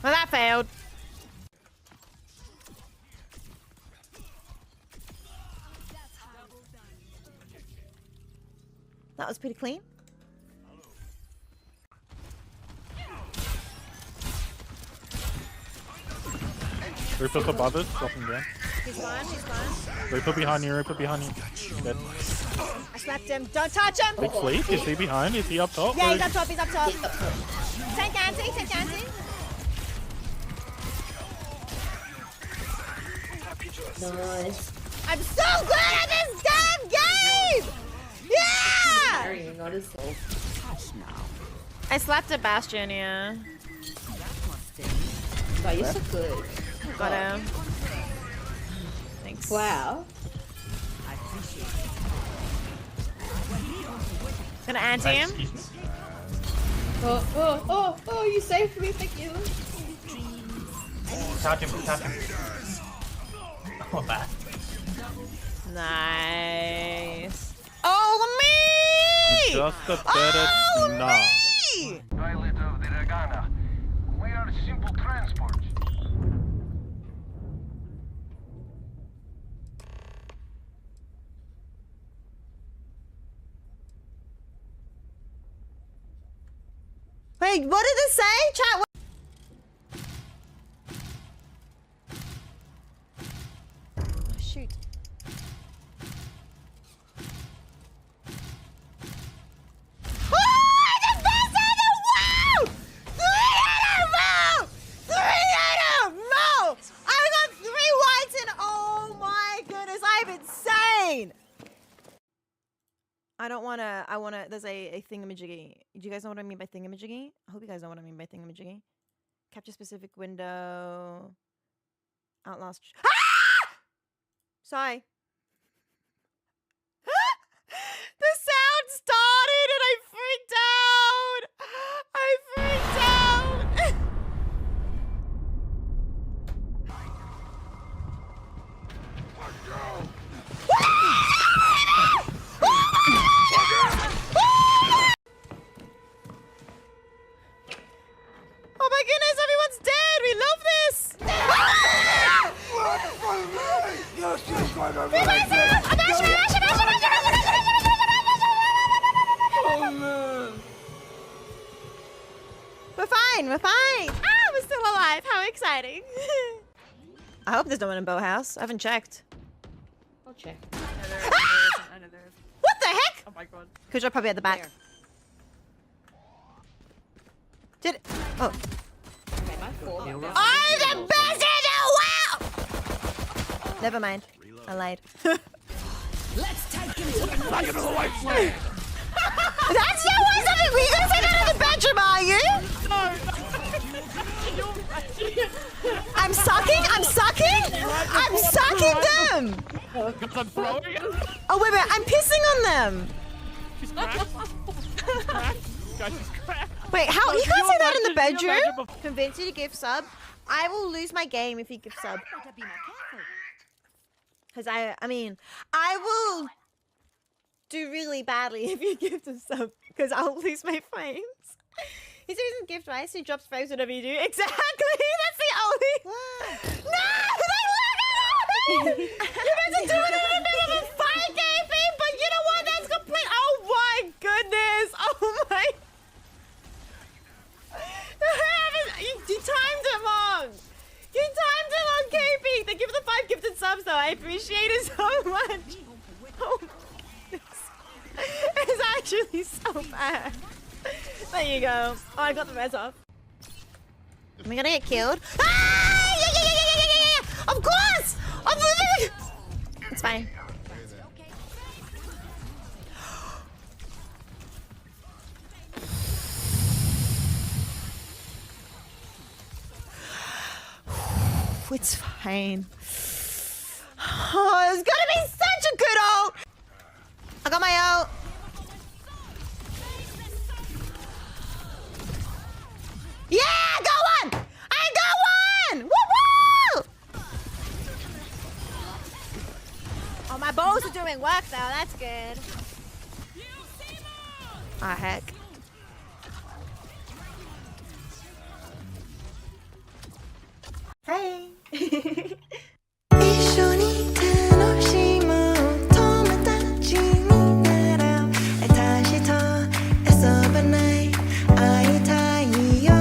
Well, that failed. That was pretty clean. Reaper's above it, dropping down. He's gone, he's gone. Reaper behind you, Reaper behind you. Dead. I slapped him. Don't touch him! Big sleep, is he behind? Is he up top? Yeah, he's up top, he's up top. Take anti, take anti. Nice. I'm so good at this damn game! Yeah! Carrying got his soul. I slapped a Bastion, yeah. Wow, you're so good. Got him. Thanks. Wow. Gonna anti him. Oh, you saved me, thank you. Touch him, touch him. Oh, bad. Nice. Oh, me! Just a better knob. Me! Pilot of the Ragana. We are simple transport. Wait, what did it say? Chat. Oh, shoot. Oh, the best in the world! 3 in a row! 3 in a row! I got 3 whites and oh my goodness, I'm insane! I wanna, there's a thingamajiggy. Do you guys know what I mean by thingamajiggy? I hope you guys know what I mean by thingamajiggy. Capture specific window. Outlast. Ah! Sorry. The sound started and I freaked out! I freaked out! Oh my goodness, everyone's dead! We love this! We're fine, we're fine! Ah, we're still alive! How exciting! I hope there's no one in Bowhouse. I haven't checked. I'll check. What the heck? Oh my god. Kujo probably at the back. Did it? Oh. Okay, my fault. I'm the best in the world! Never mind. I lied. Let's take him to the back of the white flag. That's not what something. Were you gonna say that in the bedroom, are you? I'm sucking? I'm sucking? I'm sucking them! Because I'm throwing it. Oh, wait, I'm pissing on them! She's cracked. She's cracked. Guys, she's cracked. Wait, how? You Can can't you say that in the imagine- can you bedroom? imagine Convince you to give sub. I will lose my game if you give sub. Because I mean, I will do really badly if you give the sub. Because I'll lose my frames. He doesn't gift rice, he drops frames whenever you do. Exactly! That's the only... No! You're meant to do it in a bit of a fight gaming, but you know what? That's complete... Oh my goodness! Oh my... You timed it wrong! You timed it wrong, KP! Thank you for the 5 gifted subs, though. I appreciate it so much. Oh, it's actually so bad. There you go. Oh, I got the res off. Am I gonna get killed? Ah! Yeah! Of course! It's fine. It's fine. Oh, it's gonna be such a good ult! I got my ult. Yeah, I got one! I got one! Woo woo! Oh, my bows are doing work though. That's good. Ah, heck. Hey. 一緒に楽しむ友達になろう私と遊ばない会いたいよ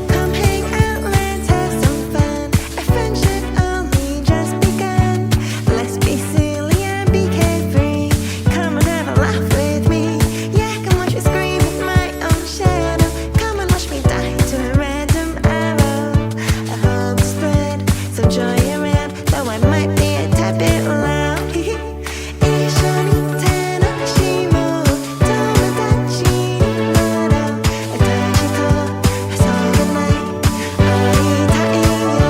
Come hang out, let's have some fun. Our friendship only just begun. Let's be silly and be carefree. Come and have a laugh with me. Yeah, come watch me scream at my own shadow. Come and watch me die to a random arrow. I hope to spread some joy around, though I might be a tad bit loud. 一緒に楽しもう友達になろう私と遊ばない会いたいよ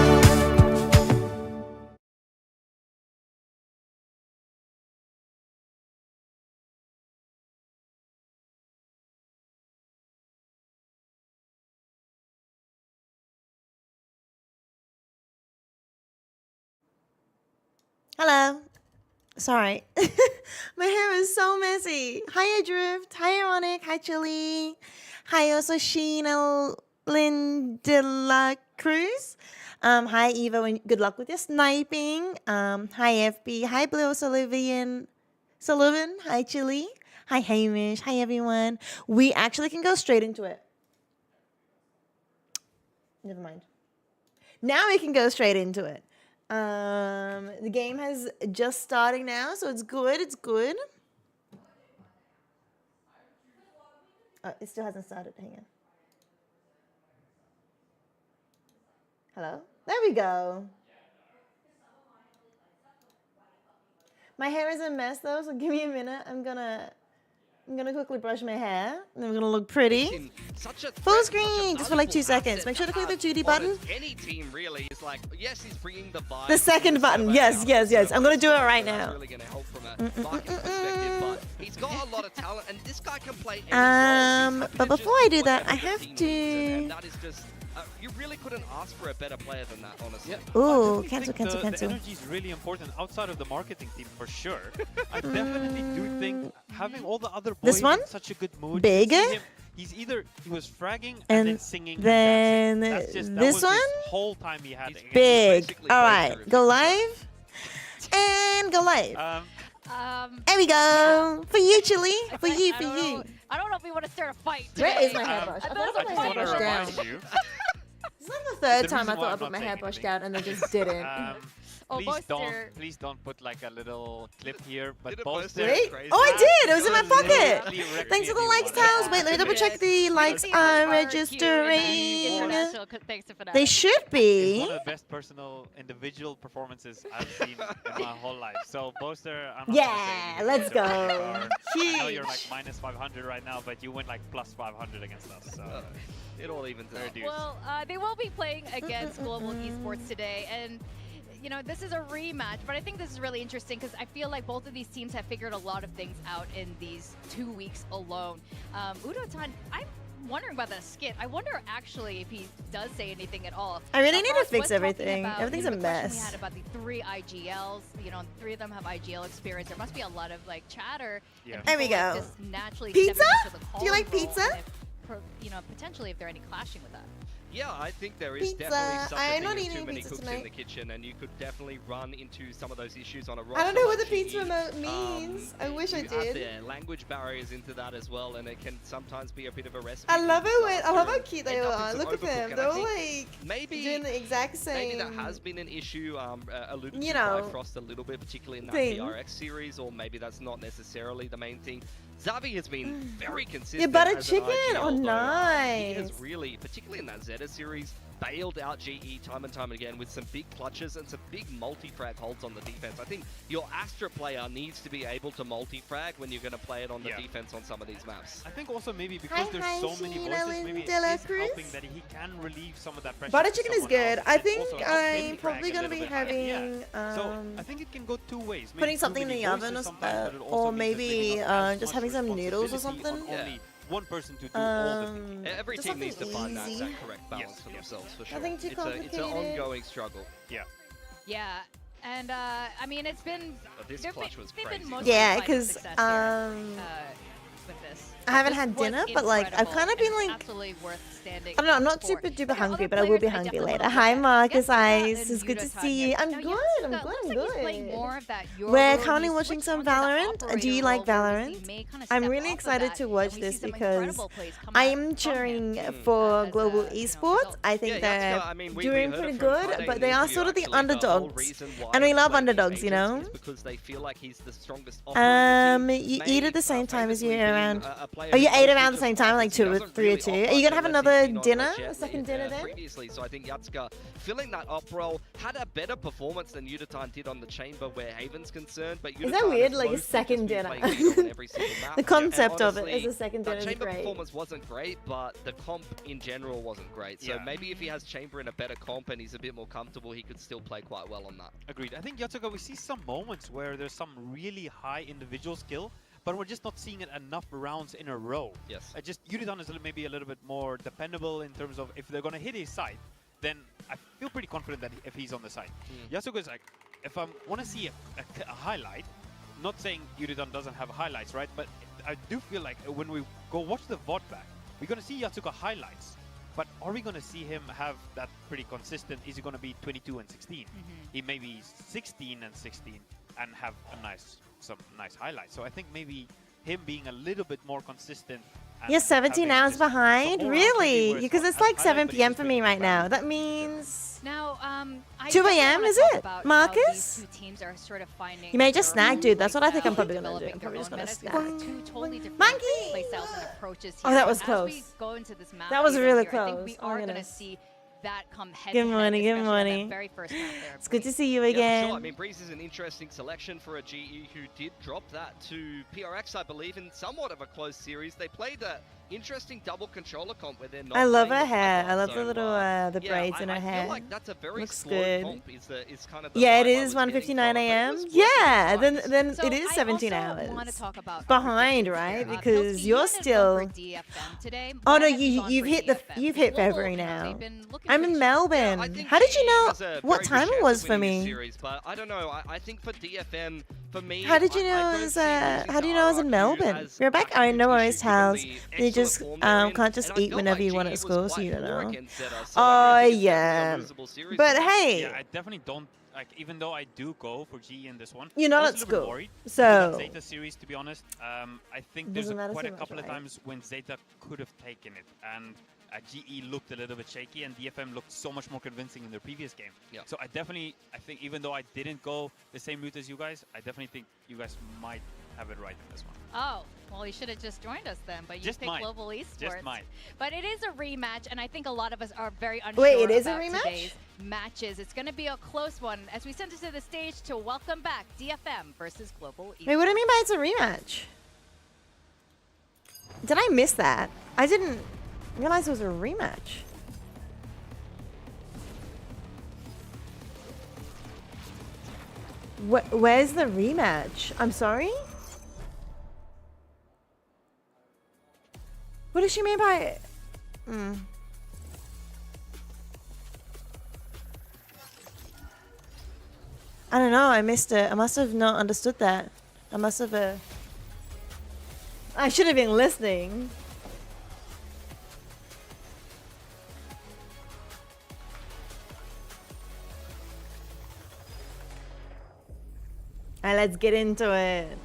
Hello. Sorry. My hair is so messy. Hi, Drift. Hi, Ironic. Hi, Chili. Hi, also Sheena Lynn de la Cruz. Hi, Eva. And good luck with your sniping. Hi, FB. Hi, Blue Sullivan. Hi, Chili. Hi, Hamish. Hi, everyone. We actually can go straight into it. Never mind. Now we can go straight into it. The game has just starting now, so it's good. It's good. Oh, it still hasn't started. Hang on. Hello? There we go. My hair is a mess though, so give me a minute. I'm gonna quickly brush my hair, and then we're gonna look pretty. Full screen, just for like 2 seconds. Make sure to click the 2D button. Any team really is like, yes, he's bringing the vibe. The second button, yes. I'm gonna do it right now. Really gonna help from a market perspective, but he's got a lot of talent, and this guy can play any role. But before I do that, I have to. And that is just. You really couldn't ask for a better player than that, honestly. Yeah. Ooh, I cancel. think the energy is really important outside of the marketing team for sure. I definitely do think having all the other boys This one? in such a good mood. Big. You see him, he was fragging and then singing. Then and dancing. this was one? his whole time he had. against Big. basically All right, played go live. And go live. There we go. For you, Chili. For you. I don't know if we want to start a fight. Where today. is my hairbrush? I thought I I put just my want to hairbrush down. remind you. It's like the third The time I reason why thought I I'm put my not saying hairbrush anything. down and then just didn't. Oh, Please don't put like a little clip here. But Didn't Bolster. post it. Wait. Crazy. Oh, I did. It was in my pocket. Literally wrecked Thanks me for the a new likes, one. Towels. Wait, let me double check the likes are registering. Thanks for that. They should It's be. one of the best personal individual performances I've seen in my whole life. So Bolster, I'm not Yeah, gonna say anything let's about go. your card. I know you're like Huge. minus 500 right now, but you went like plus 500 against us. So It all evens out. Well, they will be playing against Global Esports today, and you know this is a rematch. But I think this is really interesting because I feel like both of these teams have figured a lot of things out in these 2 weeks alone. Udotan, I'm wondering about that skit. I wonder actually if he does say anything at all. I really need to Frost fix was talking everything. about, Everything's you know, a the question mess. We had about the 3 IGLs. You know, 3 of them have IGL experience. There must be a lot of like chatter. Yeah. and There we people, like, go. just naturally Pizza? stepping into the Do you like calling role, pizza? and if, you know, potentially if there are any clashing with that. Yeah, I think there is Pizza. definitely such a I'm thing not as eating too many pizza cooks in tonight. the kitchen, and you could definitely run into some of those issues on a roster. I don't know what like the pizza GE. remote means. I wish I You add did. the language barriers into that as well, and it can sometimes be a bit of a recipe. I love for it when I love how disaster cute and they end up in are. some Look at overcook, them. and They're I all think like maybe doing the exact same. maybe that has been an issue alluded You to by know, Frost a little bit, particularly in that thing. PRX series, or maybe that's not necessarily the main thing. Xavi has been very consistent. Yeah, butter as an chicken? IGL, Oh, though. He nice. has really, particularly in that Zeta series, bailed out GE time and time again with some big clutches and some big multi-frag holds on the defense. I think your Astra player needs to be able to multi-frag when you're going to play it on the defense on some of these maps. I think also maybe because there's hi, so many Sheena voices, maybe it de la is Cruz. helping that he can relieve some of that pressure. Butter to chicken is someone good. else. I It think also helps I'm him probably frag a gonna be little bit higher. having So I think it can go 2 ways. Maybe putting too something in many the oven voices or, sometimes, but it also or means that maybe not as just much having some noodles or responsibility something. on only one person to do all the things. Every just team needs to something find that, easy. that correct balance for themselves, for sure. Nothing too It's an complicated. ongoing struggle. Yeah. Yeah, And I mean, it's been This they've clutch been- was they've been crazy. mostly Yeah, finding 'cause, success here, with this. I haven't This had was dinner, but, like, I've incredible kind of been, and like, absolutely worth standing I don't know, I'm up not for. super duper There are hungry, other but I will be players I hungry definitely later. wanna Hi, look at. Marcus Yasuka Ice. and It's good to Yutatan see you. here. I'm Now, good. Yasuka I'm looks good. like I'm he's playing good. more of that Euro We're role. currently He's watching switched some onto that Valorant. Do operator you role like where we see Valorant? Mei kinda I'm step really off of excited that, to watch and we see this some because incredible plays come I out am from him. cheering As for a, global you know, esports. result. I think Yeah, they're Yatsuka, I mean, we doing heard pretty it from good, Friday but they are interview, sort of the actually. The whole underdogs. reason why And we he's love playing underdogs, you Agents know? is because they feel like he's the strongest operator You team. eat May, at the same time as you famously being around. a player Oh, you who ate most around the features same time, like fighters. He 2 or doesn't 3 or really 2. off Are you much gonna have unless another he's been on dinner? the jet A second lead, dinner then? previously. So I think Yatsuka filling that up role had a better performance than Yutatan did on the chamber where Haven's concerned. But Is that Yutatan weird, has like a mostly second just been dinner? playing lead on every single map. The concept of it honestly, as a second dinner that is chamber great. performance wasn't great, but the comp in general wasn't great. So maybe if he has chamber in a better comp and he's a bit more comfortable, he could still play quite well on that. Agreed. I think Yatsuka, we see some moments where there's some really high individual skill, but we're just not seeing it enough rounds in a row. Yes. Just Yuridan is maybe a little bit more dependable in terms of if they're going to hit his side, then I feel pretty confident that if he's on the side. Yasuka is like, if I want to see a highlight, not saying Yuridan doesn't have highlights, right? But I do feel like when we go watch the VOD back, we're going to see Yatsuka highlights. But are we going to see him have that pretty consistent? Is he going to be 22 and 16? He may be 16 and 16 and have some nice highlights. So I think maybe him being a little bit more consistent. You're 17 hours behind? Really? Because it's like 7 p.m. p.m. for me right now. That means... Now, 2 definitely a.m. wanna is talk it, about how Marcus? these two teams are sort of finding You may just their snack, own dude. That's what I think I'm playstyle, probably gonna do. developing I'm probably their just own gonna metas. We've snack. got two totally different Monkey! playstyles and approaches Oh, here. that was And close. As we go into this map, That was season really here, I think we close. Oh are my going to goodness. see that come head Good to head, morning, good especially in morning. that very first map there. It's good to see you Yeah, for again. sure. I mean, Breeze is an interesting selection for a GE who did drop that to PRX, I believe, in somewhat of a close series. They played that interesting double controller comp where they're not. I love playing her the hair. pipeline, I love so, the little the yeah, braids in her I hair. feel like that's a very Looks slow good. comp. Is kind of the Yeah, it vibe I is was getting 1:59 from it, but it a.m. was worth Yeah, it then twice. then So it is 17 I hours. also want to talk about Behind, predictions right? here. Because Pilsky, you're you ended still. for DFM today. Oh Why no, have you gone you've for hit DFM? you've hit Global, February you know, now. they've been looking I'm pretty in strong. Melbourne. I think How did you GE know has a what very time good it chance was of for winning this me? series, but I don't know. I think for DFM, for me, How did you know I it don't was see losing how to do you know I was in RRQ Melbourne? as You're back? a Oh, huge no worries, issue given Hals. the You excellent just form they're in. can't just And I eat felt whenever like you want GE at was school, so quite you don't poor know. against Zeta, so Oh I think it's yeah. definitely a losable series But for them. hey, Yeah, I definitely don't like. Even though I do go for GE in this one, you're not I at was a little bit school, worried for so that Zeta series, to be honest. I think there's Doesn't matter quite too a much, couple of right? times when Zeta could have taken it, and GE looked a little bit shaky, and DFM looked so much more convincing in their previous game. Yeah. So I think even though I didn't go the same route as you guys, I definitely think you guys might have it right in this one. Oh, well, you should have just joined us then, but you Just picked might. Global Esports. Just might. But it is a rematch, and I think a lot of us are very unsure Wait, it is a about rematch? today's matches. It's going to be a close one as we send it to the stage to welcome back DFM versus Global Esports. wait, what do you mean by it's a rematch? Did I miss that? I didn't realize it was a rematch. Where's the rematch? I'm sorry? What does she mean by it? I don't know, I missed it. I must have not understood that. I must have I should have been listening. Alright, let's get into it.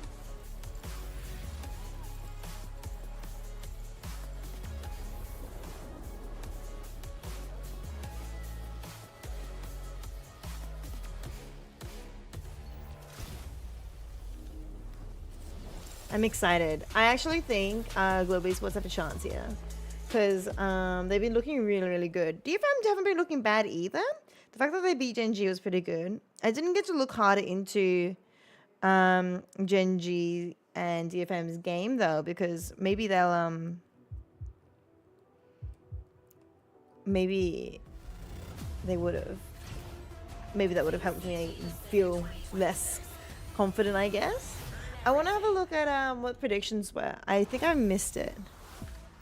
I'm excited. I actually think Global Esports have a chance here. Because they've been looking really, really good. DFM haven't been looking bad either. The fact that they beat Gen G was pretty good. I didn't get to look harder into Gen G and DFM's game though, because maybe they'll maybe they would have. Maybe that would have helped me feel less confident, I guess. I want to have a look at what predictions were. I think I missed it.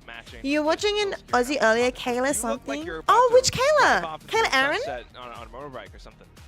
like matching. You were watching an Aussie earlier, Kayla You look something? like you're about Oh, to which drive Kayla? off into Kayla the Aaron? sunset on a motorbike or something.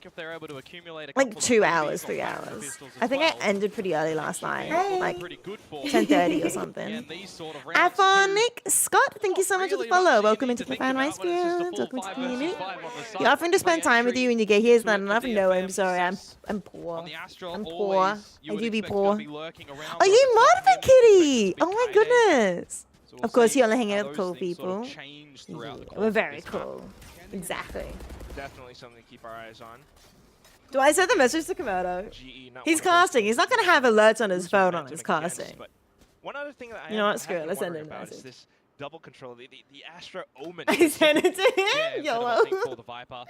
think if they're able to accumulate a Like couple 2 of hours, threes or 3 flash hours. pistols as I think well, I ended pretty early last night, like pretty good for 10:30 or Yeah, something. and these sort of rounds Afon too. Nick Scott, thank you so much for the Really not follow. something you Welcome need into to the think fan about rice when it's just a field. full Welcome to 5 community. versus 5 on the side. You're offering to spend time with you, and you get here's not Into it enough. for No, I'm DFM sorry, I'm success. poor. On the Astral, I'm always poor. you I would do be expect poor. to be lurking around, Are but you if it's not Marvin him, Kitty? it's Oh my big payday. goodness. So we'll Of course, see you only hang how out with those cool things sort of people. change throughout the Yeah, course we're of very this map. cool. Exactly. Definitely something to keep our eyes on. Do I send the message to Komodo? GE not He's one of those casting. He's not gonna have alerts on his lose phone on momentum his against, casting. but one other thing that I You know have- what? Screw have it. been Let's send wondering him a about is message. this double control, the Astra Omen. I sent it to him. Yeah, instead of YOLO. opting for the Viper.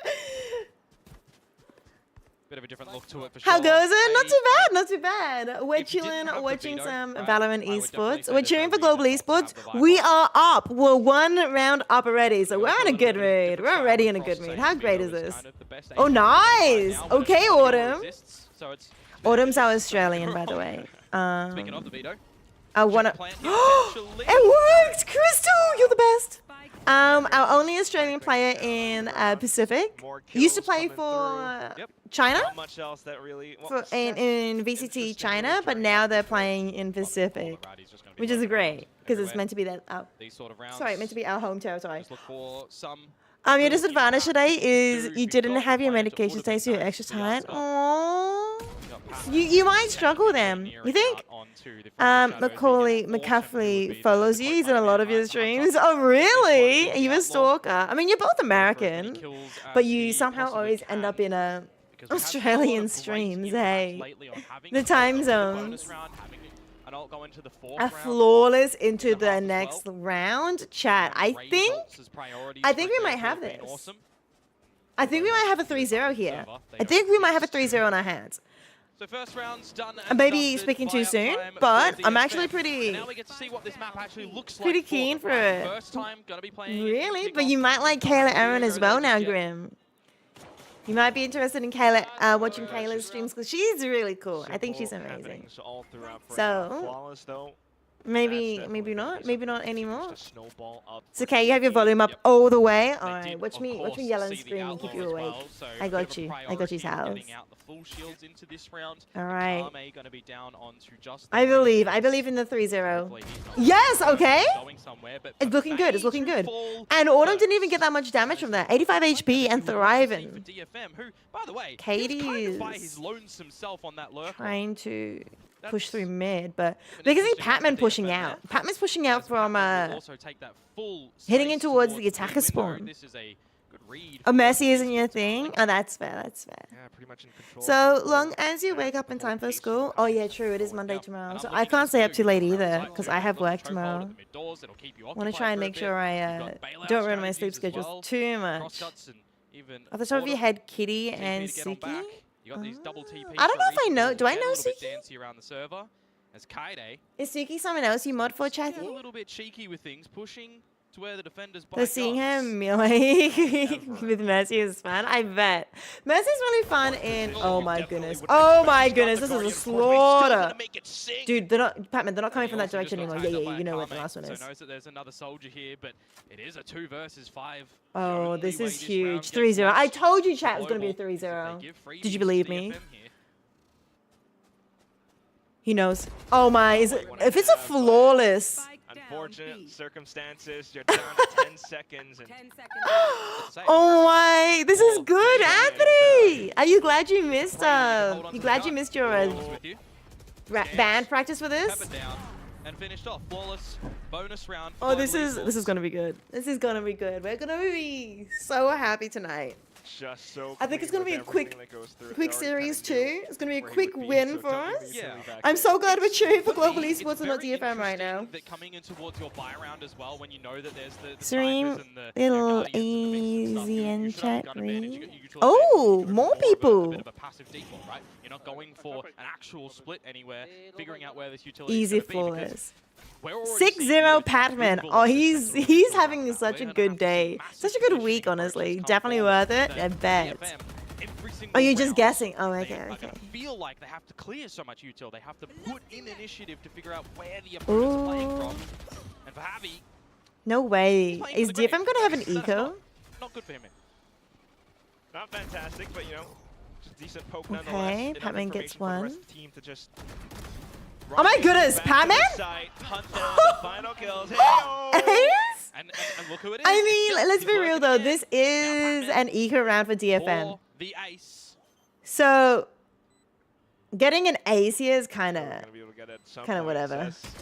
Bit of a different look to it for sure. How goes it? Not too I- bad, not too bad. We're If you didn't chilling, have the watching veto, some right, Valorant I would definitely esports. say We're there's cheering no for global reason not esports. to have the We Viper. are up. We're one round up already, so We we're also in a look good at the mood. different We're already in a style good across mood. How Veto great is is this? kind of the best Oh, aim nice. right now, but Okay, Veto Autumn. exists, so it's Autumn's our Australian, by the way. Speaking of the Veto, I wanna. plant here potentially. It worked, Crystal. You're the best. Our only Australian player in Pacific. More Used to kills play coming for through. Yep. China. Not much else that really. Well, In VCT China, but now they're playing in Pacific, which is great because it's meant to be that. Oh, These sort of rounds. sorry, meant to be our home territory. Just look for some. Your disadvantage today is you didn't have your medication today, so you're extra tired. Aww. You might struggle then. You think? Macaulay McCaffrey follows you. He's in a lot of your streams. Oh, really? Are you a stalker? I mean, you're both American, but you somehow always end up in a Australian streams. Hey, the time zones are flawless into the next round. Chat. I think we might have this. I think we might have a 3-0 here. I think we might have a 3-0 in our hands. So first round's done. I may be speaking too soon, but I'm actually pretty Now we get to see what this map actually looks like. pretty keen for it. First time gonna be playing. Really? But you might like Kayla Aaron as well now, Grim. You might be interested in Kayla, watching Kayla's streams because she's really cool. I think she's amazing. So maybe not anymore. It's okay. You have your volume up all the way. All right, watch me yell and scream and keep you awake. I got you. I got you, Sal. All right. I believe in the 3-0. Yes. Okay. It's looking good. It's looking good. And Autumn didn't even get that much damage from that. 85 HP and thriving. Katie is trying to push through mid, but we can see Patman pushing out. Patman's pushing out from heading in towards the attacker spawn. Oh, Mercy isn't your thing? Oh, that's fair, that's fair. Yeah, pretty much in control. So long as you wake up in time for school. Oh yeah, true, it is Monday tomorrow. So I can't stay up too late either, because I have work tomorrow. I want to try and make sure I don't ruin my sleep schedules too much. Off the top of your head, Kitty and Suki? I don't know if I know. Do I know Suki? Is Suki someone else you mod for, Chatty? A little bit cheeky with things, pushing to where the defenders So seeing her melee with Mercy is fun, I bet. Mercy's really fun in... Oh my goodness. Oh my goodness, this is a slaughter. Dude, they're not... Patman, they're not coming from that direction anymore. Yeah, you know where the last one is. Knows that there's another soldier here, but it is a 2 versus 5. Oh, this is huge. 3-0. I told you chat was going to be a 3-0. Did you believe me? He knows. Oh my, is it... If it's a flawless... Unfortunate circumstances. You're down to 10 seconds. And Oh my, this is good, Anthony. Are you glad you missed? You glad you missed your band practice for this? And finished off flawless bonus round. Oh, this is gonna be good. This is gonna be good. We're gonna be so happy tonight. just so I think it's gonna be a quick series too. It's gonna be a where he quick would be, win so for don't us. easily back I'm in. so glad we're cheering for Could global be. It's esports and not very DFM right now. interesting that coming in towards your buy round as well, when you know that there's the Stream snipers and the little guardians and the mix and stuff, easy you and should have chat gun advantage. You read. got utilization, Oh, you got more a people. bit of a passive default, right? You're not going for an actual split anywhere, figuring out where this utility Easy is going to be, because flawless. we're already seeing 6-0 really Patman. Google Oh, assistance he's from having that. such a We're gonna good have day. some Such a massive good positioning week, approaches honestly. come Definitely forward worth it. that I bet. DFM, every single Oh, you're just round, guessing. Oh, they okay, are okay. gonna feel like they have to clear so much util. They have to put in initiative to figure out where the opponent's playing from. And for Javi, No way. playing for Is the grave. DFM gonna have an That's eco? not good for him. Not fantastic, but you know, just decent poke Okay, nonetheless. Enough Patman gets information for the rest one. of the team to just Oh my run goodness, back to the Patman? site, hunt down the final kills. Hey-o! Ace? And look who it is. I It's mean, just- let's he's be real working though. again. This is Now an eco round for DFM. for the ace. So getting an ace here is kind of Gonna be able to get it at some Kinda point, whatever. says.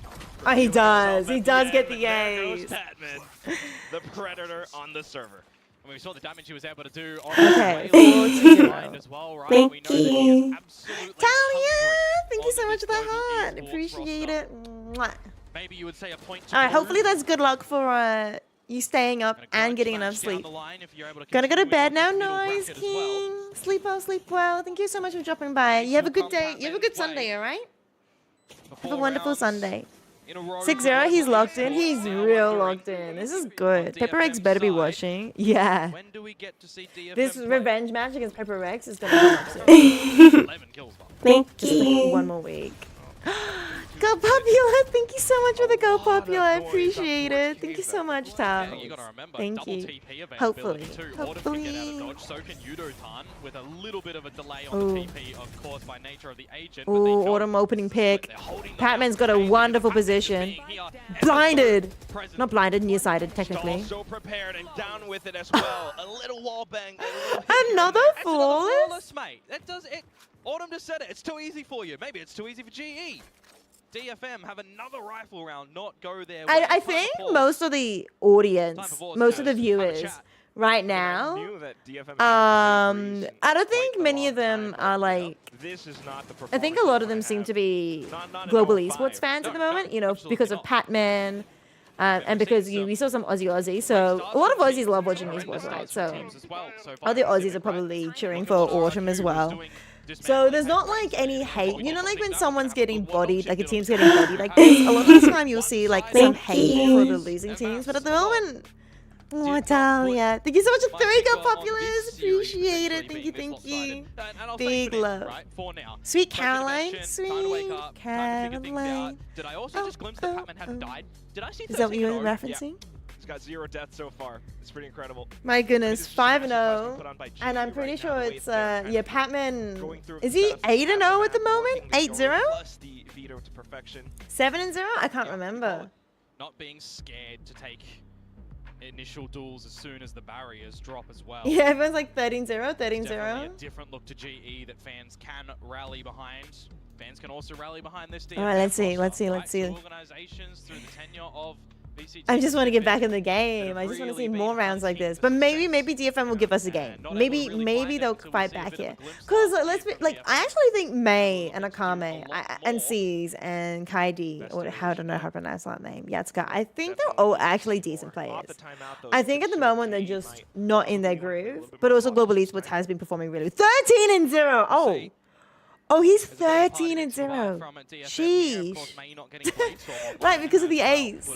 Oh, he Reveals does. himself He at does the get end, the but there goes ace. Patman, the predator on the server. mean, we saw the damage he was able to do on Okay, the 4-2. as well, right? Thank We know that he you. is absolutely Talia, hungry thank you so on much for the this global heart. esports Appreciate roster. it. Mwah. Maybe you would say a point to All right, prove. hopefully that's good luck for you staying up And a and grudge getting match enough down sleep. the line if you're able to Gonna go to continue bed in now, this middle Noise bracket as well. King. Sleep well, sleep well. Thank you so much for dropping by. You have a good day. You have a good Sunday, all right? Have a wonderful Sunday. 6-0, he's locked in. He's real locked in. This is good. Pepper Rex better be watching. Yeah. When do we get to see DFM This play? revenge match against Pepper Rex is gonna come up soon. 11 kills, though. Thank Just like you. one more week. Go Popular! Thank you so much for the Go Popular. I appreciate it. Thank you so much, Yeah, Tal. you gotta remember, Thank double you. TP availability Hopefully. too. Autumn can get out of dodge, so can Yudo-tan with a little bit of a delay on the TP, of course, by nature of the agent. but they Ooh, felt Autumn opening pick. they're holding them Patman's out. got a Changing wonderful the pattern to position. being here. Blinded! Present. Not blinded, nearsighted, technically. So prepared and down with it as well. A little wall bang. a little hit here and Another there. That's flawless? another flawless, mate. That does it. Autumn just said it. It's too easy for you. Maybe it's too easy for GE. DFM have another rifle round, not go there. I think most of the audience, most of the viewers right I now, knew that DFM I don't think many of them are like, This is not the I think a performance lot they of them wanna seem have. to be Not global an 05. esports fans at the moment, you know, absolutely because of not. Patman, and because we saw some Aussie, so a lot of Aussies love watching esports, right? So other Aussies are probably cheering for Autumn as well. So there's not like any hate, you know, like when someone's getting bodied, like a team's getting bodied like this, a lot of the time you'll see like some hate for the losing teams, but at the moment, oh, Talia, thank you so much for 3 Go Populars, appreciate it, thank you. Big love. Sweet Caroline, sweet Caroline. Did I also just glimpse that Patman hadn't died? Did I see Is that what you're 13-0? referencing? He's got 0 deaths so far. It's pretty incredible. My goodness, This is just a 5-0, put on by and GE I'm pretty right now, sure the way it's they're kind yeah, of Patman. going through Is he setups, 8-0 at the Patman moment? working the 8-0? plus the veto to perfection. 7-0? I can't remember. Not being scared to take initial duels as soon as the barriers drop as well. Yeah, everyone's like 13-0, Definitely 13-0. a different look to GE that fans can rally behind. Fans can also rally behind this DFM All right, let's see, roster, let's see, right? let's see. Two organizations through the tenure of BCT I just want to get back in the that game. have I just want to really see been more rounds like hunting this. for But maybe success. DFM will give us a game. not able Maybe to really maybe find it they'll until we fight see a back bit of a here. glimpse Cause last let's year be from like, I DFM. actually think May and Looking to Akame a lot and more. C's and Kaidi, Best or of how I Asia. don't know how to pronounce that name. Yatsuka. I think they're Definitely all needs actually more. decent Off players. the timeout, though, I it's think at the good moment they're certainty just might not in their be a little groove. bit But more also Global cautious Esports tonight. has been performing really. 13-0. Oh. Oh, he's 13-0. Sheesh. Right, because of the ace.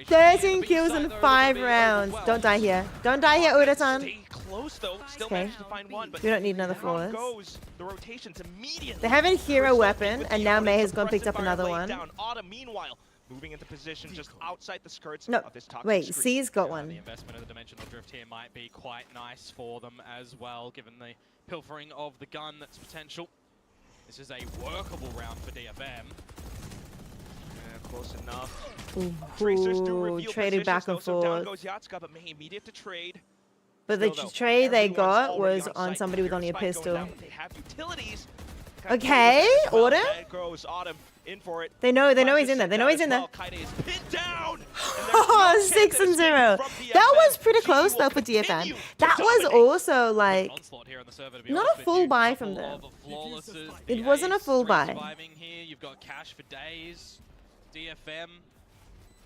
13 kills in 5 rounds. Don't die here. Don't die here, Uda-san. Stay close though. Still Okay. managed to find one, but We don't need another down flawless. goes the rotations immediately. They have a hero First weapon, with and the now Otis, May has the gone picked up suppressive fire another laid one. down. Autumn, meanwhile, moving into position just outside the skirts No, of this toxic wait, screen. C's got The one. investment of the dimensional drift here might be quite nice for them as well, given the pilfering of the gun that's potential. This is a workable round for DFM. Yeah, close enough. Ooh, Tracers do reveal traded positions, back though, and so down forth. goes Yatsuka, but May immediate to trade. But the Still, though, trade they everyone's got already was on on site. somebody with Here's only a Spike going pistol. down. They have utilities. Okay, as well. Autumn? There goes Autumn in for it. They know he's in Flashes there. They know down he's as in there. well. Kaide is pinned down. And there's Oh, no chance 6 of and 0. escape from That was DFM. pretty GE close will though for DFM. continue to That was dominate. also like Onslaught here on the server, to be not honest a with full you. buy Couple from them. of flawlesses. It The wasn't a ace, full three buy. surviving here. You've got cash for days. DFM,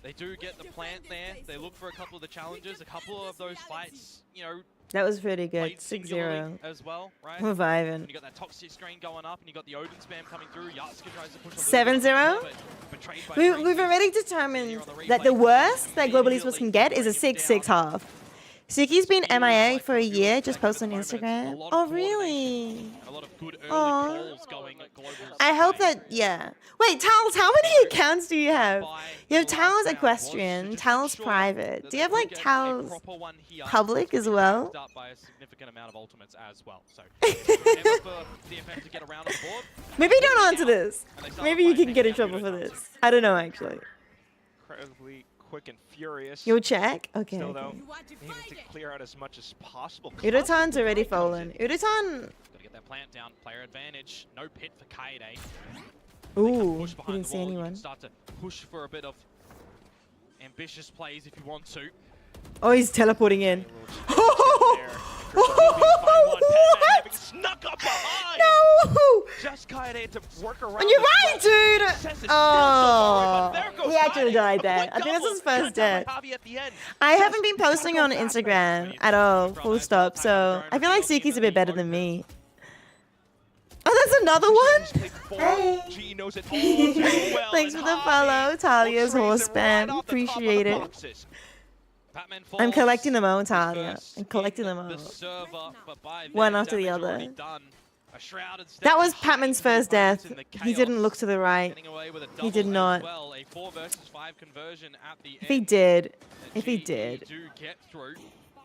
they do get the plant there. They look for a couple of the challenges. A couple of those fights, you know, that was pretty good. played 6-0. singularly as well, right? We're vibing. And you got that toxic screen going up, and you got the Odin spam coming through. Yatsuka tries to push a little 7-0? bit, but betrayed by We've Tracer. already determined that the worst that Global Esports can get is a 6-6 half. Suki's been MIA for a year, just posted on Instagram. Oh, really? A lot of good early Aw. calls going at Global. I hope that, yeah. Wait, Tals, how many accounts do you have? You have Tals Equestrian, Tals Private. Do you have like Tals Public as well? Up by a significant amount of ultimates as well. So if you're ever for DFM to get around on the board, Maybe don't answer this. Maybe you can get in trouble for this. I don't know, actually. Incredibly quick and furious. You'll check? Okay. Still though, okay. needing to clear out as much as possible. Udotan's already fallen. Udotan. gotta get that plant down. Player advantage. No pit for Kaide. Ooh, Push he behind didn't the see wall. You anyone. can start to push for a bit of ambitious plays if you want to. Oh, he's teleporting in. Snuck up behind. No! Just Kaede to work around. And you're the right, smoke. dude! Says it's Oh, still so far, but there goes he actually Kaede. died A there. quick I think this double. is his first Cut down death. by Javi at the end. I haven't been posting on Instagram at all, full stop, so I feel like Suki's a bit better than me. Oh, that's another one? Hey. She knows it all too well, Thanks and for the Javi follow, Talia's will horse trace him right spam. off the top of the Appreciate it. boxes. Batman I'm falls. collecting them all, Talia. First I'm collecting them in all. the server, but by One then, after the damage other. already done. A shrouded step That was behind Patman's the first opponents death. in the He didn't chaos. look to the right. Getting away with a He double did as not. well. A 4 versus 5 conversion at the If he end. did, The if he GE did. do get through.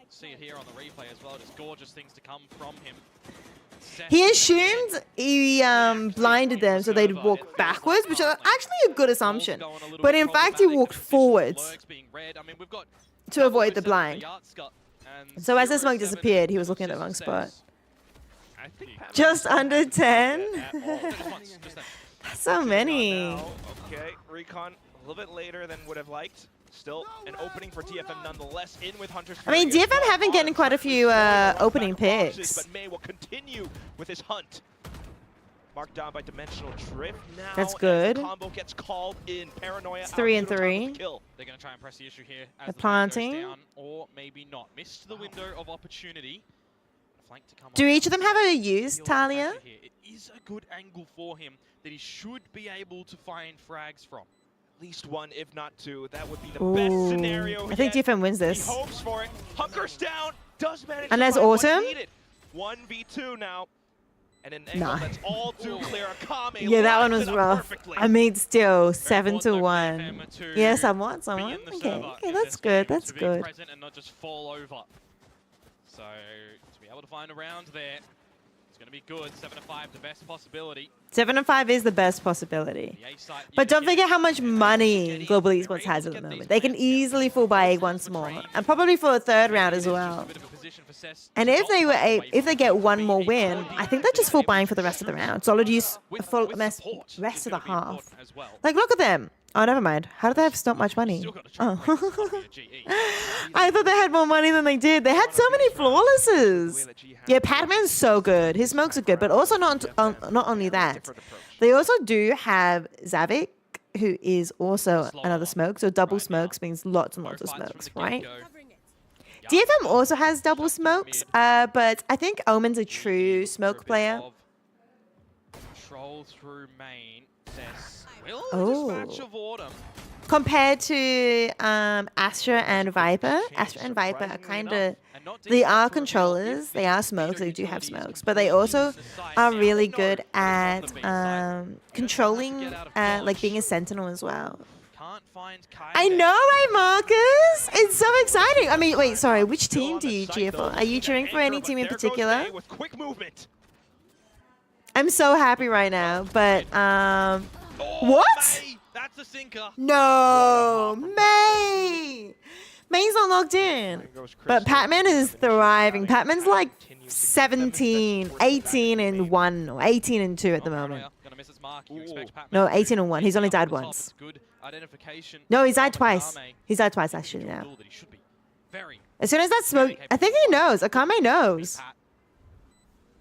See it here on the replay as well. Just gorgeous things to come from him. He assumed he blinded them so they'd walk backwards, which is actually a good assumption. But in fact, he walked forwards to avoid the blind. So as the smoke disappeared, he was looking at the wrong spot. Just under 10? That's so many. Okay, Recon a little bit later than would have liked. Still an opening for TFM nonetheless. In with Hunter's I mean, Fury as DFM well. have been getting quite a few Run back opening boxes, picks. But May will continue with his hunt. Marked down by Dimensional Drift. Now That's as good. the combo gets called in. Paranoia. It's 3 and out, 3. kill. They're going to try and press the issue here. As They're the flank goes planting. down, or maybe not. Missed the window of opportunity. Flank to come Do on. each of them have a use, Feel the Talia? pressure here. It is a good angle for him that he should be able to find frags from. At least one, if not two. That would be the best Ooh. scenario. I think yet. DFM wins He this. hopes for it. Hunkers down. Does manage And to that's find what's awesome. needed. 1v2 now. And an angle Nah. that's all too clear. Akame Yeah, that one lines was it up rough. perfectly. I mean, still Very 7 important to though for 1. FM to Yeah, somewhat, be somewhat. in the Okay, server okay, in that's this good, game, that's to be good. present and not just fall over. So to be able to find a round there, it's going to be good. 7 to 5, the best possibility. 7 and 5 is the best possibility. The A site But unit don't here. forget how much money Getting- Global they're Esports able has to at the get these moment. They can plans down. easily fall by egg once more, and probably for a third round as well. And if they were if they get one more win, I think they're just full buying for the rest of the round. Solid use full rest of the half. Like, look at them. Oh, never mind. How do they have so much money? Oh. I thought they had more money than they did. They had so many flawlesses. Yeah, Patman's so good. His smokes are good, but also not only that. They also do have Zavik, who is also another smoke. So double smokes means lots and lots of smokes, right? DFM also has double smokes, but I think Omen's a true smoke player. Control through main. Says, will Oh. dispatch of Autumn. Compared to Astra and Viper, Astra and Viper are kind of, they are controllers, they are smokes, they do have smokes, but they also are really good at controlling, like being a sentinel as well. Can't find I know, right, Marcus? It's so exciting. I mean, wait, sorry, which team do you cheer for? Are you cheering for any team in particular? With quick movement. I'm so happy right now, but what? May, that's a sinker. No, May. May's not logged in. But Patman is thriving. Patman's like 17, 18 and 1 or 18 and 2 at the moment. Gonna miss its mark. You expect Patman No, to 18 and 1. He's only died top. once. Good identification No, he's died from twice. Akame. He's died twice actually now. That he should be very As soon as that smoke, I think he knows. Akame knows. Pat.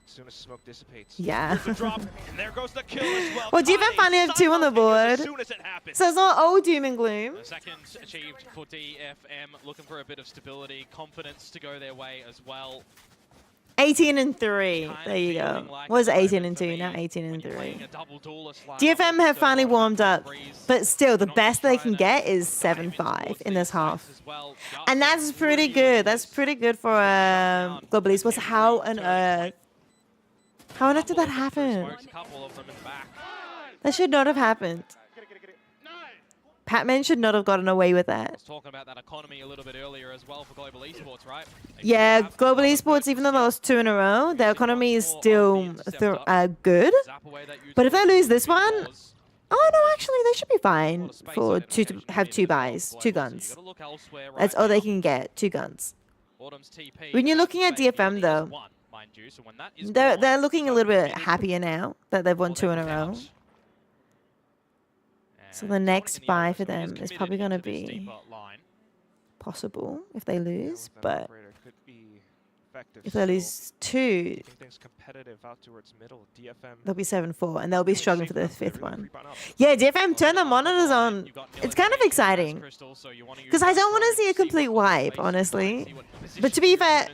As soon as smoke dissipates. Yeah. There's a drop, and there goes the kill as well. Well, DFM Kane finally have 2 on the board. As soon as it happens. So it's not all doom and gloom. A second achieved for DFM, looking for a bit of stability, confidence to go their way as well. 18 and 3. Kind There of you feeling go. like Was at the 18 moment and for 2, me, now 18 when and you're 3. playing a double duelist lineup DFM with have finally Servo warmed up, threes, but still, the not best they trying can to get is dive 7-5 towards in these this half. fights as well. And that's pretty good. That's pretty good for Global Esports. How on earth did that happen? Smokes a couple of them in the back. That should not have happened. Patman should not have gotten away with I that. was talking about that economy a little bit earlier as well for Global Esports, right? They Yeah, do have Global a lot of Esports, even though they lost 2 in a row, their economy is still good. zap away that But if they utility lose this one, because oh no, actually they should be a fine lot of space for identification to have needed 2 as well buys, for 2 Global, so guns. you gotta look elsewhere That's right all they now. can get, 2 guns. Autumn's TP, When you're looking at maybe DFM only though, has one, mind you, so when that is They're gone, looking a little bit happier now that they've won well, 2 in a they're row. out. So And the Tony's next in the buy arrow, for so he them is committed probably going to into this be deeper line. possible if they lose, With that but operator could be effective if they still. lose 2, Keeping things competitive out towards middle. DFM they'll be 7-4, and they'll be struggling for the shaping up to 5th really one. creep on up. Yeah, DFM turn the monitors on. It's kind of exciting. Because I don't want to see a complete wipe, honestly. But to be fair...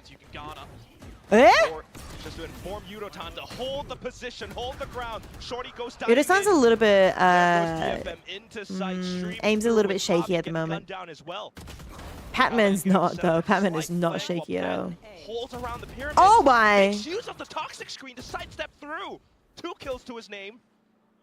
Eh? Or just to inform Yudotan to hold the position, hold the ground. Shorty goes down. Yudotan's a little bit... DFM into side stream aim's a little bit shaky at the moment. Down as well. Patman's not, though. Patman is not shaky at all. Holds around the pyramid. Oh my! Makes use of the toxic screen to sidestep through. 2 kills to his name.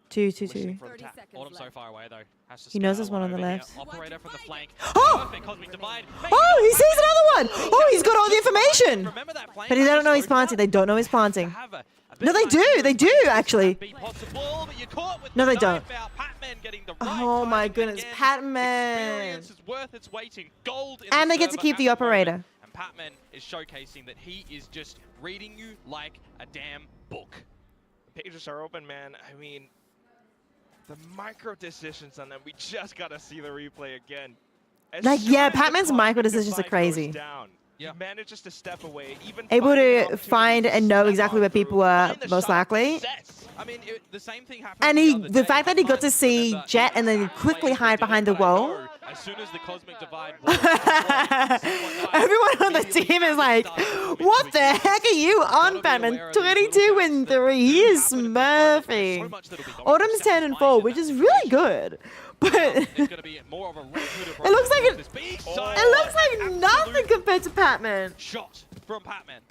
2. Listening for the tap. Autumn so far away though. Has to He knows scout there's one on the over here. left. Operator from the flank. Oh! Perfect cosmic divide. Oh, he sees another one! Oh, he's got all the information! Remember that flank But they don't know he's so far? planting. They don't know he's planting. Have a No, they do. They do, actually. be possible, but you're caught with No, the they don't. knife out. Patman getting the right Oh my timing goodness, again. Patman! Experience is worth its weight in gold in And the they get to server keep at the moment. operator. And Patman is showcasing that he is just reading you like a damn book. Pages are open, man. I mean, the micro decisions on them. We just gotta see the replay again. As Like, soon yeah, as the Patman's clock micro decisions are divide goes crazy. down, he Yeah. manages to step away, even Able finding to opportunities find and know step exactly on where through, people are find the most shot, likely. sets. I mean, the same thing happened And the other the day. fact that he got to Remember, see Jet and then exact quickly ways hide to do behind it, the but I wall. know as soon as the cosmic divide was Everyone on the team is like, what the heck are you on, Batman? 22 and 3. He is smurfing. Autumn's 10 and 4, which is really good. But it looks like nothing compared to Patman. Shot from Patman.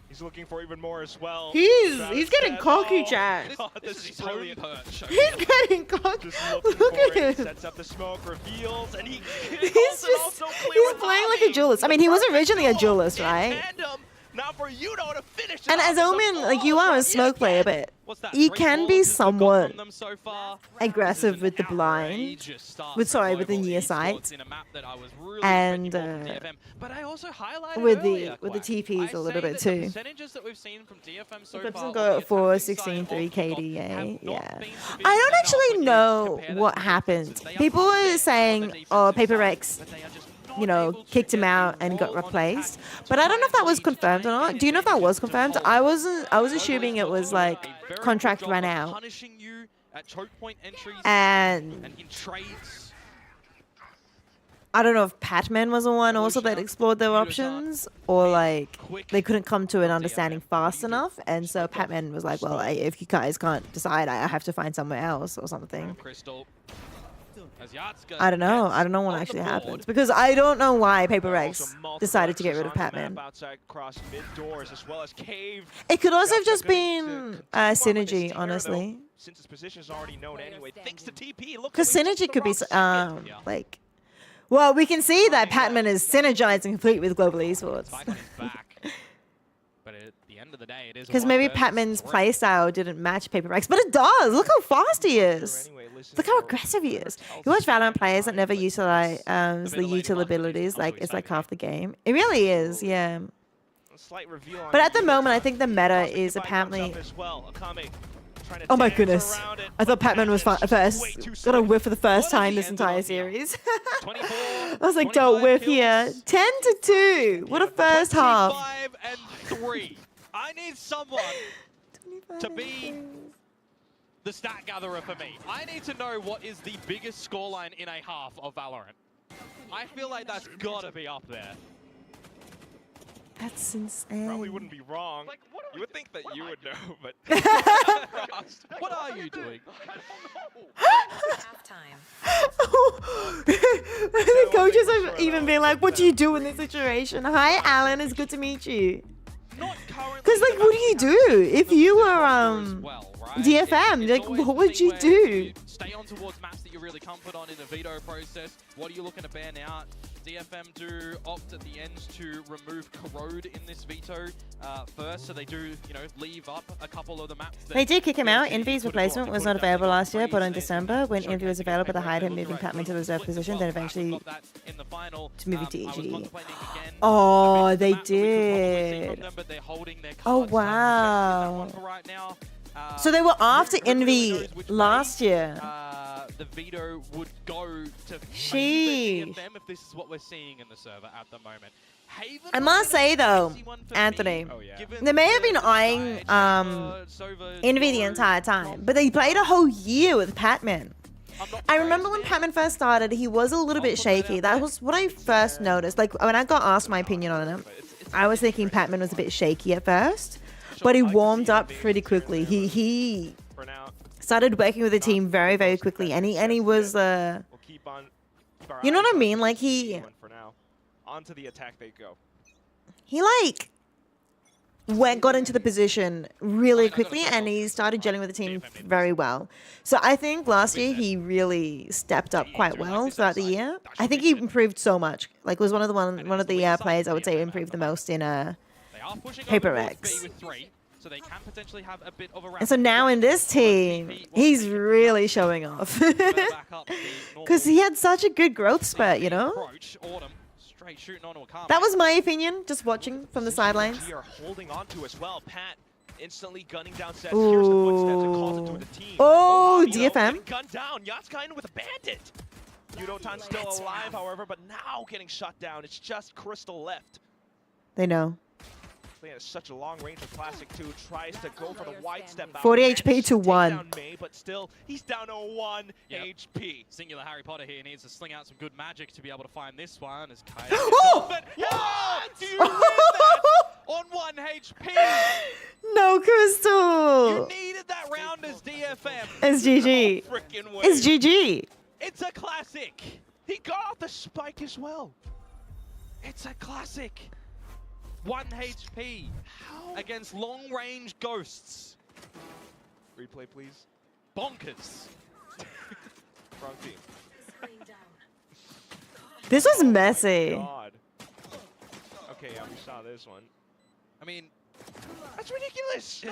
He's looking for even more as well. He's getting cocky, Chat. This is his home brilliant. perch. He's getting cocky. Just looking Look for at it. him. Sets up the smoke, reveals, and he He's kills and just also clear he's with playing like Bobby. a duelist. I mean, he was Perfect originally a goal duelist, in right? tandem. Now for Yudo to finish it And off as is Omen, a like you ball are a from smoke yet player, again. but What's that? you 3 can balls be since we've got somewhat from them so far? aggressive This is with the an blind. outrageous start With for sorry, with the global near esports sight. in a map that I was really And, expecting more from DFM. But I also highlighted with earlier, the Quack, TPs I a little say bit that too. The percentages that we've seen from DFM so Clips far and on go the for attacking side 16-3 of Kickoffs KDA, have not yeah. been sufficient I don't enough actually when you know compare that what to happened. defenses. They are People up were there saying, on the oh, defensive Paper side, Rex, but they are just you not know, able to kicked him get out the and got roll on replaced. attack But to I don't know if try that was and lead confirmed or to not. Do you know if that was confirmed? I was Global assuming it was Esports like doing a very good contract job ran of out. punishing you at choke point entries And and in trades. I don't know if Patman was the one also that explored their options, or like they couldn't come to an understanding fast enough, and so Patman was like, well, if you guys can't decide, I have to find somewhere else or something. Crystal. As Yatska I don't know. gets I don't know what on the actually board. happens, because I don't know why Paper Also Rex multiple decided to get rid of extras on the Patman. map outside across mid doors as well as cave. It could also have Yatska just gonna need to been continue on with his synergy, team here, though, honestly. Since his position is already known anyway. Thanks to TP. Look, Because we took the synergy could be wrong second. like, well, we can see that Patman is synergizing complete with Global Esports. Spike on his back. But at the end of the day, it is a Because one maybe versus Patman's three. playstyle didn't match Paper Rex, but it does. Look how fast he is. Anyway, listen Look how for aggressive he whatever is. tells You watch us that Valorant players that never but utilize the lady util market abilities, is like also it's like exciting. half the game. It really is, yeah. a slight reveal on But at the Yudo. moment, I think the meta Cosmic is Divide comes apparently. up as well. Akame trying to Oh my dance goodness! around it, I thought but Patman was Patman's just first. way too Got a slick. whiff for the first What has time he this ended entire on here? series. 24, I was like, don't 25 whiff here. kills, 10-2. What a first half. 25 and 3. I need someone to be the stat gatherer for me. I need to know what is the biggest scoreline in a half of Valorant. I feel like that's gotta be up there. That's insane. Probably wouldn't be wrong. You would think that you would know, but What are you doing? The coaches have even been like, what do you do in this situation? Hi, Alan. It's good to meet you. Not currently. Because, like, what do you do? If you were, DFM, It's like, always what the would thing you where do? you stay on towards maps that you're really comfort on in the veto process. What are you looking to ban out? DFM do opt at the end to remove Corrode in this veto first, so they do, you know, leave up a couple of the maps. They did kick him out. PLG Envy's could've replacement gone was to not put it available down last year, but in and December, when showcase Envy was the available, they Paper hired him, Rex moving with the Patman to the reserve split as position, well. then Patman eventually got that in the final. to move it to I was EG. contemplating again Oh, a bit they of the map that we could probably see from did. them, but they're holding their Oh, cards, so I'm expecting that wow. one for right now. So they were after who really Envy knows which last way, year. The veto would go to Sheesh. them if this is what we're seeing in the server at the moment. Haven I was must in a say though, spicy one for Anthony, me, Oh, yeah. given they may have been the eyeing Sova, Envy the entire time, but they played a whole year with Patman. I remember when Patman first started, he was a little bit shaky. That was what I first noticed. Like when I got asked my opinion on him, I was thinking Patman was a bit shaky at first, but he warmed up pretty quickly. He For now, started working with the team very, very quickly, and he was we'll keep our you know eyes what I on mean? the Like GE one for now. Onto the attack they go. he like got into the position really quickly, and he started gelling with the team very well. So I think last year he really stepped up quite well throughout the year. I think he improved so much. Like was one of the players I would say improved the most in They are pushing Paper over towards Rex. B with 3, so they can potentially have a bit of a And so now in this team, he's really showing off. Because he had such a good growth spurt, you know? That was my opinion, just watching from the sidelines. GE are holding on to as well. Pat instantly gunning down Seth. Here's the footsteps and calls it to the team. Oh, Javi, though, DFM. getting gunned down. Yatskainen with a bandit. Yudotan still alive, however, but now getting shut down. It's just Crystal left. They know. He has such a long range of Classic 2. Tries to go for the wide step out. 40 Manages HP to take 1. down May, but still, he's down to 1 HP. Singular Harry Potter here needs to sling out some good magic to be able to find this one. As Kai Oh! What? Do you win that on 1 HP? No, You Crystal. needed that round as DFM. It's GG. No frickin' way. It's GG. It's a classic. He got off the spike as well. It's a classic. 1 HP against long-range ghosts. Replay, please. Bonkers. Wrong team. This was messy. God. Okay, yeah, we saw this one. I mean, That's ridiculous.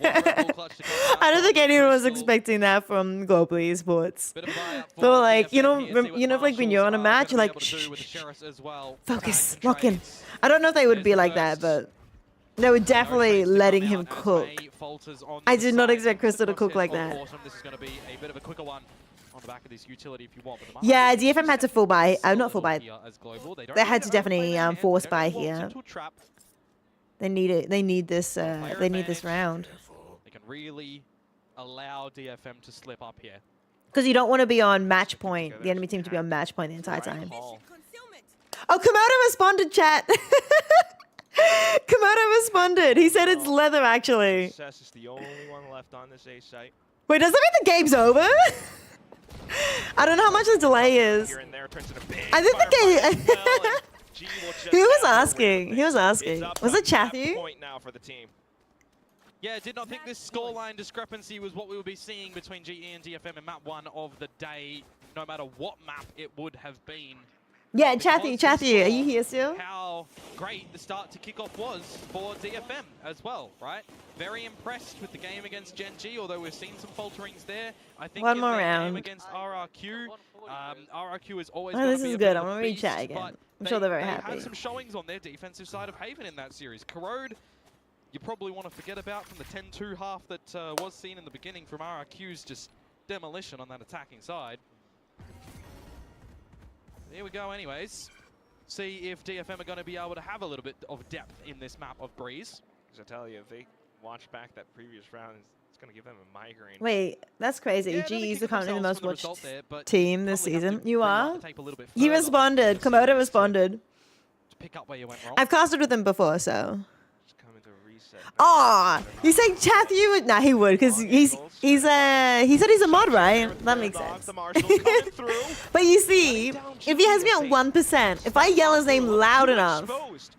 I don't think anyone was expecting that from Global Esports. bit of a buy-up for They were like, you DFM know, here, see what you know, like when you're on a Marshals match, you're are like, gonna be able to do with the shh, Sheriffs as well. focus, Back lock in. trades. I don't know if they would There's be the like that, burst. but they were No definitely trades to letting come him out as cook. May falters on I the did not side. expect Crystal to cook Crosshair like of that. Awesome. This is going to be a bit of a quicker one on the back of this utility if you want. But the Yeah, Marshals DFM had to full buy. Not full buy. here as Global. They don't They need had their to own definitely player in. force They don't buy get walked here. into a trap. They need it. They need this. Player They need this advantage. round. They can really allow DFM to slip up here. Because you don't want to be on match point. The enemy team to be on match point the entire time. Call. Oh, Komodo responded, chat. Komodo responded. He said it's leather, actually. Cess is the only one left on this A site. Wait, does that mean the game's over? I don't know how much the delay is. Here and there turns into big I think the firefight game- as well, and G will just Who was have to win asking? the He was thing. asking. It's up Was by it half Chathy? point now for the team. Yeah, I did not think this scoreline discrepancy was what we would be seeing between GE and DFM in map 1 of the day, no matter what map it would have been. Yeah, Because Chathy, we Chathy, are saw you here still? How great the start to kickoff was for DFM as well, right? Very impressed with the game against Gen G, although we've seen some falterings there. I think One in more their round. game against RRQ, RRQ is always Oh, gonna this be is a good. bit I'm of a gonna read beast, chat again. but I'm sure they're very they happy. had some showings on their defensive side of Haven in that series. Corrode, you probably want to forget about from the 10-2 half that was seen in the beginning from RRQ's just demolition on that attacking side. Here we go anyways. See if DFM are going to be able to have a little bit of depth in this map of Breeze. Because I tell you, if they watch back that previous round, it's going to give them a migraine. Wait, that's crazy. Yeah, they're GE's kicking currently the most themselves from watched result there, but team this probably have to season. You rewind are? the tape a little bit He further responded. in the Komodo series responded. to pick up where you went wrong. I've casted with him before, so. Just coming to reset. Aw, you saying Chathy would? Nah, he would, because he said he's a mod, right? That makes sense. The Marshal coming through. But you see, if he has me at 1%, if I yell his name loud enough. Exposed.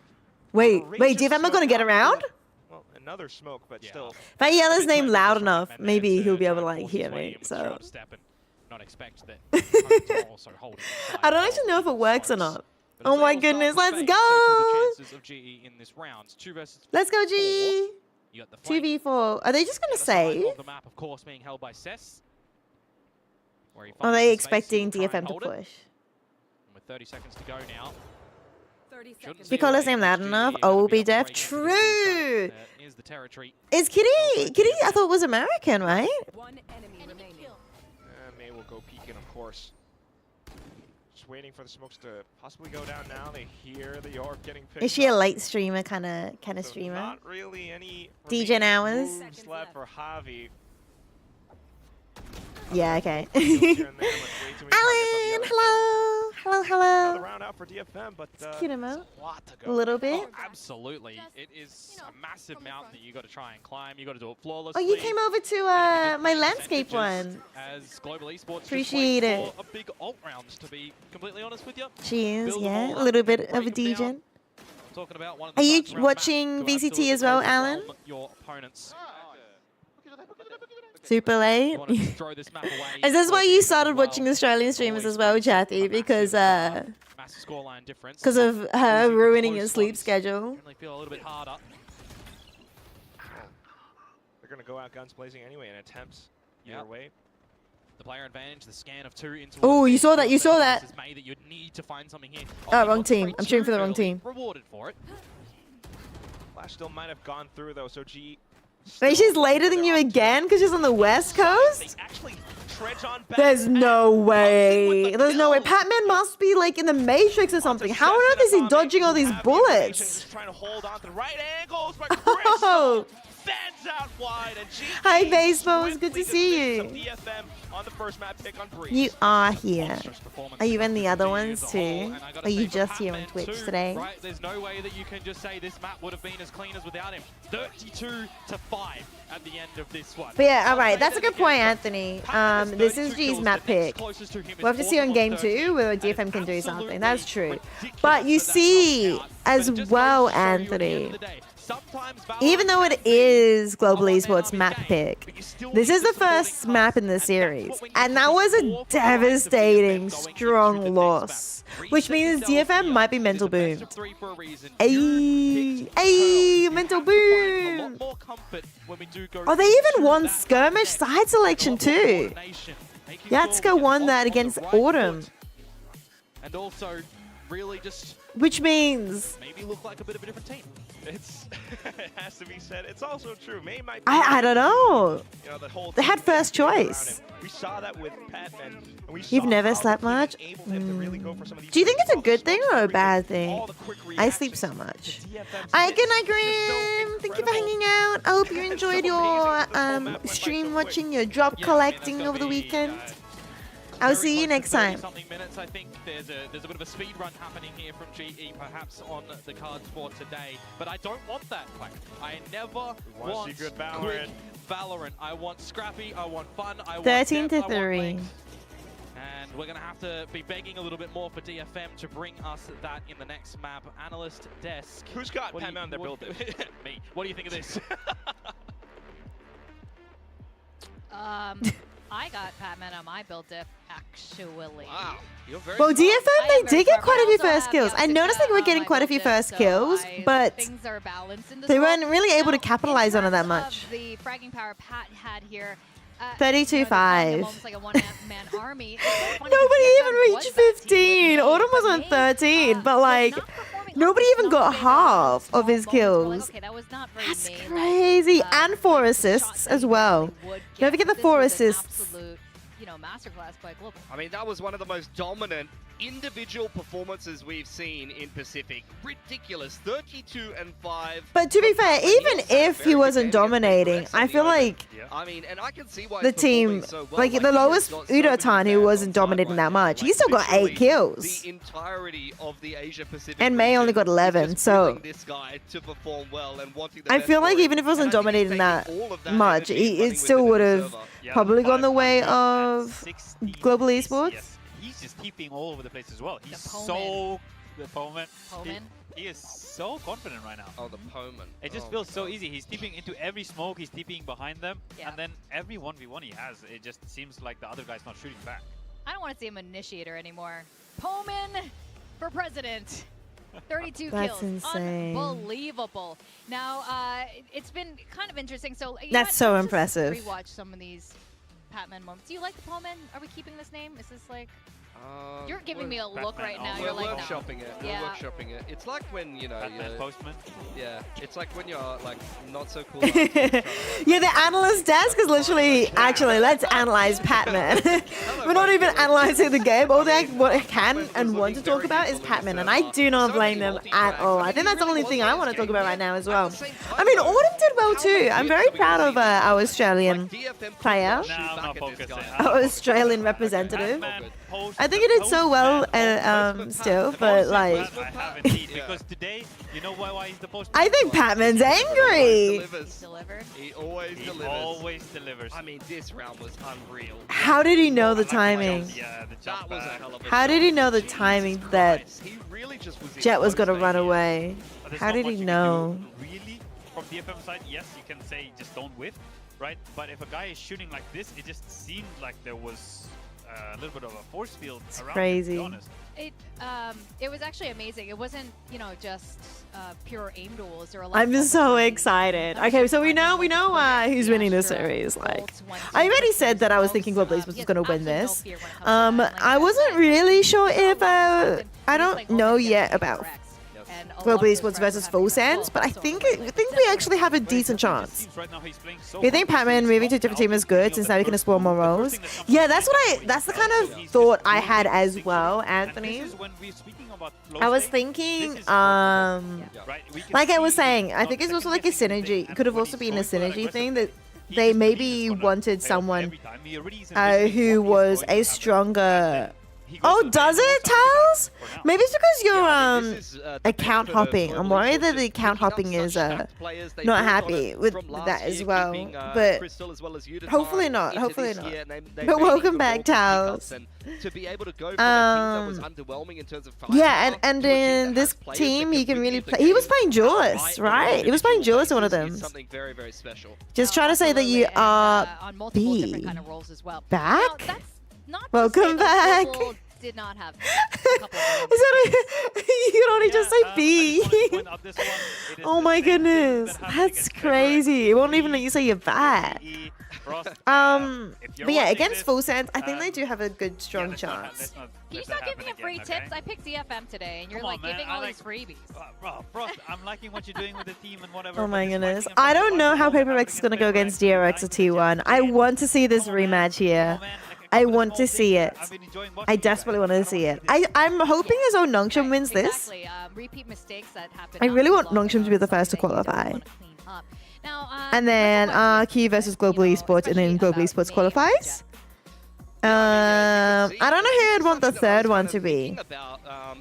Wait, DFM are going to get around? Well, another smoke, but Yeah. still. If I yell his name Maybe loud just enough, recommend maybe to he'll be able to try like and hear force his way me. in with So short step and not expect that opponents are also holding the I don't side actually know if it of works or close. not. But Oh as they my all start goodness, to let's fade, go! so too the chances of GE in this round. 2 versus Let's go, 4. G. You got the flank 2v4. Are they just going on to the side save? of the map, of course, being held by Cess. Are they expecting DFM to push? push? With 30 seconds to go now. If you call his name loud enough, I will be deaf. True. Here's the territory. Is Kitty? Kitty, I thought was American, right? May will go peeking, of course. Just waiting for the smokes to possibly go down now. They hear the orb getting picked Is she a up. late streamer kind of So streamer? not really any DJ remaining hours? moves left for Javi. Yeah, okay. Here and there, but way too many targets on the Alan, other team. hello. Hello, Another hello. round out for DFM, but Cute emo. there's a lot to A go. little bit. Oh, absolutely. It is you know, a massive from the mountain front. that you got to try and climb. You got to do it Oh, flawlessly. you came over to And my it landscape percentages one. As Global Esports Appreciate just wait it. for a big alt round, to be completely honest with you. She is, Build them yeah. all A up, little bit of break a them down. DJ. Talking about one of the Are you sides around watching the map to VCT absolutely as well, overwhelm Alan? Your opponents. Super late. You want to throw this map away Is this for why a you reason started as well. watching Australian streamers Always as well, brings a Chatty? Because massive scoreline difference. of her Losing the ruining close your sleep ones schedule. Generally feel a little bit harder. They're going to go out guns blazing anyway and attempt either Yep. way. The player advantage, the scan of 2 into. Oh, you saw that, you saw that. May that you'd need to find something here. Oh, you wrong got team. straight I'm cheering for the too wrong early, team. Rewarded for it. Flash still might have gone through though, so G. Wait, she's later than you again because she's on the West Coast? They actually trudge on back. There's no and way. with the There's no way. kill. Pat-Man must be like in the Matrix or something. How on earth is he dodging all these bullets? Just trying to hold on to the right angles, but Oh. Crystal fans out wide. And GG Hi, Baseballs. Good to swiftly see dismisses you. some DFM on the first map pick on Breeze. You are here. Monstrous performance Are you in the from other GG ones as a too? whole, and I gotta Are you say for just here on Pat-Man Twitch too, today? Right, there's no way that you can just say this map would have been as clean as without him. 32-5 at the end of this one. But yeah, I'll alright, say that's a that good point, again. Anthony. Pat-Man has This is 32 G's kills, map the next pick. closest to him is We'll have to see on 4 game 13. 2 whether That is DFM can do something. That's true. ridiculous But you that that see, comes out. as But it just well, goes to show you at the end Anthony, of the day, sometimes even though Valorant it can be is Global a one-man Esports army map game, pick, but you still this need is the supporting first map in the cast, and that's series. what we need And to that see was a more from the likes of DFM devastating, going into the strong next loss. map. Which Reset means yourself DFM here. might be It is mental a best boomed. of 3 for a reason. Ayy, Europe picked ayy, Pearl. mental You have to find a boom. lot more comfort when we do go Oh, they into even won that skirmish next. side selection A lot more too. coordination, making sure Yatska we get won off that on the against right Autumn. foot. And also, really just Which means maybe look like a bit of a different team. It's it has to be said. It's also true. May might. Be I don't know. You know, the whole They had team first being around choice. him. We saw that with Pat-Man. And we You've saw never how slept the team much? enabled him to really go for some of these Do you think it's a all the good thing smokes, or a everything, bad thing? all the quick I sleep reactions. so much. The DFM Hi, hits good night, is just so Grim. Thank you for incredible. hanging out. I hope you It's enjoyed so your amazing that this whole map went by stream so watching quick. your drop Yeah, I mean, that's collecting gonna over the be, weekend. I'll very see you close to next time. 30-something minutes. I think there's a bit of a speed run happening here from GE, perhaps on the cards for today. But I don't want that. Like, I never wanna want see good quick Valorant. Valorant. I want scrappy. I want fun. I want 13 depth, to I want 3. length. And we're going to have to be begging a little bit more for DFM to bring us that in the next map. Analyst desk. Who's got What do you- Pat-Man on their build? Me. What do you think of this? I got Pat-Man on my build diff, actually. Wow, you're very Well, smart. DFM, I they am very did get smart, quite a but few I also first have kills. I Yatsuka noticed they were on getting my quite a build few diff, first so kills, but things are balanced in this they world. weren't really able to Now, capitalize in on it that terms much. of the fragging power Pat had here. 32-5. Almost like a one-man army. It's so funny Nobody because even DFM reached was that team with 15. May, Autumn was but on May, 13, but was like, not performing nobody up to even snuff. got They had half small of his moments where we're like, kills. okay, that was not very That's May-like. crazy. And 4 like, assists shots as that he well. normally would Don't get. forget the This 4 was an assists. absolute, masterclass by Global. I mean, that was one of the most dominant individual performances we've seen in Pacific. Ridiculous, 32-5. But to be fair, even if he wasn't dominating, I feel like I mean, and I can see why the he's performing team, so well. like the he has lowest got so many Udotan, who fans wasn't on side dominating right that now. much, he Like, still got 8 literally, kills. The entirety of the Asia Pacific And May only region got is 11, just so willing this guy to perform well and wanting the I best feel for like him. even if it wasn't And I think he's dominating taking that all of that much, energy and running it with still it in would the have server. probably gone the way of 516 Global DCS. Esports. He's just keeping all over the place as well. He's The so the Poman. Poman. He is so confident right now. Oh, the Poman. It just Oh feels my so God. easy. He's tipping into every smoke. He's tipping behind them, Yeah. and then every 1v1 he has, it just seems like the other guy's not shooting back. I don't want to see him initiator anymore. Pullman for president. 32 That's kills. insane. Unbelievable. Now, it's been kind of interesting. So you know That's what, so let's just impressive. Rewatch some of these Pat-Man moments. Do you like the Pullman? Are we keeping this name? Is this like... You're giving me a look Batman right now. also. You're We're like, no. workshopping it. Yeah. We're workshopping it. It's like when, you know, Batman Postman. yeah, it's like when you're like not so cool. Yeah, the analyst desk is literally, actually, let's analyze Patman. We're not even analyzing the game. All they can and want to talk about is Patman, and I do not blame them at all. I think that's the only thing I want to talk about right now as well. I mean, Autumn did well too. I'm very proud of our Australian player, No, I'm not focusing. our Australian representative. I think he did so well still, but like, I have indeed, because today, you know why he's the post? I think Patman's angry. Delivered. He always He delivers. always delivers. I mean, this round was unreal. How did he know the timing? Yeah, the That jump was a back. hell of a How did he know the timing that He really just was Jet was gonna imposing. run away? But there's How not did much he you can know? do, really, from DFM side, yes, you can say just don't whiff, right? But if a guy is shooting like this, it just seemed like there was a little bit of a force field around crazy. him, to be honest. It was actually amazing. It wasn't, you know, just pure aim duels. There were a lot I'm of just so moments where excited. the Okay, so we know Astra who's winning the series. Like, I already said that I was thinking Global Esports was gonna win this. I wasn't really sure if I don't know yet about Global Esports versus Full Sands, but I think we actually have a decent chance. You think Patman moving to a different team is good since now we can explore more roles? Yeah, that's the kind of thought I had as well, Anthony. I was thinking, like I was saying, I think it's also like a synergy. It could have also been a synergy thing that they maybe wanted someone who was a stronger. Oh, does it, Tals? Maybe it's because you're account hopping. I'm worried that the account hopping is not happy with that as well. But hopefully not. Hopefully not. But welcome back, Tals. To be able to go from a team that was underwhelming in terms of Yeah, and in this team you can really play. He was playing Duelist, right? He was playing Duelist in one of them. Something very, very special. Just trying to say that you are on multiple B. different kind of roles as well. Back? Now, that's not to Welcome say that back. Global did not have a couple of Is that you can only just say B. Oh my goodness, that's crazy. It won't even let you say you're back. But yeah, against Full Sands, I think they do have a good, strong chance. Can you stop giving me free tips? I picked DFM today, and you're like giving all these freebies. Bro, Frost, I'm liking what you're doing with the team and whatever. Oh my goodness. I don't know how Paper Rex is going to go against DRX or T1. I want to see this rematch here. I want to see it. I desperately want to see it. I'm hoping as though Nongshim wins this. Exactly. Repeat mistakes that happen. I really want Nongshim to be the first to qualify. And then RQ versus Global Esports, and then Global Esports qualifies. I don't know who I'd want the third one to be.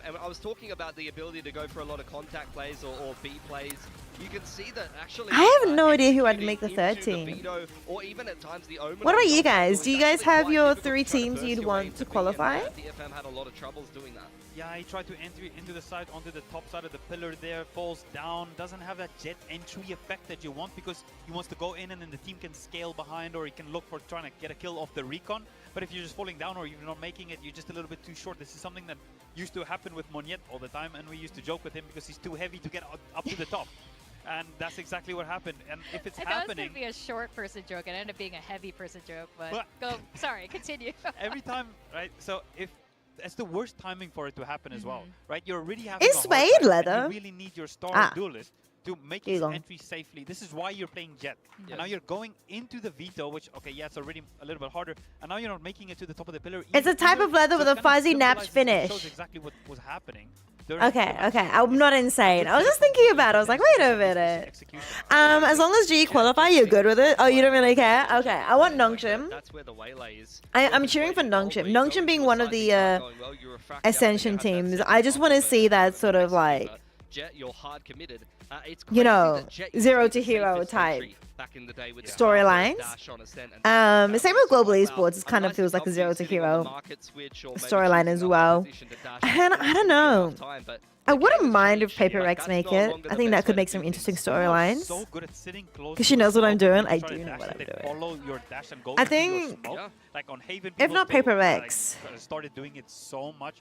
And I was talking about the ability to go for a lot of contact plays or B plays. You can see that actually. I have no idea who I'd make the third team. Or even at times the Omen. What about you guys? Do you guys have your 3 teams you'd want to qualify? DFM had a lot of troubles doing that. Yeah, he tried to enter into the side, onto the top side of the pillar there, falls down, doesn't have that jet entry effect that you want because he wants to go in and then the team can scale behind or he can look for trying to get a kill off the recon. But if you're just falling down or you're not making it, you're just a little bit too short. This is something that used to happen with Moniette all the time, and we used to joke with him because he's too heavy to get up to the top. And that's exactly what happened. And if it's I thought it was happening, going to be a short person joke, and it ended up being a heavy person joke. But go, sorry, continue. every time, right? So if it's the worst timing for it to happen as well, right? You're already having Is a hard Suede time, leather? and you really need your star duelist to make his Elon. entry safely. This is why you're playing Jet. And now you're going into the veto, which, okay, yeah, it's already a little bit harder. And now you're not making it to the top of the pillar. It's a type of leather with a fuzzy napped finish. Shows exactly what was happening. Okay, I'm not insane. I was just thinking about it. I was like, wait a minute. As long as G qualify, you're good with it? Oh, you don't really care? Okay, I want Nongshim. That's where the waylay is. I'm cheering for Nongshim. Nongshim being one of the Ascension teams. I just want to see that sort of like, Jet, you're hard committed. you know, zero to hero type storylines. Same with Global Esports. It kind of feels like a zero to hero storyline as well. And I don't know. I wouldn't mind if Paper Rex make it. I think that could make some interesting storylines. Because she knows what I'm doing. I do know what I'm doing. I think, like on Haven, if not Paper Rex, started doing it so much.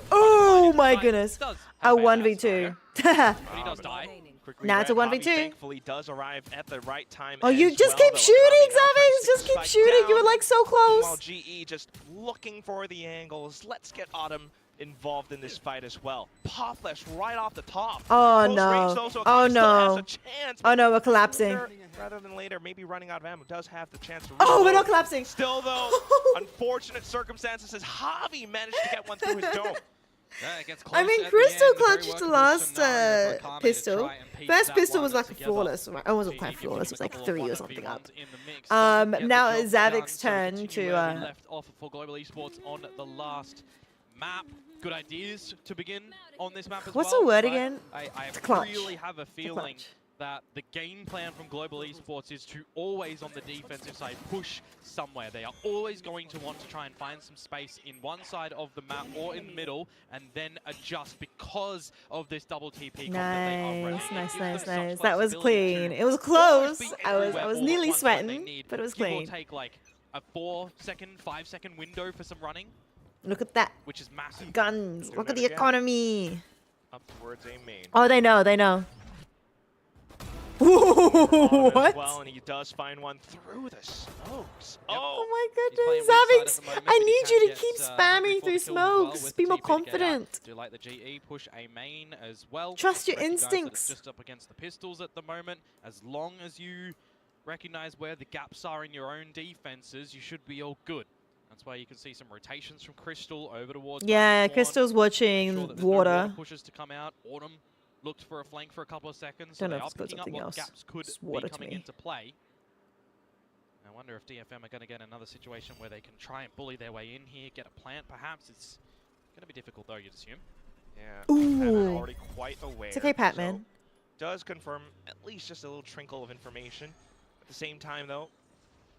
Oh my goodness. Does A have bailouts, 1v2. but he does die. Quickly, Now it's a Red Hobby 1v2. thankfully does arrive at the right time. Oh, you as just well, keep though. shooting, Akami now tries Savage. to Just keep spike shooting. You were down, like so While close. GE just looking for the angles. Let's get Autumn involved in this fight as well. Pop flash right off the top. Oh Close no. range though, so Oh he still has no. a chance, Oh no, we're but collapsing. sooner rather than later, maybe running out of ammo does have the chance to Oh, we're reload. not collapsing. Still though, unfortunate circumstances as Javi managed to get one through his dome. Yeah, it gets I close mean, at the Crystal end, a very clutched the workable last scenario for Akame to pistol. try and piece First that pistol one was like a together. flawless. Right? It wasn't GG quite giving flawless. It him was a like couple 3 of or something 1v1s up. in the mix. Doesn't get the Now job Zavik's done, so turn continue to where we left off for Global Esports on the last map. Good ideas to begin on this map as What's well. the word but again? I Clutch. really have a feeling clutch. that the game plan from Global Esports is to always on the defensive side push somewhere. They are always going to want to try and find some space in one side of the map or in the middle and then adjust because of this double TP comp that they are running. Nice, It nice, gives them nice, such nice. That was flexibility clean. to It was almost close. be I was everywhere all at nearly once when they sweating, need, but it was give clean. or take like a 4-second, 5-second window for some running, Look at that. which is massive. Guns. Doing Look at that the again. economy. Up towards A main. Oh, they know. They know. On as What? well, and he does find one through the smokes. Yep. Oh, Oh my He's goodness, playing weak side Zavix! at the moment, I but he need can you to get, keep hungry spamming for through the kills as well smokes. with Be the more TP to get out. confident. Do like the GE, push a main as well. Trust your Recognize that it's instincts. just up against the pistols at the moment. As long as you recognize where the gaps are in your own defenses, you should be all good. That's why you can see some rotations from Crystal over towards Yeah, Spawn. Crystal's Sure watching that there's no water. pushes to come out. Autumn looked for a flank for a couple of seconds, so Don't know they if are it's got picking up something what else. gaps could Just be water to coming me. into play. I wonder if DFM are going to get another situation where they can try and bully their way in here, get a plant perhaps. It's going to be difficult though, you'd assume. yeah. Ooh. Patman already quite aware. It's okay, Patman. So does confirm at least just a little trinkle of information. At the same time, though,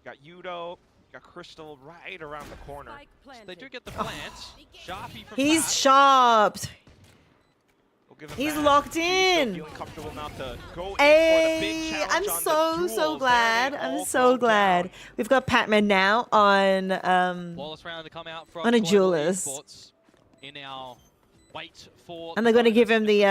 you got Yudo, you got Crystal right around the corner. So they do get the plant. Sharpie from He's Pat. sharped. We'll give him He's that. locked He's still in. feeling comfortable enough to go in for the big Hey, challenge I'm on so the duels. glad. There they I'm all so go glad. down. We've got Patman now on Flawless round to come out from on a Global duelist. Esports in our wait for. and they're going to give him the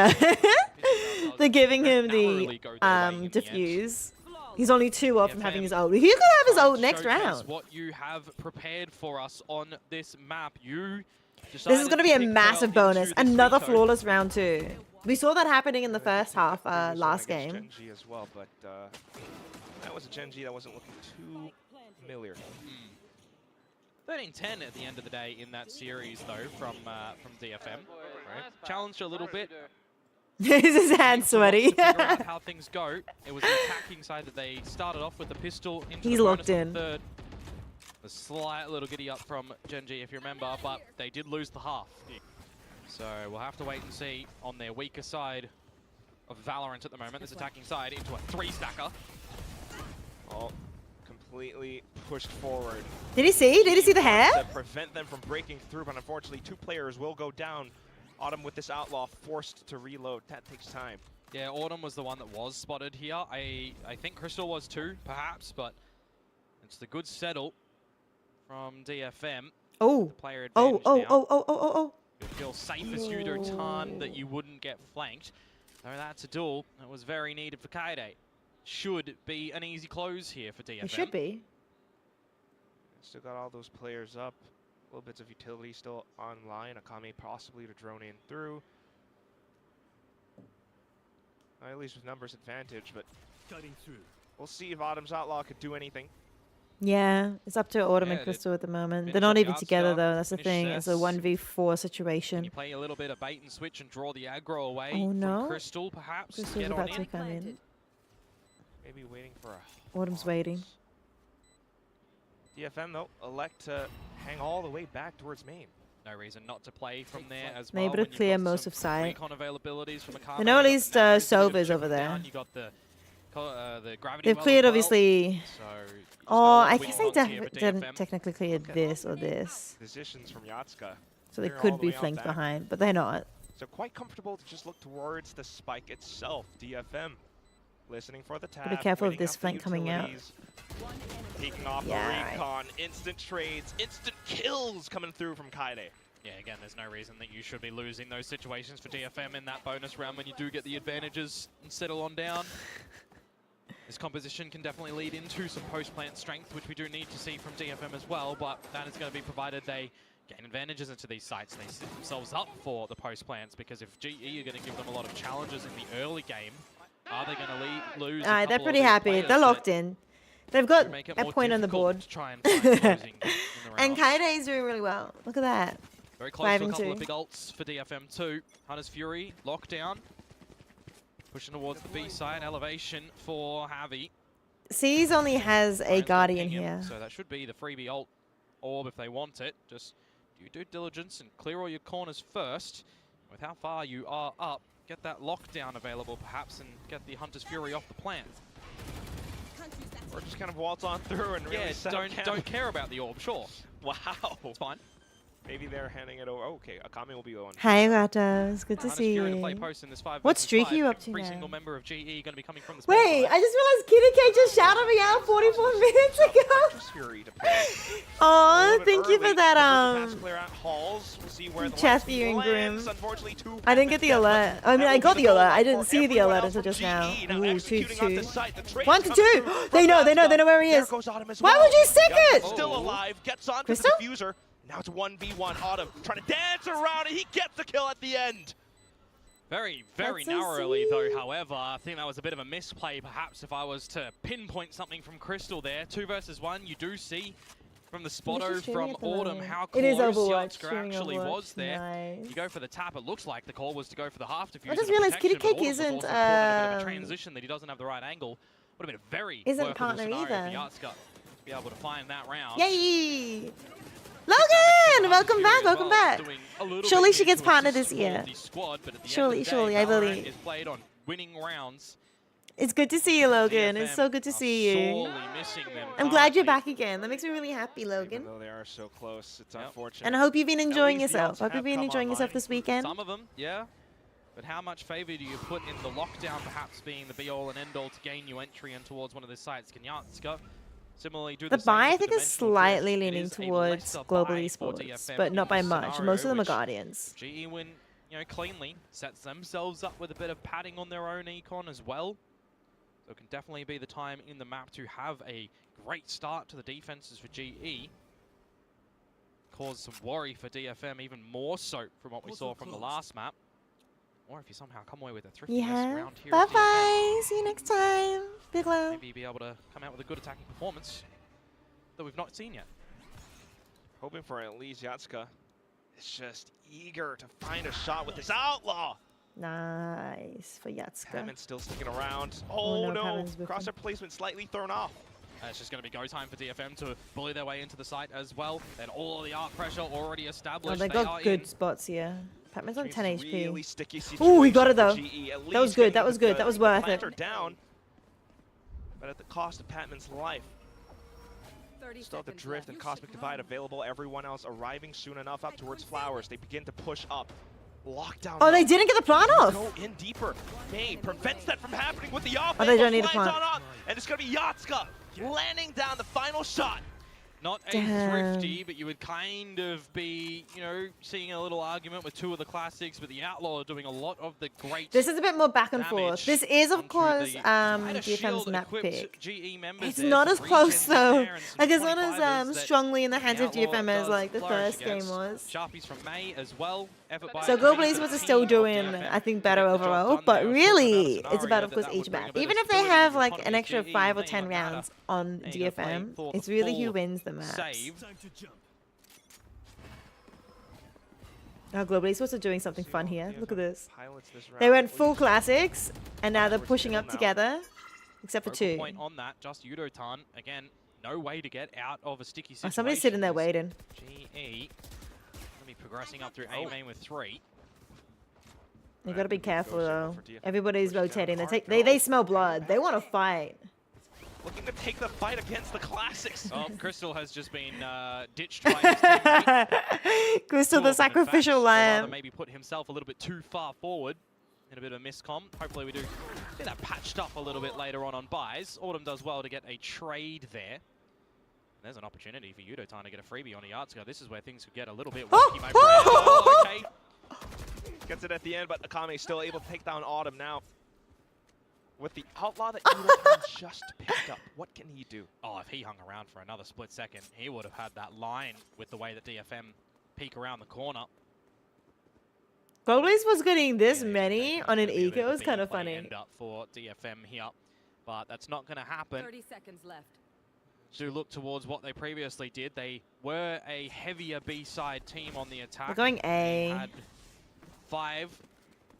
they're giving him narrowly go their way in the end. diffuse. He's only 2 off from DFM having his ult. He could have his Try and ult next showcase round. What you have prepared for us on this map. You This is going to be a massive bonus. Another flawless round 2. We saw that happening in the first half Previous one last against game. Gen G as well, but that was a Gen G that wasn't looking too familiar. 13-10 at the end of the day in that series though from DFM. Right? Challenged a little bit. Is his hand sweaty? To figure out how things go. It was the attacking side that they started off with the pistol into He's the locked bonus on in. the third. A slight little giddy up from Gen G, if you remember, but they did lose the half. So we'll have to wait and see on their weaker side of Valorant at the moment, this attacking side, into a 3-stacker. Oh, completely pushed forward. Did he see? Did he see the hair? To prevent them from breaking through, but unfortunately 2 players will go down. Autumn with this outlaw forced to reload. That takes time. Yeah, Autumn was the one that was spotted here. I think Crystal was too, perhaps, but it's the good settle from DFM. Oh. Player Oh, advantage oh, now. oh, oh, oh, oh, oh. You feel safe as Yudo-tan that you wouldn't get flanked. So that's a duel that was very needed for Kaide. Should be an easy close here for DFM. It should be. Still got all those players up. Little bits of utility still online. Akame possibly to drone in through. At least with numbers advantage, but we'll see if Autumn's outlaw could do anything. Yeah, it's up to Autumn Yeah, and they Crystal at the moment. finish They're not off the even together outstar, though. That's the finish thing. It's a sets. 1v4 Can situation. you play a little bit of bait and switch and draw the aggro away Oh, from no. Crystal, perhaps, to Crystal's get on about to in? come in. Maybe waiting for a Autumn's waiting. DFM though elect to hang all the way back towards main. No reason not to play from there as Maybe well. to when you've clear got most some of side. recon availabilities from Akame. I know at You've got least the Naru's, a bit of Sova's chipping over there. down, you got the gravity They've well cleared as well. obviously. So you just got a Oh, lot I of guess weak they spots here for didn't DFM. technically clear this or this. Positions from Yatsuka. So they Clear all could the be way out flanked back. behind, but they're not. So quite comfortable to just look towards the spike itself. DFM listening for the tap. Be careful of waiting this out the flank coming out. utilities, Taking off Yeah, the right. recon, instant trades, instant kills coming through from Kaide. Yeah, again, there's no reason that you should be losing those situations for DFM in that bonus round when you do get the advantages and settle on down. This composition can definitely lead into some post-plant strength, which we do need to see from DFM as well, but that is going to be provided they gain advantages into these sites. They set themselves up for the post plans because if GE are going to give them a lot of challenges in the early game, are they going to lose? Alright, they're pretty happy. They're locked in. They've got a point on the board. To try and find closing in the And round. Kaide's doing really well. Look at that. Very close to a 5-2. couple of big ults for DFM too. Hunter's Fury, lockdown. Pushing towards the B side, elevation for Javi. C's only has a Ryan's Guardian looking here. in, so that should be the freebie ult orb if they want it. Just do due diligence and clear all your corners first. With how far you are up, get that lockdown available perhaps and get the Hunter's Fury off the plant. Or just kind of waltz on through and really set up camp. don't care about the orb, sure. Wow. It's fine. Maybe they're handing it over. Okay, Akame will be the one. Hi, Ratos. Good to Hunter's see Fury to play you. post in this 5 What versus streak are 5. you up to Every now? single member of GE going to be coming from the Wait, I just realized Kitty K just shouted me out 44 minutes ago. Fury to play. Oh, A little bit thank you early. for that. Pass clear out Halls. We'll see where the Chatty and lands. Grim. Unfortunately, two I didn't get the alert. I mean, I got the alert. I didn't see the alert until just now. GE Ooh, executing off 2-2. the site. The trade 1 to comes 2. through They from know Lazda. where he There is. goes Autumn as Why well. would you stick Yatska it? Still alive. Gets onto Crystal? the diffuser. Now it's 1v1. Autumn trying to dance around and he gets the kill at the end. Very That's so narrowly, though, sweet. however. I think that was a bit of a misplay, perhaps, if I was to pinpoint something from Crystal there. 2 versus 1, you do see from the spotto streaming from at the Autumn moment? how It close is Overwatch, Yatska streaming actually Overwatch. was there. Nice. You go for the tap, it looks like the call was to go for the half diffuser. I just to realized Kitty protection, but Cake Autumn was isn't, also caught in a bit of a um, transition that he doesn't have the right angle. Would have been a very Isn't workable partner scenario either. for Yatska to be able to find that round. Yay! Logan, welcome back, welcome back. Surely she gets partner this year. Surely, I believe. Is played on winning rounds. It's good to see you, Logan. It's so good to see you. Sorely missing them I'm glad you're currently. back again. That makes me really happy, Logan. Even though they are so close, it's Yep. unfortunate. And I hope you've been enjoying least the yourself. ults Hope you've have been come enjoying yourself online. this weekend. Some of them, yeah. But how much favor do you put in the lockdown perhaps being the be-all and end-all to gain you entry in towards one of the sites? Can Yatska similarly do The the same buy, I with think, the is dimensional slightly drift? It leaning is a towards lesser global buy for esports, DFM but in not by this much. scenario, Most of them are which Guardians. GE win, cleanly, sets themselves up with a bit of padding on their own econ as well. So it can definitely be the time in the map to have a great start to the defenses for GE. Cause some worry for DFM, even more so from what we saw from the last map. Or if you somehow come away with a thrifty Yeah. round here at DFM, Bye-bye. See you next time. Big love. maybe be able to come out with a good attacking performance that we've not seen yet. Hoping for at least Yatska is just eager to find a shot with this outlaw. Nice for Yatska. Hammond's still sticking around. Oh, Oh, no, no. Hammond's with him. Crosshair placement slightly thrown off. It's just going to be go time for DFM to bully their way into the site as well. And all of the arc pressure already Oh, established. they are got good in. spots here. Patman's on 10 HP. Really sticky Ooh, he got it situation though. for GE, at That was least good. getting That was good. the That was worth it. planter down, but at the cost of Patman's life. Still have the drift and cosmic divide available. Everyone else arriving soon enough up towards Flowers. They begin to push up. Lockdown. Oh, they now. didn't get the plant off. Go in deeper. May prevents that from happening with the off. Oh, they don't need a Flags plant. on up, and it's going to be Yatska landing down the final shot. Not a Damn. thrifty, but you would kind of be, seeing a little argument with 2 of the classics, but the Outlaw are doing a lot of the great This is a bit more back and forth. damage This is, of onto course, the DFM's shield map equipped pick. GE members It's there, not some as close regens in though. there and some Like it's not 25ers as that strongly in the hands the of Outlaw DFM as does like the flourish first game against. was. Sharpies from May as well. Effort by So Global Esports is still doing, I think, better overall, but really, it's about, of course, each map. Even if they have like an extra 5 or 10 rounds on DFM, it's really who wins the maps. Save. Now Global Esports are doing something fun here. Look at this. Pilots this They round. went full classics, and now they're Towards pushing middle up now. together, except for Focal 2. point on that, just Yudotan. Again, no way to get out of a sticky Oh, situation. somebody's sitting there waiting. GE going to be progressing up through A main with 3. You gotta be careful Goes though. for DFM. Everybody's Pushes down rotating. They hard. take, they smell blood. They want to fight. Looking to take the fight against the classics. Oh, Crystal has just been ditched by his teammate. Crystal, the Cool, in fact, sacrificial or rather lamb. maybe put himself a little bit too far forward in a bit of a miscom. Hopefully we do get that patched up a little bit later on buys. Autumn does well to get a trade there. And there's an opportunity for Yudotan to get a freebie on a Yatska. This is where things could get a little bit wonky, my friend. Oh, okay. Gets it at the end, but Akame still able to take down Autumn now. With the outlaw that Yudotan just picked up, what can he do? Oh, if he hung around for another split second, he would have had that line with the way that DFM peek around the corner. Global Esports getting this Yeah, many it's on an gonna be a bit eco of a is kind B of play funny. End up for DFM here, but that's not going to happen. 30 seconds left. Do look towards what they previously did. They were a heavier B-side team on the attack. We're going They A. had 5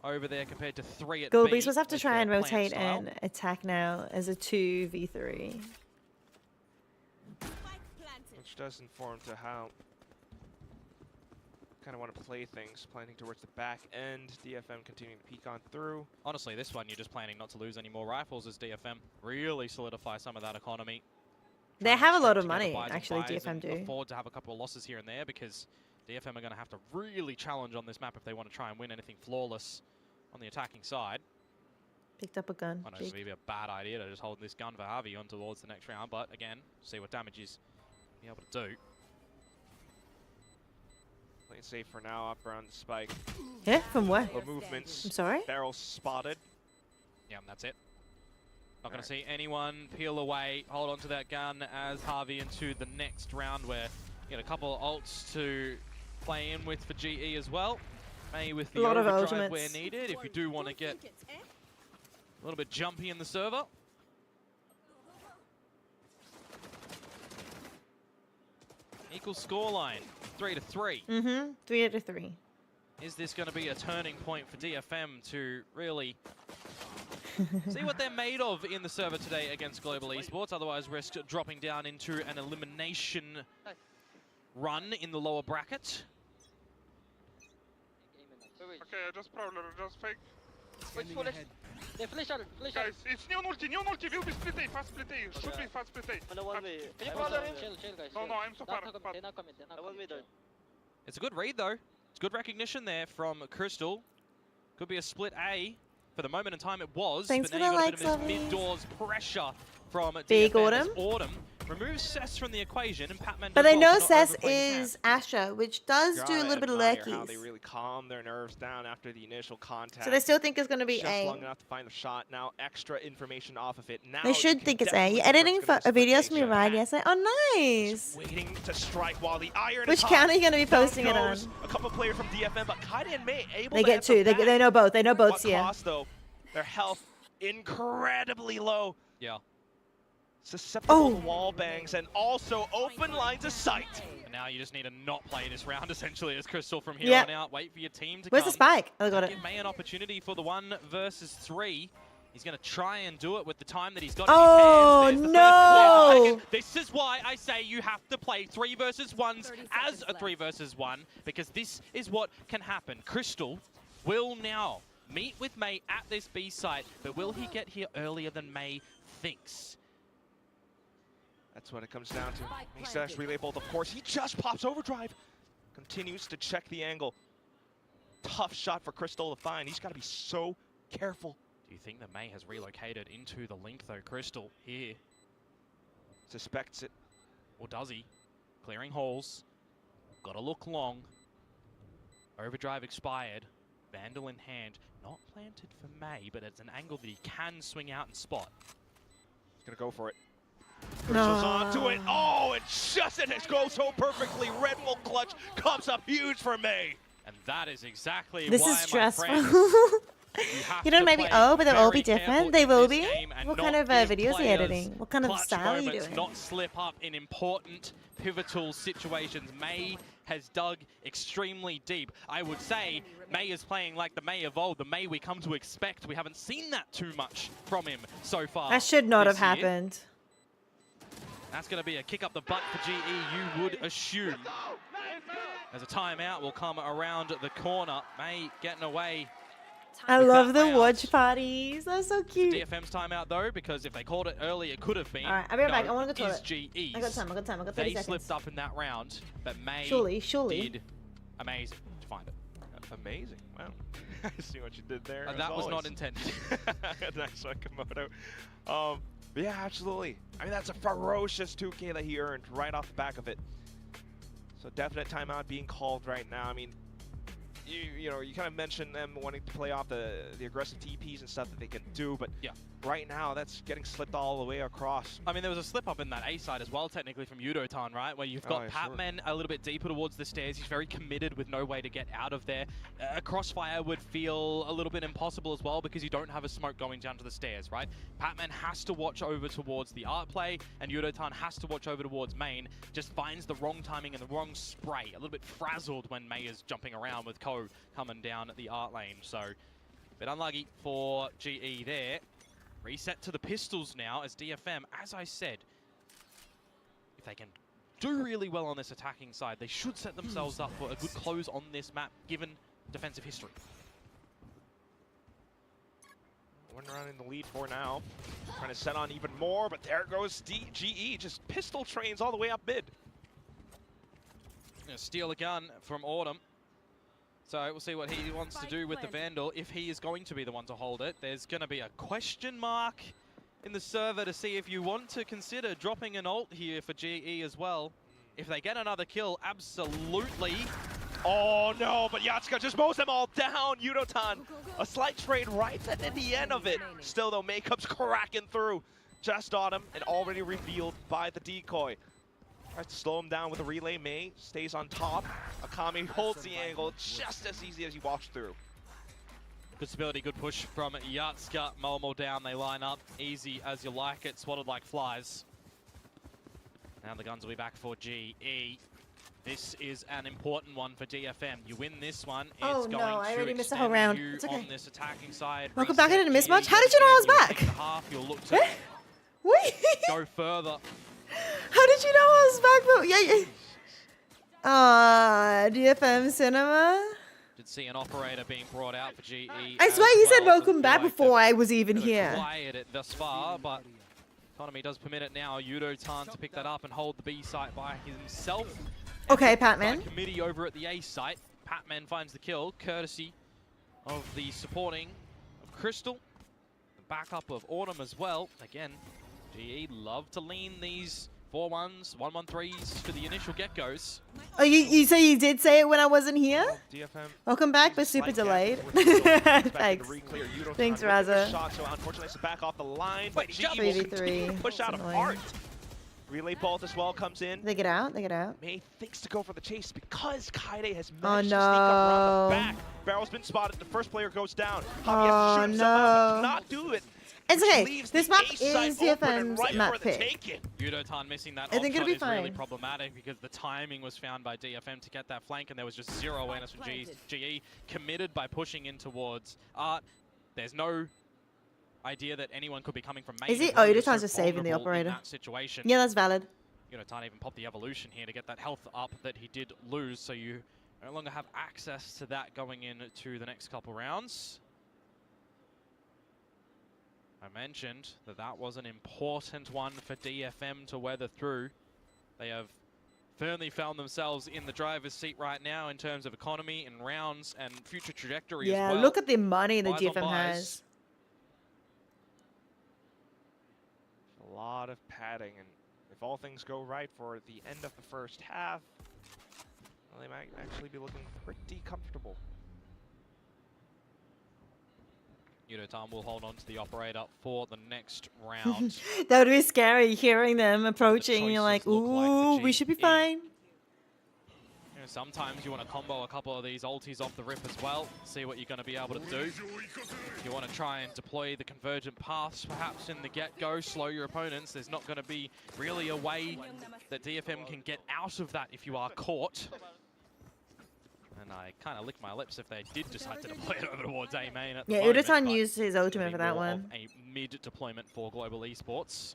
over there compared to 3 at Global B. Esports have to with try their and plant rotate style. and attack now as a 2v3. Which does inform to how kind of want to play things, planning towards the back end. DFM continuing to peek on through. Honestly, this one you're just planning not to lose any more rifles as DFM really solidify some of that economy. They Try and have a lot string of together money, buys and actually, buys DFM and do. afford to have a couple of losses here and there because DFM are going to have to really challenge on this map if they want to try and win anything flawless on the attacking side. Picked up a gun. I know Jake. it's maybe a bad idea to just hold this gun for Harvey on towards the next round, but again, see what damage he's be able to do. Playing safe for now, up around the spike. Yeah, from where? Low movements. I'm sorry? Barrel spotted. Yeah, and that's it. Not going to see anyone peel away, hold on to that gun as Harvey into the next round where you get a couple of ults to play in with for GE as well. May with the A lot of overdrive ultimates. where needed if you do want to get a little bit jumpy in the server. Equal scoreline, 3-3. 3-3. Is this going to be a turning point for DFM to really see what they're made of in the server today against Global Esports? Otherwise, risk dropping down into an elimination run in the lower bracket. Okay, I just prowler, just fake. Wait, flash. Yeah, flash out, flash out. Guys, it's neon ulti, will be split A, fast split A, should be fast split A. Can you prowler in? Chill, guys. No, I'm so far. They're not coming. It's a good read, though. It's good recognition there from Crystal. Could be a split A. For the moment in time, it was. Thanks but for now the you got a likes, bit of Lovely. this mid-doors pressure from Big DFM Autumn. as Autumn removes Cess from the equation, and Patman But does they well know to not Cess overplay is Astra, which does do a Gotta little bit of admire how they lurkies. really calm their nerves down after the initial contact. So they still think it's going to be Just A. long enough to find the shot. Now extra information off of it. Now They you should can think it's A. definitely You're confirm editing it's gonna for be a video split for me A. right yesterday. Oh, nice. Waiting to strike while the iron Which is hot. count are you going to be Down posting it on? goes a couple players from DFM, but Kaida and May able They to get answer two. They back. know both. They know both, What yeah. cost, though? Their health incredibly low. Yeah. Susceptible to wall bangs and also open lines of sight. And now you just need to not play this round, essentially, as Crystal from here Yeah. on out. Wait for your team to Where's come. the spike? Oh, I got it. Give May an opportunity for the 1 versus 3. He's going to try and do it with the time that he's got Oh, in his hands. no. There's the first this is why I say you have to play 3 versus 1s as a 3 versus 1, because this is what can happen. Crystal will now meet with May at this B site, but will he get here earlier than May thinks? That's what it comes down to. Makes that relay bolt, of course. He just pops overdrive. Continues to check the angle. Tough shot for Crystal to find. He's got to be so careful. Do you think that May has relocated into the link, though? Crystal here. Suspects it. Or does he? Clearing holes. Gotta look long. Overdrive expired. Vandal in hand. Not planted for May, but it's an angle that he can swing out and spot. He's going to go for it. Crystal's No. onto it. Oh, and just it goes so perfectly. Red Bull clutch comes up huge for May. And that is exactly This why, is stressful. my friends, You know, to maybe, play oh, but they'll all be very different. careful They in will this be. game and What not kind of give videos are you players editing? What kind of clutch style are you moments, doing? Not slip up in important, pivotal situations. May has dug extremely deep. I would say May is playing like the May of old, the May we come to expect. We haven't seen that too much from him so far. That should not have this year. happened. That's going to be a kick up the butt for GE, you would assume. As a timeout will come around the corner. May getting away. I with love that the layout. watch parties. That's so cute. DFM's timeout though, because if they called it early, it could have been. All right, I'll be right back. I No, want to go to is the toilet. GE's. I got time. I got 30 They seconds. slipped up in that round, but May Surely. did amazing to find it. Amazing. Wow. I see what you did there. as That was not always. intended. Nice one, Komodo. But yeah, absolutely. I mean, that's a ferocious 2K that he earned right off the back of it. So definite timeout being called right now. I mean, you know, you kind of mentioned them wanting to play off the aggressive TPs and stuff that they can do, but yeah, right now that's getting slipped all the way across. I mean, there was a slip up in that A side as well, technically from Yudotan, right? Where you've got Patman a little bit deeper towards the stairs. He's very committed with no way to get out of there. A crossfire would feel a little bit impossible as well because you don't have a smoke going down to the stairs, right? Patman has to watch over towards the art play, and Yudotan has to watch over towards main. Just finds the wrong timing and the wrong spray. A little bit frazzled when May is jumping around with Ko coming down at the art lane. So, a bit unlucky for GE there. Reset to the pistols now as DFM, as I said, if they can do really well on this attacking side, they should set themselves up for a good close on this map, given defensive history. One round in the lead for now. Trying to set on even more, but there goes GE. Just pistol trains all the way up mid. Gonna steal a gun from Autumn. So we'll see what he wants to do with the Vandal. If he is going to be the one to hold it, there's going to be a question mark in the server to see if you want to consider dropping an ult here for GE as well. If they get another kill, absolutely. Oh no, but Yatsuka just mows them all down. Yudotan, a slight trade right at the end of it. Still though, Makeup's cracking through. Just on him and already revealed by the decoy. Tries to slow him down with a relay. May stays on top. Akami holds the angle just as easy as he walks through. Good stability, good push from Yatsuka. Momo down, they line up. Easy as you like it, swatted like flies. Now the guns will be back for GE. This is an important one for DFM. You win this one, it's going I already to missed the whole extend round. you It's okay. on this attacking side. Welcome back. I didn't miss GE much. How did you know I was back? Half, you'll look to Wait. go further. How did you know I was back? Yeah. DFM Cinema. Did see an operator being brought out for GE. I swear he said well. welcome back before I was even here. Quiet it thus far, but economy does permit it now. Yudotan to pick that up and hold the B site by himself. Okay, Patman. Committee over at the A site. Patman finds the kill, courtesy of the supporting of Crystal. The backup of Autumn as well. Again, GE love to lean these 4-1s, 1-1-3s for the initial get-goes. Oh, you say you did say it when I wasn't here? DFM. Welcome back, but super delayed. Thanks. Thanks, Raza. Shot, so unfortunately, it's back off the line, but GE will 3v3. continue to push out apart. Relay bolt as well comes in. They get out. They get out. May thinks to go for the chase because Kaide has managed no. to sneak up around the back. Barrel's been spotted. The first player goes down. Javi has to shoot himself out, but cannot do it. It's okay. This map is DFM's right map pick. Yudotan missing that I think it'll be is really fine. problematic because the timing was found by DFM to get that flank, and there was just zero awareness from GE. Committed by pushing in towards Art. There's no idea that anyone could be coming from main. Is it? We're Oh, just Yudotan's so just saving the vulnerable in operator. that situation. Yeah, that's valid. Yudotan even popped the evolution here to get that health up that he did lose, so you no longer have access to that going into the next couple rounds. I mentioned that that was an important one for DFM to weather through. They have firmly found themselves in the driver's seat right now in terms of economy and rounds and future trajectory as well. Yeah, look at the money that Buys on DFM buys. has. A lot of padding, and if all things go right for the end of the first half, well, they might actually be looking pretty comfortable. Yudotan will hold on to the operator for the next round. That would be scary hearing them approaching. You're like, choices look like ooh, the we should be GE. fine. You know, sometimes you want to combo a couple of these ultis off the rip as well, see what you're going to be able to do. If you want to try and deploy the convergent paths perhaps in the get-go, slow your opponents, there's not going to be really a way that DFM can get out of that if you are caught. And I kind of lick my lips if they did decide to deploy it over towards A main at the Yeah, moment, Yudotan but used his ultimate for that more of one. a mid-deployment for Global Esports.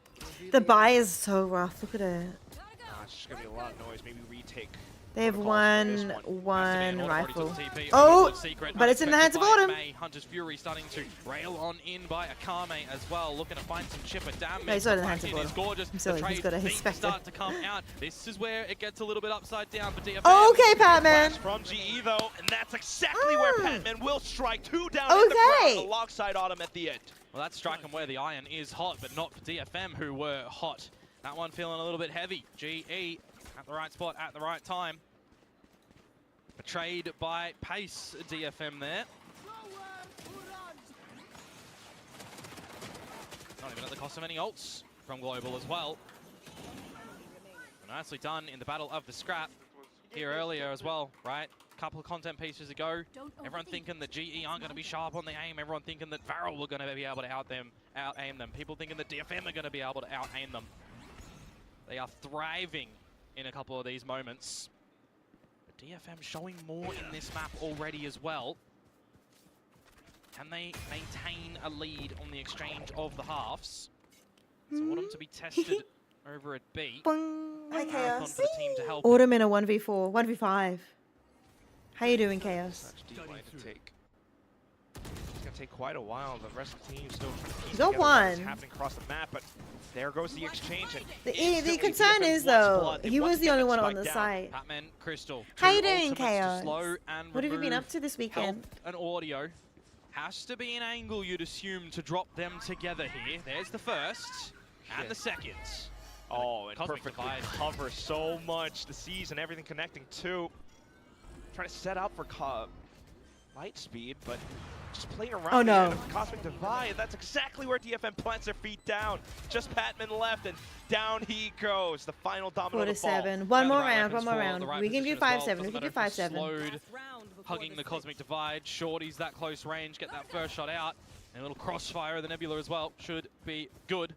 The buy is so rough. Look at it. It's just going to be a lot of noise. Maybe retake. They have protocols for this one rifle. TP, Oh, secret, but it's in the hands of Autumn. May. Hunter's Fury starting to rail on in by Akame as well, looking to find some chipper damage. No, he's not in the hands of It's Autumn. gorgeous. I'm silly, The he's trade got a his things Spectre. start to come out. This is where it gets a little bit upside down for DFM. Okay, Patman. From GE though, and that's exactly where Patman will strike. 2 down in the Okay. ground alongside Autumn at the end. Well, that's striking where the iron is hot, but not for DFM, who were hot. That one feeling a little bit heavy. GE at the right spot at the right time. Betrayed by Pace DFM there. Not even at the cost of any ults from Global as well. Nicely done in the battle of the scrap here earlier as well, right? Couple of content pieces ago. Everyone thinking that GE aren't going to be sharp on the aim. Everyone thinking that Varel were going to be able to out-aim them. People thinking that DFM are going to be able to out-aim them. They are thriving in a couple of these moments. But DFM showing more in this map already as well. Can they maintain a lead on the exchange of the halves? So Autumn to be tested over at B. Hi, Chaos. For the team to help Autumn in a 1v4, 1v5. How you doing, Chaos? It's going to take quite a while. The rest of the team still trying to piece Go together what's one. happening across the map, but there goes the exchange. And The concern is, though, he was the only one on the down. site. Batman, Crystal. How you two doing, ultimates to Chaos? slow and What have you been remove up to this weekend? health and audio. Has to be an angle you'd assume to drop them together here. There's the first and the second. Oh, and Cosmic perfectly Divide. cover so much. The C's and everything connecting too. Trying to set up for light speed, but just playing around Oh, the no. end of the Cosmic Divide. That's exactly where DFM plants their feet down. Just Patman left, and down he goes. The final domino 4 to to fall. 7. One more Right round, weapons one more for round. the right We can do position as 5-7. well. We can Doesn't do matter if 5-7. it's slowed, hugging the Cosmic Divide. Shorty's that close range, get that first shot out. And a little crossfire of the Nebula as well. Should be good.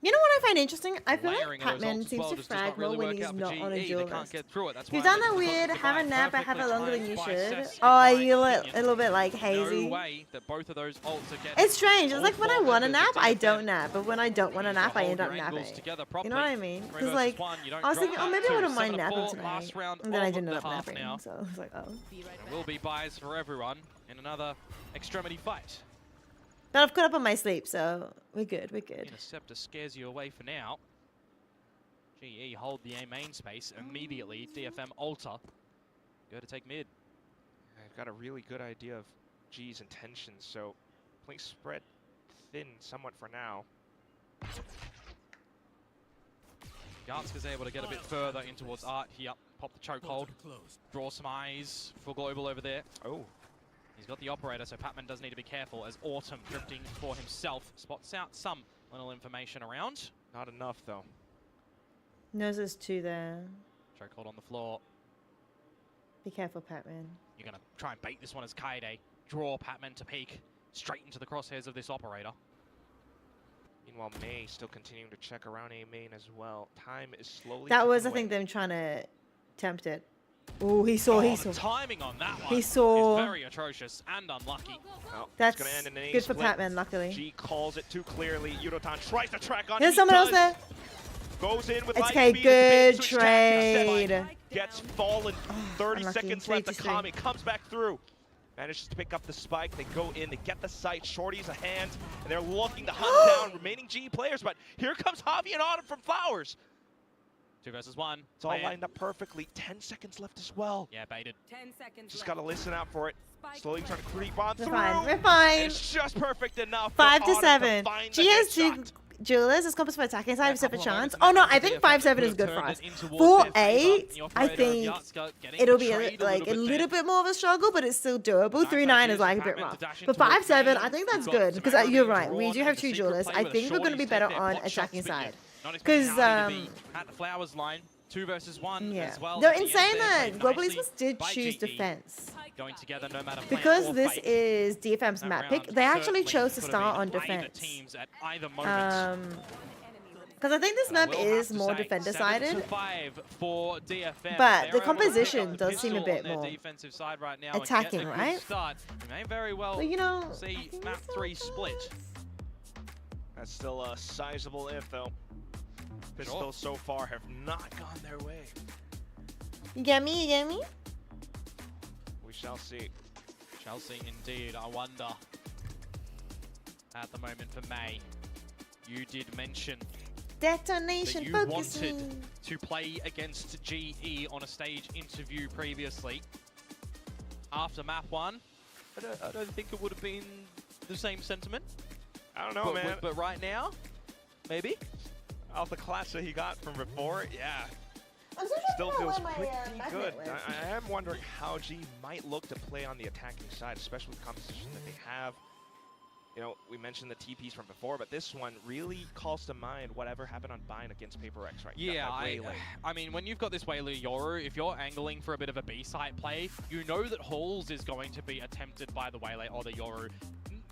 You know what I find interesting? I feel like Layering of those Patman ults as seems well to just does frag not really more when work he's out for not on a GE. duel They can't list. get through it. That's You've why done they that just weird, Cosmic have a Divide nap, but have it perfectly longer than you timed by should. Cess, in Oh, my you a opinion. little bit like hazy. No way that both of those ults are getting. It's strange. It's all like when I four want to members nap, of I DFM don't nap. But when I don't want to need to nap, I hold end up your angles napping. together You know what I properly. mean? 3 Because versus like, 1, you don't I was drop thinking, oh, that maybe I too. wouldn't mind 7-4, napping tonight. last round And then I of ended the up half napping. now. So I was like, oh. There will be buys for everyone in another extremity fight. But I've caught up on my sleep, so we're good. We're good. Interceptor scares you away for now. GE hold the A main space immediately. DFM alter. Go to take mid. I've got a really good idea of G's intentions, so please spread thin somewhat for now. Ganska's able to get a bit further in towards Art here. Pop the chokehold. Draw some eyes for Global over there. Oh. He's got the operator, so Patman does need to be careful as Autumn drifting for himself. Spots out some little information around. Not enough, though. Knows there's 2 there. Chokehold on the floor. Be careful, Patman. You're going to try and bait this one as Kaede. Draw Patman to peek straight into the crosshairs of this operator. Meanwhile, May still continuing to check around A main as well. Time is slowly. That was, I ticking think, away. them trying to tempt it. Oh, he saw. He The saw. timing on that one He saw. is very atrocious and unlucky. Well, it's That's gonna end in an A good for split. Patman, luckily. G calls it too clearly. Yudotan tries to track on. There's he someone else does. there. Goes in with It's light okay. speed. Good It's a big switch tactic. trade. Gets fallen. 30 unlucky. seconds left. 3-3. Akami comes back through. Manages to pick up the spike. They go in. They get the site. Shorty's a hand. And they're looking to hunt down remaining G players. But here comes Javi and Autumn from Flowers. 2 versus 1. It's all lined up perfectly. 10 seconds left as well. Yeah, baited. 10 seconds Just got to listen out for it. Slowly trying to creep on We're through. fine. We're fine. And it's just perfect enough. for 5 to Autumn 7. find She the has headshot. 2 jewelers. It's compass for attacking side. 5 couple of chance. moments Oh no, in I the think DFM 5-7 could is have good for turned us. it in towards their 4-8. favor. The I operator, think Yatska, getting it'll be betrayed like a bit little there. bit more of a struggle, but it's still doable. 3-9 is like a bit rough. But 5-7, I think that's good because you're right. We do have 2 jewelers. I think we're going to be better on attacking side. Because at the Flowers line, 2 versus 1 yeah, as well. they're At the end insane there, that played Global nicely Esports did by choose GE. defense. Going together no matter plan Because or this fate. is DFM's That map pick, round they actually certainly chose to could have start been on either defense. teams at either moment. Because I think this map Will have is to more say, defender-sided. 7-5 for DFM. But They're the able to composition pick up the does seem a pistol bit on their more defensive side right now and attacking, get a good right? Start. We may very well But you know, see map 3 split. That's still a sizable if, though. Pistols so far have not gone their way. You get me? You get me? We shall see. Chelsea, indeed. I wonder. At the moment for May, you did mention Detonation that you focusing. wanted to play against GE on a stage interview previously. After map 1, I don't think it would have been the same sentiment. I don't know, man. But right now, maybe? Off the class that he got from before, yeah. still feels pretty good. I am wondering how G might look to play on the attacking side, especially with the composition that they have. You know, we mentioned the TPs from before, but this one really calls to mind whatever happened on Bind against Paper X, right? Yeah, I mean, when you've got this Waylay Yoru, if you're angling for a bit of a B-side play, you know that Halls is going to be attempted by the Waylay or the Yoru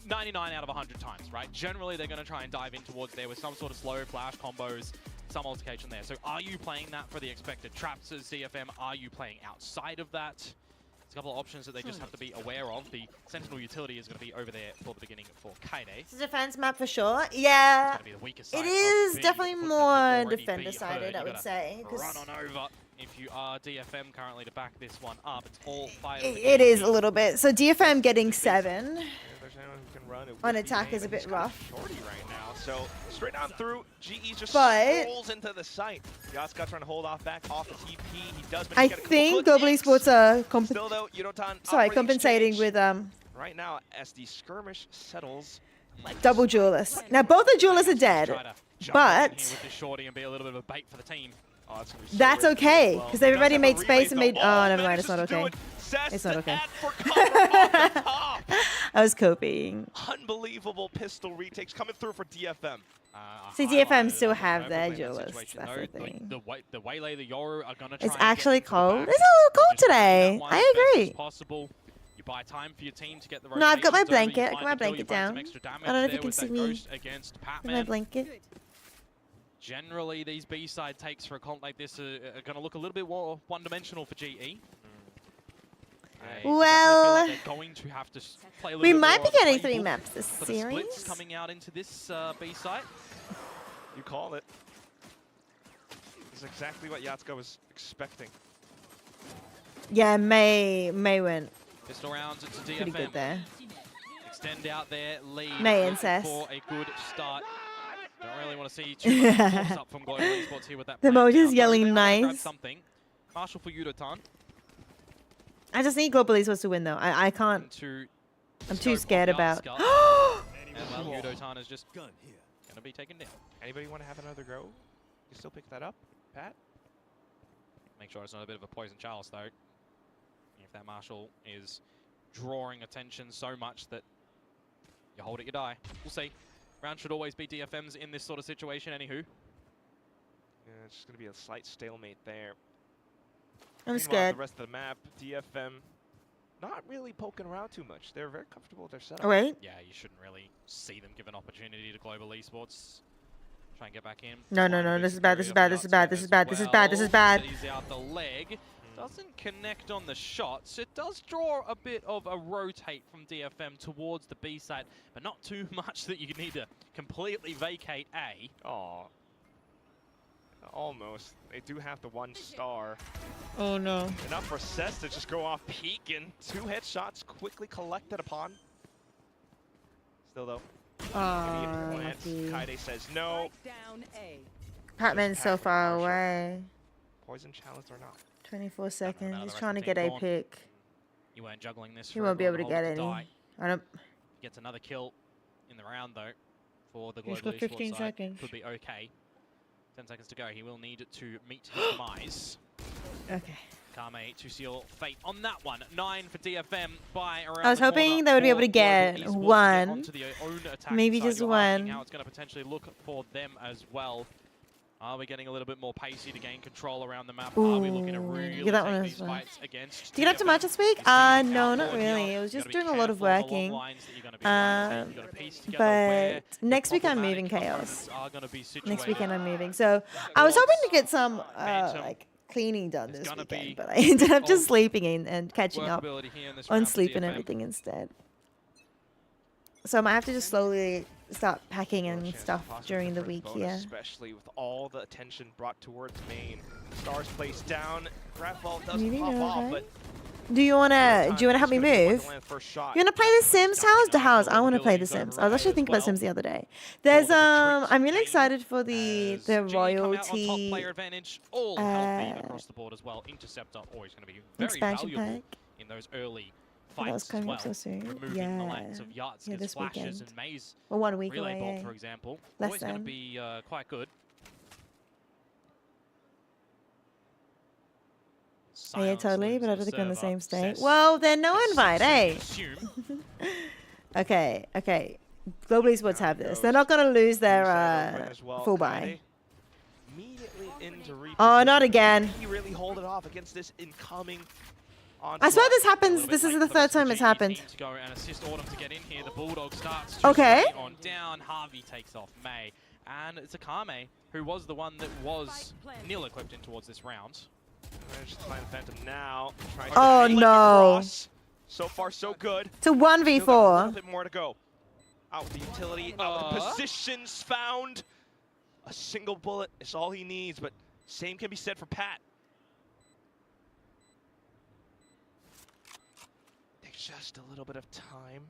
99 out of 100 times, right? Generally, they're going to try and dive in towards there with some sort of slow flash combos, some altercation there. So are you playing that for the expected traps as DFM? Are you playing outside of that? There's a couple of options that they just have to be aware of. The Sentinel utility is going to be over there for the beginning for Kaide. It's a defense map for sure. Yeah, It's gonna be the weaker side it is of definitely Foot that more already defender-sided, beat her. I You would gotta say. 'cause Run on over if you are DFM currently to back this one up. It's all fired. it is a little bit. So DFM getting 7 If there's anyone who can run, it on would be attack Name, is a and bit he's kinda rough. shorty right now, so straight on through, GE just But- strolls into the site. Yaska trying to hold off back off the TP. He does manage I to get a think good Global mix. Esports are Still though, Yudotan compensating with right now as the skirmish settles. double duelists. Now both the duelists are dead, Try to jump but in here with this shorty and be a little bit of a bait for the team. Oh, that's gonna be so that's risky okay as well. because He they've does already have a made space relay, and though. made. Oh, never mind. manages It's not to do okay. it. Cess It's not to okay. add for cover off the top. I was coping. Unbelievable pistol retakes coming through for DFM. See, DFM still Highlighted have their perfectly in that duelists. situation, That's though. the thing. The Waylay, the Yoru are going to try It's and get actually into the cold. back. It's a little cold You just play today. that one I as best as agree. possible. You buy time for your team to get the No, I've got my rotations over, you blanket. I find got my the kill, you blanket find some down. extra damage I don't know if there you can with see that me. Ghost against With my Patman. blanket. Generally, these B-side takes for a comp like this are going to look a little bit more one-dimensional for GE. I Well, definitely feel like they're going to have to play a little we bit might more be on getting the 3 playbook maps this for the splits series. coming out into this B-side. You call it. This is exactly what Yatska was expecting. Yeah, May went Pistol rounds, it's a DFM. pretty good there. Extend out their lead. May and looking Cess. for a good start. Don't really want to see too much toss up from Global Esports here with that. The plan emoji's down. So yelling they wanna grab nice. Something. Marshall for Yudotan. I just need Global Esports to win though. I can't. To I'm too scared about. And well, Yudotan is just going to be taken down. Anybody want to have another go? You still pick that up, Pat? Make sure it's not a bit of a poison chalice though. If that Marshall is drawing attention so much that you hold it, you die. We'll see. Round should always be DFMs in this sort of situation, anywho. Yeah, it's just going to be a slight stalemate there. I'm Meanwhile, scared. The rest of the map, DFM, not really poking around too much. They're very comfortable with their setup. Oh, wait. Yeah, you shouldn't really see them give an opportunity to Global Esports. Try and get back in. No, no, no. This is bad. This is bad. This is bad. This is bad. This is bad. This is bad. He's out the leg. Doesn't connect on the shots. It does draw a bit of a rotate from DFM towards the B side, but not too much that you need to completely vacate A. Aw. Almost. They do have the 1 star. Oh no. Enough for Cess to just go off peak, and 2 headshots quickly collected upon. Still though. Oh, Plants. lucky. Kaide says no. Patman's so far away. Poison chalice or not. 24 seconds. the He's rest trying to of the get team a gone. pick. You weren't juggling this. He for won't be able to everyone get to any. die. I don't. Gets another kill in the round though for the He's Global got Esports 15 side. seconds. Could be okay. 10 seconds to go. He will need to meet his demise. Okay. Kame to seal fate on that one. 9 for DFM by around I was the hoping corner they would be able for to get Global Esports to one. onto the own attacking Maybe side. just You're asking one. how it's going to potentially look for them as well. Are we getting a little bit more pacey to gain control around the map? Are we looking to Ooh, really yeah, that take one these was fun. fights against Did you get up to DFM? much this week? You see the No, not outboard really. here. It was You just gotta be doing a lot of careful of the working. long lines that you're gonna be running. You gotta piece together where But the next week I'm problematic moving Chaos. components are gonna be Next situated. weekend I'm moving. So I was hoping to get some Phantom like cleaning done is this gonna weekend, be but I ended up of just sleeping in and catching up Workability here in this on round for sleep and DFM. everything instead. So I might have to just slowly start packing Little and chance stuff to possibly during the convert week bonus, here. especially with all the attention brought towards main. Stars placed down. Graph does Maybe pop no, off, right? but Do you wanna help me move? You You wanna play The Sims? How's the house? I wanna play The Sims. I was actually thinking about Sims the other day. There's I'm really excited for the As GE come out on top royalty player advantage, all healthy across the board as well. Interceptor always going to be very expansion valuable pack. in those early Oh, that was fights as coming well. up so soon. Removing the likes of Yeah, Yatska's this flashes weekend. and Maze Well, 1 week relay away. bolt, eh? for example. Less Always going to than. be quite good. Oh, yeah, silence totally, lose but I the don't think we're in the server, same state. says- Well, then no says invite, eh? Assume. Okay, okay. Global Esports have this. goes They're not gonna lose their Win as well. full Kaide buy. Immediately into Oh, not reposition. again. Can he really hold it off against this incoming I swear this A happens. little This bit is late the for third rest of time the it's GE happened. team to go and assist Autumn to get in here. The Bulldog starts to Okay. stay on down. Harvey takes off May. And it's Akame, who was the one that was nil equipped in towards this round. Managed to find Phantom now. Tries Oh, to flick no. across. So far, so good. It's a Still got a little 1v4. bit more to go. Out with the utility, out with the positions found. A single bullet is all he needs, but same can be said for Pat. Takes just a little bit of time.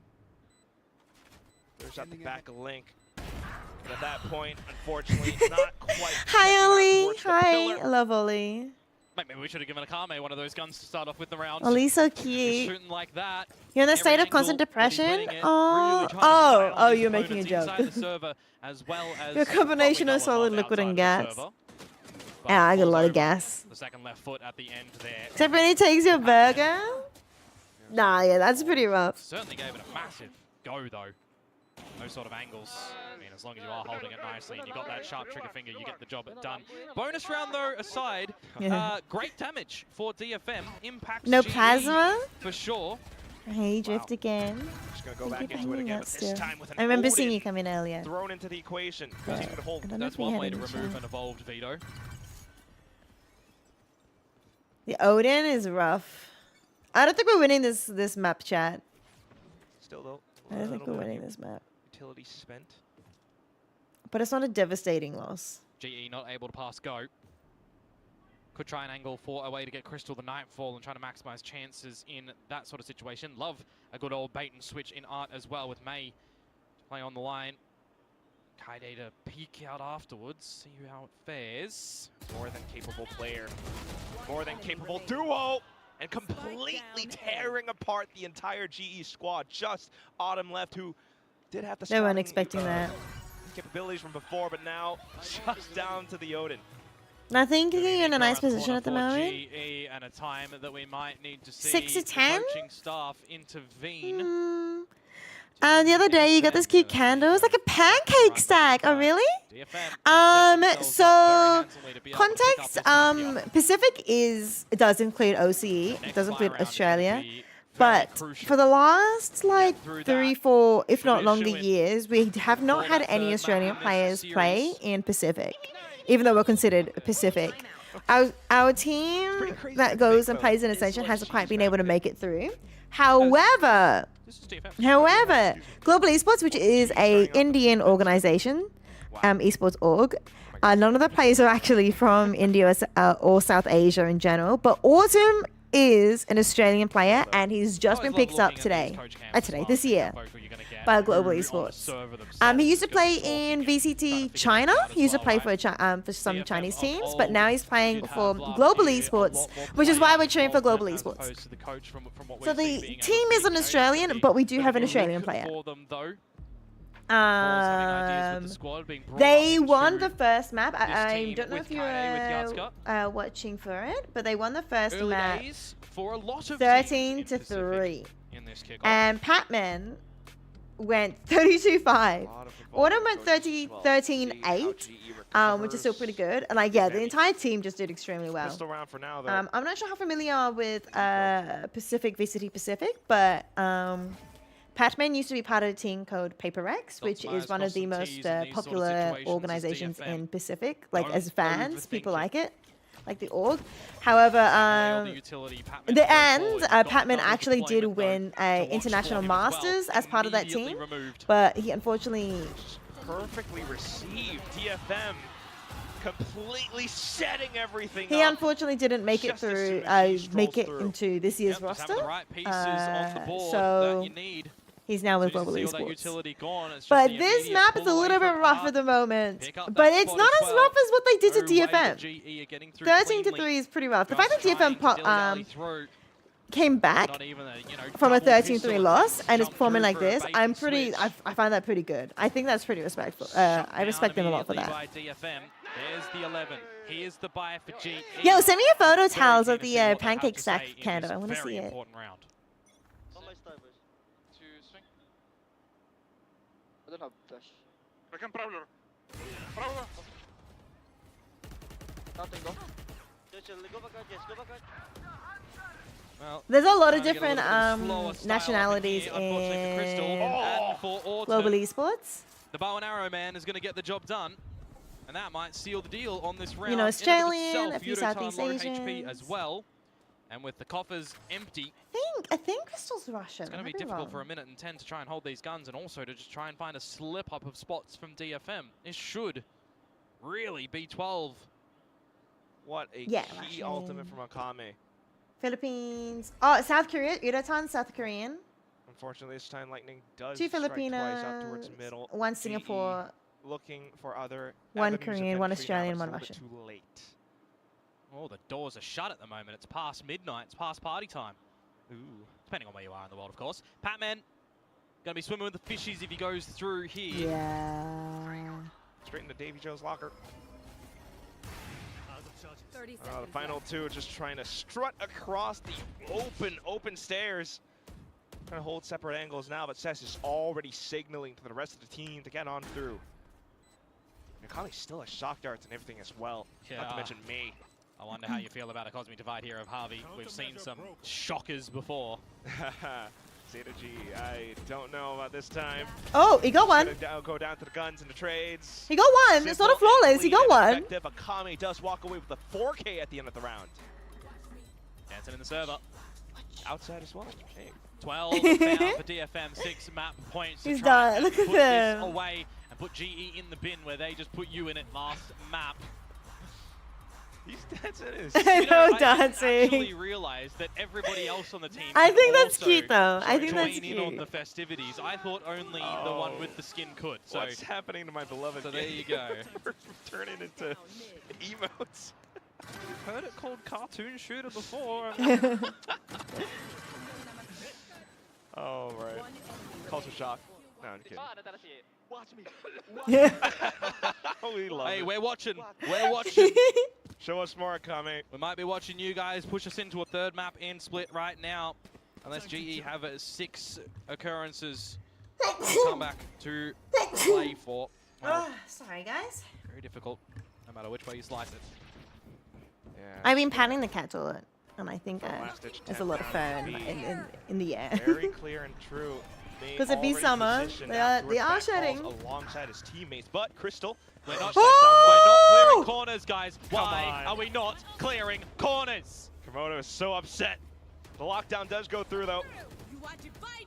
There's out the back of Link. But at that point, unfortunately, not quite. Hi, checking out Oli. towards the Hi. pillar. I love Oli. Maybe we should have given Akame one of those guns to start off with the round. Oli's so Just cute. shooting like that. You're in a Every state of angle constant that he's depression? winning it, Oh, really trying to style oh, his you're making a opponents joke. inside the server, as well as Your combination what we of know solid, on liquid, and outside of gas. the server. But Yeah, I got a falls lot of over. gas. The second left foot at the end there. Except when he takes your burger? Nah, yeah, that's pretty rough. Certainly gave it a massive go, though. No sort of angles. I mean, as long as you are holding it nicely and you got that sharp trigger finger, you get the job done. Bonus round, though, aside, Yeah. great damage for DFM. Impacts No GE plasma? for sure. Hey, drift again. Just gonna go Thank back you for into it hanging again, out but this still. time with an I remember seeing Odin you come in earlier. thrown into the equation. Continue to hold. I don't know That's if we one had way it to in remove chat. an evolved veto. The Odin is rough. I don't think we're winning this map, chat. Still though, I don't think we're winning this map. utility spent. But it's not a devastating loss. GE not able to pass go. Could try and angle for a way to get Crystal the Nightfall and try to maximize chances in that sort of situation. Love a good old bait and switch in art as well with May playing on the line. Kaide to peek out afterwards, see how it fares. More than capable player. More than capable duo. And completely tearing apart the entire GE squad. Just Autumn left, who did have the They weren't starting, expecting that. capabilities from before, but now just down to the Odin. And I think you're in a nice Around position corner at the for moment. GE and a time that we might need to see 6 to 10? the coaching staff intervene. And the other day you got this cute candle. It's like a pancake stack. Oh, really? So context, Pacific it does include OCE. It does include Australia. But for the last like 3, 4, if not longer years, we have not had any Australian players play in Pacific, even though we're considered Pacific. Our team that goes and plays in Ascension hasn't quite been able to make it through. However, Global Esports, which is a Indian organization, esports org, none of the players are actually from India or South Asia in general, but Autumn is an Australian player, and he's just been picked up this year, by Global Esports. He used to play in VCT China. He used to play for some Chinese teams, but now he's playing for Global Esports, which is why we're cheering for Global Esports. So the team is an Australian, but we do have an Australian player. They won the first map. I don't know if you were watching for it, but they won the first map 13 to 3. And Patman went 32-5. Autumn went 13-8, which is still pretty good. And like, yeah, the entire team just did extremely well. Pistol round for now, though. I'm not sure how familiar you are with Pacific VCT Pacific, but Patman used to be part of a team called Paper X, which is one of the most popular organizations in Pacific. Like, as fans, people like it, like the org. However, the end, Patman actually did win a International Masters as part of that team, but he unfortunately... Perfectly received. DFM completely setting everything He up. unfortunately didn't make it through, into this year's roster. So he's now with Global Esports. But this map is a little bit rough at the moment. But it's not as rough as what they did to DFM. 13 to 3 is pretty rough. The fact that DFM came back Not even a, you know, from a double 13-3 pistol loss attempt and is jump performing through like for a this, bait I'm and pretty. switch. I find that pretty good. I think that's pretty respectful. Shut I respect down them a lot for immediately that. by DFM. There's the 11. Here's the buy for GE. Yo, send me a photo, Very Tals, keen of to the see what they have pancake to stack say in candle. this I want to very see it. important round. On my side, boys. To swing. I don't have flash. I can Prowler. Prowler. Nothing, go. Chill, go back out, yes, go back out. Well, There's a lot of trying to get different a little bit slower style nationalities up in here, unfortunately for Crystal. in And for Autumn, global esports. the bow and arrow man is going to get the job done. And that might seal the deal on this round. You know, In and of Australian, itself, a few Yudotan Southeast low HP as Asians. well. And with the coffers empty, I think Crystal's Russian. it's going to be difficult for a minute and 10 to try and hold these guns, and also to just try and find a slip up of spots from DFM. It should really be 12. What a Yeah, key Russian. ultimate from Akame. Philippines. Oh, South Korea. Udotan, South Korean. Unfortunately, this time Lightning does Two strike twice out Filipinos. towards middle. One GE Singapore. looking for other One avenues of Korean, one entry now, Australian, but one it's a little Russian. bit Too late. Oh, the doors are shut at the moment. It's past midnight. It's past party time. Ooh. Depending on where you are in the world, of course. Patman, going to be swimming with the fishies if he goes through here. Yeah. Straight into Davy Joe's locker. The final two just trying to strut across the open stairs. Trying to hold separate angles now, but Cess is already signaling to the rest of the team to get on through. Akami still has shock darts and everything as well. Not Yeah. to mention me. I wonder how you feel about a Cosmic Divide here of Harvey. We've seen some shockers before. Zeta G, I don't know about this time. Oh, he got one. Go down to the guns and the trades. He got one. It's not a Simple and flawless. He clean got and one. effective. Akame does walk away with a 4K at the end of the round. Dancing in the server. Outside as well. Hey. 12 found for DFM, 6 map points to He's try done. and Look at put this him. away and put GE in the bin where they just put you in it last map. He's dancing his. I know, I didn't dancing. actually realize that everybody else on the team I could think that's also cute, though. I think join that's in on cute. the festivities. I thought only the one with the skin could. So, What's happening to my beloved so there game? you go. We're turning into emotes. I've heard it called cartoon shooter before. Oh, right. Culture shock. No, I'm kidding. Watch me. We love Hey, it. we're watching. We're watching. Show us more, Akame. We might be watching you guys push us into a third map in split right now. Unless GE have 6 occurrences to come back to play for. Well, Sorry, guys. very difficult, no matter which way you slice it. Yeah. I've been patting the cat a lot, and I think Last-ditch there's a attempt lot of down fun B. in the air. Very clear and true. May 'Cause it be already summer, positioned they out are towards shedding. backfalls alongside his teammates, but Crystal. We're not, Oh! clearing corners, guys. Why on. are we not clearing corners? Komodo is so upset. The lockdown does go through, though.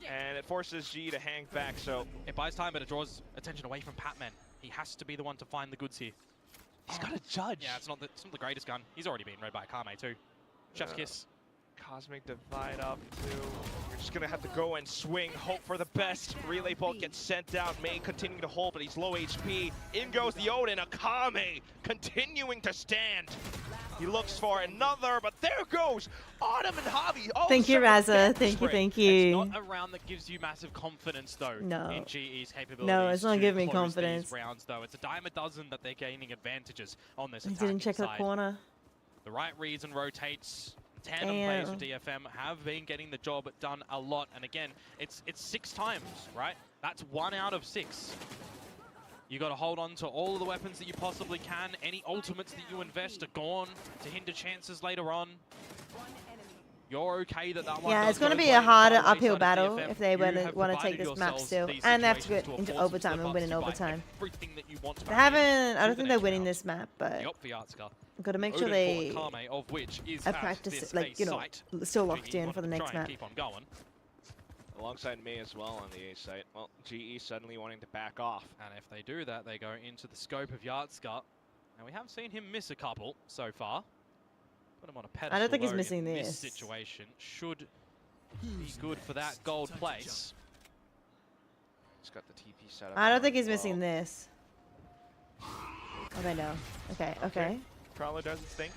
And it forces G to hang back, so It buys time, but it draws attention away from Patman. He has to be the one to find the goods here. he's got to judge. Yeah, it's not the greatest gun. He's already been read by Kame too. Chef's kiss. Cosmic Divide up too. You're just gonna have to go and swing, hope for the best. Relay bolt gets sent down. May continuing to hold, but he's low HP. In goes the Odin. Akame continuing to stand. He looks for another, but there goes Autumn and Javi. Oh, Thank you, Raza. Thank you, thank you. It's not a round that gives you massive confidence though. No. In GE's capabilities. No, it's not to giving me close confidence. These rounds though, it's a dime a dozen that they're gaining advantages on this I attacking didn't check the side. corner. The right reads and rotates. Tandem plays for DFM have been getting the job done a lot, and again, it's 6 times, right? That's 1 out of 6. You got to hold on to all of the weapons that you possibly can. Any ultimates that you invest are gone to hinder chances later on. You're okay that one. Yeah, does it's going to go be by a the harder wayside uphill of battle DFM. if they You want have to provided take this map yourselves still. these And they have to situations go a into force overtime and win in slip-ups to buy overtime. everything that you want to They back in haven't, I to don't the think they're next winning round. this map, but The op for Yatska. I've got to make sure Odin they for Akame, of which is are at practice, this like, you know, site. still locked GE in want for the to next try and map. keep on going. Alongside me as well on the A site. Well, GE suddenly wanting to back off. And if they do that, they go into the scope of Yatska. And we have seen him miss a couple so far. Put him on a pedestal. I don't think he's though, missing in this this. situation should be good for that gold place. He's got the TP set up. I don't now think as he's missing well. this. Oh, they know. Okay, okay. Prowler does its thing.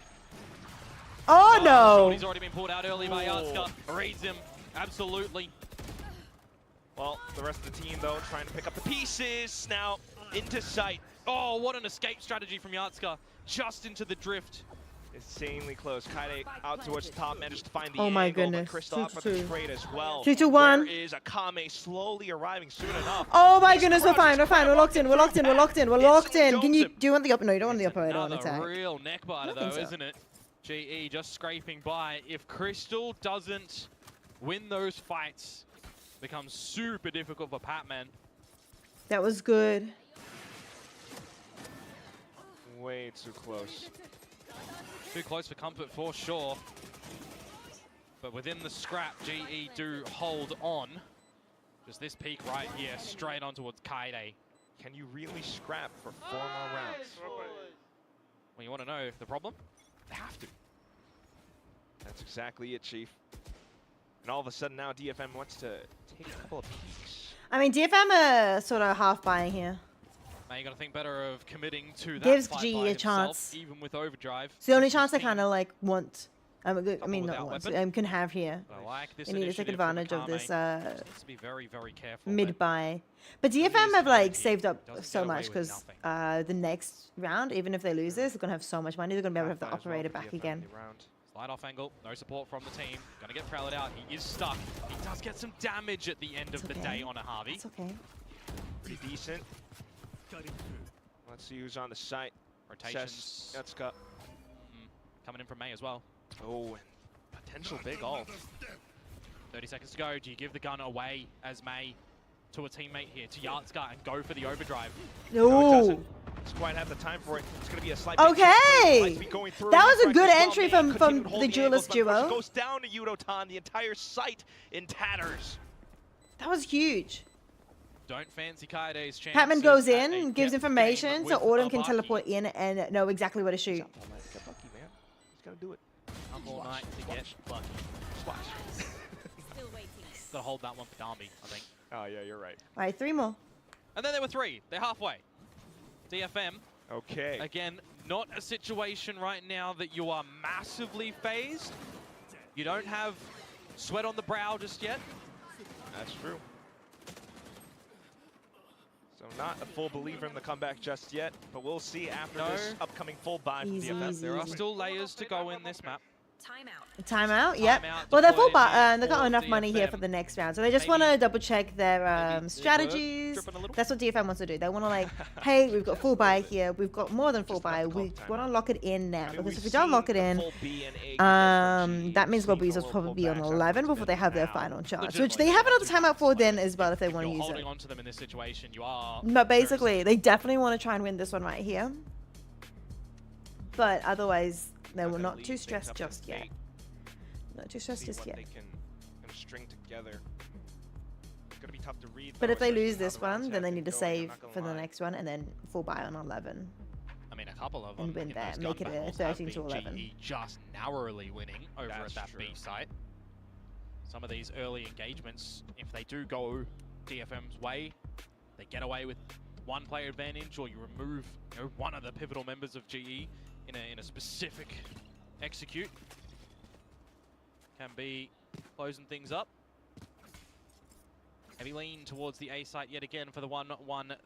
Oh no! He's already been pulled out early by Yatska. Reads him. Absolutely. Well, the rest of the team, though, trying to pick up the pieces. Now, into sight. Oh, what an escape strategy from Yatska. Just into the drift. Insanely close. Kaide out towards the top, managed to find the Oh my angle, goodness. but Kristoff with the trade as well. 3, 2, 1. There is Akame slowly arriving soon enough. Oh my This goodness, crowd we're fine, is we're fine, we're locked in, we're locked in, we're locked in, we're Instantly locked in. Can domes you, him. do you want the upper? No, you don't want the upper, I don't want Another attack. real neck biter, I think though, so. isn't it? GE just scraping by. If Crystal doesn't win those fights, it becomes super difficult for Patman. That was good. Way too close. Too close for comfort for sure. But within the scrap, GE do hold on. Just this peak right here, straight on towards Kaide. Can you really scrap for 4 more rounds? Well, you want to know the problem? They have to. That's exactly it, Chief. And all of a sudden now DFM wants to take a couple of peeks. I mean, DFM are sort of half buying here. Now you got to think better of committing to that Gives fight GE by a himself, chance. even with overdrive. It's the only His chance they team kind of like want. I mean, without not want. weapon. Can have here. I like this They need to take initiative from advantage of this Akame. Just needs to be very, very careful. mid buy. But he DFM is have like GE. saved up Doesn't so get away much with because nothing. the next round, even if they lose this, they're gonna have so much money. They're gonna be able to have the Half as well operator for back DFM again. the round. Slide off angle, no support from the team. Gonna get prowled out. He is stuck. He does get some damage at the end of the okay. day on a Harvey. It's okay. Pretty decent. Let's see who's on the site. Rotations. That's got. Coming in from May as well. Oh, and potential big ult. 30 seconds to go. Do you give the gun away as May to a teammate here, to Yatska, and go for the overdrive? No, it No. doesn't. Doesn't quite have the time for it. It's going to be a slight. Okay. That was a good entry from the duelist duelist duo. Goes down to Yudotan. The entire site in tatters. That was huge. Don't fancy Kaide's chances. Patman goes at a in, gives depth information, game so with Autumn can Abaki. teleport in and know exactly where to shoot. Get lucky, man. He's got to do it. Up all night to get lucky. Splash. Gotta hold that one for Darby, I think. Oh, yeah, you're right. All right, 3 more. And then there were 3. They're halfway. DFM, Okay. again, not a situation right now that you are massively phased. You don't have sweat on the brow just yet. That's true. So not a full believer in the comeback just yet, but we'll see after this upcoming full buy from Easy, DFM. easy. There are still layers to go in this map. Timeout, yep. Timeout Well, they're full deployed buy. They got for enough money here DFM. for the next round, so they just Maybe- want to double check their maybe they were strategies. dripping a little. That's what DFM wants to do. They want to like, hey, we've got full buy here. We've got more than full Just enough buy. to call We the want to timeout. lock it in now I mean, because we've if we don't lock it seen the in, full B and A from that means GE, Global East will seen probably be on full backs 11 out of before they have their now. final chance, which Legitimately, they have another that's timeout for a then point. as well if they If want to you're use holding it. on to them in this situation, you are. But very basically, they definitely want to try and win this one right here. But otherwise, they were not leave too things stressed up to just yet. fate, Not too stressed see just what yet. they can string together. It's gonna be tough to read. But though, if they especially lose how this the rounds one, then have they been need to going, I'm save not gonna for the lie. next one and then full buy on 11. I mean, a couple of them. And win in that, those make gun it a battles have 13 to been 11. GE just narrowly winning over That's at that B true. site. Some of these early engagements, if they do go DFM's way, they get away with one player advantage, or you remove one of the pivotal members of GE in a specific execute. Can be closing things up. Heavy lean towards the A site yet again for the 1-1-3,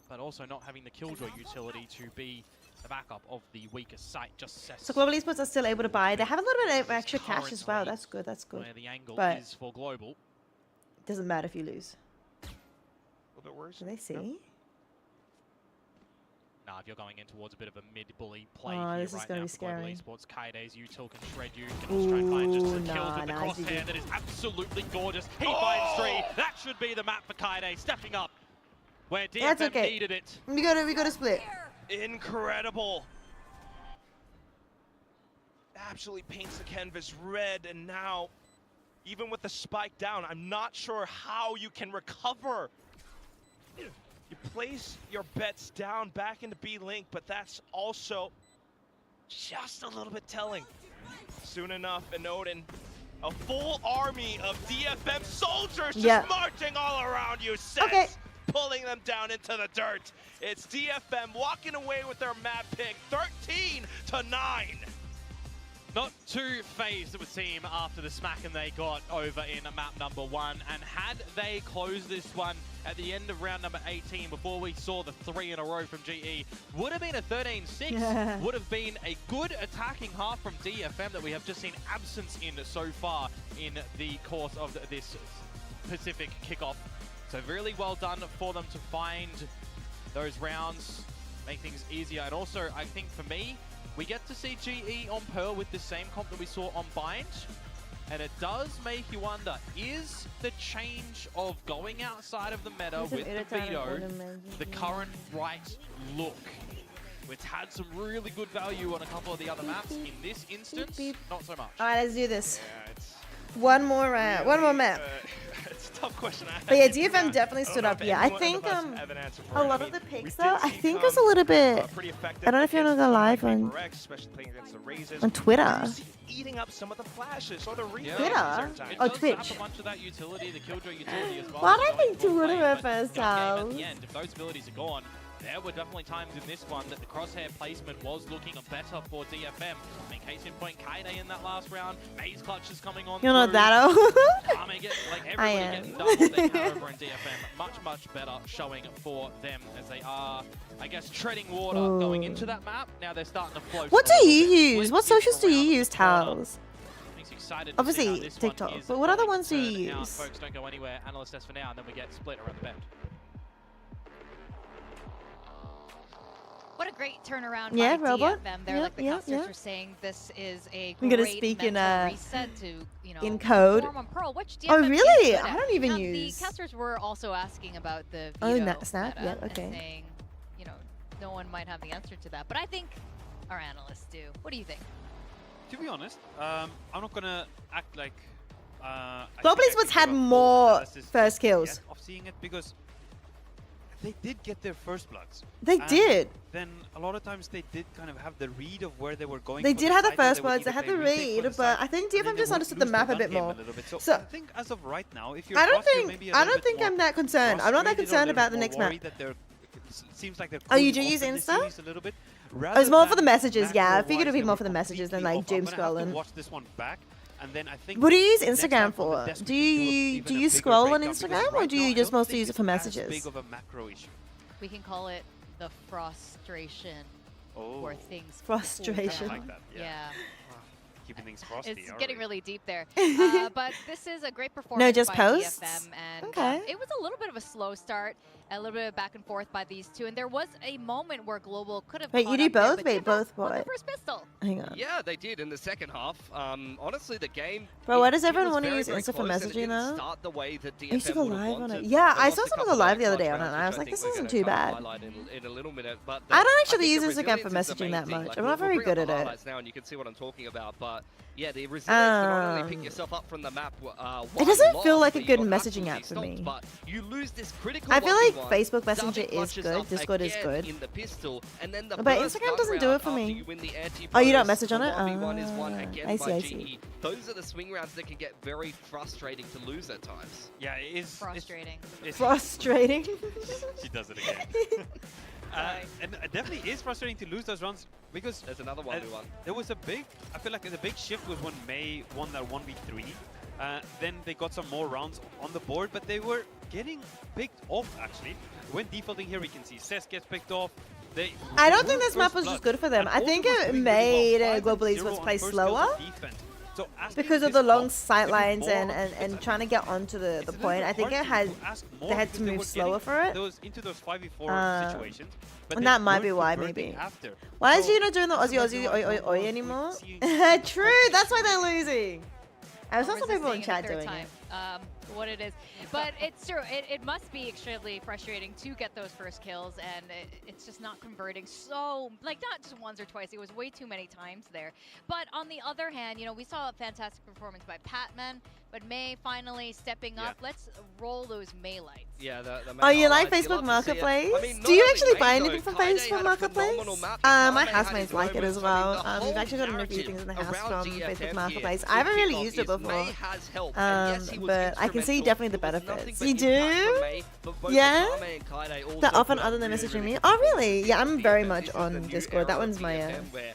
but also not having the Killjoy utility to be the backup of the weakest site. Just sets So Global Esports are still able to buy. They have a little bit of extra cash as well. currently That's good. That's good. where the angle But- is for Global. Doesn't matter if you lose. A little bit worse. Do they see? Nah, if you're going in towards a bit of a mid-bully play Oh, here this is right gonna now be for Global scary. Esports, Kaide's util can shred you. Can also try and find just a Ooh, kill with the nah, crosshair GG. that is absolutely gorgeous. He finds 3. That should be the map for Kaide, stepping up where DFM That's okay. needed it. We got to split. Incredible. Absolutely paints the canvas red, and now, even with the spike down, I'm not sure how you can recover. You place your bets down back into B-Link, but that's also just a little bit telling. Soon enough, and Odin, a full army of DFM soldiers just marching all around you, sets, pulling them down into the dirt. It's DFM walking away with their map pick, 13-9. Not too phased, it would seem, after the smacking they got over in map number 1. And had they closed this one at the end of round number 18 before we saw the 3 in a row from GE, would have been a 13-6, would have been a good attacking half from DFM that we have just seen absence in so far in the course of this Pacific kickoff. So really well done for them to find those rounds, make things easier. And also, I think for me, we get to see GE on Pearl with the same comp that we saw on Bind. And it does make you wonder, is the change of going outside of the meta with the veto the current right look? It's had some really good value on a couple of the other maps. In this instance, not so much. All right, let's do this. Yeah, it's One more map. it's a tough question. But yeah, DFM definitely stood up. Yeah, I think a lot of the picks though, I think was a little bit. I don't know if you're gonna go live on Twitter. Eating up some of the flashes or the Twitter? Oh, Twitch. A bunch of that utility, the Killjoy utility as well. Why don't I think Twitter went first, At the end, if those abilities are gone, there were definitely times in this one that the crosshair placement was looking better for DFM. I mean, case in point, Kaide in that last round, Maze Clutch is coming on. You're not that old. I mean, everybody getting done what they can over in DFM. Much better showing for them as they are, I guess, treading water going into that map. Now they're starting to float. What do you use? What socials do you use, Towels? Obviously TikTok, but what other ones do you use? Folks, don't go anywhere. Analyst S for now, and then we get split around the bend. What a great turnaround Yeah, by Robot. DFM. They're like the casters are saying this is a I'm great gonna speak in reset to, you know, in code. perform on Pearl, which DFM Oh is really? good I at. don't even Now, use. The casters were also asking about the Oh, veto snap. meta Yeah, okay. and saying, you know, no one might have the answer to that. But I think our analysts do. What do you think? To be honest, I'm not gonna act like. Global Esports had more first kills. Of seeing it because they did get their first bloods. They did. Then a lot of times they did kind of have the read of where they were going. They for did the have the side, and first they would bloods. They either had play the retake for read, the but side, I think and then DFM they just would understood the lose map a gun bit game more. little bit. So So I think as of right now, if you're I don't Frost, you're maybe think a I little don't bit think more I'm that concerned. I'm not that frustrated or a concerned little about the bit next more map. worried that they're- Seems like they're Oh, you do cooling use off in this Insta? series a little bit. Oh, it's more for the messages. Rather Yeah, I than figured it'd be macro-wise, more for the they were messages than completely like off. doom I'm gonna have to scrolling. watch this one back, and then I think What do you use next Instagram time for? Desperate Do to you even do a you bigger scroll on breakdown, because Instagram or right do now you I just don't mostly think use it for it's as messages? big of a macro issue. We can call it the frustration or things. Frustration. I like that. Yeah. Keeping things frosty. It's all getting right. really deep there. But this is a great performance just by posts? DFM. And Okay. it was a little bit of a slow start, a little bit of back and forth by these two. And there was a moment where Global could have Wait, caught you do up there, both? but Wait, DFM both won the what? first pistol. Hang on. Yeah, they did in the second half. Honestly, the game. Bro, why does it everyone was want to very, use very Insta for close, and it messaging didn't now? start the way that I used to DFM go would have live on it. wanted. Yeah, They I lost saw a someone couple go of live the other clutch day on it, rounds, and I which was like, think this we're isn't gonna too cover bad. highlight in a little minute, but I don't I actually think use the Instagram for resilience is the messaging main that thing. much. Like, I'm we'll not very bring up good the at it. highlights now, and you can see what I'm talking about. But yeah, the resilience to not only pick yourself up from the map. It doesn't feel like a but good you got messaging app absolutely for me. stomped, but you lose this critical I feel like 1v1, Facebook Messenger dubbing is clutches good, up Discord is again good. in the pistol, and then the But burst Instagram gun doesn't do round it for after me. you win the Oh, you don't anti-bonus, message on the it? 1v1 is won Ah, again I by see. GE. Those are the swing rounds that can get very frustrating to lose at times. Yeah, it is Frustrating. Frustrating. She does it again. And it definitely is frustrating to lose those rounds because There's another 1v1. there was a big. I feel like the big shift was when May won that 1v3. Then they got some more rounds on the board, but they were getting picked off actually. When defaulting here, we can see Cess gets picked off. I don't think this map was just good for them. I think it made Global Esports play slower because of the long sight lines and trying to get onto the point. I think they had to move slower for it. Into those 5v4 situations. And that might be why, maybe. Why is you not doing the Aussie oi oi oi anymore? True, that's why they're losing. I saw some people in chat doing it. What it is, but it's true. It must be extremely frustrating to get those first kills, and it's just not converting. So, like, not just once or twice. It was way too many times there. But on the other hand, you know, we saw a fantastic performance by Patman, but May finally stepping up. Let's roll those May lights. Yeah, the Oh, you like highlights, Facebook love to see it. Marketplace? I mean, Do you not actually only buy May, anything though, from Kaide Facebook had a Marketplace? phenomenal map. My Kame had housemates his like it as moments. well. I mean, the We've actually gotten a whole few things in the house narrative from around Facebook DFM Marketplace. here I haven't with really Kickoffs used it is before. May has helped, and yes, he was But I can see instrumental. definitely the There was nothing benefits. but You impact from do? May, but both Yeah? Kame and Kaide also That often put other than really, messaging really me? good Oh, performances really? in Yeah, I'm the very defense. much This is the on new Discord. era That of one's my DFM where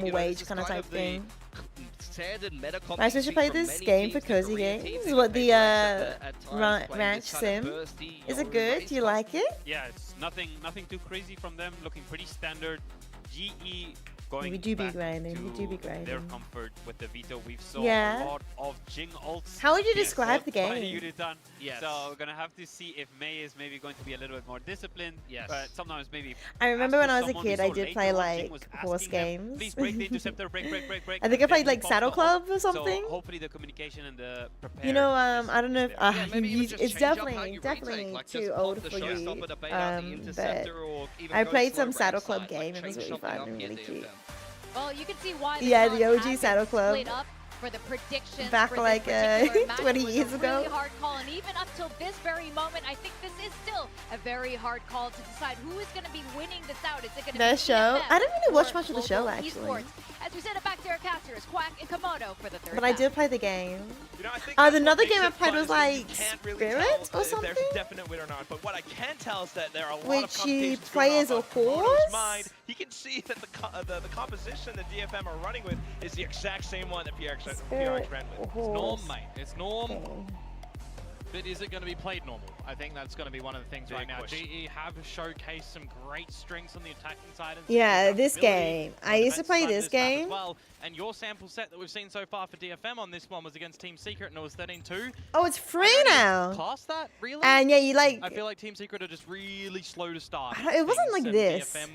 minimum you know, wage this is kind of type the thing. standard meta I should competency play from this many game for teams, their cozy Korean games. teams, This is even what face the ranks at times, playing ranch this kind of sim. bursty Is or it good? race Do you like it? Yeah, it's nothing too crazy from them. Looking pretty standard. GE going We do be back grinding, we do be to their grinding. comfort with the veto. We've saw Yeah. a lot of Jing ults. How would you being describe fought the by game? Yuditan. Yes. So we're gonna have to see if Mei is maybe going to be a little bit more disciplined. Yes. But sometimes maybe. I remember ask when for I was a someone. We kid, I saw did later play on Jing like was horse asking them, games. Please break the interceptor, break. I think I and played then like he popped Saddle the ult. Club or something. So hopefully the communication and the prepared. You know, I don't know if Yeah, maybe even just it's change up how definitely you definitely retake, like too just old pop the for you. showstopper to bait out the But interceptor, or even I go played slow some Saddle rank Club side, game. like It was change really something fun up and here, really cute. DFM. Well, you can see why the Yeah, the shots OG have Saddle been Club. split up for the predictions Back for this like, particular match. 20 It was years a ago. really hard call, and even up till this very moment, I think this is still a very hard call to decide who is going to be winning this out. Is it going to The be show? TFM I didn't really watch or much of the Global show, actually. Esports? As we send it back to our casters, Quack and Komodo for the third But I half. did play the game. You know, I think The that's what another makes game I it played fun was is when you like can't really Spirit tell or if there's something? a definite winner or not. But what I can tell is that there are a lot of Which you computations play going as a on about Komodo's horse? mind. He can see that the composition that DFM are running with is the exact same one that PRX Spirit ran with. It's norm, horse. mate. It's norm. Okay. But is it going to be played normal? I think that's going to be one of the things Big right now. question. GE have showcased some great strengths on the attacking side. And some Yeah, this adaptability game. on I the used to defensive play side of this map as game. well. And your sample set that we've seen so far for DFM on this one was against Team Secret, and it was 13-2. Oh, it's free now. Class that, really? And yeah, you like. I feel like Team Secret are just really slow to start. I don't- it wasn't things, like and this. DFM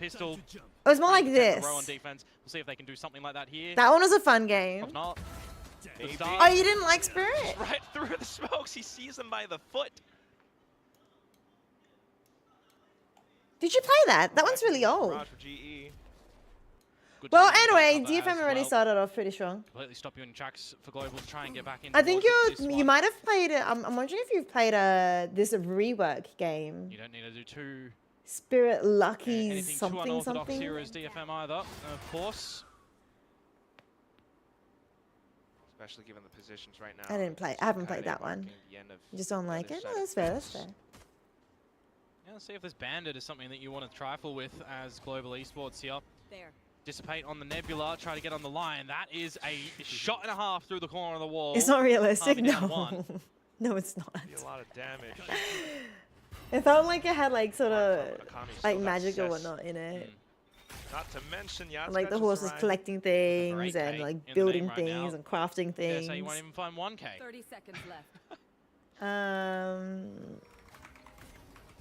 pistol. It was more like trying to protect this. the row on defense. We'll see if they can do something like that here. That one was a fun game. If not, Maybe. start. Oh, you didn't like Spirit? Right through the smokes, he sees him by the foot. Did you play that? That one's really old. Garage for GE. Good Well, to see anyway, them cover DFM as already well. started off pretty strong. Completely stop you in tracks for Global to try and get back in. I think towards this you one. might have played it. I'm wondering if you've played this rework game. You don't need to do too Spirit Lucky anything too something unorthodox something. here as DFM either, of course. Especially given the positions right now. I didn't play. I haven't played that one. marking the end of You just don't like other it? side No, of that's fair. fence. That's fair. Yeah, let's see if this Bandit is something that you want to trifle with as Global Esports here. There. Dissipate on the Nebula, try to get on the line. That is a shot and a half through the corner of the wall. It's not realistic. Harvey down No. one. No, it's not. Be a lot of damage. It felt like it had like sort of Akami still like got magic or cess. whatnot in it. Not to mention, And, like the Yatsuka horse just was arrived. collecting things Great and K like in the building name right things now. and crafting Yeah, things. so you won't even find 1K. 30 seconds left.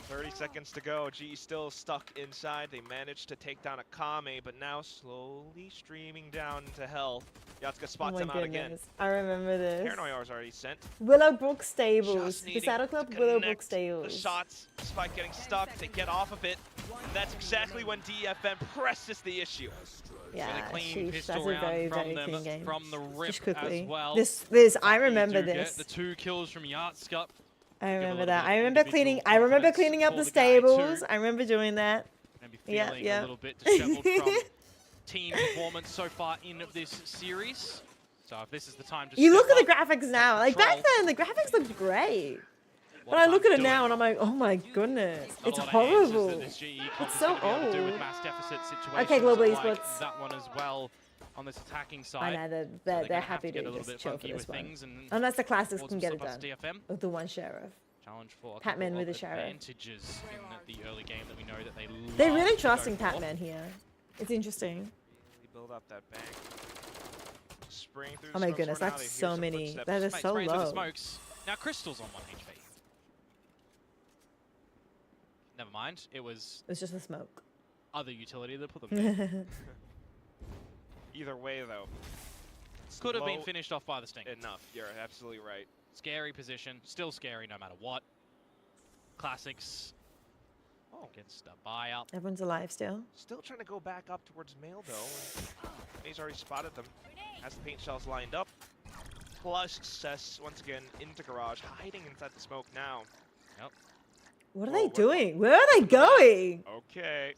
30 seconds to go. GE still stuck inside. They managed to take down Akame, but now slowly streaming down to health. Yatsuka Oh spots my him out again. goodness. I remember this. Paranoia is already sent. Willowbrook Stables. Just The needing Saddle to Club, Willowbrook connect Stables. The shots, despite getting stuck, they get off of it. And that's exactly when DFM presses the issue. Yeah, Really clean sheesh, pistol that's a round very, from very them clean game. from the rip Just quickly. as well. This, I You remember do this. Get the 2 kills from Yatsuka. I remember little that. bit I of remember individual cleaning up the confidence for the guy too. stables. I remember doing that. Maybe Yeah, feeling yeah. a little bit disheveled from team performance so far in this series. So if this is the time to You step look at the up, graphics now. Like back control. then, the graphics looked great. what But I look at it doing. now and I'm like, oh my goodness, A it's lot of answers that horrible. this GE It's comp is so gonna be able to do with old. mass deficit situations Okay, Global like Esports. that one as well on this attacking I side. know So they're gonna have happy get to a little just bit chill for funky this with one. things and Unless the classics force can some get it slip-ups done. to DFM. With the one sheriff. Challenge for a Patman couple with of the sheriff. advantages in the early game that we know that they They're love really to go trusting for. Patman here. It's interesting. They build up that bank. Spraying through Oh the my smokes goodness, for now. that's They hear so some many. footsteps. That is Mate, so spraying through the low. smokes. Now Crystal's on 1 HP. Never mind. It was It's just the smoke. other utility that put them there. Either way, though. Could have been slow finished off by the Sting. enough. You're absolutely right. Scary position. Still scary no matter what. Classics against a buyout. Everyone's alive still. Still trying to go back up towards Mail, though. He's already spotted them. Has the paint shells lined up. Plus success once again into Garage, hiding inside the smoke now. Yep. What are Whoa, they what- doing? Where are they going? Okay.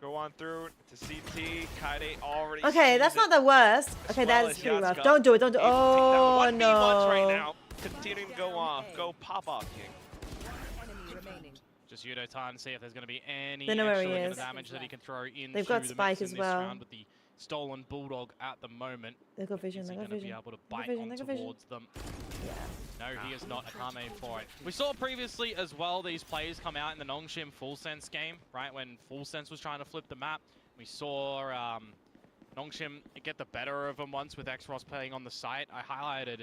Go on through to CT. Kaide already. Okay, sees that's it, not the worst. as Okay, well that is as pretty rough. Yatsuka. Don't do it. Don't do it. Able to take down Oh the 1v1s right no. now. Continuing to go off. Go pop off, King. Just Yudo time to see if there's going to be any They know where he extra is. damage that he can throw into They've got the Spike mix in as this well. round with the stolen Bulldog at the moment. They got vision, Is they he got going to be vision. able to They got bite vision, on they got vision. towards them? Yeah. No, he is not. Akame for it. We saw previously as well these players come out in the Nongshim Full Sense game, right? When Full Sense was trying to flip the map. We saw Nongshim get the better of them once with X-Ross playing on the site. I highlighted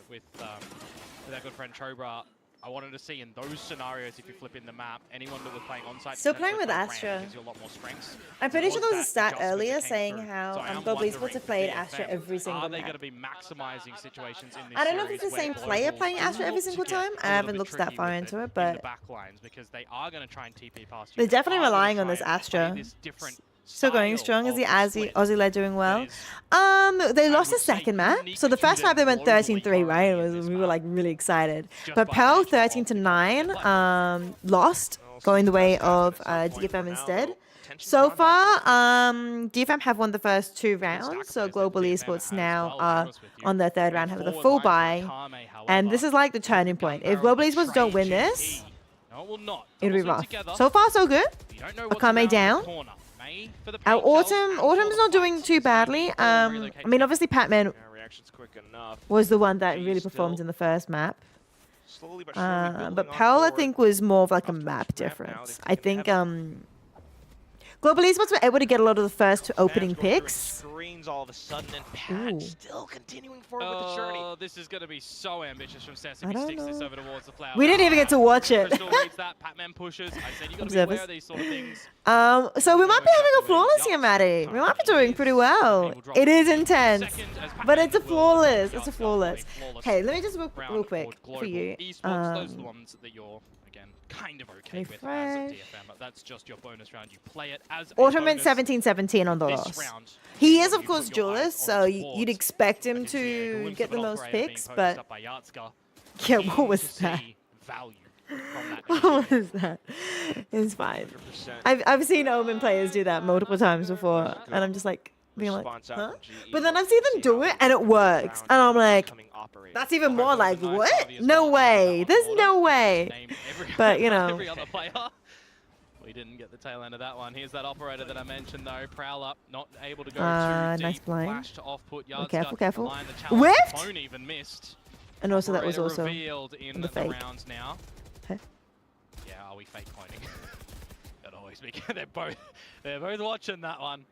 with our good friend Chobra. I wanted to see in those scenarios, if you flip in the map, anyone that was playing on-site... Still playing with Astra. Gives you a lot more strengths. I'm pretty sure there was a that stat adjustment earlier that came saying through. how So I am Global Esports wondering have played for Astra DFM, every single Are they map. going to be maximizing situations in this I don't know if it's the series same where player Globals playing Astra every look single to get time. a I little haven't bit looked that tricky far with into it, in but the back lines, because they are going to try and TP past you. they're They definitely are gonna relying on try this and play Astra. this different Still going style strong. Is the of split Aussie led doing well? that is, They I lost the would say, second map. unique So the to first them map they went globally 13-3, right? currently in this We were map. like really excited. Just But by Pearl nature of the 13-9 lost, going the way of DFM instead. So Tension's gone back far, to DFM have won the first 2 rounds, so Global Esports now are on their 3rd round, have the full buy. And this is like the turning point. If Global Esports don't win this, it'll be rough. So far, so good. Akame down. Our Autumn's not doing too badly. I mean, obviously, Patman Yeah, reaction's quick enough. was the one that really Still performed in the first map. Slowly but surely building But on Pearl, I forward. think, was more of like a Off towards map map now, difference. they've I taken think Global Esports were able to get a lot of the first opening Fans going through picks. Screens all of a sudden, and Pat Ooh. still continuing forward with the journey. Oh, this is going to be so ambitious from Sess I if he don't sticks this know. over towards the flower. We didn't even get to watch it. Crystal reads that, Patman pushes. I said you got to be Observers. aware of these sort of things. So we might be having a flawless here, Maddie. We might be doing pretty well. It is intense, but it's a flawless. It's a flawless. Hey, let me just real quick for you. Esports, those are the ones that you're, again, kind of okay with as a refresh. DFM, but that's just your bonus round. You play it as a Autumn bonus. 17-17 on the This loss. round, He is, you of course, put your eyes duelist, on so sports. you'd expect I him can see a to glimpse get of the an most operator being picks, posed but up by Yatska. yeah, Keen what was to that? see value from that What was that? It's fine. 100%. I've seen Omen players do that multiple times before, and I'm just like being like, Response out huh? from GE. But then I've seen them See do how it, and it works, and I'm like, becoming operator. that's even more like, Nice what? Harvey as No well. way. That There's one no order. way. Name every- But, you know. every other player. We didn't get the tail end of that one. Here's that operator that I mentioned though. Prowler not able to go too nice deep. blind. Flash to off-put Oh, Yardska. careful, careful. Line the challenge. Whiffed? Phone even missed. And also that was Operator also revealed in the fake. rounds now. Huh? Yeah, are we fake cloning? That always be. They're both watching that one.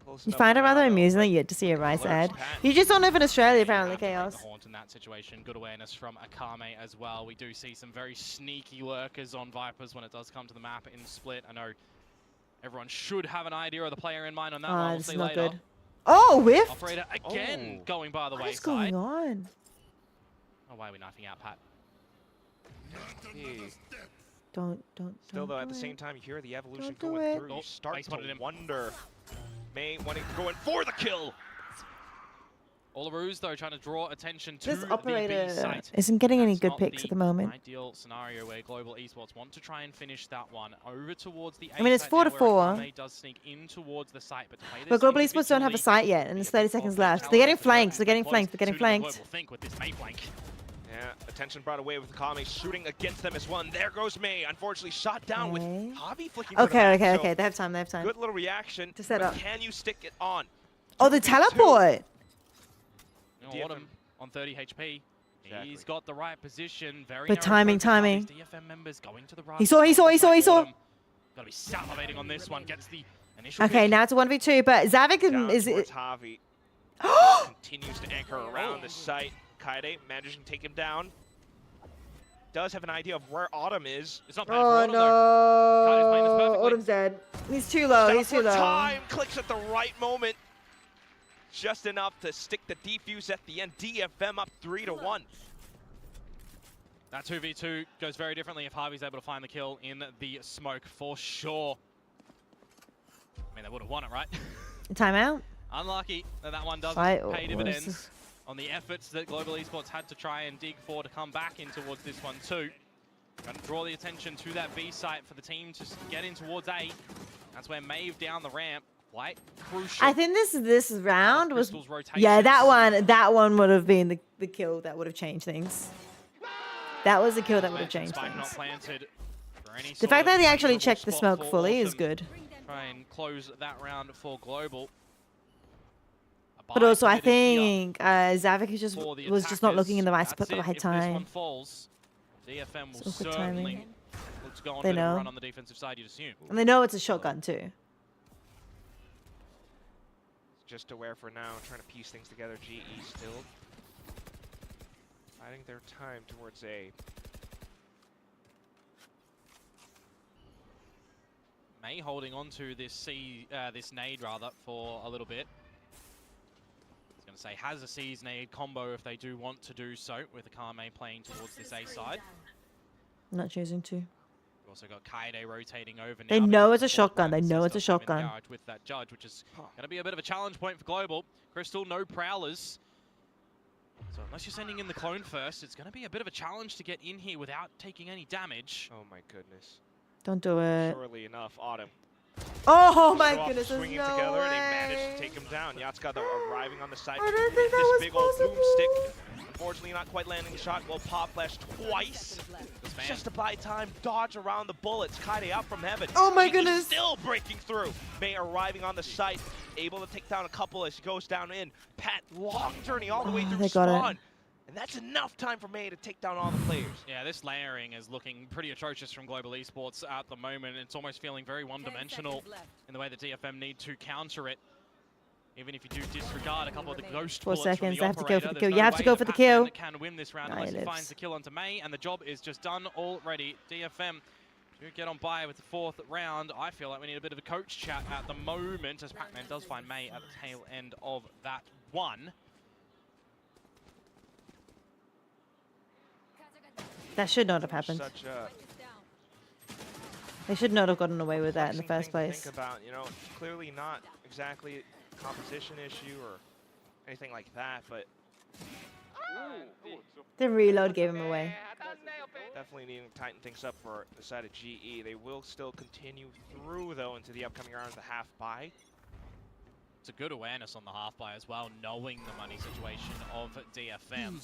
Close You enough find for it rather now, though, amusing that but you get to see a rice alerts ad. Pat. You just don't live in Australia, apparently, Have to take Chaos. the haunt in that situation. Good awareness from Akame as well. We do see some very sneaky lurkers on Vipers when it does come to the map in Split. I know everyone should have an idea of the player in mind on that one. We'll This see is not later. good. Oh, whiff! Operator again Oh. going by the What is wayside. going on? Oh, why are we knifing out Pat? Hey. Don't. Still, though, at do the it. same time, you hear the evolution Don't do going it. through. Oh, You start Mike's put it to in. wonder. May wanting to go in for the kill. Olaroos, though, trying to draw attention to This the B operator site. isn't getting any That's good not picks at the moment. Ideal scenario where Global Esports want to try and finish that one over towards the I mean, it's 4-4. Akame does sneak in towards the site, but, to play But this Global Esports don't have a individually, site yet, and there's 30 before seconds the left. They're getting challenge flanked. They're getting was flanked. They're getting sooner than flanked. Global think with this May flank. Yeah, attention brought away with Kami shooting against them as well. And there goes May, unfortunately shot down with Okay. Javi flicking for the Okay, back, so okay. They have time. They have time. Good little reaction. To set but up. Can you stick it on? Oh, the 2v2. teleport. Autumn on 30 HP. Exactly. He's got the right position. Very But narrow timing, focus on timing. these DFM members going to the right. He saw. Autumn Gotta be salivating on this one. Gets the initial Okay, pick. now it's a 1v2, but Zavik Down is. towards Javi. Continues to anchor around the site. Kaide managing to take him down. Does have an idea of where Autumn is. It's not bad for Oh Autumn, though. Kai's playing this no! perfectly. Autumn's dead. He's too low. He's Stop too for low. time. Clicks at the right moment. Just enough to stick the defuse at the end. DFM up 3-1. That 2v2 goes very differently if Harvey's able to find the kill in the smoke for sure. I mean, they would have won it, right? Timeout. Unlucky that that one doesn't Fight. pay What is dividends this? on the efforts that Global Esports had to try and dig for to come back in towards this one too. Trying to draw the attention to that B site for the team to get in towards A. That's where Maeve down the ramp. Quite crucial. I think this round was. Crystal's Yeah, rotations. that one would have been the kill that would have changed things. That was the kill that would have changed Spike not things. planted for any The sort fact of that they actually favorable checked the spot smoke for fully is Autumn. good. try and close that round for Global. But also, I think Zavik is was just not looking in the right spot at the right If this one time. falls, DFM will It's awkward certainly timing. look to go on a They bit of a know. run on the defensive side, you'd assume. And they know it's a shotgun too. Just aware for now, trying to piece things together. GE still fighting their time towards A. May holding on to this this nade rather for a little bit. I was going to say has a C's nade combo if they do want to do so, with the Kame playing towards this A side. Not choosing to. We've also got Kaede rotating over now. They know it's a shotgun. They know it's a shotgun. With that judge, which is going to be a bit of a challenge point for Global. Crystal, no prowlers. So unless you're sending in the clone first, it's going to be a bit of a challenge to get in here without taking any damage. Oh my goodness. Don't do it. Surely enough, Autumn. Oh my Show off goodness, there's swinging no together, way. they managed to take him down. Yatsuka though arriving on the side. I didn't think that this was big old possible. boomstick. Unfortunately, not quite landing the shot. Will pop flash twice. Just to buy time, dodge around the bullets. Kaede out from heaven. Oh my GE goodness. Still breaking through. May arriving on the site, able to take down a couple as he goes down in. Pat, long journey all the way through they got spawn. it. And that's enough time for May to take down all the players. Yeah, this layering is looking pretty atrocious from Global Esports at the moment. It's almost feeling very one-dimensional in the way that DFM need to counter it. Even if you do disregard a couple of the ghost 4 bullets seconds, from they the have to go for the operator, kill. there's You no have to way go that for the Pac-Man kill. can win this round Nah, unless he he lives. finds the kill onto May, and the job is just done already. DFM do get on by with the 4th round. I feel like we need a bit of a coach chat at the moment, as Pac-Man does find May at the tail end of that one. That should not have happened. Such a They should not have gotten away with that in the perplexing first thing to place. Think about, you know, clearly not exactly a composition issue or anything like that, but The reload gave him away. definitely needing to tighten things up for the side of GE. They will still continue through, though, into the upcoming round of the half bye. It's a good awareness on the half buy as well, knowing the money situation of DFM.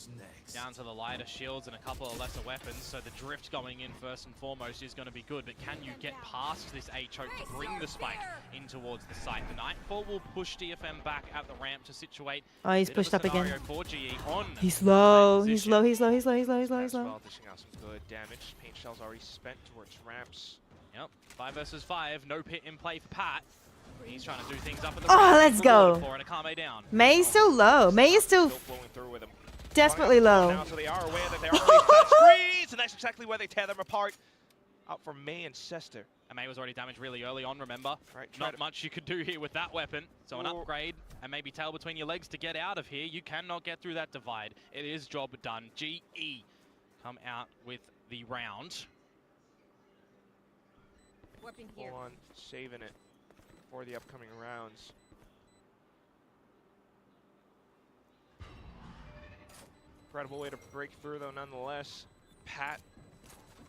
Down to the lighter shields and a couple of lesser weapons, so the drift going in first and foremost is going to be good, but can you get past this A-choke to bring the spike in towards the site? The Nightfall will push DFM back at the ramp to situate. Oh, he's Bit of a pushed up again. scenario for GE on He's low. position. He's low. He's low. He's low. He's low. He's low. He's As low. well, dishing out some good damage. Paint shells already spent towards ramps. Yep, 5 versus 5, no pit in play for Pat. He's trying to do things up in the Oh, ramp. let's go. For and a Kame down. May's still low. May is still Flowing through with him. desperately low. Now, so they are aware that they are really squeeze, and that's exactly where they tear them apart. Out for May and Sester. And May was already damaged really early on, remember? Right, try Not to- much you could do here with that weapon. So an Ooh. upgrade and maybe tail between your legs to get out of here. You cannot get through that divide. It is job done. GE come out with the round. Full on saving it for the upcoming rounds. Incredible way to break through, though, nonetheless. Pat.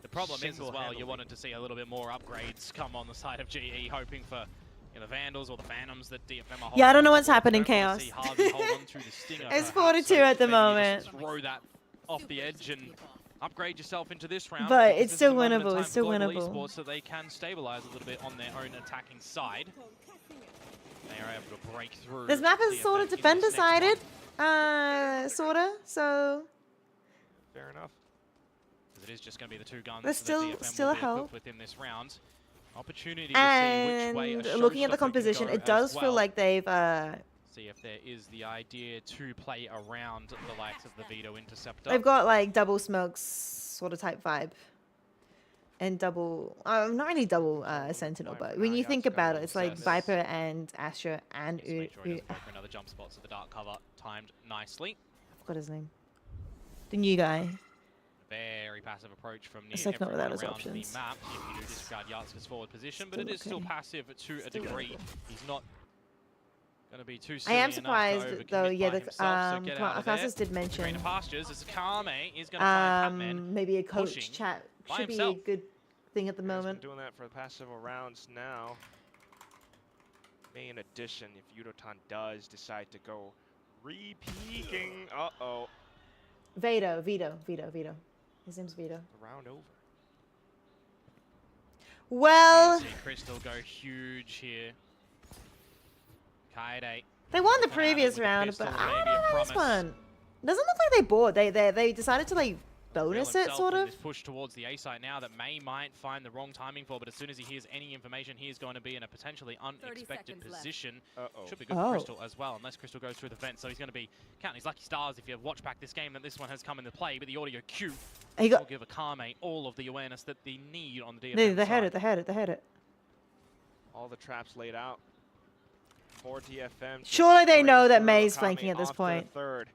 The problem is as well, Single-handedly. you wanted to see a little bit more upgrades come on the side of GE, hoping for the Vandals or the Phantoms that DFM are holding. Yeah, I don't know what's We happening, don't wanna Chaos. see Harvey hold on to the Stinger, It's perhaps, 4-2 so at the maybe you moment. just throw that off the edge and upgrade yourself into this round. But because it's this is still a moment in winnable, time it's for still Global winnable. Esports so they can stabilize a little bit on their own attacking side. They are able to break through. This map is DFM sort in of this defender next one. sided. Sorta. So Fair enough. 'Cause it is just going to be the two guns There's that still- DFM still will a be help. equipped with in this round. Opportunity to see which way a and looking at the showstopper can composition, go it does as feel well. like they've See if there is the idea to play around the likes of the Vito Interceptor. they've got like double smokes sort of type vibe. And double not really double sentinel, but when you think about it, it's like Yes. Viper and Astra and Just make sure he doesn't go for another jump spot, so the dark cover timed nicely. I forgot his name. The new guy. Very passive approach from near It's like not everyone without his around options. the map. If you do disregard Yatsuka's forward position, but Still it is still okay. passive to a Still degree. okay. He's not going to be too I silly am enough to surprised though, overcommit yeah, by the himself, so get out of there. Akasis did mention Greener pastures as Kame is going to find Patman. maybe a coach pushing chat by should be himself. a good thing at the He's moment. been doing that for the past several rounds now. May, in addition, if Yudotan does decide to go re-peeking, uh-oh, Vito. His name's Vito. the round over. Well, See Crystal go huge here. Kaede. they won the Went out previous with the round, pistol but and I don't maybe a know this promise. one. Doesn't look like they bought. They decided to like Reveal bonus it, himself sort in of. This push towards the A site now that might find the wrong timing for, but as soon as he hears any information, he is going to be in a potentially unexpected position. Should be good for Crystal as well, unless Crystal goes through the vent. So he's going to be counting his lucky stars if you watch back this game that this one has come into play. But the audio cue will give a Kame all of the awareness that they need on the DFM They had side. it. They had it. They had it. All the traps laid out for DFM. Surely they Straight know that through May's Okami flanking at this off to the point. third.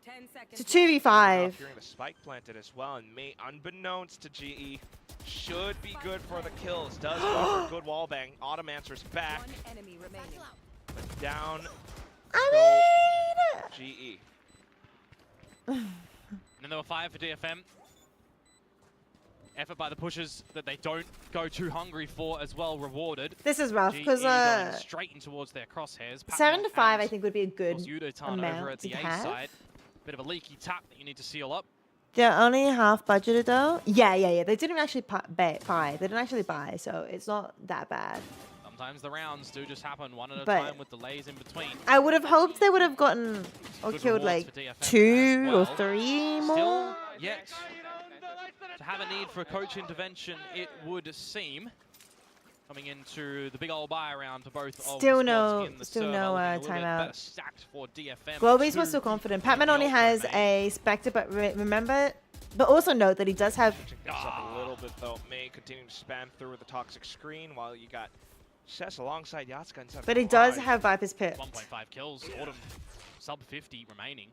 It's a 2v5. Hearing the spike planted as well, and May, unbeknownst to GE, should be good for the kills. Does offer good wall bang. Automancer's back. But down I GE. And then there were 5 for DFM. Effort by the pushers that they don't go too hungry for as well rewarded. This is rough because going straight in towards their crosshairs. 7 to 5 I think would be a good Udotan over amount at to the A have. side. Bit of a leaky tap that you need to seal up. They're only half budgeted though. Yeah. They didn't actually buy. They didn't actually buy, so it's not that bad. Sometimes the rounds do just happen one at a But time with delays in between. I would have hoped they would have gotten or Good killed rewards like for DFM 2 as or well. 3 more. Still yet to have a need for a coach intervention, it would seem. Coming into the big old buy round for both of Still the no- spots in the still server, no, looking a little bit timeout. better stacked for DFM. Globey's 2 was still confident. in Patman the only ultra has main. a Spectre, but remember, but also note that he does have. Switching things up a little bit though. May continuing to spam through the toxic screen while you got Cess alongside Yatsuka inside. But he does have Viper's Pit. 1.5 kills. Autumn sub 50 remaining.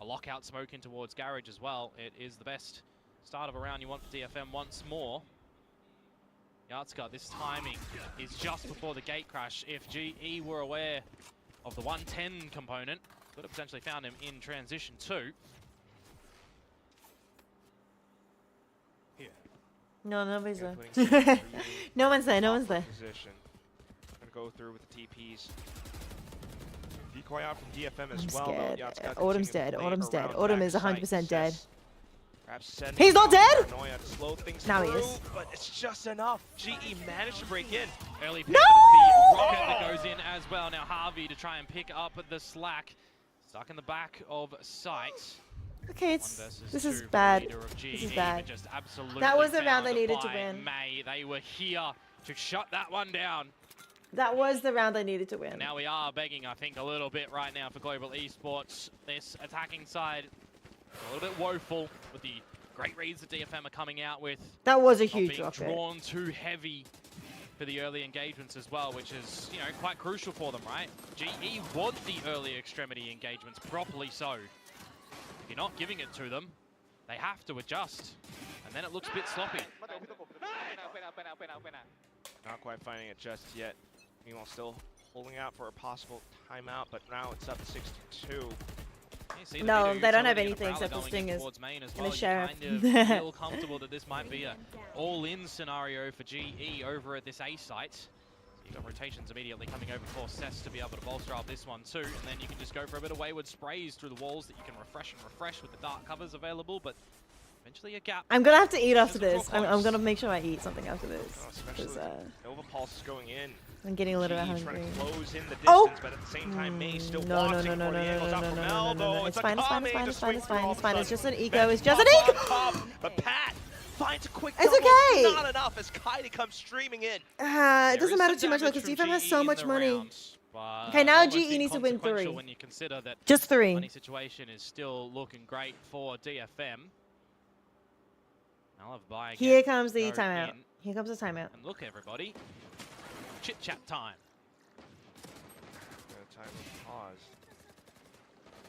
A lockout smoke in towards Garage as well. It is the best start of a round you want for DFM once more. Yatsuka, this timing is just before the gate crash. If GE were aware of the 110 component, could have potentially found him in transition too. Here. No, nobody's Yeah, there. putting Cess through No one's there. No one's there. Position. Gonna go through with the TPs. Decoy out from DFM as I'm well. though. scared. Yatsuka Autumn's continuing to dead. play Autum's dead. around Autumn is backside. 100% dead. Cess perhaps sending He's not down dead? Paranoia to slow things Now he through, is. but it's just enough. GE managed to break in. Early pick, No! but it's the rocket that goes in as well. Now Harvey to try and pick up the slack. Stuck in the back of sight. Okay, One versus this two is for the bad. leader of GE, This is but bad. just absolutely That was the round they found needed to by win. May. They were here to shut that one down. That was the round they needed to win. And now we are begging, I think, a little bit right now for Global Esports. This attacking side a little bit woeful with the great reads that DFM are coming out with. That was a Not huge being rocket. drawn too heavy for the early engagements as well, which is, you know, quite crucial for them, right? GE want the early extremity engagements, properly so. If you're not giving it to them, they have to adjust. And then it looks a bit sloppy. Not quite finding it just yet. Meanwhile, still holding out for a possible timeout, but now it's up to 62. You see the No, Vito they don't have utility and a anything Prowler except for going in stingers towards main as and a well. You sheriff. kind of feel comfortable that this might be a all-in scenario for GE over at this A site. You've got rotations immediately coming over for Cess to be able to bolster up this one too, and then you can just go for a bit of wayward sprays through the walls that you can refresh with the dark covers available, but eventually a gap. I'm gonna have to eat after Doesn't this. draw I'm close. gonna make sure I eat something after this. Especially Because with Nova Pulse is going in. I'm getting a little bit GE trying hungry. to close in the distance, Oh! but at the same time, May still No, no, watching no, no, for the no, no, angles no, out no, from no, no, Elbow. no, no. It's It's fine, it's fine, it's Akame fine, to it's fine, swing it's through fine, all it's of a fine. It's sudden. just an eco. Venge It's just an pop eco. on top, but Pat finds a quick It's double. okay. Not enough as Kaide comes streaming in. It There doesn't is matter some too much though, damage because from DFM has GE so in much the money. round, but Okay, now almost GE needs to win inconsequential 3. when you consider that Just 3. money situation is still looking great for DFM. I'll have buy again. Here comes the Go timeout. in. Here comes the timeout. And look, everybody, chit chat time. Time to pause.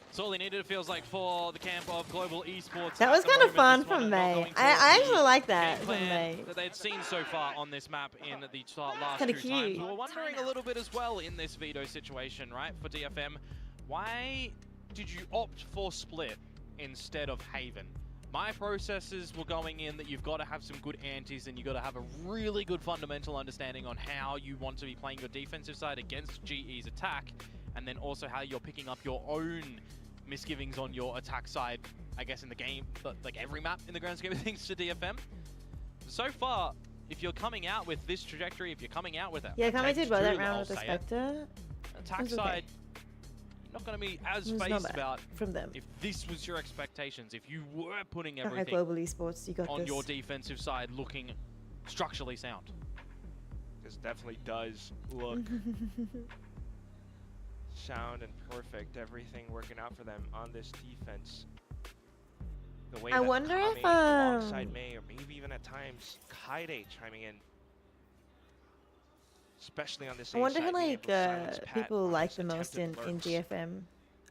That's all they needed, it feels like, for the camp of Global Esports. That at was the kind of moment. fun This one from not May. going I towards actually the like that game from plan May. that they'd seen so far on this map in the last Kinda 2 times. cute. We were wondering a little bit as well in this veto situation, right, for DFM. Why did you opt for Split instead of Haven? My processes were going in that you've got to have some good antis and you've got to have a really good fundamental understanding on how you want to be playing your defensive side against GE's attack, and then also how you're picking up your own misgivings on your attack side, I guess, in the game, but like every map in the grand scheme of things to DFM. So far, if you're coming out with this trajectory, if you're coming out with a Yeah, Kami did well that 10-2, round I'll with the say it, Spectre. attack was okay. side, you're not going to be as It was not phased bad about from them. if this was your expectations, if you were putting Alright, everything Global Esports, you got on this. your defensive side looking structurally sound. This definitely does look sound and perfect. Everything working out for them on this defense. The way I that wonder if, Kami alongside May, or maybe even at times Kaide chiming in, especially on this. I wonder A who side, being able to silence Pat people on like those the most in attempted lurks. GFM.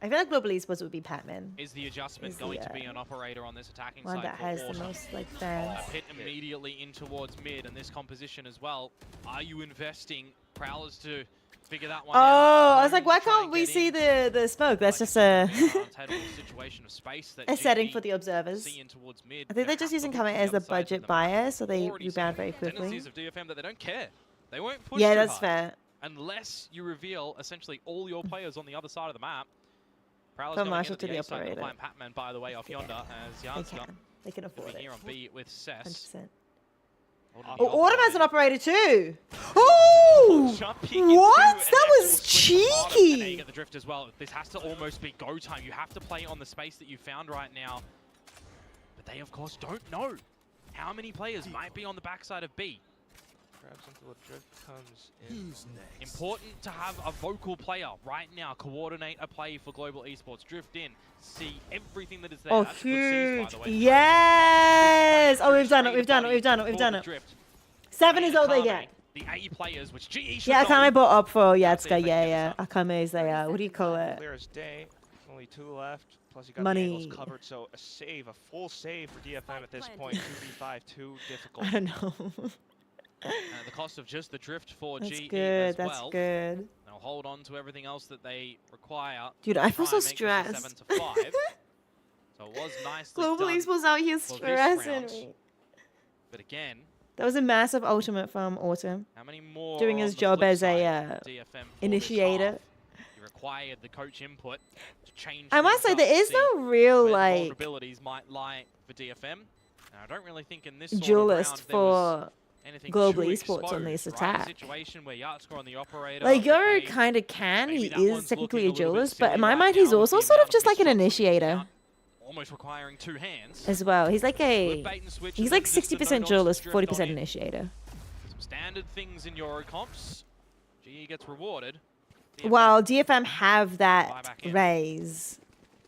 I feel like Global Esports would be Patman. Is the adjustment Is going the, to be an operator on this attacking one side that for has the Autumn? most like fans. A hit immediately in towards mid, and this composition as well. Are you investing Prowlers to figure that one out? Oh, I was Homes like, why to try and can't we get see in? the smoke? That's Like just a untenable situation of space that a setting GE for the observers. see in towards mid. I think they're just using Kami as the budget buyer, so they Already rebound seeing very quickly. tendencies of DFM that they don't care. They won't push Yeah, too that's hard. fair. Unless you reveal essentially all your players on the other side of the map. Prowler's From going Marshall into to the A side. They'll operator. find Patman, by the way, off yonder as They Janska can. They can will afford be it. here on B with Cess. 100%. Holding Oh, the Autumn has an operator. operator too. Oh! Jump peek into What? an That actual was swing from Autumn, and there you cheeky. get the drift as well. This has to almost be go time. You have to play on the space that you found right now. But they, of course, don't know how many players might be on the backside of B. Grabs until a drift comes in. Important to have a vocal player right now. Coordinate a play for Global Esports. Drift in. See everything that is there. Oh, That's a good huge. seize, by the way. Yes! Oh, we've done it, Straight we've done it, body we've done it, we've for done the it. drift. 7 is all they Akame, get. The A players, which GE should Yeah, know. Akame bought up for That's Yatsuka, it, yeah, they yeah. give us Akame is a, what do you call it? Clear as day. Only 2 left. Plus you got Money. the angles covered, so a save, a full save for DFM at this point. 2v5, too difficult. I don't know. The cost of just the drift for That's GE good, as that's well. good. They'll hold on to everything else that they require. Dude, to I feel try so and make this a stressed. 7 to 5. So it was nicely Global done Esports out here for this stressing round. me. But again, That was a massive ultimate from Autumn. how many more Doing on his the job flip as a, side, DFM for this initiator. half? You required the coach input to change I must say, things there up, is see no real, where the like, vulnerabilities might lie for DFM. And I don't really think in this sort of duelist round there was for anything Global too Esports on exposed, this right? attack. Situation where Yatsuka on the operator, Like, Yoru okay, kind of can. maybe He that is one's technically a looking little bit duelist, but in silly my right mind, he's now with also the sort of amount of just like an destruction initiator out, almost requiring 2 hands. as well. He's like Good a. bait and switch, He's and like then just the 60% no-nonsense duelist, drift on 40% in. initiator. Some standard things in Euro comps. GE gets rewarded. While DFM have that back in. raise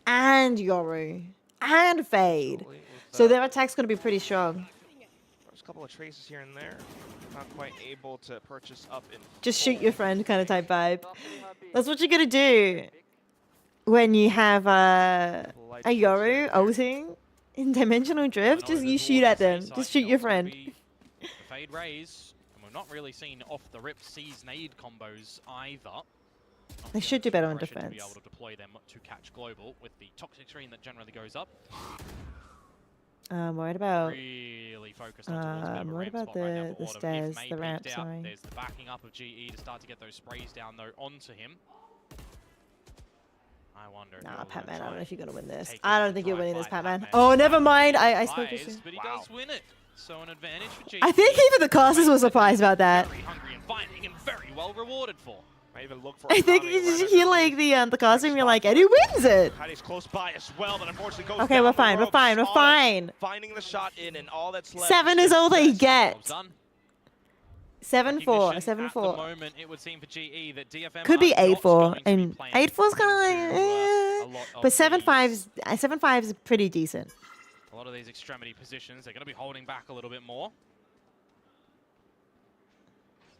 and Yoru and Fade. So their attack's going to be pretty strong. There's a couple of traces here and there. Not quite able to purchase up in Just shoot full. your friend kind of type vibe. That's what you're going to do when you have a Yoru ulting in Dimensional Drift. Just you shoot at them. Just shoot your friend. The fade raise, and we've not really seen off the rip seize nade combos either. Not They feeling should do too better on pressured to be defense. able to deploy them to catch global with the toxic screen that generally goes up. I'm worried about. Really focused on towards a bit of a what ramp about spot right now the for Autumn. stairs, If May the ramp, peeked out, sorry. there's the backing up of GE to start to get those sprays down though onto him. I wonder. if Nah, he'll Patman, I try don't know if you're going to win this. take I it don't to think you're try winning this, fight Patman. Patman. Oh, never mind. I spoke too Lies, soon. but he does win it. So an advantage for GE. I think even the casters were surprised about that. Very hungry and finding and very well rewarded for. Might even look for I think Akame you right just under hear like the casting and you're like, and who wins it? Kaide's close by as well, but unfortunately goes Okay, down we're the fine, we're ropes. fine, we're Autumn fine. Finding the shot in, and all that's left 7 is all they success. get. Well done. 7-4, Recognition at the 7-4. moment, it would seem for GE that DFM Could be are not 8-4, going to be and playing 8-4's kind of like, into, a lot of but 7-5's these- 7-5 is pretty decent. A lot of these extremity positions, they're going to be holding back a little bit more.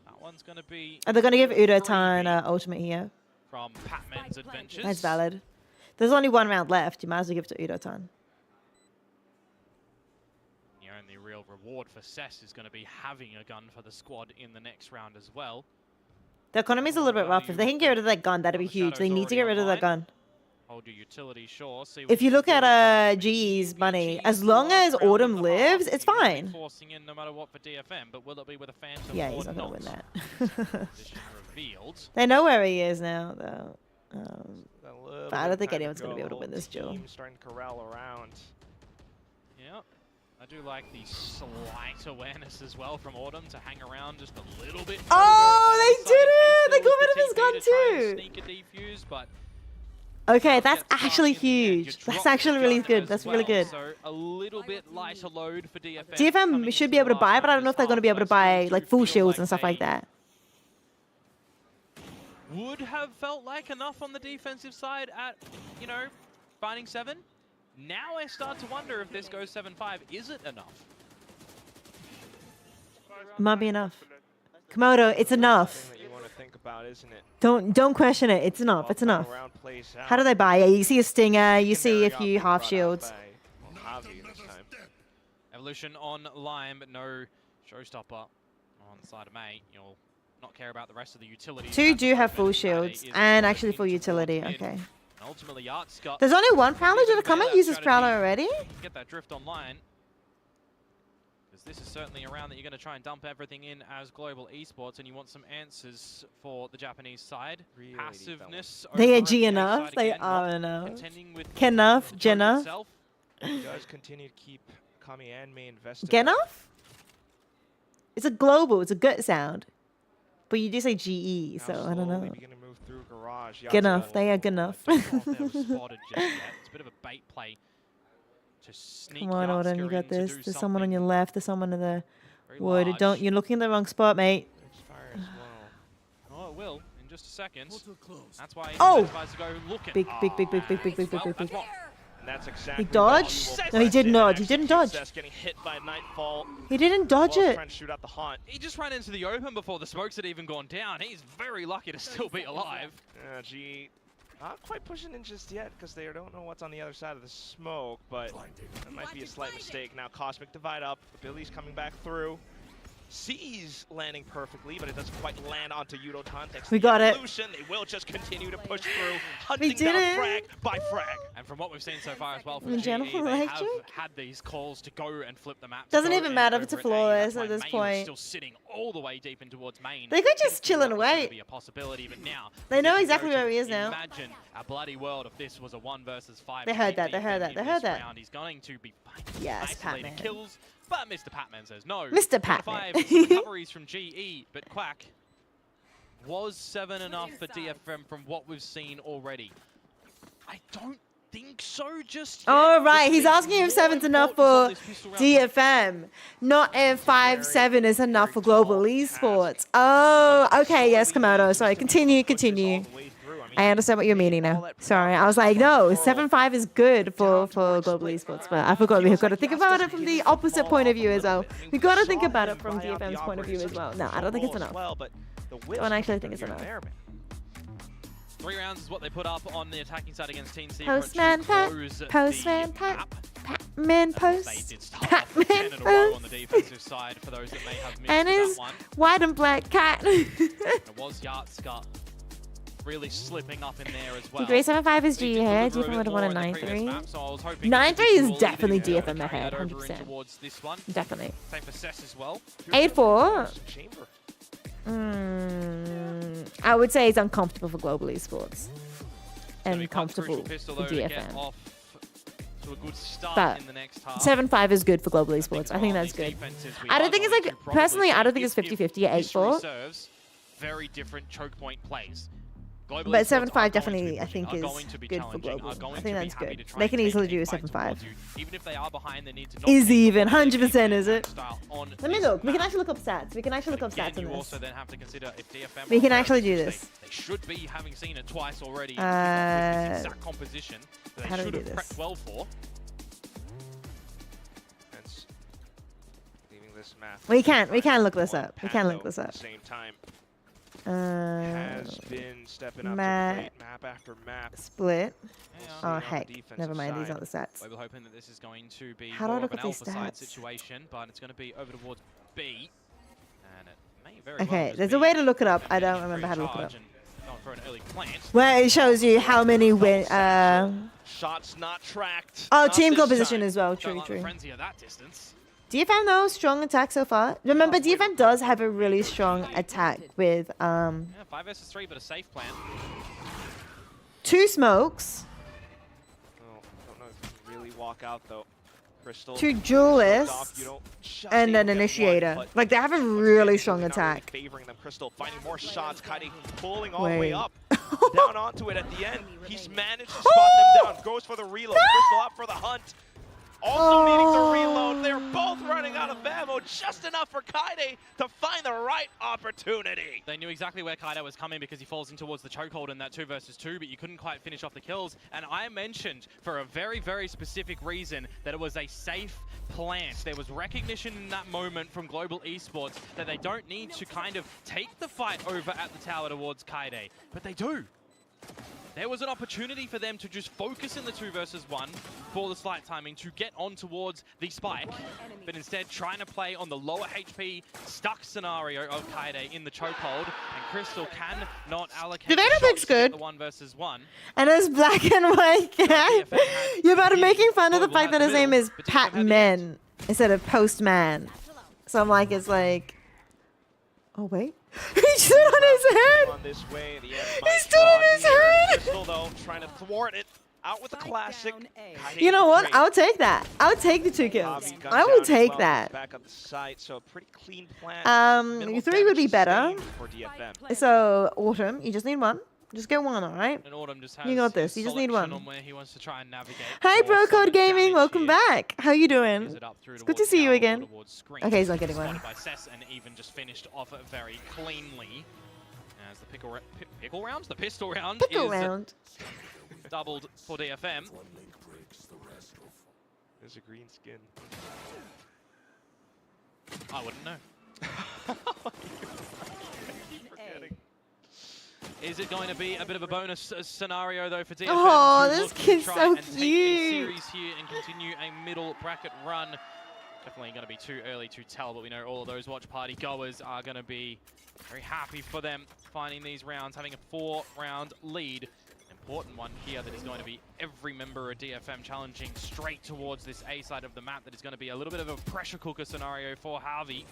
That one's going to be. Are they going to give freebie Udotan ultimate here? from Patman's Adventures. That's valid. There's only 1 round left. You might as well give it to Udotan. The only real reward for Cess is going to be having a gun for the squad in the next round as well. The economy's a little bit rough. If they can get rid of that gun, that'd be huge. They need to get rid of that gun. Hold your utility, sure. See If you look at GE's money, as long as Autumn lives, it's fine. Forcing in no matter what for DFM, but will it be with a Phantom? Yeah, or he's not going to win not? that. Position revealed. They know where he is now, though. A little But I bit don't think time anyone's going to be able to go. win this duel. Team starting to corral around. Yeah. I do like the slight awareness as well from Autumn to hang around just a little bit. Oh, they did it! They got rid of his gun too. Sneak a defuse, but Okay, that's actually huge. That's actually really good. That's really good. So a little bit lighter load for DFM. DFM should be able to buy, but I don't know if they're going to be able to buy like full shields and stuff like that. Would have felt like enough on the defensive side at, you know, finding 7. Now I start to wonder if this goes 7-5. Is it enough? Might be enough. Komodo, it's enough. That you want to think about, isn't it? Don't question it. It's enough. It's enough. How do they buy? Yeah, you see a stinger, you see a few half shields. Evolution on Lime, but no showstopper on the side of mate. You'll not care about the rest of the utilities. 2 do have full shields and actually full utility. Okay. Ultimately, Yacht's got There's only one Prowler. Did it come and use his Prowler already? Get that drift online. Because this is certainly a round that you're going to try and dump everything in as Global Esports, and you want some answers for the Japanese side. Really Passiveness. They are over on G the enough. side They again, are not enough. contending with Kenough, the joke Jenna. itself. He does continue to keep Kami and May invested. Genough? It's a global. It's a good sound. But you do say GE, so I don't know. Move through garage. Good enough. They are good enough. I don't know if they were spotted just yet. It's a bit of a bait play to sneak. Come on, Yachtsker Auden, you got in to this. do There's someone on your something left. There's someone in the very wood. large. Don't. You're looking in the wrong spot, mate. Fire as well. Oh, it will in just a second. That's why he Oh! decides to go look at. Big. And that's exactly He dodged? No, he did not. He didn't dodge. Getting hit by Nightfall. He didn't dodge it. Trying to shoot out the haunt. He just ran into the open before the smokes had even gone down. He's very lucky to still be alive. G not quite pushing in just yet because they don't know what's on the other side of the smoke, but that might be a slight mistake. Now Cosmic Divide up. Billy's coming back through. C's landing perfectly, but it doesn't quite land onto Yudo Tantex. We got it. They will just continue to push through, hunting did down it. frag by frag. And from what we've seen so far as well from In GE, general, they have electric? had these calls to go and flip the map. Doesn't to go even in matter if it's a over at A. flawless That's why at this Main was point. Still sitting all the way deep in towards main. They could just chill and That was gonna wait. be a possibility, but now They know position exactly noted. where he is now. Imagine a bloody world if this was a 1 versus 5. They heard that, they DFM heard that, in they this heard that. round. He's going to be Yes, isolated Patman. kills, but Mr. Patman says no. Mr. Five, Patman. some recoveries from GE, but Quack was 7 enough for DFM from what we've seen already. I don't think so just yet. All right, he's It's asking if more 7's enough important for this pistol round. DFM, not if 5-7 is enough for Global Esports. Oh, okay, yes, Komodo. Sorry, continue. I understand what you're meaning now. Sorry, I was like, no, 7-5 is good for Global Esports, but I forgot we've got to think about it from the opposite point of view as well. We've got to think about it from DFM's point of view as well. No, I don't think it's enough. Don't actually think it's enough. 3 rounds is what they put up on the attacking side against Team Secret. Postman Pat, Postman Pat, Patman Post, Patman on the Post, defensive side for those that may have missed and his that one. white and black cat. It was Yachtsker really slipping up in there as well. 375 is G here. Did deliver DFM would have bit won a more in the previous 9-3. map, so I was hoping 9-3 that is will definitely lead DFM to ahead, carry that over 100%. in towards this one. Definitely. Same for Cess as well. 8-4. I would say it's uncomfortable for Global Esports. And comfortable Pistol, for though, to get DFM. off to a good start But in the next half. 7-5 is good for Global Esports. I think on that's these good. defenses, we I are don't think it's going like, to probably personally, I don't see think it's if 50-50 at history 8-4. serves, very different choke point plays. Global But Esports are 7-5 going to definitely, be I think, pushing, is are going to be good for challenging, Global. are going I think to be that's happy good. to try They and can take easily a do a fight 7-5. towards you. Even if they are behind, they need to not Is take even, the 100% is it? style on Let me this look. We can map. actually look up stats. We can actually look up Again, stats on you this. also then have to consider if DFM We are can aware actually of do this. this. They should be having seen it twice already. With this exact composition that how they do we should do have this? prepped well for. Hence, leaving this map. We can look this up. We can look this At up. the same time, has been stepping up to map. great map after map. Split. Yeah. Oh, on the heck. defensive Never mind. These side. aren't the stats. We're hoping that this is going to be How do I more of look an at these alpha side stats? situation, but it's going to be over towards B. And it may very well Okay, just there's be a way to look it up. them I getting don't a remember free how to look it charge up. and going for an early plant. Where it shows you how many win. Shots not tracked. Oh, Not team this composition time. as well. Don't True, like the true. frenzy at that distance. DFM though, strong attack so far. Remember, DFM does have a really strong attack with Yeah, 5 versus 3, but a safe plan. 2 smokes. Oh, don't know if he can really walk out though. Crystal, two you duelists don't just and an able to get one, initiator. but Like they have a once really again, strong not really attack. favoring them. Crystal finding more shots. Kaide pulling all the way Wait. up. Down onto it at the end. He's managed to spot them down. Goes for the reload. Crystal up for the hunt. Also needing to reload. They're both running out of ammo. Just enough for Kaide to find the right opportunity. They knew exactly where Kaide was coming because he falls in towards the chokehold in that 2 versus 2, but you couldn't quite finish off the kills. And I mentioned for a very, very specific reason that it was a safe plant. There was recognition in that moment from Global Esports that they don't need to kind of take the fight over at the tower towards Kaide, but they do. There was an opportunity for them to just focus in the 2 versus 1 for the slight timing to get on towards the spike, but instead trying to play on the lower HP stuck scenario of Kaide in the chokehold, and Crystal cannot allocate The Vader shots looks to get good. the 1 versus 1. And it's black and white. You're about to making fun of the fact that his name is Patman instead of Postman. So I'm like, it's like, oh wait. He stood on his head! On this way, the He stood on his head! Crystal, though, trying to thwart it. Out with the classic. You know what? I'll take that. I'll take the 2 kills. I will take that. Back on the site, so a pretty clean plan. 3 would be better. For DFM. So, Autumn, you just need 1. Just get 1, alright? And Autumn just has You got this. his You just need selection 1. on where he wants to try and navigate Hi, for Bro some Code Gaming. damage Welcome here. back. How you doing? Gives it up through It's good to towards see you tower, again. towards screen. Okay, he's not getting Spotted 1. by Cess and even just finished off very cleanly. As the pickle rounds? The pistol round Pickle is round. doubled for DFM. There's a green skin. I wouldn't know. Keep forgetting. Is it going to be a bit of a bonus scenario though for DFM? Oh, to this look to kid's try so and take a cute. series here and continue a middle bracket run. Definitely going to be too early to tell, but we know all of those watch party goers are going to be very happy for them finding these rounds, having a 4-round lead. Important one here that is going to be every member of DFM challenging straight towards this A side of the map. That is going to be a little bit of a pressure cooker scenario for Harvey.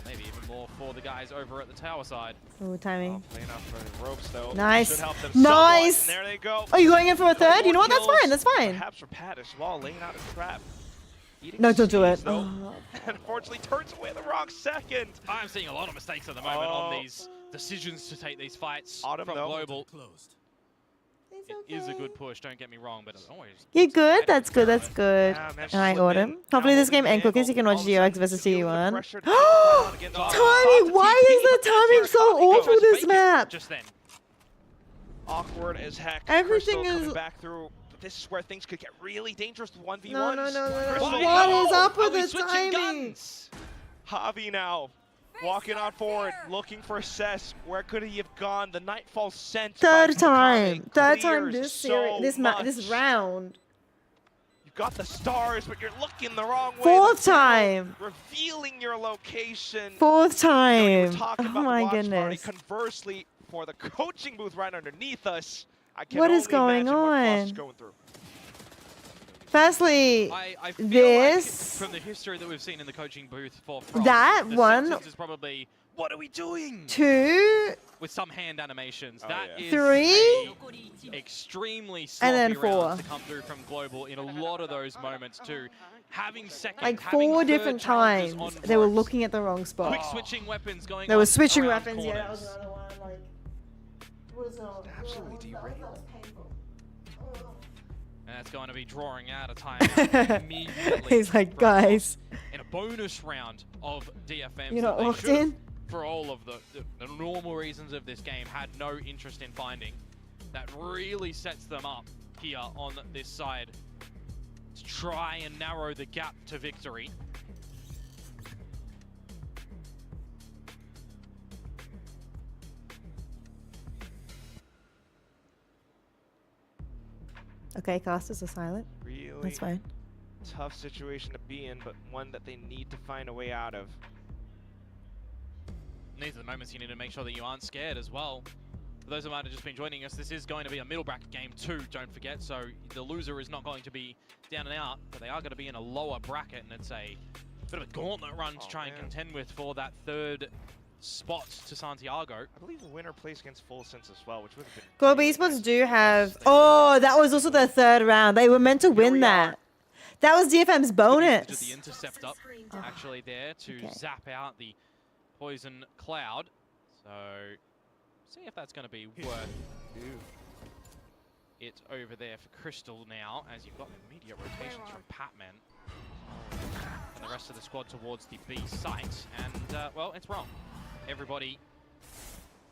Maybe even more for the guys over at the tower side. Oh, timing. Playing out for the ropes, though. Nice. Should help them Nice. somewhat. And there they go. Are you going in for a 3rd? You know what? That's Kills, fine. That's fine. Perhaps for Pat as well, laying out a trap. Eating No, don't do seeds, it. though. Oh. Unfortunately, turns away the wrong second. I'm seeing a lot of mistakes at the moment on these decisions to take these fights Autumn, from though. Global. It's It is a okay. good push, don't get me wrong, but it always... You're good? That's good. That's good. Yeah, man, Alright, slipping Autumn. in, Hopefully now this game holding ends quick so you can all watch of a sudden GOX versus feeling the T1. pressure to come on against Autumn. Tony, Thought to why TP, is the but that's timing where so Tommy awful goes. this Fake it map? Just then. Awkward as heck. Everything Crystal is- coming back through. But this is where things could get really dangerous with 1v1s. No, no, no, no, no. Crystal, What no! is up Are with we the switching timing? guns? Javi now. Walking on forward, looking for Cess. Where could he have gone? The Nightfall scent. by 3rd time. Kame 3rd time clears this so series, this much. round. You've got the stars, but you're looking the wrong way. 4th The time. revealing your location. 4th You know, you were time. talking Oh about the my watch party. goodness. Conversely, for the coaching booth right underneath us, I can What is only going imagine what Frost is on? going through. Firstly, I feel this- like from the history that we've seen in the coaching booth for Frost, That the one- sentence is probably, what are we doing? 2, With some hand animations. Oh, That yeah. is 3, a extremely sloppy and then rounds 4. to come through from Global in a lot of those moments too. Having second, Like having 4 third different challenges times, on they were ropes, looking at the wrong spot. quick switching weapons going They on were switching around weapons. Yeah, that was corners. another one. Like, was Absolutely derailed. That was painful. And that's going to be drawing out a time immediately. He's like, from guys, Frost in a bonus round of DFMs. you're that not they locked should've, in. for all of the normal reasons of this game, had no interest in finding. That really sets them up here on this side to try and narrow the gap to victory. Okay, casters are silent. Really That's fine. tough situation to be in, but one that they need to find a way out of. These are the moments you need to make sure that you aren't scared as well. For those who might have just been joining us, this is going to be a middle bracket game too, don't forget. So the loser is not going to be down and out, but they are going to be in a lower bracket, and it's a bit of a gauntlet run to try and contend with for that 3rd spot to Santiago. I believe the winner plays against Full Sense as well, which would have been... Global Esports do have... Oh, that was also their 3rd round. They were meant to win we that. That was DFM's Did bonus. the intercept up actually there to okay. zap out the poison cloud. So see if that's going to be worth it over there for Crystal now, as you've got immediate rotations from Patman and the rest of the squad towards the B site. And well, it's wrong. Everybody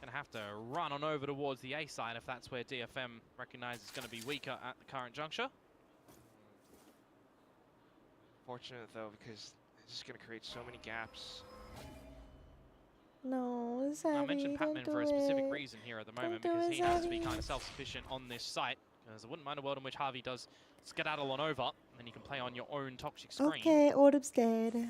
gonna have to run on over towards the A side if that's where DFM recognizes it's going to be weaker at the current juncture. Fortunate though, because it's just going to create so many gaps. No, I mentioned don't Patman do for a specific it. reason here at the moment, do because it, he has to be Zabby. kind of self-sufficient on this site. Because I wouldn't mind a world in which Harvey does skedaddle on over, and then you can play on your own toxic screen. Okay, Autumn's dead.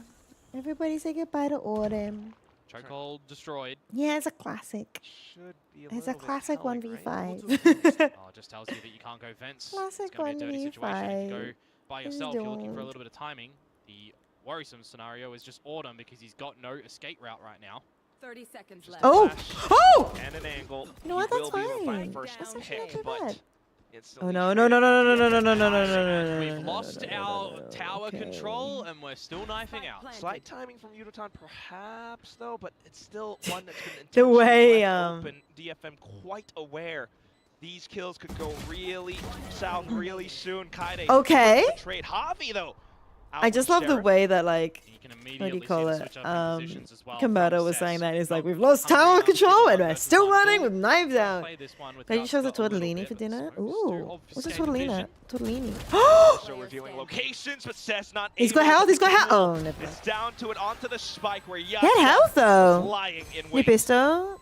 Everybody say goodbye to Autumn. Chokehold destroyed. Yeah, it's a classic. Should be It's a little bit classic telling, 1v5. right? Oh, it just tells you that you can't go vents. Classic It's going to be a dirty situation. If you 1v5. go by Just yourself, you're looking for a don't. little bit of timing. The worrisome scenario is just Autumn, because he's got no escape route right now. 30 seconds left. Oh! Oh! And an angle. You know what? He That's will be able to find fine. first That's actually not pick, too but bad. instantly Oh no, no, no, no, no, no, no, no, no, no, no, no, no, no. We've lost our tower control, and we're still knifing out. Slight timing from Udotan, perhaps though, but it's still one that's been The intentionally way, left open. DFM quite aware these kills could go really south really soon. Kaide Okay. trade Javi though. I just love the way that, like, You can what do immediately you call see the it? switch up in positions as well from Komodo was Cess. saying that. He's like, Not we've lost hungry tower enough to control do and one we're versus still one. running with knives out. Play this one Then you without chose a the little tortellini bit for of dinner? smoke to Ooh. What's a obfuscate tortellini? vision. Tortellini. So revealing locations, but Cess not He's able got health, to he's got health. kill. Oh, never mind. It's down to it, onto the spike where He had health Yasuo though. lying in You wait. pistol.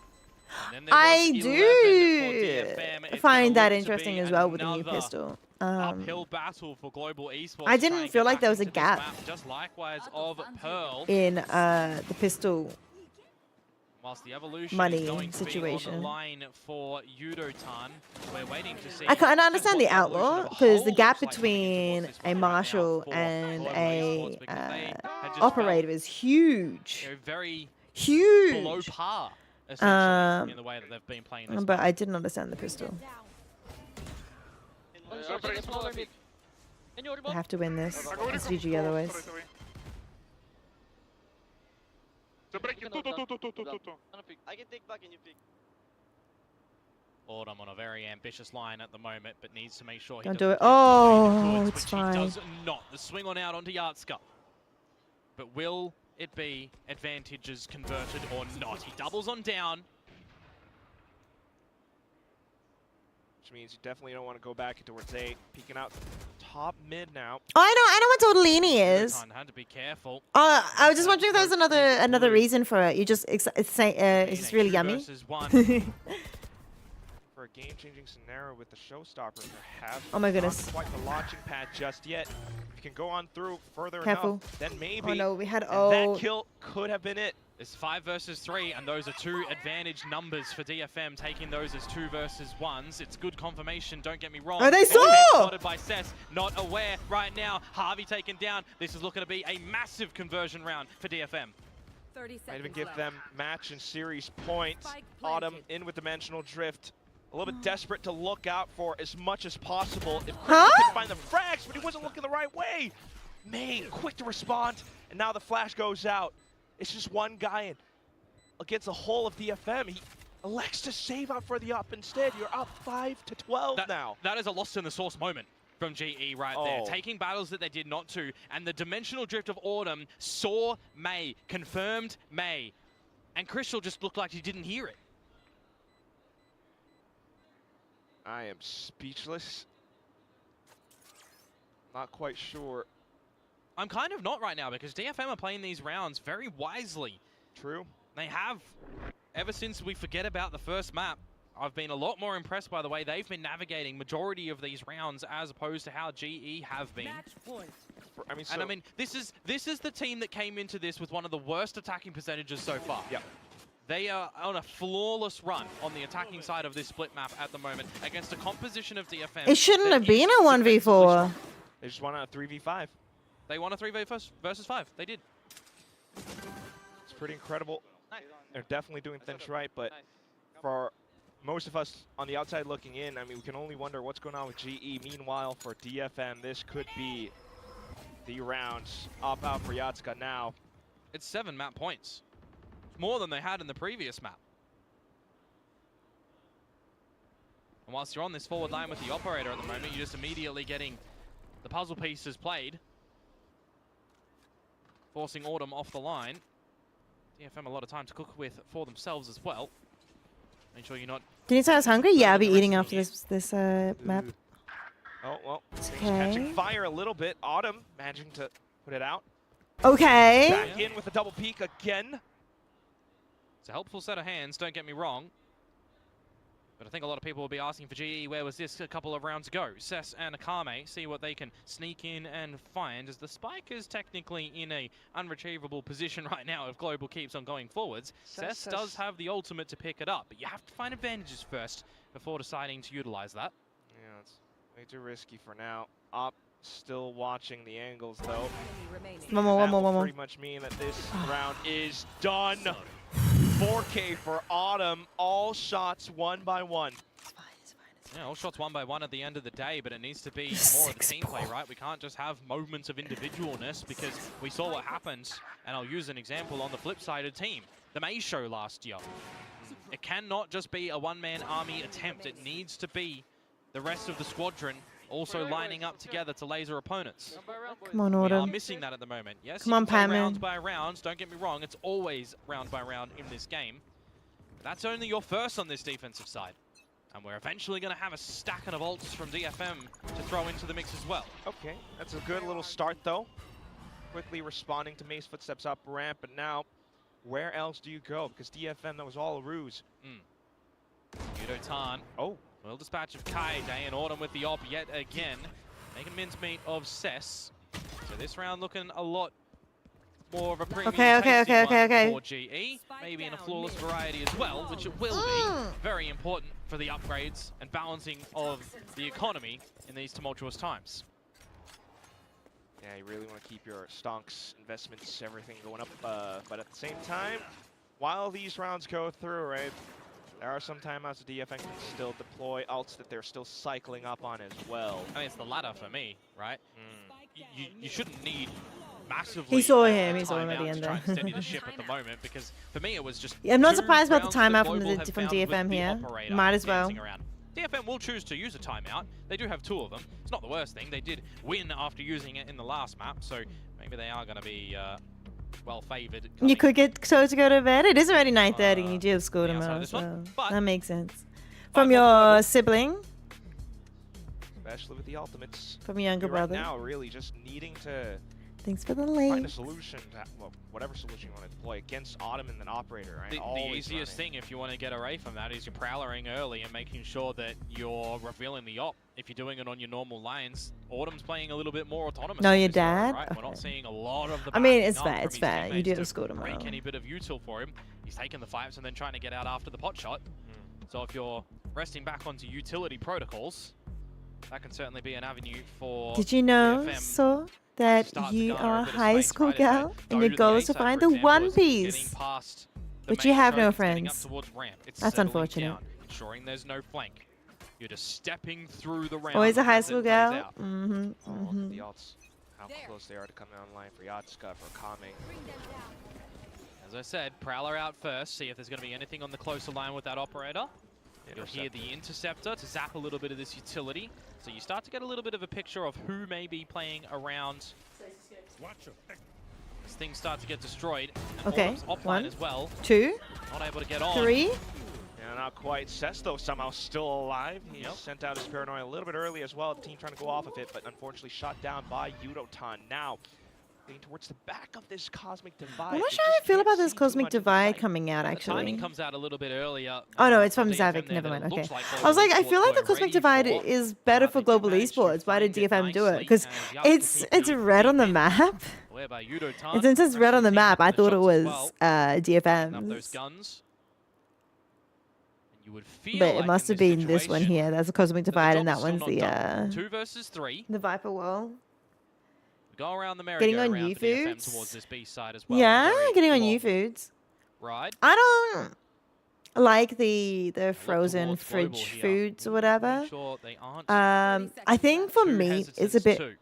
And then there I was 11 do for DFM. It's find gonna that look to interesting be as well with the new another pistol. uphill battle for Global Esports. I to didn't try and feel get like back there was a into this gap map, just likewise of Pearl. in the pistol Whilst the evolution money is going to be on situation. the line for Yudotan, we're waiting to see. I can't just understand what the evolution outlaw of a because the whole gap looks like coming between towards this a fight right now marshal for and Global a Esports, because they had just operator felt, is huge. you know, very Huge. below par, essentially, in the way that they've been playing this But map. I didn't understand the pistol. I have to win this. It's GG otherwise. I can take back and you pick. Autumn on a very ambitious line at the moment, but needs to make sure he Don't doesn't do it. take the Oh, goods, it's which fine. He does not. The swing on out onto Yatska. But will it be advantages converted or not? He doubles on down. Which means you definitely don't want to go back towards A. Peeking out top mid now. Oh, I know what Tortellini is. Had to be careful. I was just wondering if there was another reason for it. You just it's just really yummy. Versus one. For a game-changing scenario with the showstopper, perhaps. Oh my goodness. Not quite the launching pad just yet. If you can go on through further Careful. enough, then maybe. Oh no, we had and that kill could have been it. It's 5 versus 3, and those are 2 advantage numbers for DFM, taking those as 2 versus 1s. It's good confirmation, don't get me wrong. Oh, they saw! Spotted by Cess, not aware right now. Harvey taken down. This is looking to be a massive conversion round for DFM. 30 Might even seconds give left. them match and series points. Spike Autumn planted. in with Dimensional Drift. A little bit desperate to look out for as much as possible. If Chris Huh? could find the frags, but he wasn't looking the right way. Main, quick to respond, and now the flash goes out. It's just one guy in against the whole of DFM. He elects to save out for the up instead. You're up 5-12 now. That is a lost in the source moment from GE right there. Oh. Taking battles that they did not to, and the dimensional drift of Autumn saw May, confirmed May, and Crystal just looked like he didn't hear it. I am speechless. Not quite sure. I'm kind of not right now, because DFM are playing these rounds very wisely. True. They have, ever since we forget about the first map. I've been a lot more impressed by the way they've been navigating majority of these rounds as opposed to how GE have been. Match point. And I mean, this is the team that came into this with one of the worst attacking percentages so far. Yep. They are on a flawless run on the attacking side of this split map at the moment against a composition of DFM. It shouldn't that have been is a 1v4. defensively strong. They just won a 3v5. They won a 3v versus 5. They did. It's pretty incredible. They're definitely doing things right, but for most of us on the outside looking in, I mean, we can only wonder what's going on with GE. Meanwhile, for DFM, this could be the rounds up out for Yatsuka now. It's 7 map points. It's more than they had in the previous map. And whilst you're on this forward line with the operator at the moment, you're just immediately getting the puzzle pieces played, forcing Autumn off the line. DFM a lot of time to cook with for themselves as well. Make sure you're not... Can you say I was hungry? Yeah, I'll be eating after this map. Oh, well, he's Okay. catching fire a little bit. Autumn managing to put it out. Okay. Back in with a double peek again. It's a helpful set of hands, don't get me wrong. But I think a lot of people will be asking for GE, where was this a couple of rounds ago? Cess and Akame see what they can sneak in and find, as the spike is technically in a unretrievable position right now if Global keeps on going forwards. Cess does have the ultimate to pick it up, but you have to find advantages first before deciding to utilize that. Yeah, it's way too risky for now. Op still watching the angles though. One more. Pretty much mean that this round is done. 4K for Autumn, all shots 1 by 1. Yeah, all shots 1 by 1 at the end of the day, but it needs to be more of the team play, right? We can't just have moments of individualness, because we saw what happened, and I'll use an example on the flip side of team. The May Show last year. It cannot just be a one-man army attempt. It needs to be the rest of the squadron also lining up together to laser opponents. Come on, We are Autumn. missing that at the moment. Yes, Come you on, can play Patman. round by round. Don't get me wrong, it's always round by round in this game. That's only your first on this defensive side. And we're eventually going to have a stack of ults from DFM to throw into the mix as well. Okay, that's a good little start though. Quickly responding to May's footsteps up ramp, but now where else do you go? Because DFM, that was all a ruse. Yudo Tan. Oh. Well, dispatch of Kai, Day and Autumn with the op yet again. Making mincemeat of Cess. So this round looking a lot more of a premium Okay. for GE. Maybe in a flawless variety as well, which it will be very important for the upgrades and balancing of the economy in these tumultuous times. Yeah, you really want to keep your stonks, investments, everything going up, but at the same time, while these rounds go through, right, there are some timeouts the DFM can still deploy ults that they're still cycling up on as well. I mean, it's the latter for me, right? You shouldn't need massively He saw him at the timeout end to try and there. steady the ship at the moment, because for me it was just Yeah, I'm not 2 surprised about the rounds that timeout from Global have found with DFM the here. operator Might as well. dancing around. DFM will choose to use a timeout. They do have 2 of them. It's not the worst thing. They did win after using it in the last map, so maybe they are going to be well favored. You could get told to go to bed. It is already 9:30 and you do have school tomorrow, so that makes sense. From your sibling? Especially with the ultimates. From your younger Right brother? now, really just needing to Thanks for the find a link. solution, well, whatever solution you want to deploy against Autumn and then Operator, right? The easiest thing, if you want to get away from that, is you're prowling early and making sure that you're revealing the op. If you're doing it on your normal lanes, Autumn's playing a little bit more autonomous. No, on your this era, dad? Right? We're not seeing a lot of the I mean, backing it's up fair, from it's his fair. You teammates do to have school tomorrow. break any bit of util for him. He's taking the fights and then trying to get out after the pot shot. So if you're resting back onto utility protocols, that can certainly be an avenue for Did you know, DFM. so that you are a high school girl and your goal is to find the One Piece, but you have no friends? That's unfortunate. Ensuring there's no flank. You're just stepping through the round. Always a high as it school plays girl. out. The ults, how close they are to coming online for Yatsuka, for Kame. As I said, Prowler out first, see if there's going to be anything on the closer line with that operator. You'll hear the Interceptor to zap a little bit of this utility. So you start to get a little bit of a picture of who may be playing around as things start to get destroyed. And Okay, Autumn's offline 1, as well. 2, Not able to get on. 3. Yeah, not quite. Cess, though, somehow still alive. He sent out his paranoia a little bit early as well. The team trying to go off of it, but unfortunately shot down by Yudotan. Now, getting towards the back of this Cosmic Divide. I'm not sure how I feel about this Cosmic Divide coming out, The actually. timing comes out a little bit earlier. Oh no, it's from DFM Zavik. there, Never but mind. it Okay. looks like I was like, I Global feel like the Esports Cosmic were Divide ready for. is better for Global Esports. Why did DFM do it? Because it's red on the map. Whereby Yudotan And since it's red on the map, I thought it was up those DFM's. guns. And you would feel But it like must in have been this situation one here. That's a Cosmic Divide, and that job's one's still the not done. 2 versus 3. the Viper Wall. Go around the Getting on merry-go-round for DFM U-Foods? towards this B side as well. Yeah, Very getting on long U-Foods. Ride. I don't like the frozen towards Global fridge here. foods or whatever. Make sure they aren't I think for too me, hesitant it's a bit to.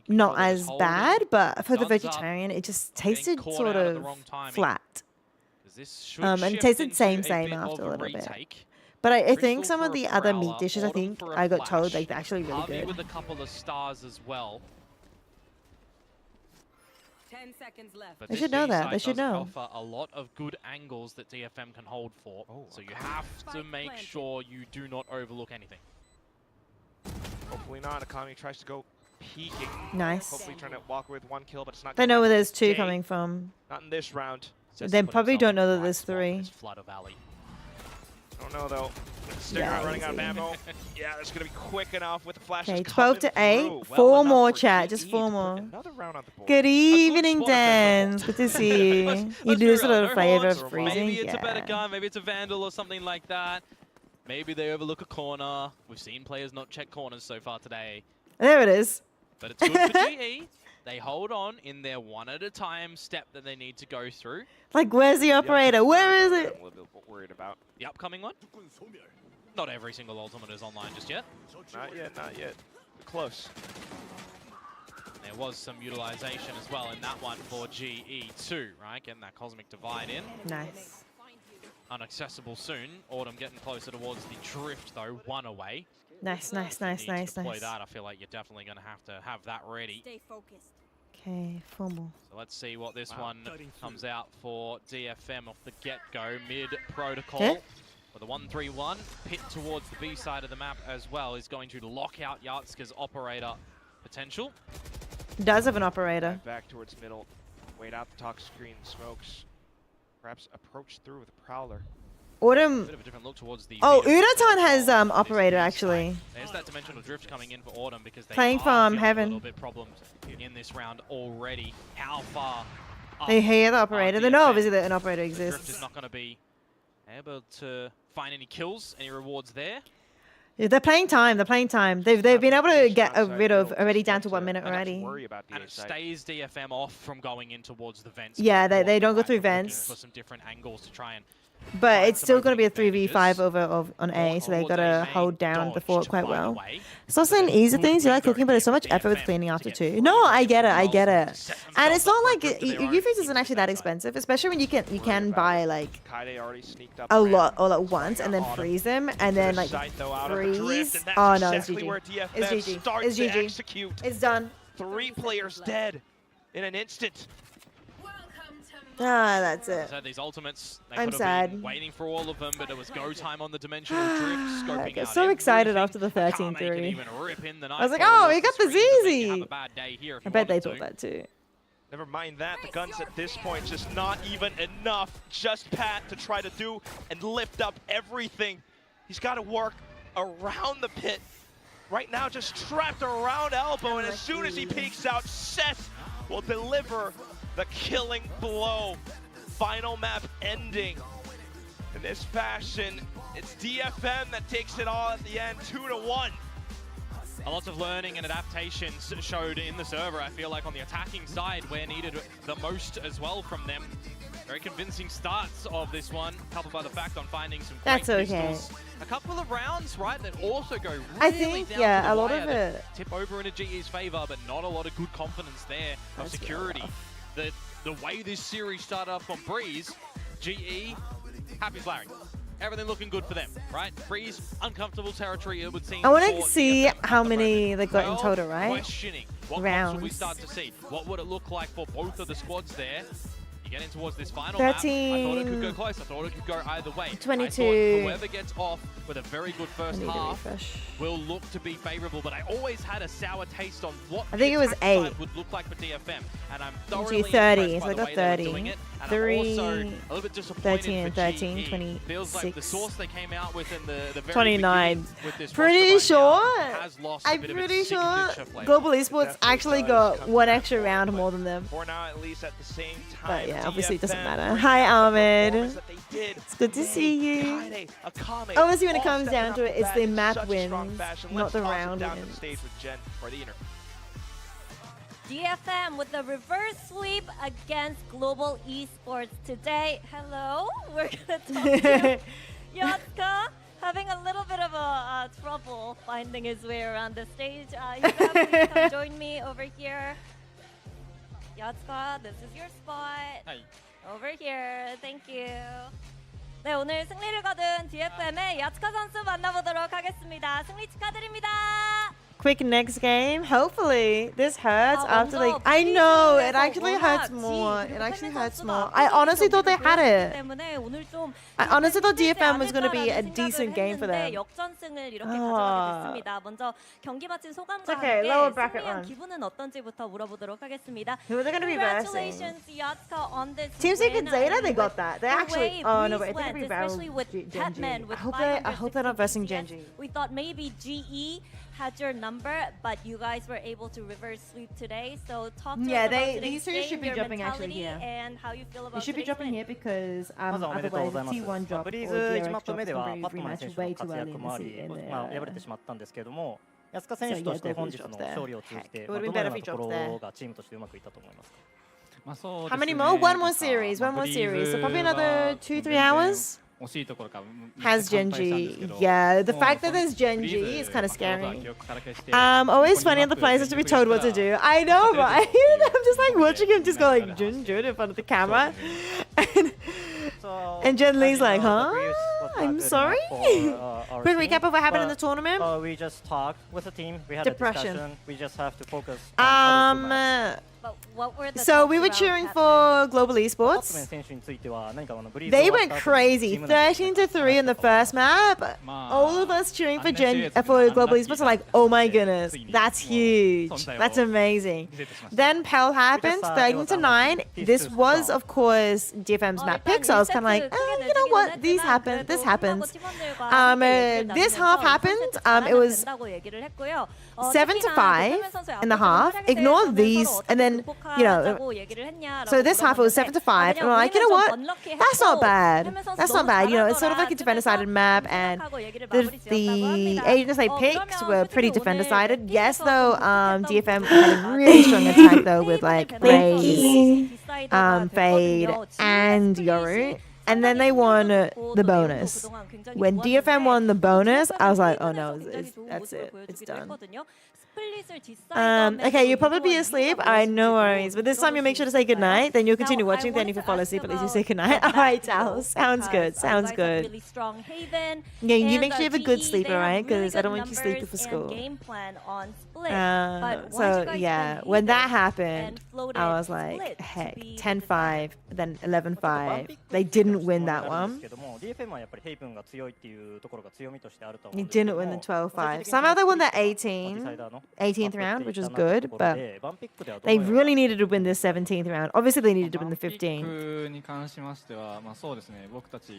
making not sure that it's as holding. bad, but for the Guns up, vegetarian, it just getting tasted caught sort out at the of wrong timing. flat. 'Cause this should And it shift tasted into same bit after of a little bit. retake. But I Crystal think some for of a the other meat Prowler, dishes, I Autumn think for a I got told Flash, like they're actually really Harvey good. with a couple of stars as well. 10 seconds left. But They this should know B that. side They should does know. offer a lot of good angles that DFM can hold for. So you have to make sure you do not overlook anything. Hopefully not. Akami tries to go peeking. Nice. Hopefully trying to walk with 1 kill, but it's not. They gonna know where happen there's 2 today. coming from. Not in this round. Says They to put probably himself don't in know the that right there's spot for 3. this Flood of Valley. I don't know though. Stinger Yeah, running out of easy. ammo. Yeah, that's gonna be quick enough with the flashes. Okay, 12 to 8. Well 4 enough more, for chat. GE Just to 4 put more. Another round on the board. Good evening, spot attempt. Dans. Good to see you. You Let's do be this a real, little no flavor horns, of freezing. Maybe it's a better Yeah. gun, maybe it's a Vandal or something like that. Maybe they overlook a corner. We've seen players not check corners so far today. There it is. But it's good for GE. They hold on in their one at a time step that they need to go through. Like, where's the operator? Where is I'm it? a little bit worried about. The upcoming one? Not every single ultimate is online just yet. Not yet, not yet. Close. There was some utilization as well in that one for GE2, right? Getting that Cosmic Divide in. Nice. Unaccessible soon. Autumn getting closer towards the drift though, 1 away. Nice, nice, If you nice, need to nice, deploy nice. that, I feel like you're definitely going to have that ready. Stay focused. Okay, 4 more. So let's see what this one comes out for DFM off the get-go. Mid-protocol. Okay. With a 1-3-1, pit towards the B side of the map as well is going to lock out Yatska's operator potential. Does have an operator. Back towards middle. Wait out the talk screen. Smokes. Perhaps approach through with a prowler. Autumn. Bit of a different look towards the Oh, B Udatan has on this operator B side. actually. There's that dimensional drift coming in for Autumn because they Playing are from feeling heaven. a little bit problems in this round already. How far up They hear the operator. They know DFM? obviously that an operator The drift is exists. not going to be able to find any kills, any rewards there. Yeah, they're playing time. They're playing time. They've been able to get rid of already down to 1 minute Not to already. worry about the And it A side. stays DFM off from going in towards the vents. Yeah, they Walking don't go right through from looking vents. For some different angles to try and But find it's some still going to be a opening 3v5 advantages. on A, so they Or got they to may hold down the dodge fort to quite find a well. way. It's not But saying there's easy good things you like window cooking, but there's so here much for effort with DFM cleaning to after get too. free No, I get it. I controls get and it. set And it's themselves not up like for their own Ufuse isn't team actually that side. expensive, especially when you can buy like Kaide already sneaked up a around. lot all at once and then Autumn. freeze them and then like Sight, though, out of the drift, freeze. and that's Oh no, it's exactly where GG. DFM It's GG. starts It's to GG. execute. It's done. 3 players dead in an instant. Ah, that's it. So these ultimates, they I'm could have sad. been waiting for all of them, but it was go time on the dimensional drift, I scoping got out so excited everything. after the Can't make it 13-3. even rip in the I was like, night photo oh, off we the got the screen to make you have easy. a bad day here if I you bet they wanted thought to. that too. Never mind that, the guns at this point just not even enough. Just Pat to try to do and lift up everything. He's got to work around the pit. Right now just trapped around elbow, and as soon as he peeks out, Seth will deliver the killing blow. Final map ending. In this fashion, it's DFM that takes it all at the end, 2-1. A lot of learning and adaptations showed in the server, I feel like on the attacking side, where needed the most as well from them. Very convincing starts of this one, coupled by the fact on finding some great That's okay. pistols. A couple of rounds, right, that also go really I think, down yeah, to the a lot wire of that it. tip over into GE's favor, but not a lot of good confidence there of That's security. rough. The way this series started up on Breeze, GE, happy as Larry. Everything looking good for them, right? Breeze, uncomfortable territory, it would seem. I want to for see DFM at how the many moment. they got in Well, total, right? Questioning what comps will we start to see? What would it look like for both of the squads there? You get in towards this final map. I thought it could go 13, close. I thought it could go either way. 22. I thought whoever gets off with a very good I first need a half refresh. will look to be favorable, but I always had a sour taste on what I think the it was attack 8. side would look like for DFM, and I'm Into thoroughly 30, impressed so by they the got way they were 30. doing it, and 3, I'm also a little bit disappointed 13 and for 13, GE. 26. Feels like the source they came out with in the very 29. beginning with this Pretty roster right now sure. has lost a I'm bit of pretty its sure signature flavor. Global Esports Definitely actually does got come one back extra round forward, more than them. For now, at least at the same time. But yeah, obviously it doesn't DFM matter. bringing Hi, out the Ahmed. performance that they did. It's good to see you. Kaide, Akame, Obviously, when it all comes stepping down up to it, the it's bat the in map such a strong wins, fashion. not Let's the toss it round down to wins. the stage with Jen for the inner. DFM with a reverse sweep against Global Esports today. Hello, we're gonna talk to Yatska. having a little bit of a trouble finding his way around the stage. Yuka, please come join me over here. Yatsuka, this is your spot. Hi. Over here. Thank you. 네, 오늘 승리를 거둔 DFM의 야츠카 선수 만나보도록 하겠습니다. 승리 축하드립니다. Quick next game. Hopefully this hurts after like I know it actually hurts more. It actually hurts more. I honestly thought they had it. I honestly thought DFM was going to be a decent game for them. 역전승을 이렇게 가져가게 됐습니다. 먼저 경기 마친 소감과 okay, 함께 lower bracket 승리한 run. 기분은 어떤지부터 물어보도록 하겠습니다. Who are they going to be versing? Congratulations, Yatsuka, on this Team win. Secret Zeta, they got that. They The actually. way Oh no, Breeze wait, I think went, they're especially with Genji. Batman with I hope they're not versing 560 Genji. We thought maybe GE had your number, but you guys were able to reverse sweep today. So talk to us about these today's two game, should be your dropping actually mentality, here. and how you feel They about should be today's dropping win. here because まずはおめでとうございます。 T1 dropped ブリー or ズ DRX 1マップ dropped 目では some パットマン rematch 選手 way の too 活 early 躍 in もあ the り、 season. まあ、敗れてしまったんですけれども、安川選手として本日の勝利を通じて、 It まあ would ど be のよ better う if な he とこ dropped ろ there. がチームとしてうまくいったと思いますか。まあそう How ですね many more? One more なんか series. One まあ more ブリー series. ズ So probably は another 2-3 全然 hours. 惜しいところから Has 完敗したんです Genji. けど Yeah, the もう fact that there's ブリ Genji ーズ is kind of まあ彼女は scary. 記憶から消して Always ここ funny に on the マップ players to be 全力 told や what った to ら do. I know, 勝てる right? と思う I'm just like ので watching him just go みん like なで Jun Jun in front of the そう camera. ですね And Jen Lee's like, huh? The Breeze was not I'm good sorry. enough for, our Quick team, recap of what happened in the but, tournament. We just talked with the team. We had Depression. a discussion. We just have to focus on other two maps. But what were the So thoughts we were around cheering Batman? for Global パットメン Esports. 選手については何かブリーズ They 終わ went った後に crazy, チーム内で 13-3 in the first map. ま All あ of us cheering for あんなシリーズ for で Global あんな Esports are like, oh my goodness, ついに that's もう huge, 存在を that's amazing. 見せてしました Then Pell happened, just, 13-9. This was, of course, DFM's map pick, so I was kind of like, you know what, these happen, this happens. This half happened. It was 7-5 in the half. Ignore these, and then so this half it was 7-5, and we're like, you know what? That's not bad. That's not bad. You know, it's sort of like a defender-sided map, and the agents they picked were pretty defender-sided. Yes, though, DFM had a really strong attack though with like Blaze, Fade, and Yoru. And then they won the bonus. When DFM won the bonus, I was like, oh no, that's it. It's done. Okay, you'll probably be asleep. Alright, no worries. But this time you make sure to say goodnight. Then you'll continue watching. Then if you fall asleep, at least you say goodnight. Alright, Tal. Sounds good. Sounds good. Yeah, you make sure you have a good sleep, alright? Because I don't want you sleeping for school. So yeah, when that happened, I was like, heck, 10-5, then 11-5. They didn't win that one. They didn't win the 12-5. Somehow they won the 18th round, which was good, but they really needed to win the 17th round. Obviously, they needed to win the 15th. に関しましてはまあそうですね僕たち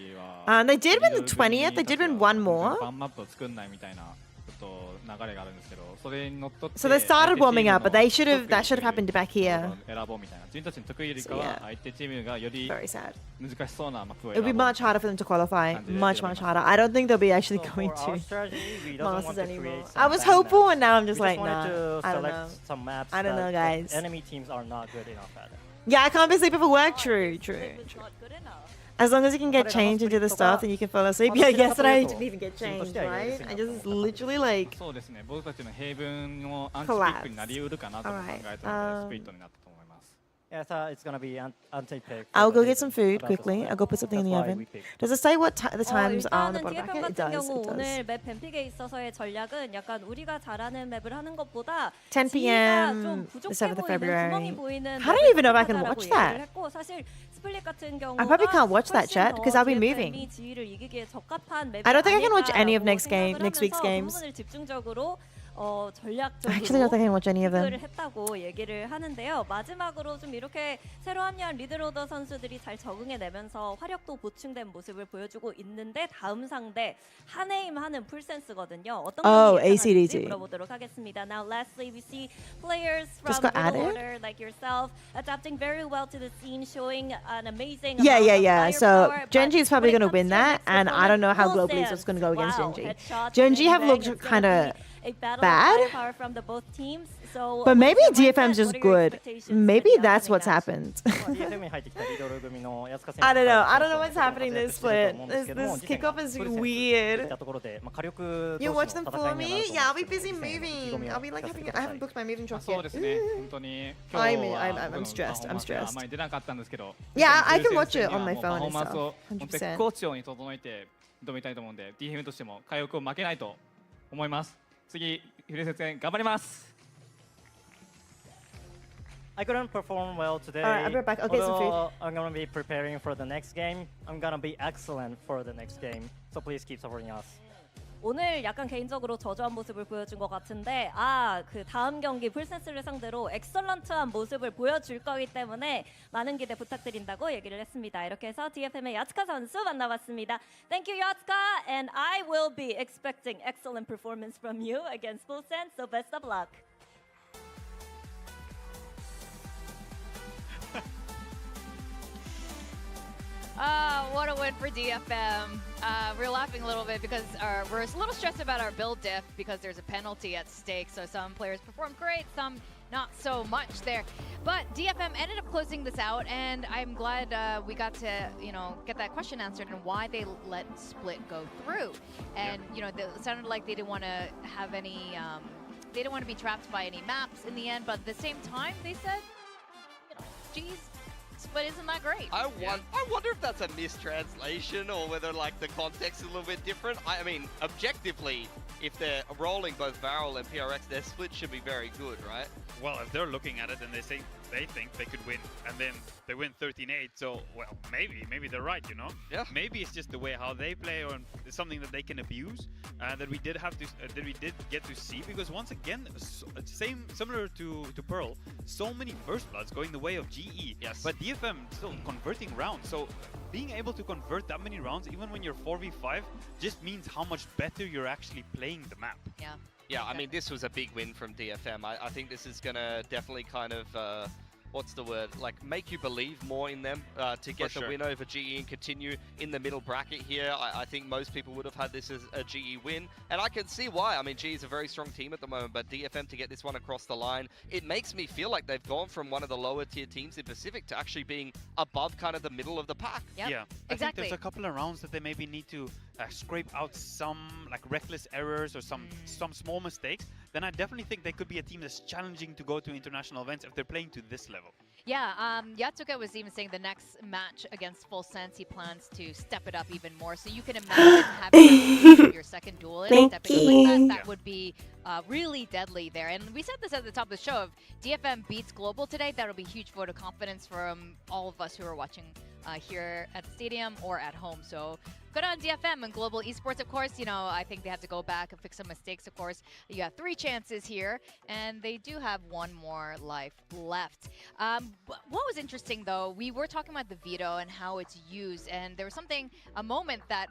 は They did win the 20th. They did win one more. バンマップを作んないみたいなちょっと流れがあるんですけどそれにのっとって So they started warming up, but that should have 選 happened back here. ぼうみたいな自分たちの得意よりかは相手チームがより Very sad. 難しそうなマップを It would be much harder for them to qualify. Much harder. I don't think they'll be actually going to Masters anymore. I was hopeful, and now I'm just like, nah. I don't know. I don't know, guys. Enemy teams are not good enough at it. Yeah, I can't be sleeping for work. True. As long as you can get changed into the stuff, then you can fall asleep. Yeah, yesterday I didn't even get changed, right? I just literally like そうですね僕たちの平分のアンチピックになりうるかなと考えたのでスプリットになったと思います Yeah, I thought it's gonna be anti-pick. I'll go get some food quickly. I'll go put something in the oven. Does it say what the times are on the bottom bracket? It 같은 does. 경우 It 오늘 does. 맵 뱀픽에 있어서의 전략은 약간 우리가 잘하는 맵을 하는 것보다 10 지희가 좀 p.m. 부족해 the 7th of 보이는 February. 구멍이 보이는 I don't even know if I can watch that. 했고, 사실 스플릿 같은 경우가 I probably can't watch that, chat, because I'll be moving. 지희를 이기기에 적합한 맵이 I don't think I can watch any of 아닐까라고 next week's 생각을 games. 하면서 그 부분을 집중적으로 I 전략적으로 actually don't think I can watch any of them. 를 했다고 얘기를 하는데요. 마지막으로 좀 이렇게 새로 합류한 리드로더 선수들이 잘 적응해내면서 화력도 보충된 모습을 보여주고 있는데 다음 상대 한에임 하는 풀센스거든요. 어떤 경기 예상하는지 물어보도록 하겠습니다. Now lastly we see players from middle order like yourself adapting very well to the scene, showing an amazing Yeah. So Genji is probably going to win that, and I don't know how Global Esports is going to go against Genji. Genji have looked kind of a battle bad. of firepower from the both teams. So, But maybe what's your DFM's mindset? just What are your good. expectations for Maybe the that's upcoming what's match? happened. DFM に入ってきたリドル組の安塚選手 I don't know. I don't と know か what's happening this 活躍してると split. 思うんですけども This 次戦が kickoff is フルセンスとい weird. ったところで、火力 You 同 watch 士 them の for 戦いに me? なると Yeah, 思 I'll うん be ですけ busy ども次戦 moving. 意気込みを I'll be 聞 like かせて having. く I ださ haven't い。 booked my moving まあ truck そう yet. ですね、本当に今 I 日 mean, は I'm 僕の stressed. パフォーマン I'm スがあ stressed. まり出なかったんですけど、 Yeah, I can フル watch セン it スに on は my もうパ phone フォー and マンス stuff. を本当に絶 100%. 好調に整えて挑みたいと思うんで、DFM としても火力を負けないと思います。次フルセンス戦頑張ります。I couldn't perform well today. Alright, I'll be right back. I'll get some food. Although I'm gonna be preparing for the next game. I'm gonna be excellent for the next game. So please keep supporting us. 오늘 약간 개인적으로 저조한 모습을 보여준 것 같은데 그 다음 경기 풀센스를 상대로 엑설런트한 모습을 보여줄 거기 때문에 많은 기대 부탁드린다고 얘기를 했습니다. 이렇게 해서 DFM의 야츠카 선수 만나봤습니다. Thank you, Yatsuka, and I will be expecting excellent performance from you against Full Sense, so best of luck. What a win for DFM. We're laughing a little bit because we're a little stressed about our build diff because there's a penalty at stake. So some players performed great, some not so much there. But DFM ended up closing this out, and I'm glad we got to, get that question answered and why they let Split go through. And, it sounded like they didn't want to have any, they didn't want to be trapped by any maps in the end. But at the same time, they said, geez, Split isn't that great. I wonder if that's a mistranslation or whether like the context is a little bit different. I mean, objectively, if they're rolling both Varel and PRX, their split should be very good, right? Well, if they're looking at it and they think they could win, and then they win 13-8, so well, maybe they're right, Yeah. Maybe it's just the way how they play, or it's something that they can abuse, that we did get to see. Because once again, similar to Pearl, so many first bloods going the way of GE. Yes. But DFM still converting rounds, so being able to convert that many rounds, even when you're 4v5, just means how much better you're actually playing the map. Yeah. Yeah, I mean, this was a big win from DFM. I think this is going to definitely kind of, what's the word, like make you believe more in them to get the win over GE and continue in the middle bracket here. I think most people would have had this as a GE win, and I can see why. I mean, GE is a very strong team at the moment, but DFM to get this one across the line, it makes me feel like they've gone from one of the lower tier teams in Pacific to actually being above kind of the middle of the pack. Yep. Yeah, I think there's a couple of rounds that they maybe need to scrape out some like reckless errors or some small mistakes. Then I definitely think they could be a team that's challenging to go to international events if they're playing to this level. Yeah, Yatsuka was even saying the next match against Full Sense, he plans to step it up even more. So you can imagine having your second duelist stepping up like that. That would be really deadly there. And we said this at the top of the show. If DFM beats Global today, that'll be a huge vote of confidence from all of us who are watching here at the stadium or at home. So good on DFM and Global Esports, of course. I think they have to go back and fix some mistakes, of course. You have 3 chances here, and they do have 1 more life left. What was interesting, though, we were talking about the veto and how it's used, and there was a moment that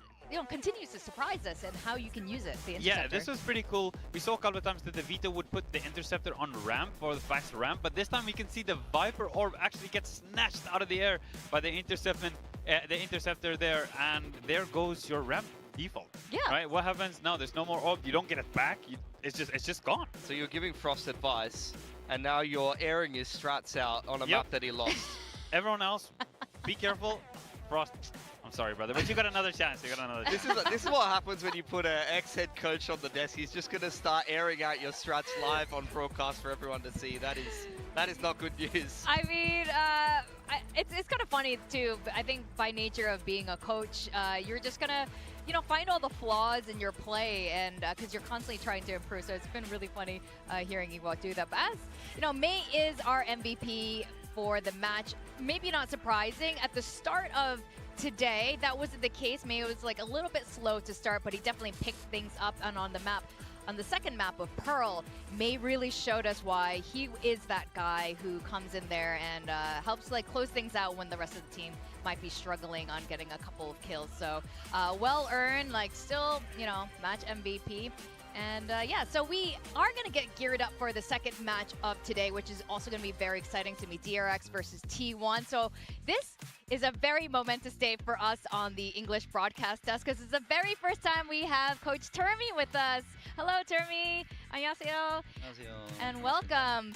continues to surprise us and how you can use it, the interceptor. Yeah, this was pretty cool. We saw a couple of times that the Veto would put the interceptor on ramp for the fast ramp, but this time we can see the Viper orb actually get snatched out of the air by the interceptor there, and there goes your ramp default. Yeah. Right? What happens now? There's no more orb. You don't get it back. It's just gone. So you're giving Frost advice, and now you're airing his strats out on a map that he lost. Everyone else, be careful. Frost, I'm sorry, brother, but you got another chance. This is what happens when you put an ex-head coach on the desk. He's just going to start airing out your strats live on broadcast for everyone to see. That is not good news. I mean, it's kind of funny too. I think by nature of being a coach, you're just gonna, find all the flaws in your play, and because you're constantly trying to improve. So it's been really funny hearing Ewok do that. But as Mei is our MVP for the match. Maybe not surprising. At the start of today, that wasn't the case. Mei was like a little bit slow to start, but he definitely picked things up. And on the map, on the second map of Pearl, Mei really showed us why he is that guy who comes in there and helps like close things out when the rest of the team might be struggling on getting a couple of kills. So well earned, like still, match MVP. And yeah, so we are going to get geared up for the second match of today, which is also going to be very exciting to me, DRX versus T1. So this is a very momentous day for us on the English broadcast desk, because it's the very first time we have Coach Termi with us. Hello, Termi. 안녕하세요. 안녕하세요. And welcome.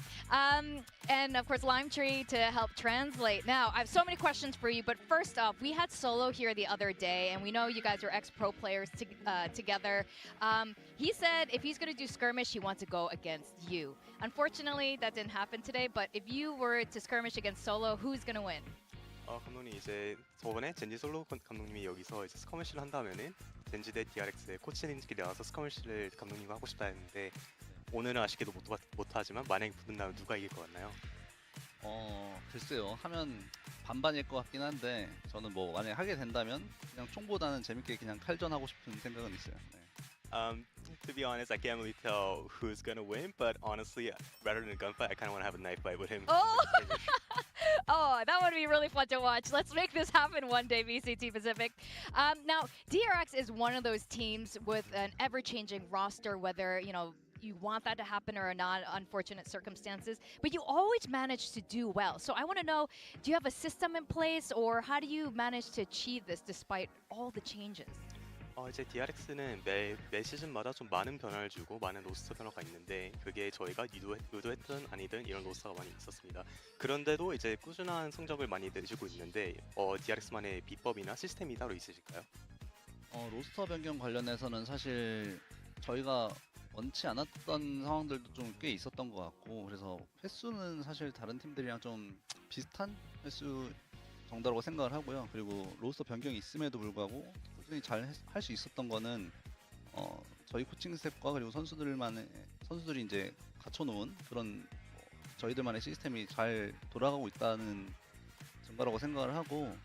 And of course, Lime Tree to help translate. Now, I have so many questions for you, but first off, we had Solo here the other day, and we know you guys are ex-pro players together. He said if he's going to do skirmish, he wants to go against you. Unfortunately, that didn't happen today, but if you were to skirmish against Solo, who's going to win? 감독님 이제 저번에 젠지 솔로 감독님이 여기서 이제 스커머시를 한다면은 젠지 대 DRX의 코치님들이 나와서 스커머시를 감독님과 하고 싶다 했는데 오늘은 아쉽게도 못하지만 만약에 붙는다면 누가 이길 것 같나요? 글쎄요. 하면 반반일 것 같긴 한데 저는 뭐 만약에 하게 된다면 그냥 총보다는 재밌게 그냥 칼전하고 싶은 생각은 있어요. 네. To be honest, I can't really tell who's gonna win, but honestly, rather than a gunfight, I kind of want to have a knife fight with him. Oh! Oh, that would be really fun to watch. Let's make this happen one day, VCT Pacific. Now, DRX is one of those teams with an ever-changing roster, whether, you want that to happen or not, unfortunate circumstances, but you always manage to do well. So I want to know, do you have a system in place, or how do you manage to achieve this despite all the changes? 이제 DRX는 매 시즌마다 좀 많은 변화를 주고 많은 로스터 변화가 있는데 그게 저희가 의도했든 아니든 이런 로스터가 많이 있었습니다. 그런데도 이제 꾸준한 성적을 많이 내주고 있는데 DRX만의 비법이나 시스템이 따로 있으실까요? 로스터 변경 관련해서는 사실 저희가 원치 않았던 상황들도 좀 꽤 있었던 것 같고 그래서 횟수는 사실 다른 팀들이랑 좀 비슷한 횟수 정도라고 생각을 하고요. 그리고 로스터 변경이 있음에도 불구하고 꾸준히 잘 할 수 있었던 거는 저희 코칭 스텝과 그리고 선수들이 이제 갖춰놓은 그런 저희들만의 시스템이 잘 돌아가고 있다는 증거라고 생각을 하고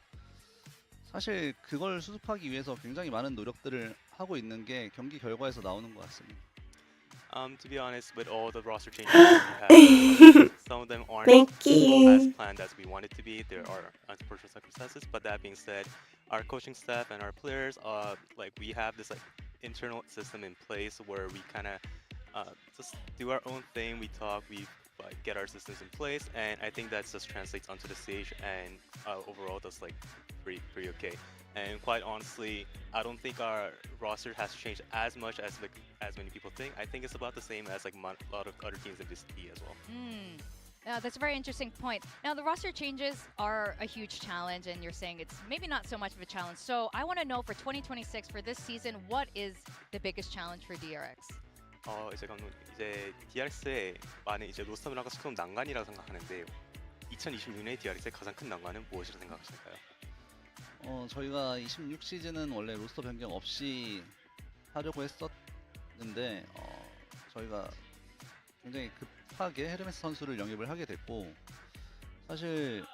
사실 그걸 수습하기 위해서 굉장히 많은 노력들을 하고 있는 게 경기 결과에서 나오는 것 같습니다. To be honest, with all the roster changes we have, some of them aren't as planned as we want it to be. There are unfortunate circumstances, but that being said, our coaching staff and our players, we have this internal system in place where we kind of just do our own thing. We talk, we get our systems in place, and I think that just translates onto the stage, and overall that's pretty okay. And quite honestly, I don't think our roster has changed as much as many people think. I think it's about the same as a lot of other teams in this league as well. Yeah, that's a very interesting point. Now, the roster changes are a huge challenge, and you're saying it's maybe not so much of a challenge. So I want to know for 2026, for this season, what is the biggest challenge for DRX? 이제 DRX의 많은 이제 로스터 변화가 좀 난관이라고 생각하는데 2026년에 DRX의 가장 큰 난관은 무엇이라고 생각하실까요? 저희가 26 시즌은 원래 로스터 변경 없이 하려고 했었는데 저희가 굉장히 급하게 헤르메스 선수를 영입을 하게 됐고 사실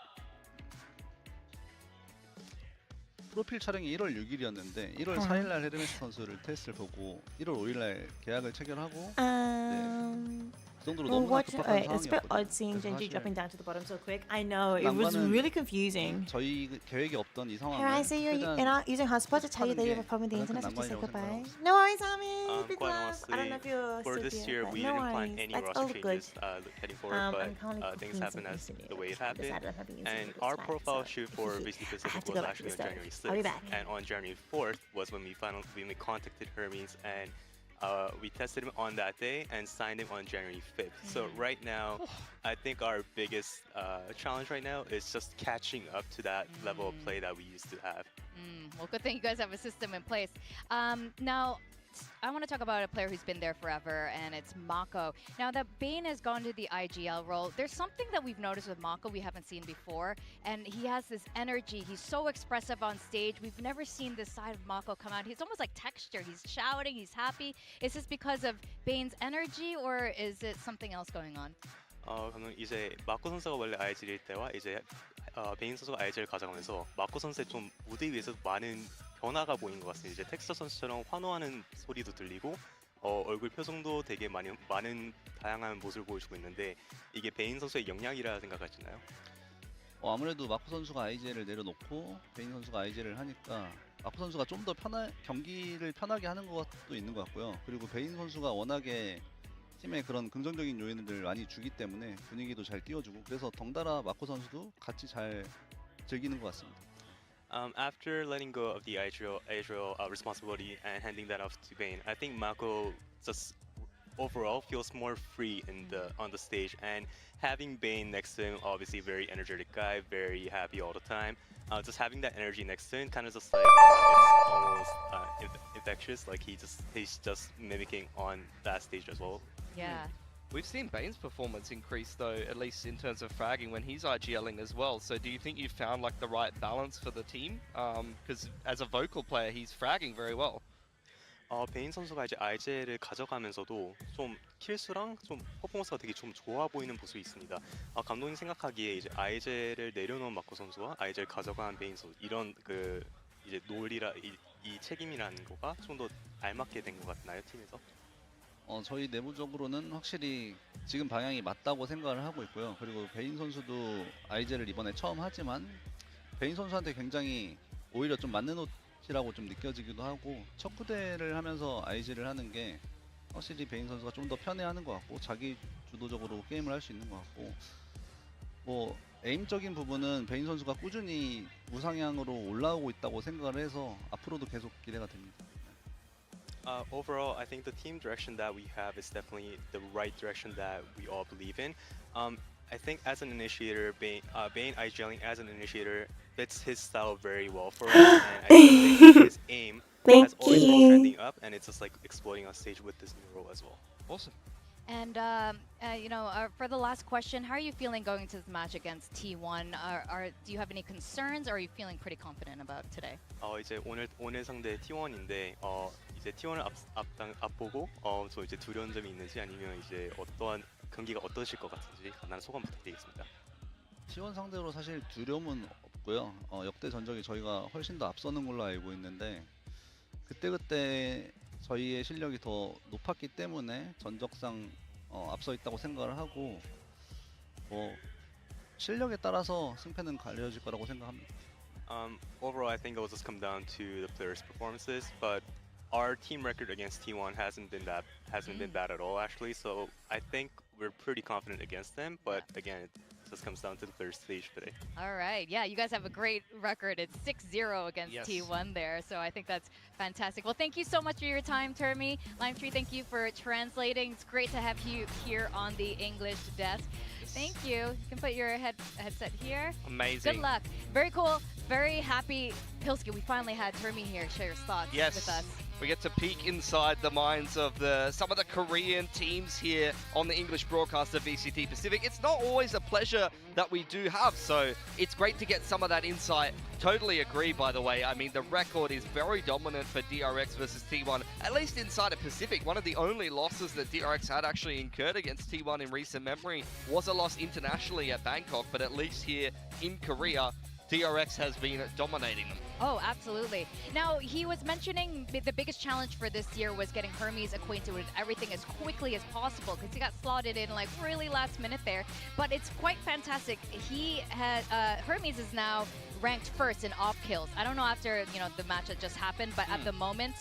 프로필 촬영이 1월 6일이었는데 1월 4일날 헤르메스 선수를 테스트를 보고 1월 5일날 계약을 체결하고 그 정도로 너무나 급박한 It's a bit 상황이었거든요. odd seeing Genji 사실 dropping down to the bottom so quick. I know, it was really confusing. 저희 계획이 없던 이 Here, 상황을 I see you're not using hotspot to tell you that you have a problem with the internet, so just say goodbye. No worries, Ami. Big Quite love. I don't know if you're for still this here, year, but we no didn't plan worries. any That's roster all good. changes heading forward, I'm currently but things cooking happen some as recent the way it videos. I happened. decided I'm having a And video our tonight, profile so shoot for Basically I Pacific have to was go back actually to on the January stove. I'll be 6th, back. and on January 4th was when we contacted Hermes, and we tested him on that day and signed him on January 5th. So right now, I think our biggest challenge right now is just catching up to that level of play that we used to have. Well, good thing you guys have a system in place. Now, I want to talk about a player who's been there forever, and it's Mako. Now that Bane has gone to the IGL role, there's something that we've noticed with Mako we haven't seen before, and he has this energy. He's so expressive on stage. We've never seen this side of Mako come out. He's almost like texture. He's shouting, he's happy. Is this because of Bane's energy, or is it something else going on? 그러면 이제 마코 선수가 원래 IGL일 때와 이제 베인 선수가 IGL 가져가면서 마코 선수의 좀 무대 위에서 많은 변화가 보이는 것 같습니다. 이제 텍스처 선수처럼 환호하는 소리도 들리고 얼굴 표정도 되게 많은 다양한 모습을 보여주고 있는데 이게 베인 선수의 역량이라 생각하시나요? 아무래도 마코 선수가 IGL을 내려놓고 베인 선수가 IGL을 하니까 마코 선수가 좀 더 경기를 편하게 하는 것도 있는 것 같고요. 그리고 베인 선수가 워낙에 팀에 그런 긍정적인 요인을 많이 주기 때문에 분위기도 잘 띄워주고 그래서 덩달아 마코 선수도 같이 잘 즐기는 것 같습니다. After letting go of the IGL responsibility and handing that off to Bane, I think Mako just overall feels more free in on the stage, and having Bane next to him, obviously very energetic guy, very happy all the time. Just having that energy next to him, kind of just like it's almost infectious. Like he's just mimicking on that stage as well. Yeah. We've seen Bane's performance increase though, at least in terms of fragging when he's IGLing as well. So do you think you found like the right balance for the team? Because as a vocal player, he's fragging very well. 베인 선수가 이제 IGL을 가져가면서도 좀 킬수랑 좀 퍼포먼스가 되게 좀 좋아 보이는 모습이 있습니다. 감독님 생각하기에 이제 IGL을 내려놓은 마코 선수와 IGL 가져간 베인 선수 이런 그 이제 놀이라 이 책임이라는 거가 좀 더 알맞게 된 것 같나요 팀에서? 저희 내부적으로는 확실히 지금 방향이 맞다고 생각을 하고 있고요. 그리고 베인 선수도 IGL을 이번에 처음 하지만 베인 선수한테 굉장히 오히려 좀 맞는 옷이라고 좀 느껴지기도 하고 첫 구대를 하면서 IGL을 하는 게 확실히 베인 선수가 좀 더 편해하는 것 같고 자기 주도적으로 게임을 할 수 있는 것 같고 뭐 에임적인 부분은 베인 선수가 꾸준히 우상향으로 올라오고 있다고 생각을 해서 앞으로도 계속 기대가 됩니다. Overall, I think the team direction that we have is definitely the right direction that we all believe in. I think as an initiator, Bane IGLing as an initiator fits his style very well for us, and I think his aim has always been trending up, and it's just like exploding on stage with this new role as well. Awesome. And you know, for the last question, how are you feeling going into this match against T1? Do you have any concerns, or are you feeling pretty confident about today? 이제 오늘 상대 T1인데 이제 T1을 앞보고 저 이제 두려운 점이 있는지 아니면 이제 어떠한 경기가 어떠실 것 같은지 간단한 소감 부탁드리겠습니다. T1 상대로 사실 두려움은 없고요. 역대 전적이 저희가 훨씬 더 앞서는 걸로 알고 있는데 그때 저희의 실력이 더 높았기 때문에 전적상 앞서 있다고 생각을 하고 실력에 따라서 승패는 갈려질 거라고 생각합니다. Overall, I think it will just come down to the players' performances, but our team record against T1 hasn't been bad at all actually. So I think we're pretty confident against them, but again, it just comes down to the third stage today. All right, yeah, you guys have a great record. It's 6-0 against T1 there, so I think that's fantastic. Well, thank you so much for your time, Termi. Limetree, thank you for translating. It's great to have you here on the English desk. Thank you. You can put your headset here. Amazing. Good luck. Very cool. Very happy. Pilski, we finally had Termi here share his thoughts with us. We get to peek inside the minds of some of the Korean teams here on the English broadcast of VCT Pacific. It's not always a pleasure that we do have, so it's great to get some of that insight. Totally agree, by the way. I mean, the record is very dominant for DRX versus T1, at least inside of Pacific. One of the only losses that DRX had actually incurred against T1 in recent memory was a loss internationally at Bangkok, but at least here in Korea, DRX has been dominating them. Oh, absolutely. Now, he was mentioning the biggest challenge for this year was getting Hermes acquainted with everything as quickly as possible because he got slotted in like really last minute there. But it's quite fantastic. He had Hermes is now ranked first in off kills. I don't know after the match that just happened, but at the moment,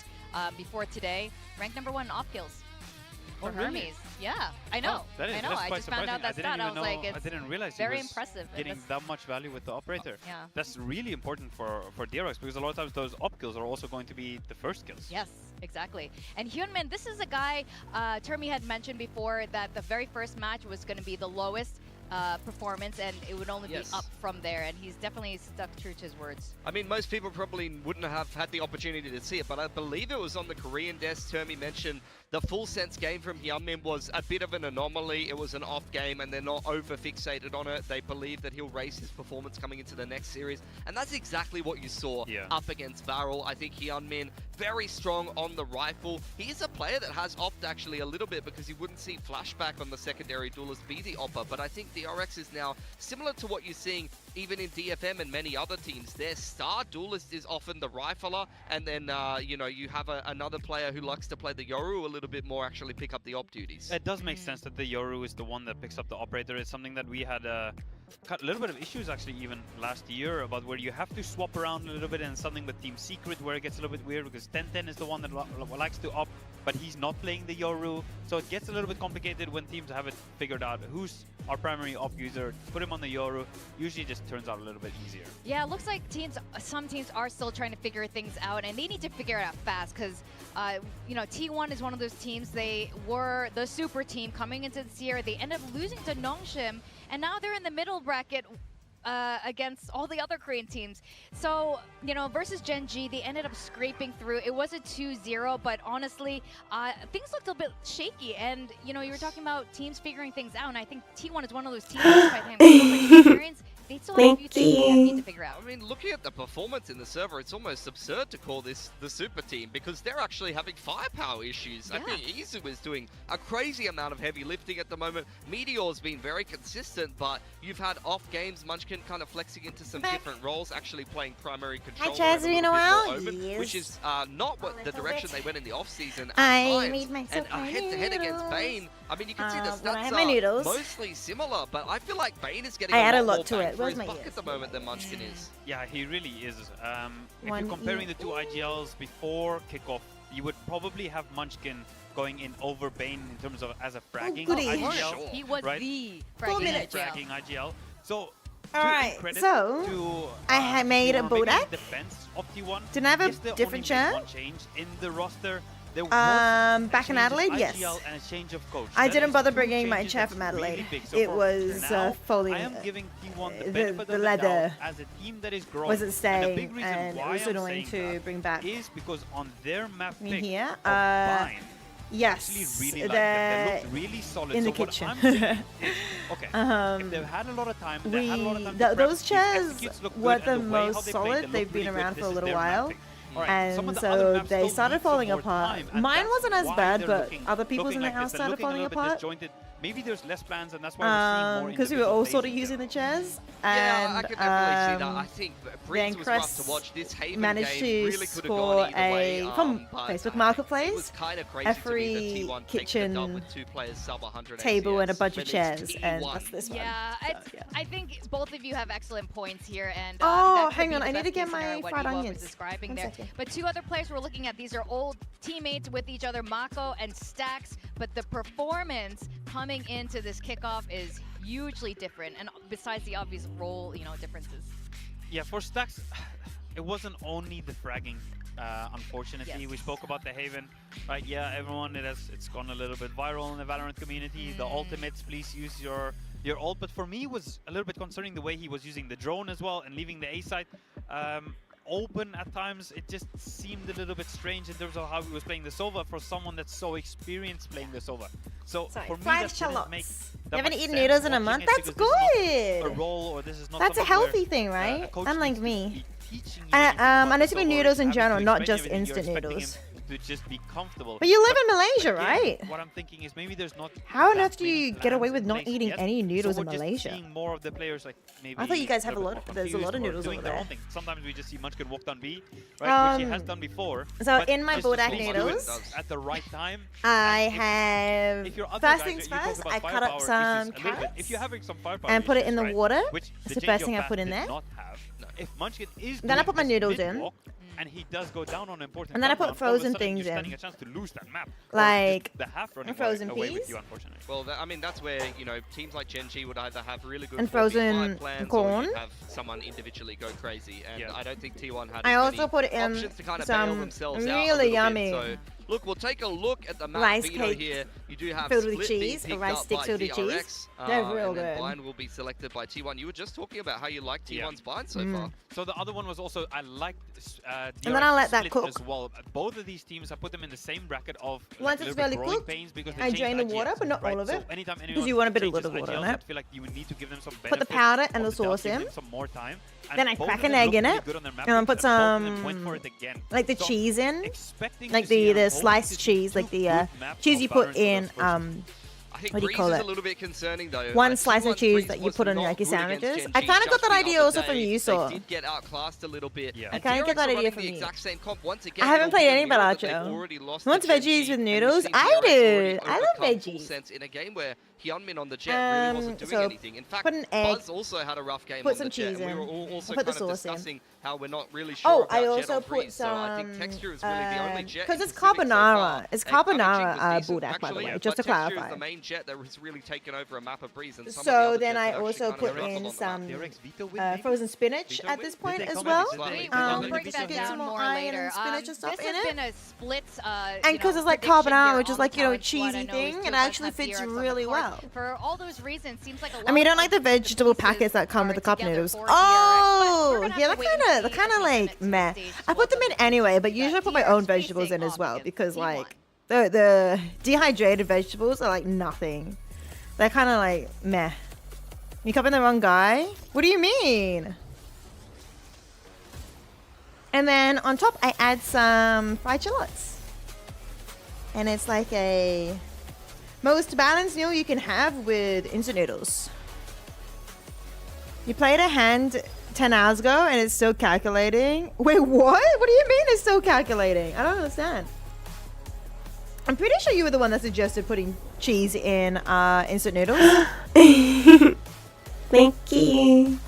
before today, ranked #1 in off kills. For Hermes. Yeah, I know. I know. I just found out that stat. I was like, it's I didn't realize very he was impressive. getting that much value with the operator. Yeah. That's really important for DRX because a lot of times those op kills are also going to be the first kills. Yes, exactly. And Hyunmin, this is a guy Termi had mentioned before that the very first match was going to be the lowest performance and it would only be up from there, and he's definitely stuck true to his words. I mean, most people probably wouldn't have had the opportunity to see it, but I believe it was on the Korean desk. Termi mentioned the full sense game from Hyunmin was a bit of an anomaly. It was an off game and they're not over fixated on it. They believe that he'll raise his performance coming into the next series, and that's exactly what you saw up against Varel. I think Hyunmin very strong on the rifle. He is a player that has opted actually a little bit because you wouldn't see flashback on the secondary duelist be the opper, but I think DRX is now similar to what you're seeing even in DFM and many other teams. Their star duelist is often the rifler, and then you have another player who likes to play the Yoru a little bit more, actually pick up the op duties. It does make sense that the Yoru is the one that picks up the operator. It's something that we had a little bit of issues actually even last year about where you have to swap around a little bit, and something with Team Secret where it gets a little bit weird because 1010 is the one that likes to op but he's not playing the Yoru. So it gets a little bit complicated when teams haven't figured out who's our primary op user. Put him on the Yoru. Usually just turns out a little bit easier. Yeah, it looks like some teams are still trying to figure things out, and they need to figure it out fast because, you know, T1 is one of those teams. They were the super team coming into this year. They ended up losing to Nongshim, and now they're in the middle bracket against all the other Korean teams. So, you know, versus Gen G, they ended up scraping through. It was a 2-0, but honestly, things looked a bit shaky. And, you know, you were talking about teams figuring things out, and I think T1 is one of those teams despite having so much experience. They still have a few things they need to figure out. I mean, looking at the performance in the server, it's almost absurd to call this the super team because they're actually having firepower issues. I think Izu is doing a crazy amount of heavy lifting at the moment. Meteor's been very consistent, but you've had off games, Munchkin kind of flexing into some different roles, actually playing primary controller. Hi, Chaz, you know how? Which is not what the direction they went in the off season. I made myself and head-to-head against Bane. I mean, you can see the when I stats have my noodles. are mostly similar, but I feel like Bane is getting I add a lot lot more to bang it. for Where's his my buck ears? at the moment than Munchkin is. Yeah, he really is. If One you're comparing ear. the two IGLs before kickoff, you would probably have Munchkin going in over Bane in terms of as a fragging goody. IGL. He was right? the 4 fragging minutes. IGL. Fragging IGL. So, Alright, credit so to, I had made a T1, bull maybe deck. defense of T1. Didn't I have a Yes, they different only made chair? one change in the roster. There was Back in a change Adelaide, of yes. IGL and a change of coach. I That didn't is bother two bringing my changes chair that's from Adelaide. really big. So It for was now, folding. I am giving T1 the the benefit of the leather doubt as a team that is growing. wasn't And the staying, big reason and it why was I'm annoying saying to that bring back. is because on their map Me pick here, of Vine, yes, actually really like them. They they're look really solid. in so the kitchen. What I'm thinking is, okay, if they've had a lot of time, they had a lot of time to prep, those these chairs executes look were good, the and the way how most they played, solid. they look They've been really around good. for a This is little their map while. pick. Alright, some And of the other so maps they still started need some falling more apart. time, and Mine that's wasn't as why bad, they're but looking- other people's looking in the like this. house They're started looking a falling little bit apart. disjointed. Maybe there's less plans, and that's why we're seeing more Because we were all individual sort of plays using the chairs. Yeah, And I can definitely see that. I think Breeze was rough Crest to watch. This Haven managed game to really could have score gone either way. from but Facebook it Marketplace was kind of a crazy to me free that T1 picked the kitchen dub with 2 players sub 100 table and a ACS bunch of when it's chairs, and T1. that's this one. Yeah, So, I think both of you have excellent points here, and Oh, that could hang be on, the I need best to get case scenario my what fried Ewok was onions. describing One there. second. But two other players we're looking at, these are old teammates with each other, Mako and Stax, but the performance coming into this kickoff is hugely different, and besides the obvious role, you know, differences. Yeah, for Stacks, it wasn't only the fragging. Unfortunately, we spoke about the Haven, right? Yeah, everyone, it's gone a little bit viral in the Valorant community. The ultimates, please use your ult. But for me, it was a little bit concerning the way he was using the drone as well and leaving the A side open at times. It just seemed a little bit strange in terms of how he was playing the Sova for someone that's so experienced playing the Sova. So Sorry, for me, fried that didn't shallots. make You that haven't much eaten sense noodles in a watching month? it That's because this is not good. a role, or this is not That's a something where, healthy thing, right? a coach Unlike needs to me. be teaching you I anything about know to the be Sova or noodles in having to general, not explain just everything. You're instant expecting noodles. him to just be comfortable. But you live in Malaysia, again, right? What I'm thinking is maybe there's not. How on that earth do many you get away plans with in not place eating yet. any noodles So in we're just Malaysia? seeing more of the players like maybe. I thought you guys have a little lot. bit more There's a lot of confused or noodles doing over their own there. thing. Sometimes we just see Munchkin walk down B, right, which he has done before. So but in my just Bulldog please do it noodles, at the right time. I And have if you're other first guys, things you talk first. about I cut up firepower some issues a little bit. carrots If you're having some firepower and put it issues, in the right, water. which It's the the first change thing of I put path in did there. not have. If Munchkin is Then I doing put my this noodles mid in. walk, and he does go down on an important And then I put ground, all of a frozen sudden things you're standing in. a chance to lose that map. Like the half running frozen away with peas. you, unfortunately. Well, I mean, that's where, you know, teams like Gen G would either have really good And 4v5 frozen plans corn. or you'd have someone individually go crazy. And I don't think T1 had I as also many put in options to kind of bail some themselves out a really little yummy bit. So, look, we'll take a look at the map rice veto cake here. You do have filled with split being cheese, a picked rice up stick by filled with cheese. DRX, They're real and then good. Bind will be selected by T1. You were just talking about how you like T1's Bind so far. So the other one was also, I liked And then I let that split cook. as well. Both of these teams, I put them in the same bracket of Once like, it's little bit barely growing cooked, pains because they I changed drain the IGLs, water, but not right? all of So it. anytime Because anyone you want a bit of changes little water on IGLs, it. I feel like you need to give them some Put the benefit powder of and the doubt, sauce give in. them some more time. And Then I both crack of an them egg looked in really it, good on their map and then picks, put both of them went some for it again. like the So cheese in, expecting like to see the both sliced these cheese, like two the good maps cheese of you put Valorant for in those first. I think what do you Breeze call is it? a little bit concerning though. One slice of cheese Breeze that you was put on not like your good against sandwiches. Gen I G kind of got just that the idea other also from day. you, so They did get outclassed a little bit. Yeah. I And kinda get DRX that are idea running from the you. exact same comp once again. I haven't it'll played be a any mirror that they've Balacho. already lost Who wants to Gen veggies G, with and you've noodles? seen I DRX already do. I love overcome full veggies. sense in a game where Hyunmin on the Jet really wasn't doing so anything. In fact, put an egg, Buzz also had a rough game put on some the Jet. cheese And we were in, also put the kind of sauce in. discussing how we're not really sure Oh, about I Jet also on put freeze. So I think some. Texture is really the only Jet. Because in it's Pacific so carbonara. far. It's Packaging carbonara was decent, Budak, by the actually, way, but just to Texture clarify. is the main Jet that has really taken over a map of Breeze. And some of the So other then Jets I have also actually put kind of in struggled on the some map. frozen spinach at this point as well. We'll break to that get down some more more iron later. and spinach and stuff This in has it. been a split, And because it's like carbonara, which is like, you know, a cheesy thing, it actually fits really well. For all those reasons, seems like a lot I mean, I don't of like the vegetable packets that come with the cup noodles. for Oh, yeah, they're kind of like meh. I put them in anyway, but usually I put my own vegetables in as well because like the dehydrated vegetables are like nothing. They're kind of like meh. You cupping the wrong guy? What do you mean? And then on top, I add some fried shallots. And it's like a most balanced meal you can have with instant noodles. You played a hand 10 hours ago and it's still calculating. Wait, what? What do you mean it's still calculating? I don't understand. I'm pretty sure you were the one that suggested putting cheese in instant noodles. Thank you.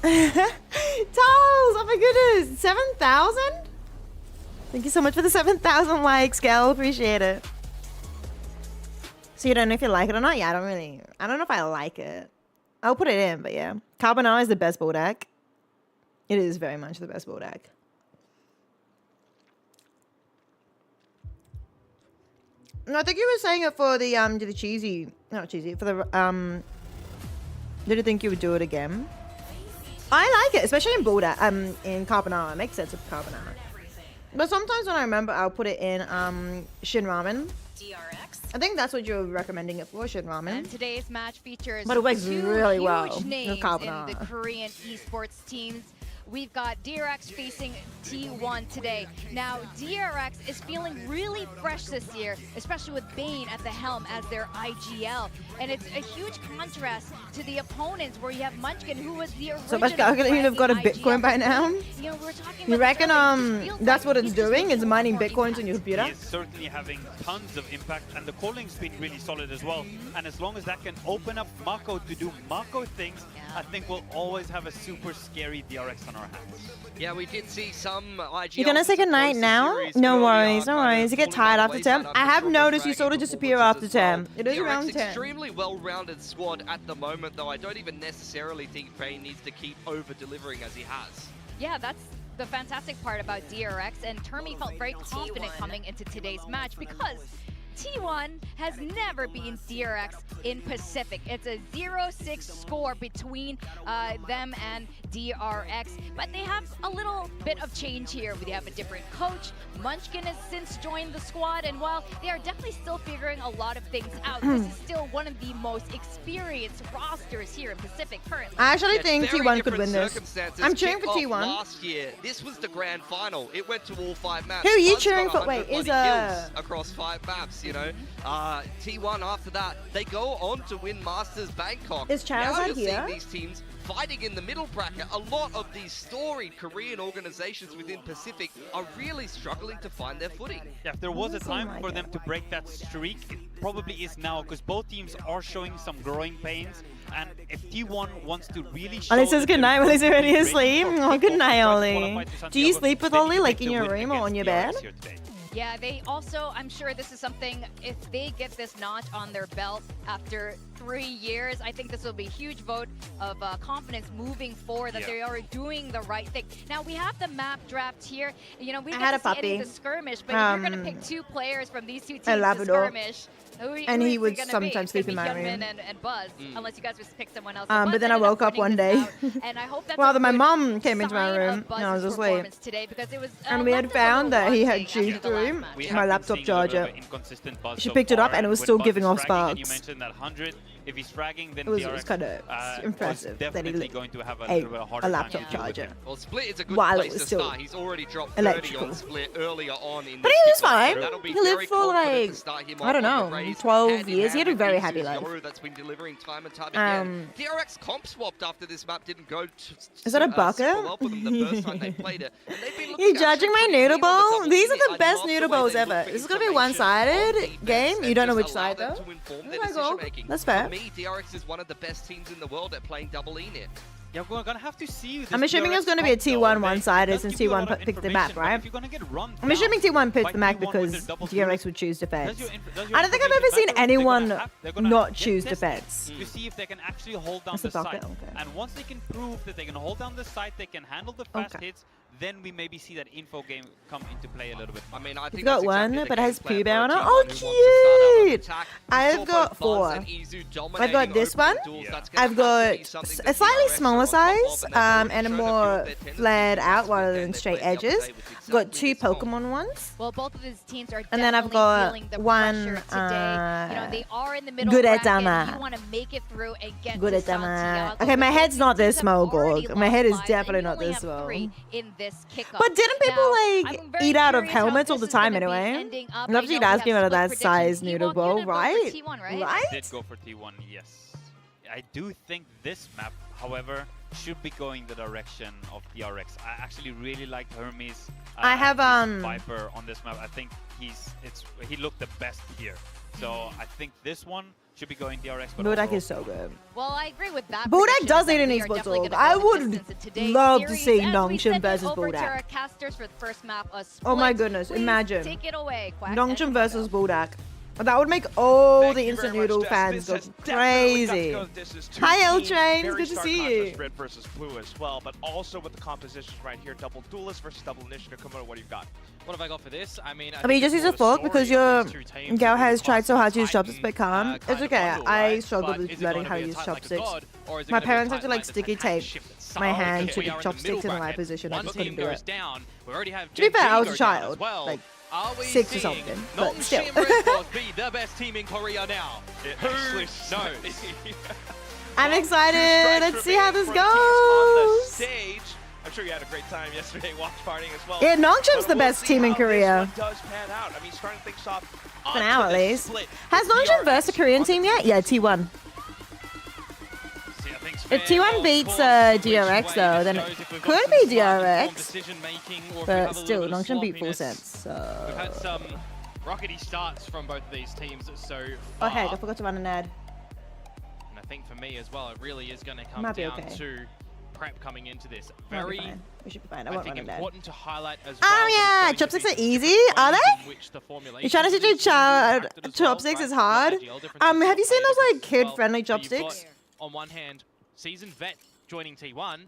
Tolls, oh my goodness, 7,000? Thank you so much for the 7,000 likes, Gal. Appreciate it. So you don't know if you like it or not? Yeah, I don't know if I like it. I'll put it in, but yeah. Carbonara is the best Buldak. It is very much the best Buldak. No, I think you were saying it for the cheesy, not cheesy, for the, did you think you would do it again? I like it, especially in Buldak, in carbonara. It makes sense with carbonara. But sometimes when I remember, I'll put it in Shin Ramen. I think that's what you're recommending it for, Shin Ramen. And today's match features But it works two really huge well with names in carbonara. the Korean esports teams. We've got DRX facing T1 today. Now, DRX is feeling really fresh this year, especially with Bane at the helm as their IGL. And it's a huge contrast to the opponents where you have Munchkin, who was the original. So much calculating you've got a IGL Bitcoin by now? You know, we were talking You about reckon that's what it's doing? Is mining Bitcoins on your computer? He is certainly having tons of impact, and the calling's been really solid as well. And as long as that can open up Mako to do Mako things, I think we'll always have a super scary DRX on our hands. Yeah, we did see some IGL. You gonna say goodnight now? No worries, no worries. You get tired after 10. I have noticed you sort of disappear after 10. It is around 10. Extremely well-rounded squad at the moment, though. I don't even necessarily think Bane needs to keep over-delivering as he has. Yeah, that's the fantastic part about DRX, and Termi felt very confident coming into today's match because T1 has never beaten DRX in Pacific. It's a 0-6 score between them and DRX, but they have a little bit of change here. They have a different coach. Munchkin has since joined the squad, and while they are definitely still figuring a lot of things out, this is still one of the most experienced rosters here in Pacific currently. I actually think T1 could win this. I'm cheering for Kickoff T1. Last year, this was the grand final. It went to all 5 maps. Who are you Buzz cheering got for? Wait, 100 is kills across 5 maps, you know? T1 after that, they go on to win Masters Bangkok. Is now Charizard you're here? seeing these teams fighting in the middle bracket. A lot of these storied Korean organizations within Pacific are really struggling to find their footing. Yeah, if there was a time for them to break that streak, it probably is now, because both teams are showing some growing pains. And if T1 wants to really show Ollie says that good night they're while he's already ready asleep. for Oh, good Kickoff night, to Ollie. qualify to Do you Santiago, sleep with they need Ollie, to like make in the your win room or on against your DRX bed? here today. Yeah, they also, I'm sure this is something, if they get this notch on their belt after 3 years, I think this will be a huge vote of confidence moving forward that they are doing the right thing. Now, we have the map draft here. You know, we had a get to see any puppy. of the skirmish, but if you're going to pick 2 players from these 2 teams to Labrador. skirmish, And he is would it gonna sometimes be? It's sleep in gonna my be room. Hyunmin and Buzz, unless you guys just pick someone else. But Buzz then I ended woke up winning one this day. out, and I hope that's Well, a then my good mom came into my sign room of and I was Buzz's asleep. performance today, because it was And we had left us a found little that he wanting had cheated after the last through match. We my have been laptop seeing a little bit charger. of inconsistent Buzz She so picked it up far, and it was when still Buzz giving is off fragging, and you sparks. mentioned that 100. If he's fragging, then It was DRX kind of impressive that he definitely lit going to have a a, little bit harder a time laptop to deal with charger. him. Well, Split is a good While it place was to still start. He's already dropped 30 electrical. on Split earlier on in But this he was kickoff, fine. so that'll be He lived very for confident like, to start him I off don't on the know, raise, 12 hand in years. He had a hand very with happy Izu life. Yoru that's been delivering time and time again. DRX comp swapped after this map didn't go Is that a super bucket? well for them the first time they played it. And they've been You looking judging my actually noodle pretty clean on the bowl? double These unit. are the I best love the noodle way bowls they look ever. for This is gonna be a information on one-sided defense game. You and don't know just which allow side them though. to inform Where's their my goal? decision-making. That's fair. me, DRX is one of the best teams in the world at playing double ENIT. Yeah, we're gonna have to see. I'm assuming it's going to be a T1 one-sided since T1 picked the map, right? I'm assuming T1 picked the map because DRX would choose defense. I don't think I've ever seen anyone not choose defense. To see if they can actually hold down the site. And once they can prove that they can hold down the site, they can handle the fast hits, then we maybe see that info game come into play a little bit. I mean, I think It's got one, exactly but it has game Pooh plan Bear for on a it. T1 Oh, who wants to start out on cute! attack. I've We saw got both 4. Buzz and Izu I've dominating got this opening one. duels. That's gonna I've have to got be something a that slightly DRX smaller are on top size of, and they've and a already more shown a few of their tendencies flared out last rather weekend. than They straight played the other edges. day with I've got exactly 2 this goal. Pokemon ones. Well, both of these teams are And then I've definitely got feeling the one, pressure today. You know, they are in the middle Gudetama. bracket. You want to make it through and get to Gudetama. Santiago. Okay, my Both head's these not teams this have small, already Gorg. My lost head is lives, and definitely you not only this have small. 3 in this kickoff. But didn't people Now, like I'm very eat out of curious how helmets all this the is gonna time be anyway? ending up. Love I to eat know we ice cream have out of split that size predictions. noodle Ewok, you bowl, did go for right? T1, right? I did go for T1, yes. I do think this map, however, should be going the direction of DRX. I actually really liked Hermes. I have Viper on this map. I think he looked the best here. So I think this one should be going DRX. But Budak is so good. Well, I agree with that. Budak does need an We are esports definitely org. gonna I go the would distance in today's love to series. see As we Nongshim send it versus over to Budak. our casters for the first map, a Oh my split. goodness, Please imagine. Take it away, Quack. Nongshim versus Budak. That would make all the Instant Noodle fans go crazy. Hi, L Trains, good to see you. Red versus blue as well, but also with the compositions right here, double duelist versus double initiative. Komodo, what do you got? What have I got for this? I mean, I mean, you just use a fork because your gal has tried so hard to use chopsticks but can't. It's okay. I struggled with learning how to use chopsticks. My parents had to like sticky tape my hand to the chopsticks in the right position. I just couldn't do it. To be fair, I was a child, like 6 or something, but still. be the best team in Korea now. Who knows? I'm excited. Let's see how this On goes. the stage. I'm sure you had a great time yesterday watch partying as well. Yeah, Nongshim's But the we'll best see team in how this Korea. one does pan out. I mean, starting things off For now, at onto the least. split. Has Nongshim versed a Korean team yet? Yeah, T1. If T1 beats DRX though, then it could be DRX. But still, Nongshim beat Full Sense, We've had so... some rockety starts from both of these teams so Oh far. heck, I forgot to run an ad. And I think for me as well, it really is going to come Might be down okay. to prep coming into this. Might be Very, fine. We should be fine. I I won't think, run an ad. important to highlight as well. Oh that yeah, it's going to chopsticks be are easy, the are ways they? in which the You're formulation trying to of teach these your teams child impacted as well, chopsticks right? is hard. The ideal difference Have you is seen those players like as well. kid-friendly So you've got, chopsticks? on one hand, seasoned vet joining T1,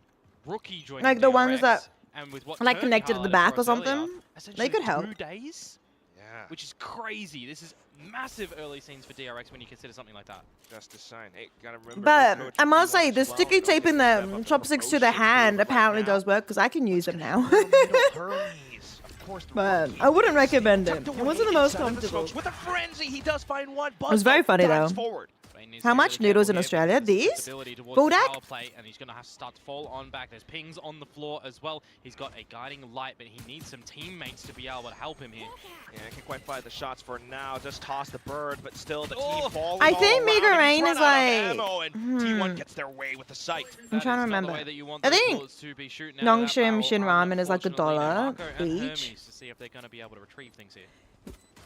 rookie joining Like the DRX, ones that and with what are like Tony connected to the highlighted back for or us earlier, something. They essentially could help. 2 days? Yeah. Which is crazy. This is massive early scenes for DRX when you consider something like that. Just a sign. Hey, gotta remember. But I must say, the sticky taping the chopsticks to the hand apparently does work because I can use them now. But I wouldn't recommend it. It wasn't the most comfortable. With a frenzy, he does find one. It was very funny though. Forward. How much noodles in Australia? These? Budak? And he's going to have to start to fall on back. There's pings on the floor as well. He's got a guiding light, but he needs some teammates to be able to help him here. Yeah, can't quite find the shots for now. Just toss the bird, but still the team falling I all think around, Mega and he's Rain run is out of like... ammo, and T1 gets their way with the sight. I'm trying to remember. I think Nongshim Shin Ramen is like $1 each. To see if they're going to be able to retrieve things here.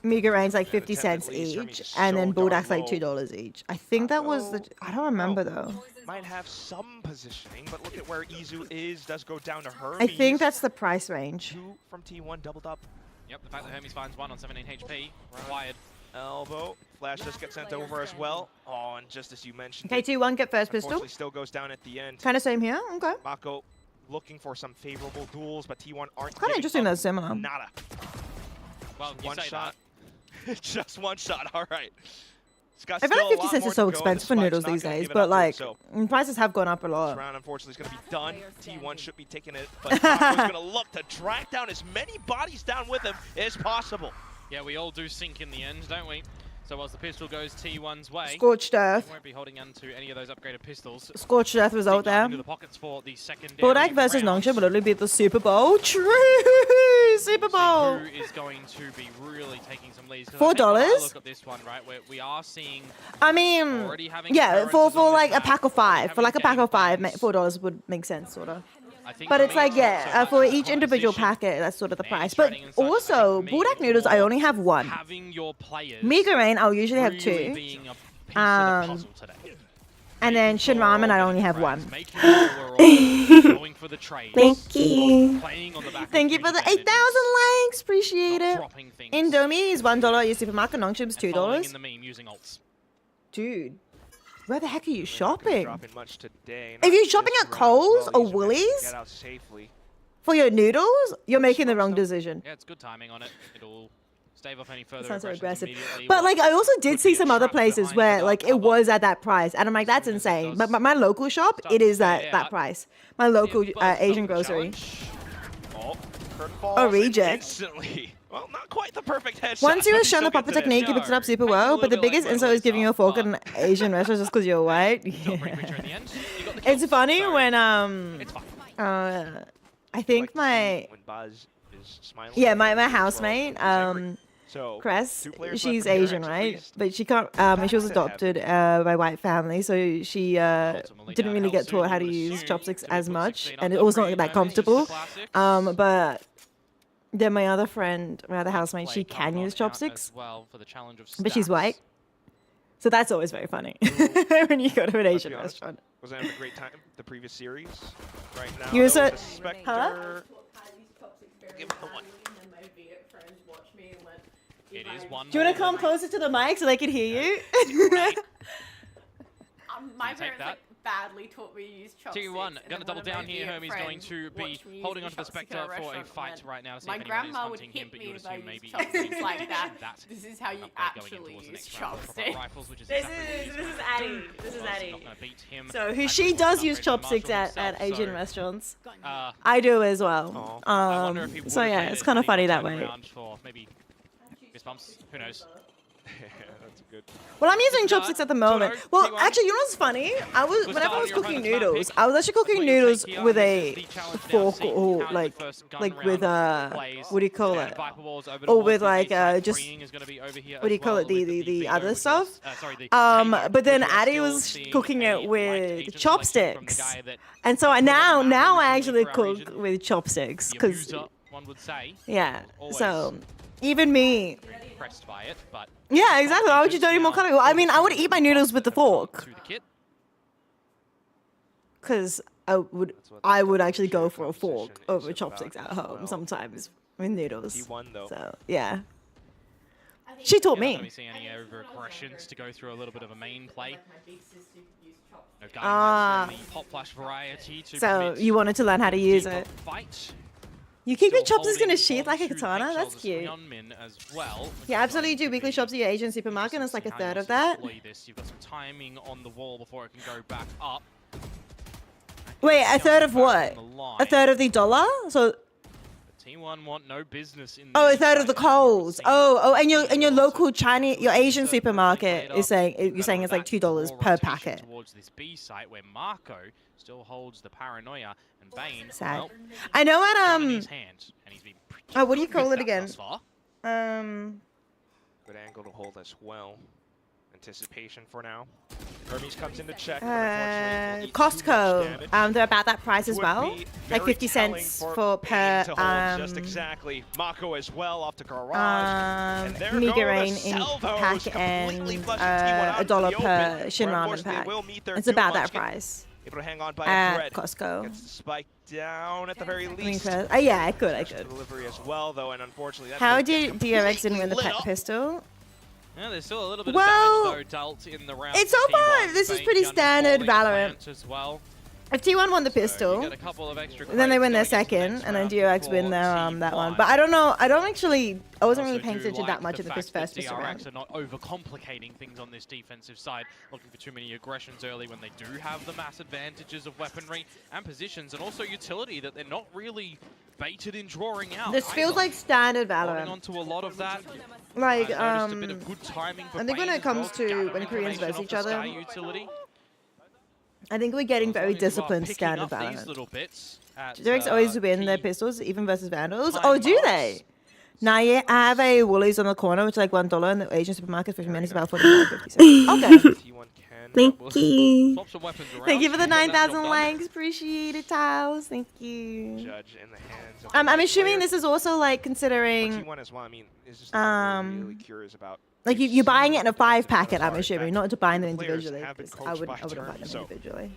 Mega Rain's like 50 cents each, and then Bulldak's like $2 each. I think that was the... I don't remember though. Might have some positioning, but look at where Izu is. Does go down to Hermes. I think that's the price range. 2 from T1 doubled up. Yep, the fact that Hermes finds 1 on 17 HP required. Elbow. Flash just gets sent over as well. Oh, and just as you mentioned, Okay, T1 get first pistol. unfortunately still goes down at the end. Kind of same here. Okay. Mako looking for some favorable duels, but T1 aren't. Kind of interesting that's similar. Nada. Well, you One say shot. Just one shot. All right. I feel like 50 cents is so expensive for noodles these days, but like prices have gone up a lot. This round, unfortunately, is going to be done. T1 should be taking it, but Mako's going to look to drag down as many bodies down with him as possible. Yeah, we all do sink in the end, don't we? So as the pistol goes T1's way, Scorched Earth. he won't be holding on to any of those upgraded pistols. Scorched Earth result there. Into the pockets for the secondary Budak versus round. Nongshim would only be the Super Bowl. True! Super Bowl! Who is going to be really taking some leads? $4? Look at this one, right? Where we are seeing. I mean, yeah, for like a pack of 5. For like a pack of 5, $4 would make sense, sort of. But it's like, yeah, for each individual packet, that's sort of the price. But also, Budak noodles, I only have 1. Having your players Mega Rain, I'll usually have really 2. being a piece of the puzzle today. And then Shin Ramen, I only have one. Making sure we're all going for the trades. Thank you. Playing on the back Thank you of for the huge 8,000 likes. Appreciate it. dropping things. Indomie is $1 at your supermarket. Nongchim's Following $2. in the meme using ults. Dude, where the heck are you Not shopping? dropping much today. If you're Not shopping this at round as Kohl's well. or These men Woolies Get out safely. for your noodles, you're making the wrong decision. Yeah, it's good timing on it. It'll stave off any further Sounds so aggressions aggressive. immediately. But What like, I also did could see be a some other trap places behind where the like dark it cover. was at that price, and I'm like, that's insane. But my local shop, it is that price. My local Asian grocery. Oh, Kurt falls Oh, reject. instantly. Well, not quite the perfect headshot. Once you but were he shown the still proper gets it in. technique, you picked it up super well. But the biggest insult is giving you a fork at an Asian restaurant just because you're white. Yeah. It's funny when I think my When Baz is smiling. yeah my housemate So, Cress, 2 players she's left in Asian, the right? ranks, But she can't. She was adopted by a white family, so she didn't really get taught how to use chopsticks as much, and it was not that comfortable. But then my other friend, my other housemate, she can use chopsticks, but she's white, so that's always very funny when you go to an Asian restaurant. Was having a great time the previous series. Right now, You though, also- with the Spectre, Huh? give him the one. It is one. Do you want to come closer to the mic so they can hear you? My take parents that? like badly taught me to use chopsticks. T1, and gonna then double one of down my here. Viet Hermie's going friends to be watched me holding use onto the chopstick Spectre at a for a restaurant fight and right now to see my if anyone is grandma would hunting him, hit but me you would if I assume maybe used chopsticks like that. that This is how you upgrade going actually in towards the use next round of chopsticks. rifles, which is This exactly what is he's this is going to Addie. do. This is Obviously Addie. not gonna beat him. So who As she he's does upgraded use to chopsticks Marshall at himself, Asian so, restaurants. uh, I do as well. I wonder if he would So have yeah, made it's it kind of if he funny got that turned way. around for maybe fist bumps. Who knows? That's good. Well, I'm using chopsticks at the moment. Well, actually, you know what's funny? Whenever I was cooking noodles, I was actually cooking noodles with a fork or like with what do you call it? Or with like just what do you call it? The other stuff. But then Addie was cooking it with chopsticks, and so now I actually cook with chopsticks because one would say. yeah. So even me. Impressed by it, but Yeah, exactly. Why would you do any more cutting? Well, I mean, I would eat my noodles with the fork. Because I would actually go for a fork over chopsticks at home sometimes with noodles. So, yeah. She taught me. Let me see any over aggressions to go through a little bit of a main play. No Ah. the pop flash variety to So, permit you wanted to learn how to use it. fight. You keep your Still chopsticks in a holding sheath like a onto katana? That's eggshells cute. as Hyunmin as well, which Yeah, is absolutely going do to weekly be shops at your Asian supermarket, and it's like a interesting how third you of that. deploy this. You've got some timing on the wall before it can go back up. Wait, a third of what? A third of the dollar? So, T1 want no business in oh, a third of the coals. Oh, and your local Chinese, your Asian supermarket is saying you're saying it's like $2 per packet. Towards this B site where Marco still holds the paranoia and Bane. Sad. Well, I know at gun in his hand, and he's been pretty oh, what do you good call with it that again? thus far. Good angle to hold as well. Anticipation for now. Hermes comes in to check. but unfortunately, will eat too much Costco. damage. They're about that price as Would well, be like very 50 telling cents for per Bane to hold just exactly. Mako as well off to garage. and there go the migraine in salvos, pack completely and flushing T1 out a into dollar the per open, Shin where Ramen unfortunately pack. will meet their It's doom. about that Munchkin price Able to hang on by a at thread. Costco. Gets the spike down at the very I least. think yeah, I could. Delivery as well, though, and unfortunately, that How move gets did DRX completely win the lit pet up. pistol? Yeah, there's still a little bit Well, of damage though dealt in the round. it's to so far, T1. this is Bane pretty gun standard falling Valorant. plant As well. If T1 won the pistol, Get a couple of extra and then they win their credits going second, into the next and then round DRX win for their that one. T1. But I don't know. I wasn't really Also paying do attention like that much the in the fact first that pistol DRX round. are not overcomplicating things on this defensive side, looking for too many aggressions early when they do have the mass advantages of weaponry and positions, and also utility that they're not really baited in drawing out. This feels like standard Holding Valorant. on to a lot of that. Like I noticed a bit of good timing for I think when Bane it as well, comes to gathering when Koreans information versus off each the other, Sky utility. I think we're getting very disciplined Picking standard up these Valorant. little bits at, DRX always win their pistols, even versus Vandals. Oh, do they? Nah, yeah, I have a Woolies on the corner, which is like $1, and the Asian supermarket 50 minutes about 45.50 cents. Okay. Thank you. Thank you for the 9,000 likes. Appreciate it, Tiles. Thank you. Judge in the hands of I'm assuming this is also like considering T1 as well. I mean, is just really curious about Like you're buying it in a 5-packet, I'm assuming, not to buying them individually. I wouldn't buy them individually.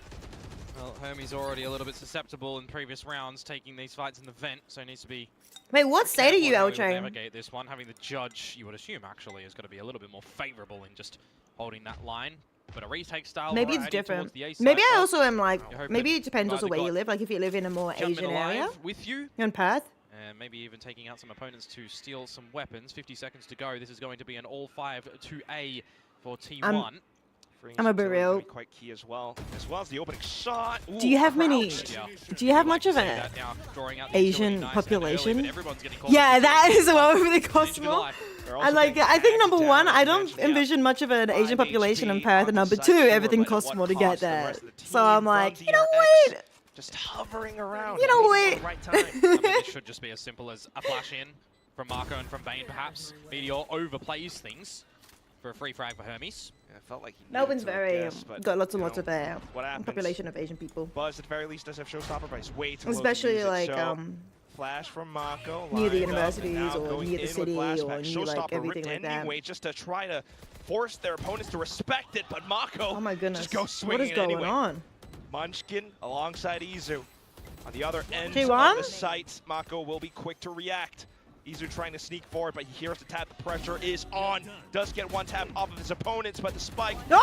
Well, Hermes already a little bit susceptible in previous rounds, taking these fights in the vent, so he needs to be. Wait, what state are you, careful how he would Eltrain? navigate this one. Having the judge, you would assume, actually, is going to be a little bit more favorable in just holding that line. But a retake style. Maybe it's different. Maybe I also am like. Maybe it depends also where you live. Like if you live in a more Asian area. With you. You're in Perth. And maybe even taking out some opponents to steal some weapons. 50 seconds to go. This is going to be an all 5-2A for T1. I'm a bit real. Quite key as well as the opening shot. Ooh, Do you have many? Yeah. Do you have much of an Asian population? Yeah, that is what would really cost more. I think number one, I don't envision much of an Asian population in Perth, and number two, everything costs more to get there. So I'm like, you know what? Just hovering around. You know what? I mean, it should just be as simple as a flash in from Marco and from Bane, perhaps. Meteor overplays things for a free frag for Hermes. Yeah, it felt like he Melbourne's very got lots and you lots of population of Asian people. Buzz at the very least does have showstopper, but he's way too especially low to use like it, flash from Mako near the universities or near the city or near like everything like that. Anyway, just to try to force their opponents to respect it, but Mako oh my goodness, just goes swinging what is going anyway. on? Munchkin alongside Izu. On the other end T1? of the sights, Mako will be quick to react. Izu trying to sneak forward, but he hears the tap. The pressure is on. Does get one tap off of his opponents, but the spike still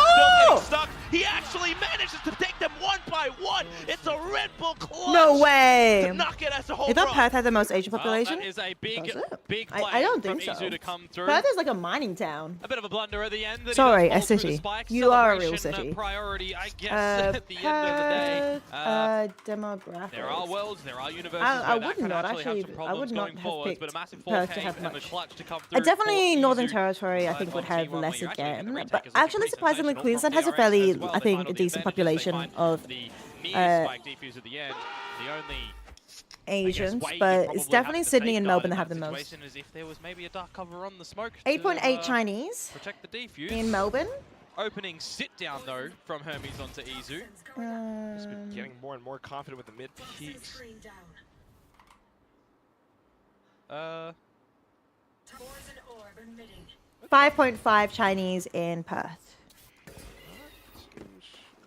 getting stuck. He actually manages to take them one by one. It's a Red Bull clutch. No way. To knock it as a whole I thought run. Perth had the most Asian population. That is a big play I don't think from so. Izu to come through. Perth is like a mining town. A bit of a blunder at the end. Sorry, a city. You are a real city. Priority, I guess, at the end of the day. Demographics. There are worlds, there are universes I where would that not can actually actually. have some I would problems not going have forwards, picked but a massive Perth 4K to have and the much. clutch to come through. Definitely for Northern Izu. Territory, I think, would have T1, less where you're actually again. retake But is looking actually, pretty surprisingly, sensational Queensland from has a DRX fairly, as well. I They think, find a all the decent advantages, they population find of the near spike defuse at the end. The only Asians, way you but probably it's definitely have to Sydney and safeguard Melbourne in that have the that most. situation is if there was maybe a dark cover on the smoke. 8.8 Chinese Protect the defuse. in Melbourne. Opening sit down though from Hermes onto Izu. He's been getting more and more confident with the mid peaks. 5.5 Chinese in Perth.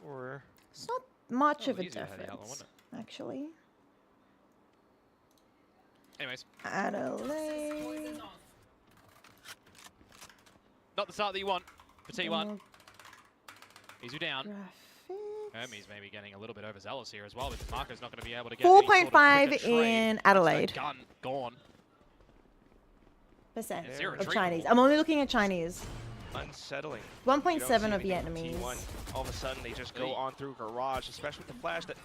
Or it's not much Oh, of a easier had yellow, difference, wasn't actually. Anyways. Adelaide. Not the start that you want for T1. Izu down. Hermes maybe getting a little bit overzealous here as well, because Marco's not going to be able to get 4.5 in Adelaide. Gun gone. Percent Zero of treatable. Chinese. I'm only looking at Chinese. Unsettling. 1.7 of Vietnamese. T1. All of a sudden, they just go on through Garage, especially with the flash that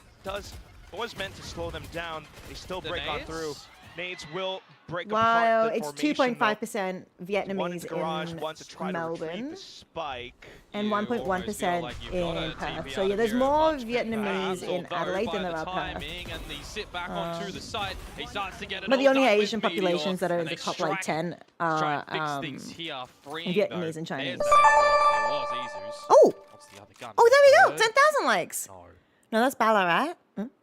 was meant to slow them down. They still break on through. Nades will break Wow, apart the it's formation, 2.5% one in Vietnamese Garage, one to try in to retrieve Melbourne, the spike. and 1.1% in Perth. So yeah, there's more Vietnamese in Adelaide than there are Perth. And the sit back onto the site. He starts to get it But the all only done with Asian Meteor, populations that are in and the they top like 10 try and are fix things here, freeing Vietnamese though. and Chinese. There was Izu's. Oh! What's the other gun? Oh, there we go! 10,000 likes! No. No, that's Ballarat.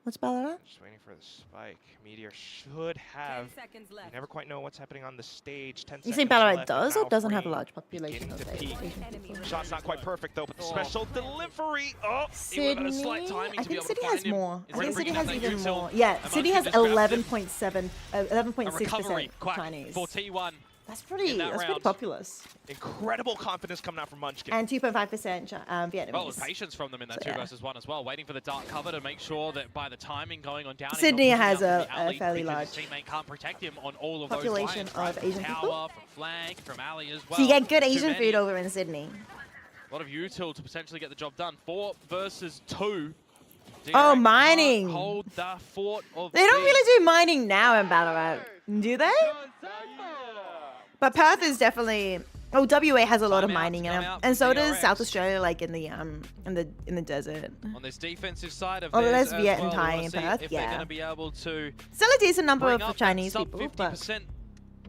What's Ballarat? Just waiting for the spike. Meteor should have. You never quite know what's happening on the stage. 10 You seconds think Ballarat left, does or now doesn't have a free. large population Beginning of to peak. Asian people? Shot's not quite perfect though, but the special delivery. Oh, Sydney? I think Sydney has more. I think Sydney has even util. more. Yeah, And Sydney has Munchkin just grabs 11.7, A 11.6% recovery quack Chinese. for T1. That's pretty populous. Incredible confidence coming out from Munchkin. And 2.5% Vietnamese. Well, there's patience from them in that So, 2 versus 1 as well, waiting for the dark cover to make sure that by the timing going on down, he's Sydney not has pushing out a from the alley fairly because large his teammate can't protect him on all of population those lines, of Asian from people. tower, from flank, from alley as well. So you get good Too Asian many. food over in Sydney. A lot of util to potentially get the job done. 4 versus 2. Oh, DRX mining. can't hold the fort of They don't B. really do mining now in Ballarat, do they? But Perth is definitely. Oh, WA has a lot of mining in it, and so does South Australia, like in the desert. On this defensive side of Oh, theirs there's as Viet and well, we Thai wanna in see Perth, if they're yeah. going to be able to Still a decent number bring of up Chinese that sub people, but 50%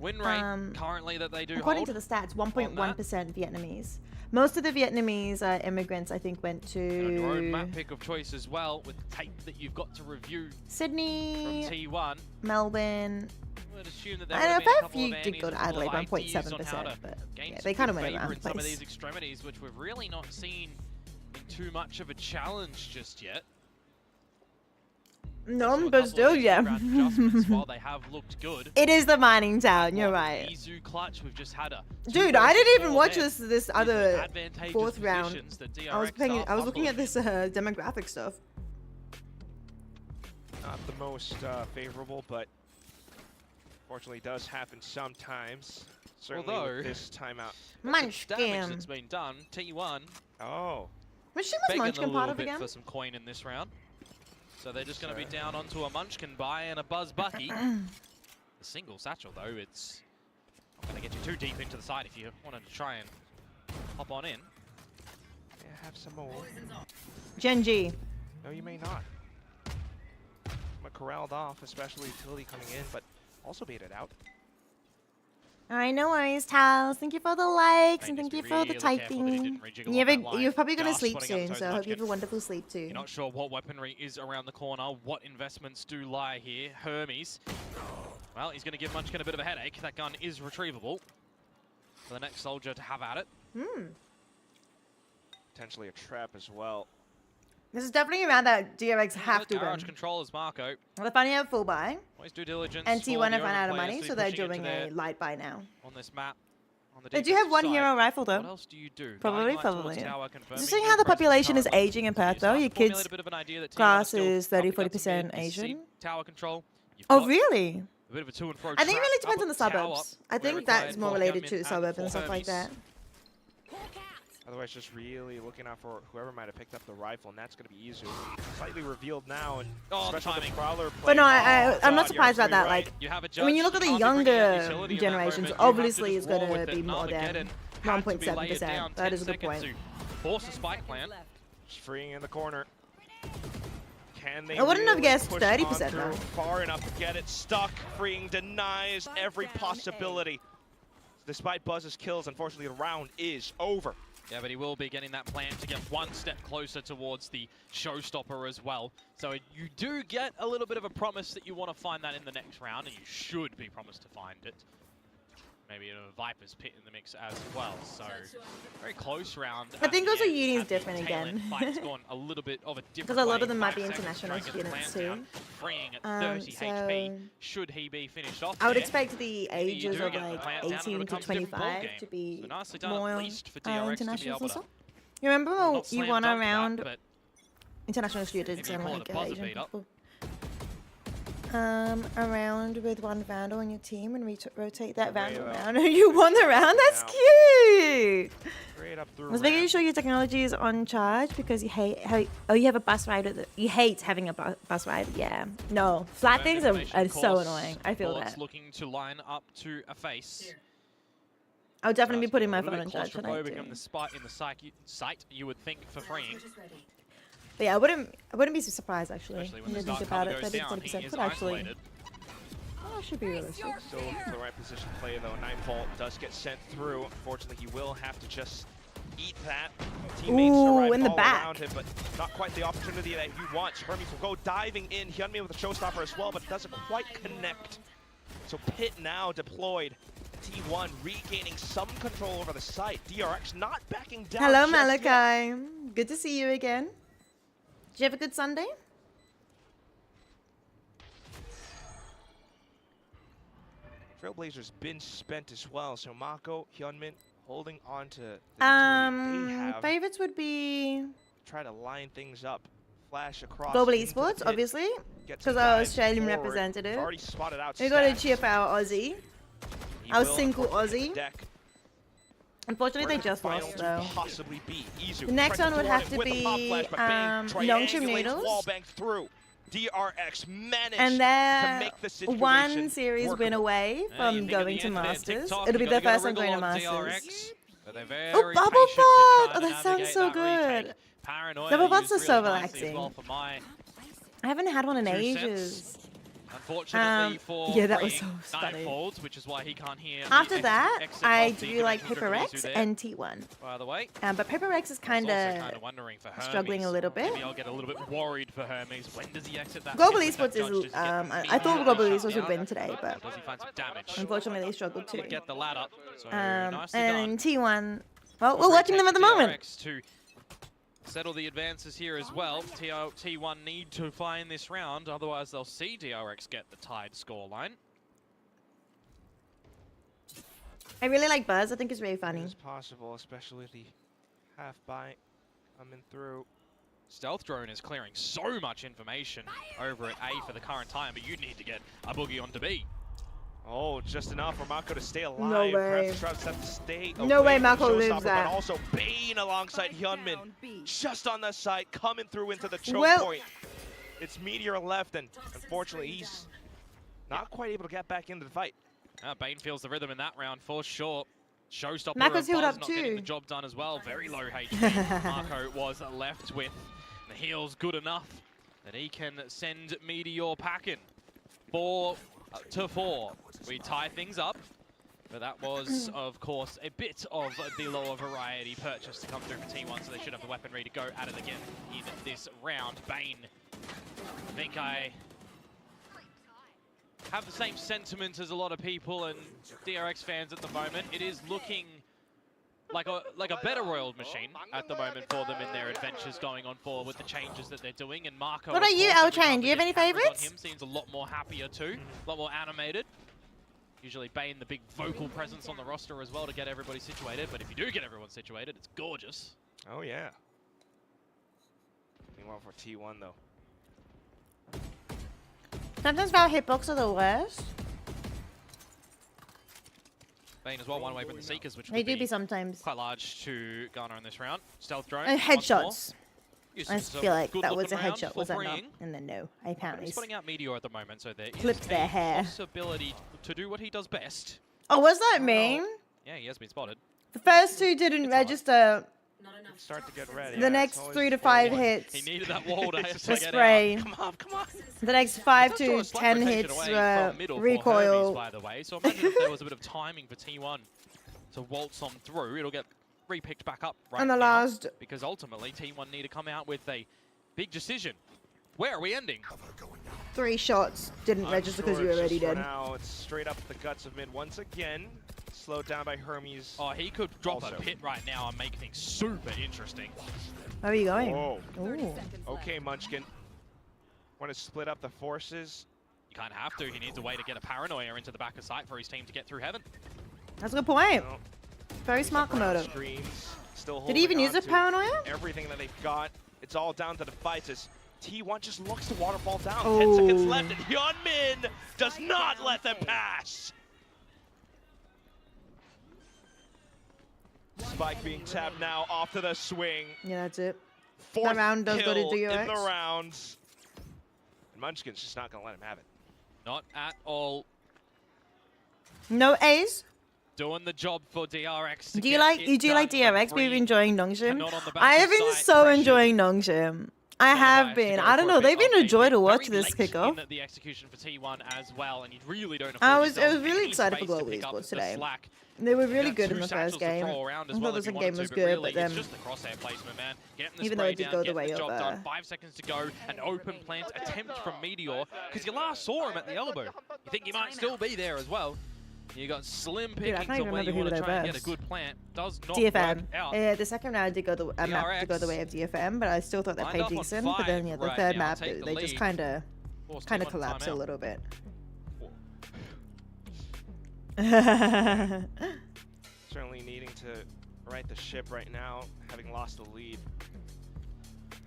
Win rate currently that they do according hold to the stats, 1.1% Vietnamese. Most of the Vietnamese immigrants, I think, went to and your own map pick of choice as well, with tape that you've got to review Sydney, from T1. Melbourne. I would assume that there I would know have a been a few couple did of go to Annies, Adelaide, ideas on how 1.7%, to but gain yeah, some they kind of good went favour around in the some of place. these extremities, which we've really not seen in too much of a challenge just yet. No, but still, yeah. While they have looked good. It is the mining town. You're right. Izu clutch, we've just had a Dude, I didn't even watch men. this other Advantageous fourth round. positions that I was DRX I was looking at this demographic stuff. Not the most favorable, but fortunately does happen sometimes. Certainly Although, with this timeout. damage Munchkin. that's been done. T1. Oh. Which team was begging Munchkin a part little of bit again? for some coin in this round. So they're just going to be down onto a Munchkin buy and a Buzz Bucky. The single satchel, though, it's not going to get you too deep into the side if you wanted to try and hop on in. Yeah, have some more. Gen G. No, you may not. Corralled off, especially utility coming in, but also baited out. Alright, no worries, Tals. Thank you for the likes and thank you for the typing. You're probably going to sleep soon, so I hope you have a wonderful sleep too. You're not sure what weaponry is around the corner, what investments do lie here. Hermes. Well, he's going to give Munchkin a bit of a headache. That gun is retrievable for the next soldier to have at it. Potentially a trap as well. This is definitely around that DRX have to win. Controllers, Marco. They're finding out full buy. Always due diligence. And T1 have for the run out of players money, to so they're pushing into doing a light buy now. On this map. On the They do have one defensive hero side. rifle though. What else do you do? Probably, Guiding light probably. towards Yeah. tower, confirming Just seeing no how the presence population is currently. aging in Perth You though. start Your to formulate kids' a bit of an idea that T1 class still is upping up to 30-40% mid. You see Asian. Tower control. You've Oh got really? A bit of a to and fro I think it really trap depends on the up at tower, suburbs. I where think that's required more for related Hyunmin to the and suburbs and for stuff like Hermes. that. Otherwise, just really looking out for whoever might have picked up the rifle, and that's going to be Izu. Slightly revealed now, and especially the Prowler play. But no, I'm God, not surprised you're about that. absolutely Like, You have a when you judge, look at the can't be bringing out younger utility in that generations, moment. You have to obviously just it's roll going with to be it. more than Armageddon had to be laid down. 1.7%. That is a 10 good point. seconds to force a spike plant. Just freeing in the corner. Can they I wouldn't have really guessed push 30% on through though. far enough to get it stuck? Freeing denies every possibility. Despite Buzz's kills, unfortunately, the round is over. Yeah, but he will be getting that plant to get one step closer towards the showstopper as well. So you do get a little bit of a promise that you want to find that in the next round, and you should be promised to find it. Maybe a Viper's Pit in the mix as well. So very close round. I think also uni is Have the different tail end again. fight's gone a little bit of a different Because a lot way. of them might 5 be seconds to international try and get the students plant too. down, freeing at 30 so HP. Should he be finished off I would there. expect the Maybe you ages do of get the like plant down and it 18 to becomes a different 25 ballgame. to be So nicely done, more at least for DRX to be internationals able and to stuff. You remember not you slam won dunk that, around but international students maybe and call like it a buzzer Asian beat up. people? Around with one Vandal on your team and rotate that Vandal around. You won the round? That's cute! Straight up through I was making sure your technology is on charge because you hate you have a bus ride with it. You hate having a bus ride. Yeah. No. Flat things are so annoying. I feel Bullets that. looking to line up to a face. I'll definitely be putting my A little phone on bit charge tonight claustrophobic too. in the spot in the sight, you would think, for freeing. But yeah, I wouldn't be surprised actually. Especially When when you the think start about cover it, goes down, 30% he is could actually. isolated. Oh, should be realistic. Still looking for the right position play though. Nightfall does get sent through. Unfortunately, he will have to just eat that. Teammates Ooh, arrive in the all back. around him, but not quite the opportunity that he wants. Hermes will go diving in. Hyunmin with a showstopper as well, but doesn't quite connect. So Pit now deployed. T1 regaining some control over the site. DRX not backing down. Hello, just yet. Malachi. Good to see you again. Did you have a good Sunday? Trailblazers been spent as well, so Mako, Hyunmin holding on to the utility they have. Favorites would be Try to line things up. Flash across. Global into the Esports, pit, obviously, get because some our dives Australian forward. representative. Already spotted out We got to Stacks. cheer for our Aussie, He our will, single unfortunately, Aussie. deck. Unfortunately, Where they could just the final lost two though. possibly be? Izu The next pressing one would toward have it to with the pop be flash, but Bang Longship triangulates, Needles. wall bang through. DRX managed And to they're make the situation one series win workable. away from you going think to at the end there, Masters. TikTok, It'll be you their gotta first time get a going to wriggle on Masters. DRX, but they're very Oh, Bubble patient in Bot! trying Oh, to that sounds navigate so that retake. good. Paranoia Bubble Bots used are so really nicely as relaxing. well for my I haven't had one in 2 ages. cents. Unfortunately for yeah, that was so Ring, funny. Nightfalls, which is why he can't hear. After the that, exit I of the do like Dimensional Paper Dribbler Rex Zoo there. and T1. By the way, But Paper Rex is kind of of struggling a little bit. Maybe I'll get a little bit worried for Hermes. When does he exit that? Global pit with Esports that judge? Does he is. get I thought immediately Global shut Esports would down? win today, but Does he find some damage? unfortunately they struggled too. Get the ladder. So nicely And done. T1. Well, we're watching them at the moment. DRX to settle the advances here as well. T1 need to find this round, otherwise they'll see DRX get the tied scoreline. I really like Buzz. I think it's really funny. It's possible, especially the half bite coming through. Stealth Drone is clearing so much information over at A for the current time, but you need to get a boogie onto B. Oh, just enough for Mako to stay alive. No way. Perhaps the Shrouds have to stay No away way from Mako Showstopper, lives that. But also Bane alongside Hyunmin. Just on the side, coming through into the choke Well- point. It's Meteor left, and unfortunately he's not quite able to get back into the fight. Bane feels the rhythm in that round for sure. Showstopper Mako's and healed Buzz up not getting too. the job done as well. Very low HP. Marco was left with the heals good enough that he can send Meteor packing. 4-4. We tie things up. But that was, of course, a bit of the lower variety purchase to come through for T1, so they should have the weaponry to go at it again in this round. Bane, I think I have the same sentiment as a lot of people and DRX fans at the moment. It is looking like a better oiled machine at the moment for them in their adventures going on forward with the changes that they're doing. And Marco, What about you, L-Train? Do you have any favorites? Him seems a lot more happier too, a lot more animated. Usually Bane, the big vocal presence on the roster as well to get everybody situated. But if you do get everyone situated, it's gorgeous. Oh, yeah. Meanwhile for T1, though. Sometimes Val hitbox are the worst. Bane as well, one away from the Seekers, which They would do be sometimes. quite large to garner in this round. Stealth drone. And once more. headshots. Yes, I it's a feel like good that was a looking round headshot, for was that not? freeing. And then no, He's apparently. putting out Meteor at the moment, so there is Flipped their a hair. possibility to do what he does best. Oh, was that mean? Yeah, he has been spotted. The first two didn't register. Start to get ready. The next 3 to 5 hits. He needed that wall to The get spray. out. Come on, come on. The next 5 to Slight 10 rotation hits away from middle for Hermes, recoil. by the way. So imagine if there was a bit of timing for T1 to waltz on through. It'll get re-picked back up right And the now, last- because ultimately T1 need to come out with a big decision. Where are we ending? 3 shots didn't register because you Unsure, already just for did. now, it's straight up the guts of mid once again. Slowed down by Hermes. Oh, he could drop also. a pit right now and make things super interesting. Where are you going? Whoa. Ooh. Okay, Munchkin. Want to split up the forces? You kind of have to. He needs a way to get a paranoia into the back of sight for his team to get through heaven. That's a good point. No. Very smart, Komodo. Screens, still Did he even holding use on a to paranoia? Everything that they've got. It's all down to the fights as T1 just looks to waterfall down. Oh. 10 seconds left and Hyunmin does not let them pass. Spike being tapped now off to the swing. Yeah, that's it. Fourth That round does go to kill in DRX. the rounds. And Munchkin's just not going to let him have it. Not at all. No A's? Doing the job for DRX. to Do you get like it you do like done, DRX? but But you've Green been enjoying Nongshim. cannot on the back I of have been sight so pressure. enjoying Nongshim. I have been. I don't know. They've been a joy to watch Very this late kickoff. in the execution for T1 as well, and you really don't I afford was yourself really any excited for space to Global pick up Esports the today. slack. They were You really got good two in the satchels first to game. throw around as I well thought the if you second wanted game to, was but good, really, but then it's just the crosshair placement, man. Getting the even though spray it did down, go the getting way the of job done. 5 seconds to go, an open plant attempt from Meteor, because you last saw him at the elbow. You think you might still be there as well. You got slim Dude, I pickings can't even on where you remember want who to try and they get a were. good plant. Does not DFM. work out. Yeah, the second round did go the map did go the way of DFM, but I still thought they Lined played up on decent. But then 5 yeah, the right third now, map take the they just lead. kind of Forced T1 to collapsed a timeout. little bit. Certainly needing to right the ship right now, having lost the lead.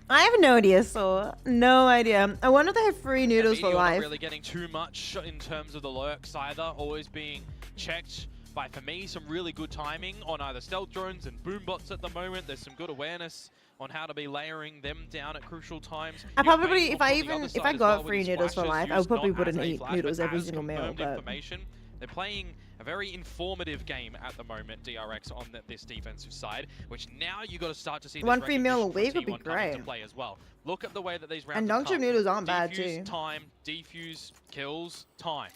I have no idea, so no idea. I wonder if they have free noodles for Meteor not life. really getting too much in terms of the lurks either, always being checked by, for me, some really good timing on either stealth drones and boom bots at the moment. There's some good awareness on how to be layering them down at crucial times. I You're probably, paying if off I on the even other if side I as well got with free his noodles for flashes life, I used probably not wouldn't as a eat flash, noodles but every as single meal. confirmed But information. They're playing a very informative game at the moment, DRX, on this defensive side, which now you got to start to see this 1 free meal a recognition week would be from T1 come into great. play as well. Look at the way that these rounds And have long-term come. noodles aren't bad Defuse, too. time, defuse, kills, time.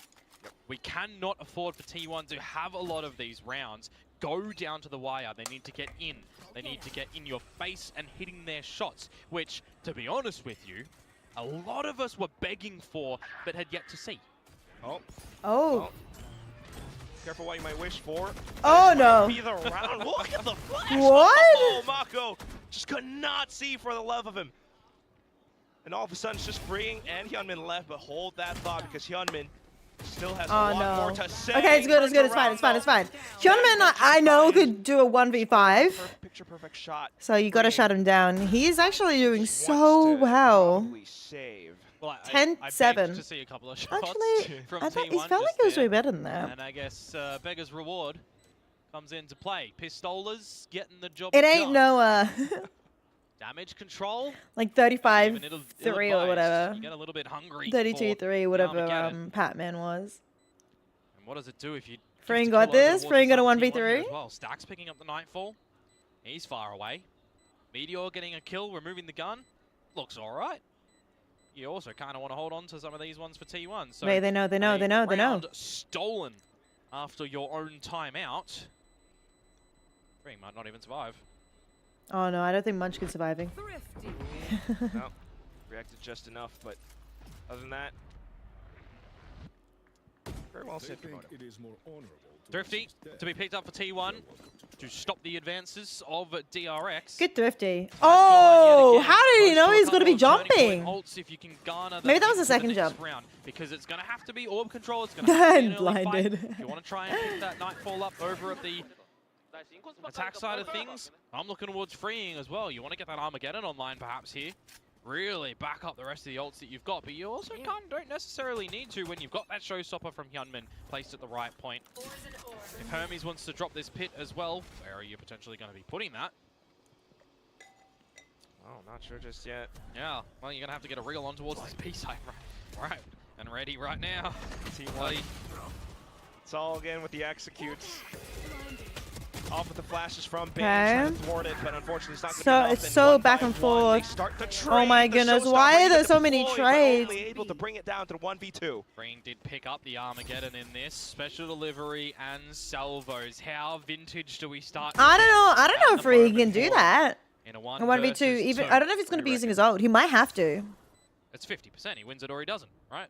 We cannot afford for T1 to have a lot of these rounds go down to the wire. They need to get in. They need to get in your face and hitting their shots, which, to be honest with you, a lot of us were begging for, but had yet to see. Oh. Careful what you might wish for. Oh, no. Be the round. Look at the flash. What? Oh, Mako just could not see for the love of him. And all of a sudden, it's just freeing, and Hyunmin left, but hold that thought because Hyunmin still has a lot more to say. Okay, it's good, it's good, it's fine, it's fine, it's fine. Hyunmin, I know, could do a 1v5. Picture perfect shot. So you gotta shut him down. He's actually doing so well. Save. Well, 10-7. to see a couple of shots Actually, from I thought T1 he felt like just it was there. way better than that. And I guess Beggar's Reward comes into play. Pistolas getting the job It ain't done. no, Damage control. like Even 35-3 ill-advised. or whatever. You get a little bit hungry. 32-3, whatever Armageddon. Patman was. And what does it do if you... Freeing give got the kill over this. towards Freeing got a the T1 1v3. as well. Stack's picking up the Nightfall. He's far away. Meteor getting a kill, removing the gun. Looks alright. You also kind of want to hold on to some of these ones for T1. So Wait, they know, they know, they know, they know. round stolen after your own timeout. Freeing might not even survive. Oh no, I don't think Munch can surviving. No, reacted just enough, but other than that, very well said. Thrifty to be picked up for T1 to stop the advances of DRX. Good Thrifty. Oh, how did he know he's going to be jumping? If you can garner Maybe that was the a second jump. round, because it's going to have to be orb control. It's going to have to be an early fight. Blinded. If you want to try and pick that Nightfall up over at the attack side of things, I'm looking towards freeing as well. You want to get that Armageddon online perhaps here. Really back up the rest of the ults that you've got, but you also don't necessarily need to when you've got that showstopper from Hyunmin placed at the right point. If Hermes wants to drop this pit as well, where are you potentially going to be putting that? Oh, not sure just yet. Yeah, well, you're going to have to get a wriggle on towards this B side. Right, and ready right now. T1. It's all again with the executes. Off with the flashes from Ben, trying to thwart it, but unfortunately it's not going to be enough. It's so back and forth. Oh my goodness, why are there so many trades? Only able to bring it down to the 1v2. Freeing did pick up the Armageddon in this. Special delivery and salvos. How vintage do we start? I don't know if Free can do that. In a A 1v2, versus even two. I don't know if he's going to be using his ult. He might have to. It's 50%. He wins it or he doesn't, right?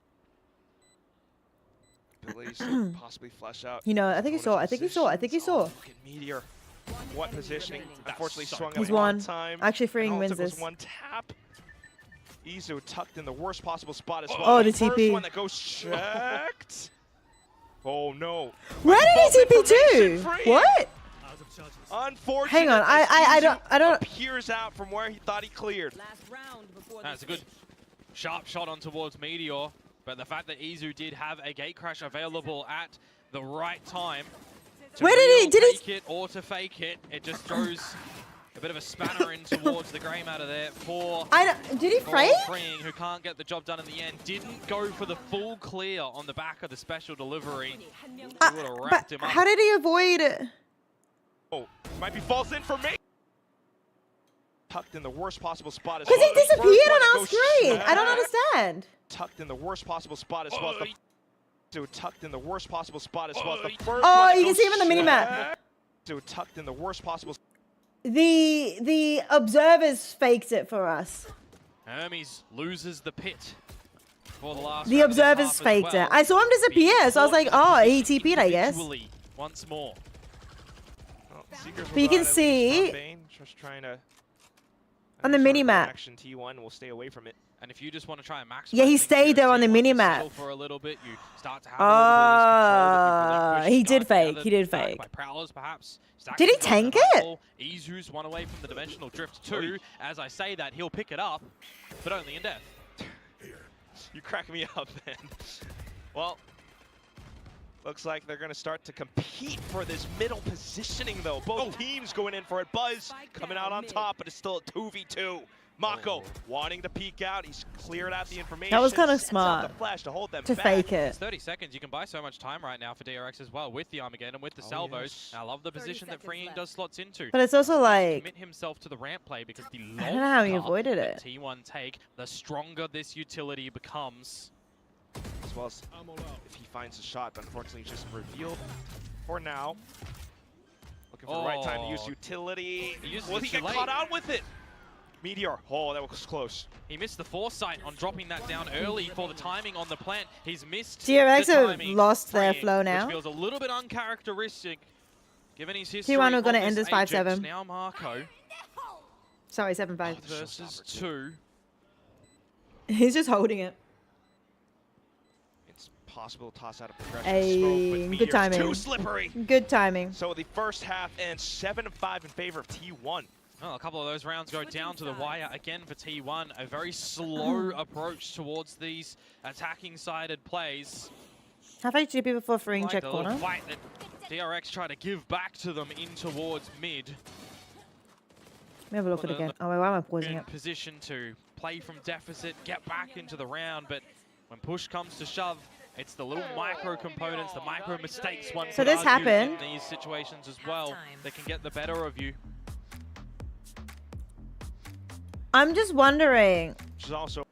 Abilities to possibly flush out. You know, I think he saw. I think he saw. I think he saw. Look at Meteor. What positioning? Unfortunately, swung He's at one won. time. Actually, Freeing And all it wins took was this. one tap. Izu tucked in the worst possible spot as well. Oh, the First TP. one that goes checked. Oh no. Where did he TP to? Free. What? Unfortunate. Hang on, I don't. Appears out from where he thought he cleared. That's a good sharp shot on towards Meteor, but the fact that Izu did have a gate crash available at the right time. Where did he? Fake it or to fake it? It just throws a bit of a spanner in towards the grey matter there. Poor. Did he fray? Freeing, who can't get the job done in the end, didn't go for the full clear on the back of the special delivery. He would have wrapped him up. How did he avoid it? Oh, might be false information. Tucked in the worst possible spot as Because well. he disappeared on our Goes screen. I don't checked. understand. Tucked in the worst possible spot as well. So tucked in the worst possible spot as well. The first Oh, one you that can see him goes in the minimap. checked. So tucked in the worst possible. The observers faked it for us. Hermes loses the pit for the last The round of this observers half as faked well. it. I saw him disappear, so I was like, oh, he TP'd, I guess. Individually, once more. But you can see Just trying to on the minimap. action T1 will stay away from it. And if you just want to try and maximize Yeah, he things stayed here there at on the T1, you minimap. settle for a little bit, you start to have a little bit of this control that you've He relinquished, did guard fake. gathered He did back fake. by Prowlers, perhaps. Stacks Did he has got tank the it? nightfall. Izu's one away from the dimensional drift too. As I say that, he'll pick it up, but only in death. You crack me up, man. Well, looks like they're going to start to compete for this middle positioning, though. Both teams going in for it. Buzz coming out on top, but it's still a 2v2. Mako wanting to peek out. He's cleared out the information. That was kind of sets out smart the flash to hold them to back. fake it. It's 30 seconds. You can buy so much time right now for DRX as well with the Armageddon, with the salvos. I love the position that Freeing does slots into. But it's also like, Commit himself to the ramp play because the I don't know how he longer avoided that it. T1 take, the stronger this utility becomes. As well as if he finds a shot, but unfortunately just revealed for now. Looking for the right time to use utility. Will he get caught out with it? Meteor. Oh, that was close. He missed the foresight on dropping that down early for the timing on the plant. He's missed DRX the have timing, lost their Freeing, flow now. which feels a little bit uncharacteristic given his history. T1 are going to on end this this 5-7. Ajax. Now Marco Sorry, 7-5. versus 2. He's just holding it. It's possible to toss out a progression Hey, smoke, but good Meteor's timing. too slippery. Good timing. So the first half ends 7-5 in favor of T1. Well, a couple of those rounds go down to the wire again for T1. A very slow approach towards these attacking-sided plays. Have I GP before freeing Like check the little corner? fight that DRX try to give back to them in towards mid. Let me have a look at it again. Oh, wait, why am I pausing In it? position to play from deficit, get back into the round, but when push comes to shove, it's the little micro components, the micro mistakes one So could this argue happened. in these situations as well that can get the better of you. I'm just wondering Which is also a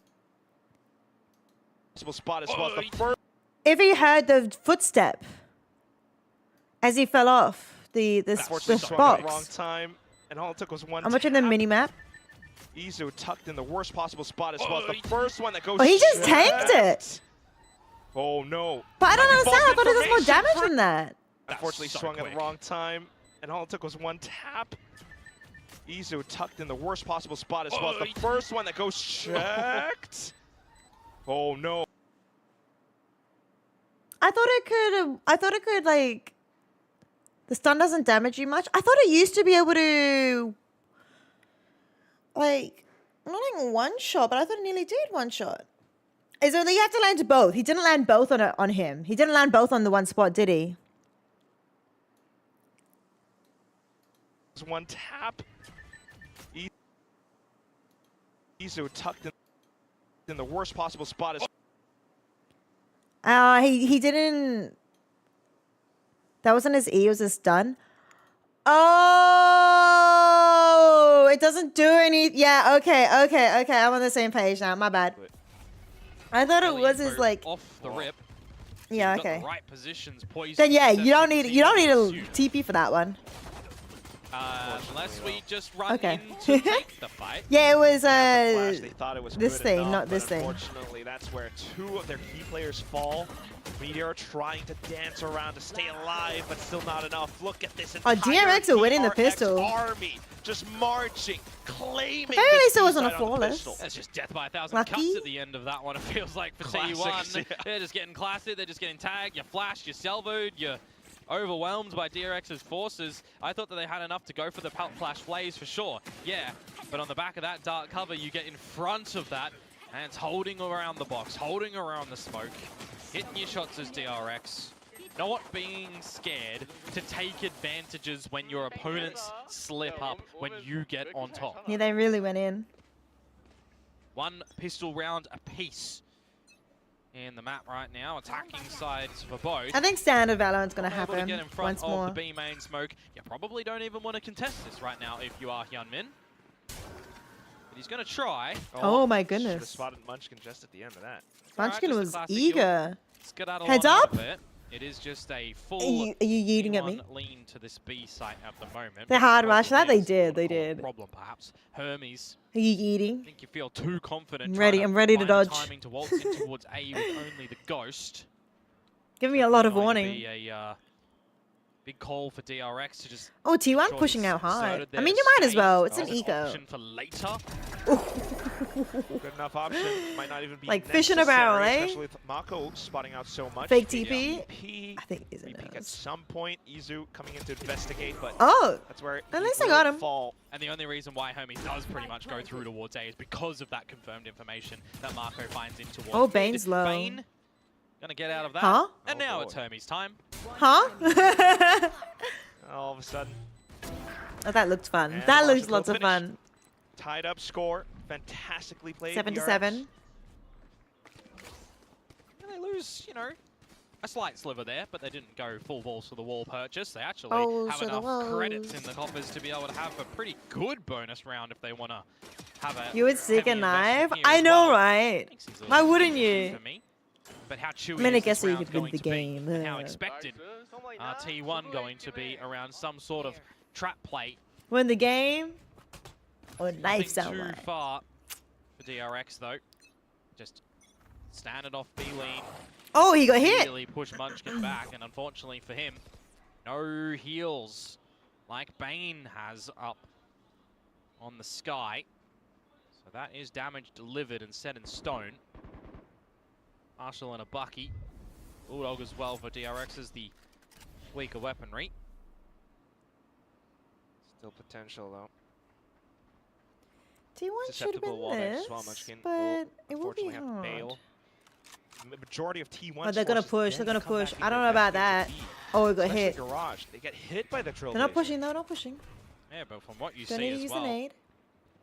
possible spot as well. The first if he heard the footstep as he fell off the unfortunately swung at the wrong box. time, and all it took was one I'm watching the tap. mini map. Izu tucked in the worst possible spot as well. The first one that goes. Oh, he just tanked checked. it. Oh no! But I don't Might be understand. I false thought it was more information damage than that. Unfortunately, so swung at quick. the wrong time, and all it took was one tap. Izu tucked in the worst possible spot as well. The first one that goes checked. Oh no! I thought it could like. The stun doesn't damage you much. I thought it used to be able to. Like, not like one shot, but I thought it nearly did one shot. Is only you have to land both. He didn't land both on him. He didn't land both on the one spot, did he? One tap. Izu tucked in the worst possible spot as. He didn't. That wasn't his E. It was his stun. Oh, it doesn't do any. Yeah. Okay. I'm on the same page now. My bad. I thought it was his like. Off the rip. Yeah. You've got Okay. the right positions, poised. Then yeah, interception, you don't need T1 a TP for that one. Unless we just run Okay. in to take the fight. Yeah, it was Flash, they thought it was this good thing, enough, not but this thing. Unfortunately, that's where two of their key players fall. Meteor trying to dance around to stay alive, but still not enough. Look at this Oh, entire DRX are winning the DRX pistol. army, just marching, claiming. Apparently this still wasn't a B-side on the flawless. pistol. That's just death by 1,000 Lucky. cuts at the end of that one, it feels like for Classics, T1. yeah. They're just getting classic, they're just getting tagged, you're flashed, you're salvoed, you're overwhelmed by DRX's forces. I thought that they had enough to go for the flash blaze for sure. Yeah, but on the back of that dark cover, you get in front of that, and it's holding around the box, holding around the smoke, hitting your shots as DRX. Not being scared to take advantages when your opponents slip up, when you get on top. Yeah, they really went in. One pistol round apiece in the map right now, attacking sides for both. I think standard Valorant's gonna Able to happen get in front once of more. the B main smoke. You probably don't even want to contest this right now if you are Hyunmin. But he's going to try. Oh my Should have goodness. spotted Munchkin just at the end of that. Munchkin just a was classic eager. Skedaddle Heads on out up. of it. It is just a full Are you yeeting at me? T1 lean to this B site at the moment. They hard rush that. They Probably did. is They what I'll call a did. Problem perhaps. Hermes. Are you eating? I think you feel too confident. I'm trying ready. I'm ready to find the dodge. Timing to waltz in towards A with only the ghost. Give me a lot of Going to warning. be a big call for DRX to just. Oh, T1 ensure pushing he's out hard. inserted I there mean, to you might as stay. well. It's an As eco. option for later. Good enough option. Might not even be Like fish in a barrel, necessary, eh? Especially with Mako spotting out so much. Fake TP. TP? I think he's a Peek at nose. some point. Izu coming in to investigate, but Oh, that's where at he least I will got him. Fall. And the only reason why Hermes does pretty much go through towards A is because of that confirmed information that Marco finds in towards Oh, mid. Bane's low. Bane gonna get out of that. Huh? And now it's Hermes' time. Huh? All of a sudden, Oh, that looked fun. And That watch looks it, lots of little finish. fun. tied up score. Fantastically played. 7 to DRX. 7. And they lose, you know, a slight sliver there, but they didn't go full balls to the wall purchase. They actually Balls have to the enough credits walls. in the coffers to be able to have a pretty good bonus round if they want to have a You would seek heavy a knife? investment here I as know, well. right? Makes things a Why little wouldn't easier you? for me. But how chewy I mean, I is guess this you round could win going the to be? game. And how Ugh. expected T1 going to be around some sort of trap play. Win the game? Or Nothing knife too someone. far for DRX though. Just standing off B lane. Oh, he got hit. Really push Munchkin back, and unfortunately for him, no heals like Bane has up on the sky. So that is damage delivered and set in stone. Marshall and a Bucky. Bulldog as well for DRX as the weaker weaponry. Still potential though. T1 should have Susceptible been wall dash this, as well. Munchkin but will it will be unfortunately have to hard. bail. The majority of T1 Oh, they're gonna push. They're gonna push. I don't know about that. Oh, we got Especially hit. Garage. They get hit by the Trailblazer. They're not pushing. They're not pushing. Yeah, but from what you Don't see need to as use well, the nade.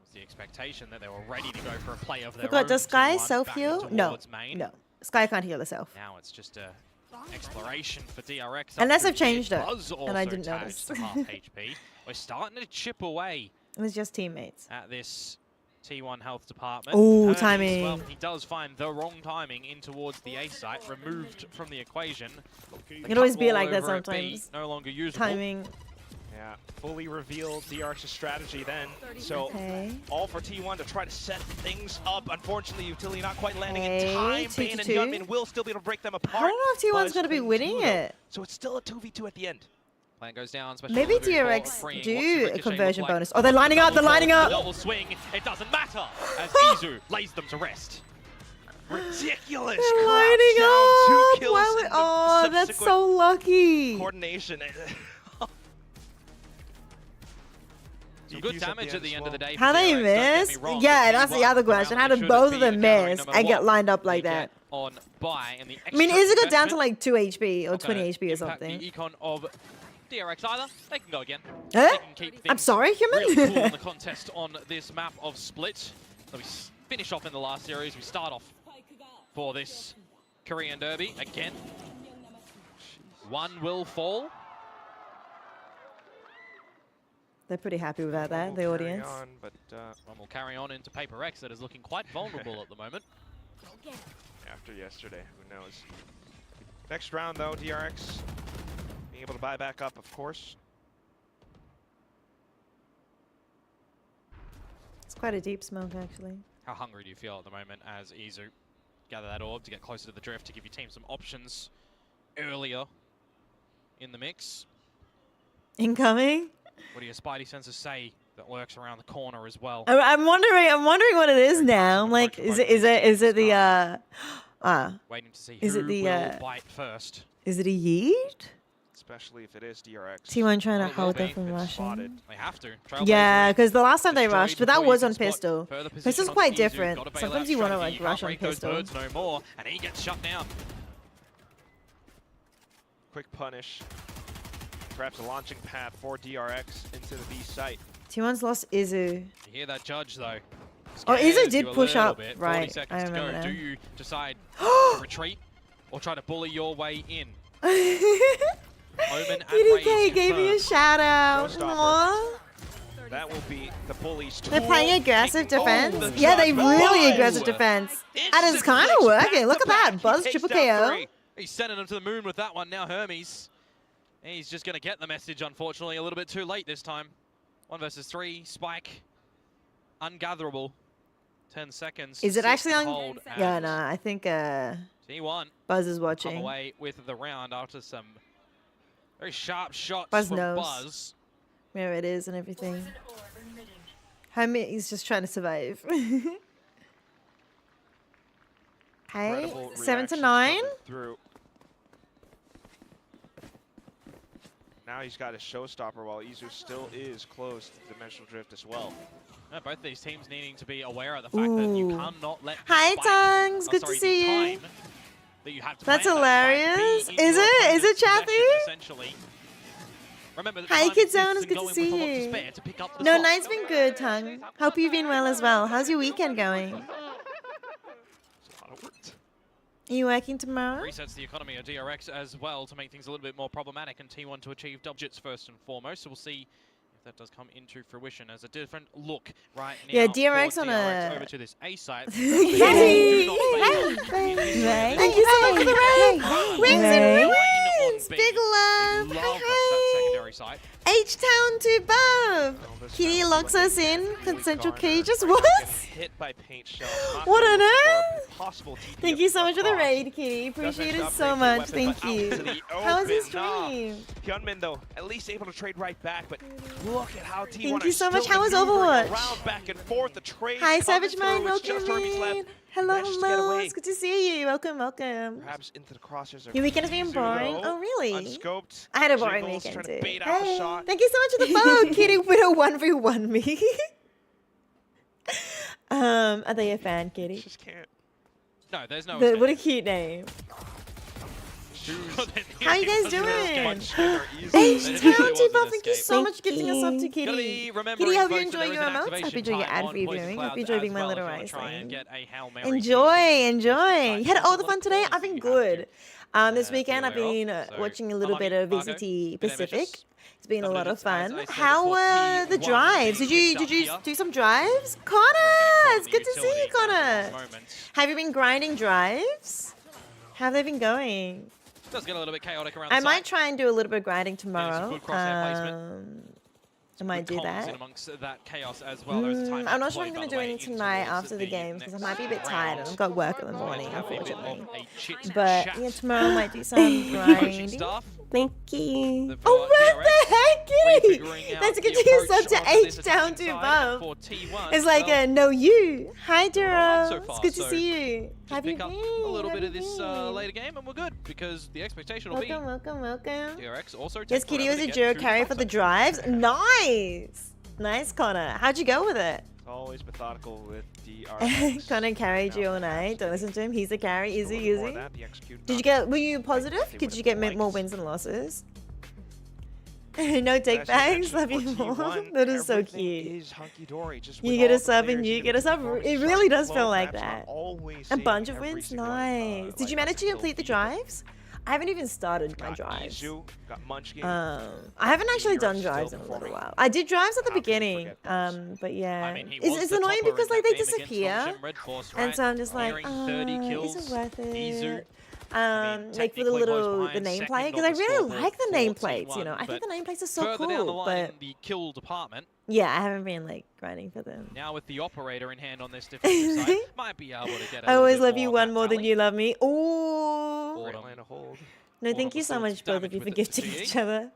was the expectation that they were ready to go for a play of their Look at own. does Sky T1 self back heal? No, towards main. no. Sky can't heal herself. Now it's just a exploration for DRX. Unless up I've to changed it, Buzz and I also didn't tagged notice. to half HP. We're starting to chip away It's just teammates. at this T1 health department. Ooh, Hermes, timing. Well, he does find the wrong timing in towards the A site, removed from the equation. It can always be like that Over at B, sometimes. no longer usable. Timing. Yeah, fully revealed DRX's strategy then. So Okay. all for T1 to try to set things up. Unfortunately, utility not quite landing Okay, in time. 2 Bane to and 2. Gunman will still be able to break them apart. I don't know if T1's Buzz going to be clings winning to, though. it. So it's still a 2v2 at the end. Plan goes down, especially Maybe on the very DRX freeing. do What's a Ricochet conversion look like? bonus. Oh, they're lining up. They're lining up. Double swing. It doesn't matter as Izu lays them to rest. Ridiculous They're crap lining sound. up. 2 kills Why would- in the oh, that's subsequent so lucky. coordination. Some good damage at the end of the day. How for they DRX, don't get miss? me wrong, Yeah, but that's the T1 other question. How around did they both should of have them been carrying miss no matter and get what. lined up like They that? get on buy and the I mean, extra is it go down to investment like 2 HP or not 20 gonna HP or impact something? The econ of DRX either. They can go again. Eh? They can keep I'm things sorry, human? really cool in the contest on this map of Split. So we finish off in the last series. We start off for this Korean Derby again. One will fall. They're pretty happy about that, the audience. On, but, one will carry on into Paper X that is looking quite vulnerable at the moment. after yesterday, who knows? Next round, though, DRX being able to buy back up, of course. It's quite a deep smoke, actually. How hungry do you feel at the moment as Izu gather that orb to get closer to the drift to give your team some options earlier in the mix? Incoming? What do your spidey senses say that lurks around the corner as well? I'm wondering what it is now. I'm like, is it the Waiting to see is who it the will bite first. is it a yeet? Especially if it is DRX. T1 trying to Well, hold they'll them from be rushing. They have to. Yeah, because the last time they destroyed rushed, but that before you was can on spot pistol. further position Pistol's on quite Izu. different. Gotta bail Sometimes out you want to strategy. like rush on Heartbreak those pistol. birds no more, and he gets shut down. Quick punish. Perhaps a launching pad for DRX into the B site. T1's lost Izu. You hear that judge though? Oh, Izu Scares did you a push little up, bit. 40 right, seconds I to go. remember Do now. you decide to retreat or try to bully your way in? Omen and Kitty Raze K gave me a confirmed. shout out. Showstopper. Aww. That will be the bully's They're tool. playing aggressive Taking all defense. the Yeah, they shots. really Buzz! aggressive defense. And it's Instant kind of clicks working. Look at back-to-back. that. Buzz He triple takes down KO. 3. He's sending them to the moon with that one now, Hermes. He's just going to get the message, unfortunately, a little bit too late this time. 1 versus 3, Spike, ungatherable. 10 seconds. Is it sit actually and on? hold, Yeah, and no, I think T1 Buzz is come watching. away with the round after some very sharp shots Buzz from knows Buzz. where it is and everything. Homie, he's just trying to survive. Hey, Incredible 7 to reactions 9. coming through. Now he's got a showstopper while Izu still is close to Dimensional Drift as well. Both these teams needing to be aware of the fact that you Ooh. cannot let the Hi, spike- Tongs. oh, Good sorry, to see the you. time that you have to That's plant that spike hilarious. be in Is your it? Is it opponent's possession, Chatty? essentially. Remember that Hi, time Kids exists Zone. It's and good go to in with see a lot to you. spare to pick up the No, slot. night's been good, Tung. Hope you've been well as well. How's your weekend going? Are you working tomorrow? Resets the economy of DRX as well to make things a little bit more problematic, and T1 to achieve double digits first and foremost. So we'll see if that does come into fruition as a different look right now. Yeah, DRX for on DRX a... over to this A site. Yay! Thank you so much for the raid! Rings and rings! Big love! Hi, Secondary site. H-Town to Buff! Kitty locks us in. Concentric cages. What? Hit by paint shells. What on earth? Thank you so much for the raid, Kitty. Appreciate it so much. Thank you. How was your stream? Hyunmin though, at least able to trade right back, but look at how T1 Thank you is so much. still How was maneuvering Overwatch? around back and forth. The trade Hi, coming Savage Mind. through. It's just Welcome Hermes left. in. Hello, Managed to get Mo. away. It's good to see you. Welcome, welcome. Perhaps into the crosshairs. Your weekend has been Kizu, boring? though, Oh, really? Unscoped. I had a boring Jiggles weekend trying too. to bait out the Hey, shot. thank you so much for the follow, Kitty. Widow 1v1 me. Are they a fan, Kitty? Just can't. No, there's no. What a cute name. How you guys doing? H-Town to Buff, thank you so much for gifting us up to Kitty. Kitty, hope you enjoy your emotes. Hope you enjoy your ad-free viewing. Hope you enjoy being my little rice. Enjoy. You had all the fun today? I've been good. This weekend I've been watching a little bit of VCT Pacific. It's been a lot of fun. How were the drives? Did you do some drives? Connor! It's good to see you, Connor. Have you been grinding drives? How have they been going? Does get a little bit chaotic around I the might site. try and do a little bit of grinding tomorrow. Some good crosshair placement. I might do Comms that. in amongst that chaos as well. There's a time I'm not sure if I'm going to do anything tonight after the games because I might be a bit tired and I've got work in the morning, unfortunately. But yeah, tomorrow I might do some grinding. Thank you. Oh, what the heck, Kitty? That's a good to sub to H-Town to Buff. It's like a no you. Hi, Duro. It's good to see you. Have you been? A little bit of this later game and we're good because the expectation will be welcome. DRX also Yes, Kitty was a Jiro carry for the drives. Nice, Connor. How'd you go with it? Always methodical with DRX. Connor carried you all night. Don't listen to him. He's a carry. Easy. Did you get? Were you positive? Did you get more wins than losses? No take backs. Love you more. That is so cute. You get a sub and you get a sub. It really does feel like that. A bunch of wins. Nice. Did you manage to complete the drives? I haven't even started my drives. I haven't actually done drives in a little while. I did drives at the beginning, but yeah. It's annoying because like they disappear, and so I'm just like, is it worth it? Like for the nameplate, because I really like the nameplates, you know. I think the nameplates are so cool, down the line but in the kill department. yeah, I haven't been like grinding for them. Now with the operator in hand on this defensive side, might be able to get. I always love you one more than you love me. Ooh. Hold. No, thank you so much, both of you, for gifting each other.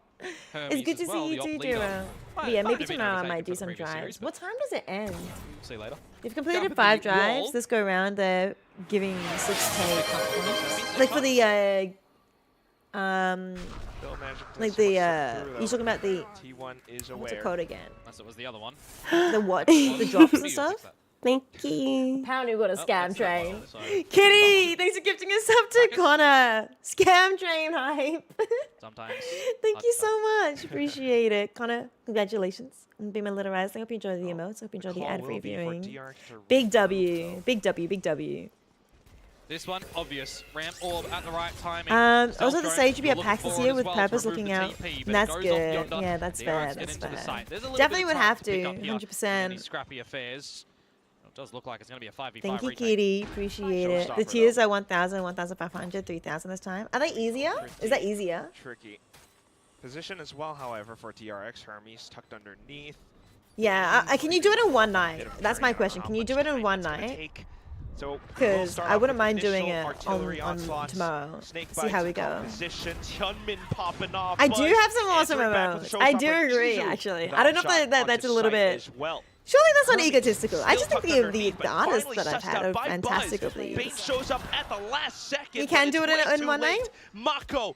It's good to see you too, Jiro. But yeah, maybe tomorrow I might do some drives. What time does it end? See you later. We've completed 5 drives. This go around. They're giving 6k points. Like for the like the you're talking about the T1 is what's it aware. called again? Unless it was the other one. The watch, the drops and stuff. Thank you. Apparently we got a scam train. Kitty, thanks for gifting us up to Connor. Scam train hype. Sometimes. Thank you so much. Appreciate it. Connor, congratulations on being my little rise. I hope you enjoy the emotes. I hope you enjoy the ad-free viewing. Big W. Big W. Big W. This one, obvious. Ramp orb at the right timing. Also, the stage should be at PAX this year with Purpose looking out. That's good. Yeah, that's fair. That's fair. Definitely would have to. 100%. Scrappy affairs. It does look like it's going to be a 5v5 Thank you, retake. Kitty. Appreciate it. The tiers are 1,000, 1,500, 3,000 this time. Are they easier? Is that easier? Tricky. Position as well, however, for DRX. Hermes tucked underneath. Yeah. Can you do it in one night? That's my question. Can you do it in one night? Because I wouldn't mind doing it on tomorrow. See how we go. I do have some awesome emotes. I do agree, actually. I don't know if that's a little bit... Surely that's not egotistical. I just think the artists that I've had are fantastic of these. Bait shows up at the last second. You can do it in one night? Mako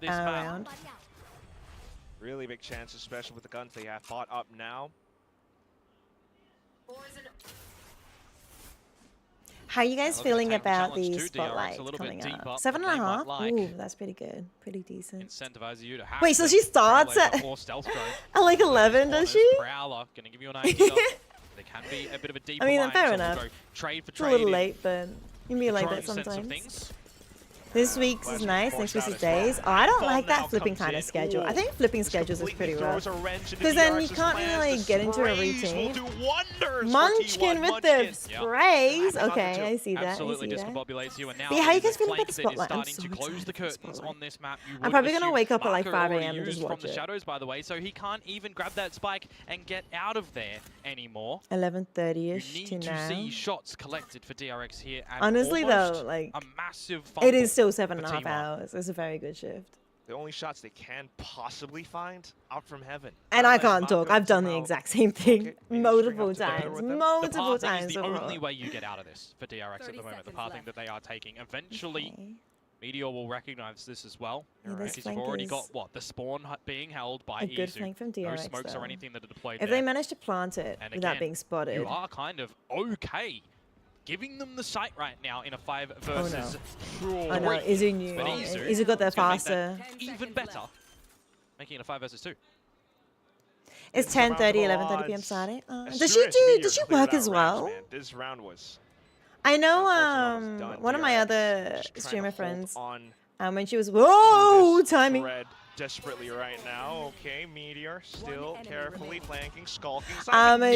this map. round. Really big chance, especially with the guns they have bought up now. How are you guys looking to feeling take the about challenge the to DRX spotlight a little bit coming deeper up? 7.5. than they might like. Ooh, that's pretty good. Pretty decent. Incentivize you to have Wait, so to she starts Prowler at or stealth drone. at like 11, does she? Prowler, gonna give you an idea. There can be a bit of a deeper I mean, line, fair so enough. we'll go trade for It's a little trade late, but you can be like that drone sense of sometimes. things. This week's is nice, next week's is days. Oh, I don't like that flipping kind of schedule. I think flipping schedules is pretty rough. Because then you can't really like get into a routine. Munchkin with the sprays. Okay, I see that. Absolutely discombobulates you, and now But yeah, how you guys it is feeling about the Flank that is spotlight? I'm starting so to close excited the for the curtains spotlight. on this map. You I'm would probably gonna assume wake up at like Marco 5 already a.m. and just used from watch the it. shadows, by the way, so he can't even grab that spike and get out of there anymore. 11:30ish You to need to now. see shots collected for DRX here. And Honestly almost though, like a massive it is still fumble 7.5 for T1. hours. It's a very good shift. The only shots they can possibly find out from heaven. And I Unless can't Marco talk. I've done the somehow- exact same thing Okay, maybe multiple string up together times. with them. The Multiple pathing times. is the overall. only way you get out of this for DRX at the moment. The pathing that they are taking. Eventually, Meteor will recognize this as well. Yeah, this Because flank you've already is got, what, the spawn being held by a good Izu. flank from No DRX smokes though. or anything that are deployed If there. they manage to plant it And without again, being spotted. you are kind of okay giving them the sight right now in a 5 versus 3. I know, Izu knew. But Izu Izu got there is gonna make that faster. even better, making it a 5 versus 2. It's 10:30, 11:30 p.m. Saturday. As Does soon she as do? Meteor Does she cleared work out as rounds, well? man, this round was I know. unfortunately almost done. One of my DRX other just trying to streamer hold friends. on When she was whoa this timing. thread desperately right now. Okay, Meteor still carefully flanking, skulking.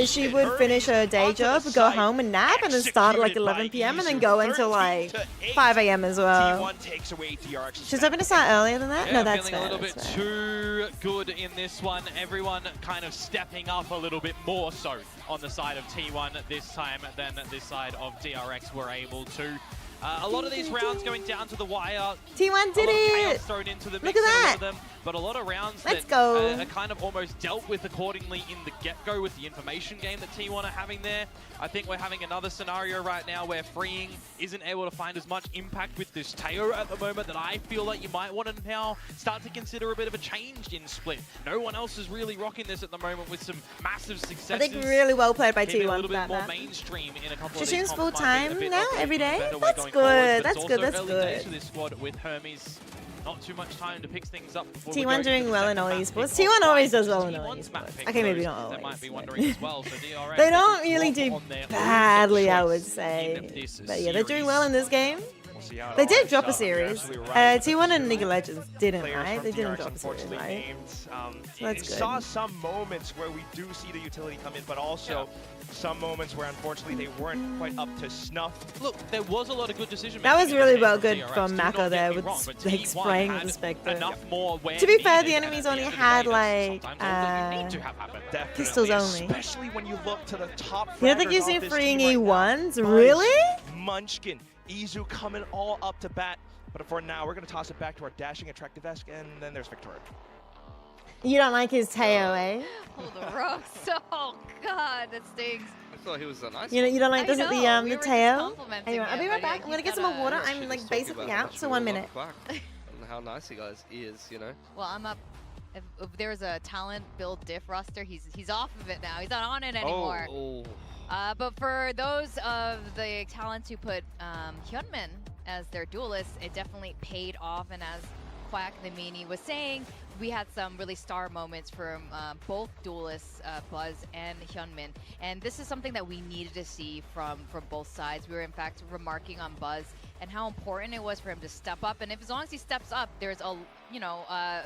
She would finish her day job, go home and nap, and then start at like 11 p.m. and then go until like 5 a.m. as well. T1 takes away DRX's She's hoping to start earlier than that. Yeah, No, that's feeling fair. a little bit that's fair. too good in this one. Everyone kind of stepping up a little bit more so on the side of T1 this time than this side of DRX were able to. A lot of these rounds going down to the wire. T1 did a lot of it! chaos thrown into the Look mix at in a lot that! of them, but a lot of rounds Let's that go. are kind of almost dealt with accordingly in the get-go with the information game that T1 are having there. I think we're having another scenario right now where Freeing isn't able to find as much impact with this Teo at the moment that I feel like you might want to now start to consider a bit of a change in split. No one else is really rocking this at the moment with some massive successes. I think really well played by Keeping a T1 little for bit that more map. mainstream in a couple She of these streams comps full might be a time bit now, of a every day? better way That's going good, forward, but that's it's good, also that's early good. days for this squad with Hermes. Not too much time to pick things up before we T1 go into doing the well in second all map esports. pick. T1 always does Why well in is all T1's map esports. pick Okay, maybe those not that might always. be wondering as well. So DRX, They don't can really drop do on their badly, I choice would in say. this But yeah, they're doing series. well in this game. We'll see how it They all did ends drop a up. You're series. absolutely right. T1 and League of Legends didn't, Players right? from They didn't DRX drop a series, unfortunately right? named. So that's good. Saw some moments where we do see the utility come in, but also some moments where unfortunately they weren't quite up to snuff. Look, there was a lot of good decision That making was in really this well game good from from DRX. Do Mako not there get me with wrong, but like T1 spraying with had the Spectre. enough more where To be fair, needed, the and enemies at only the end of the had day, like that's sometimes all that you need to have happen. pistols only. Especially when you look to the top. You don't think fraggers you've off seen this freeing team right now. E1s? Really? Munchkin, Izu coming all up to bat. But for now, we're going to toss it back to our dashing attractive-esque, and then there's Victoria. You don't like his Teo, eh? Hold the ropes. Oh God, that stings. I thought he was a nice You don't like I this know, we the were just Teo? complimenting Anyway, I'll be him, right but back. yeah, I'm gonna he's get some more gotta- water. Yeah, I'm she's like talking basically about how out, much so we 1 all love minute. Quack and how nice he guys is, you know. Well, I'm up. If there's a talent build diff roster, he's off of it now. He's not on it anymore. Oh. But for those of the talents who put Hyunmin as their duelist, it definitely paid off. And as Quack the Meanie was saying, we had some really star moments from both duelists, Buzz and Hyunmin. And this is something that we needed to see from both sides. We were in fact remarking on Buzz and how important it was for him to step up. And if as long as he steps up, there's a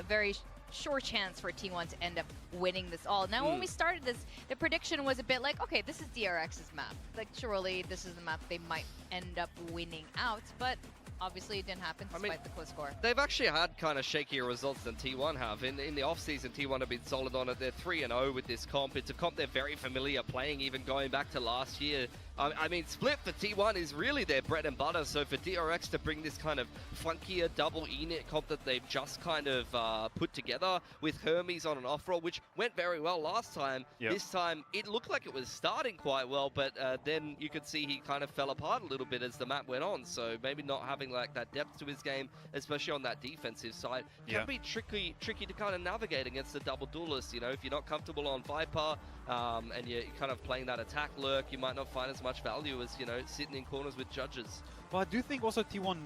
very sure chance for T1 to end up winning this all. Now, when we started this, the prediction was a bit like, okay, this is DRX's map. Like, surely this is the map they might end up winning out, but obviously it didn't happen despite the close score. They've actually had kind of shakier results than T1 have. In the off-season, T1 have been solid on it. They're 3-0 with this comp. It's a comp they're very familiar playing, even going back to last year. I mean, Split for T1 is really their bread and butter, so for DRX to bring this kind of funkier double ENIT comp that they've just kind of put together with Hermes on an off-roll, which went very well last time. Yep. This time, it looked like it was starting quite well, but then you could see he kind of fell apart a little bit as the map went on, so maybe not having like that depth to his game, especially on that defensive side, can be tricky to kind of navigate against the double duelist. You know, if you're not comfortable on Viper, and you're kind of playing that attack lurk, you might not find as much value as, you know, sitting in corners with judges. Well, I do think also T1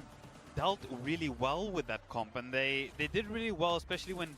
dealt really well with that comp, and they did really well, especially when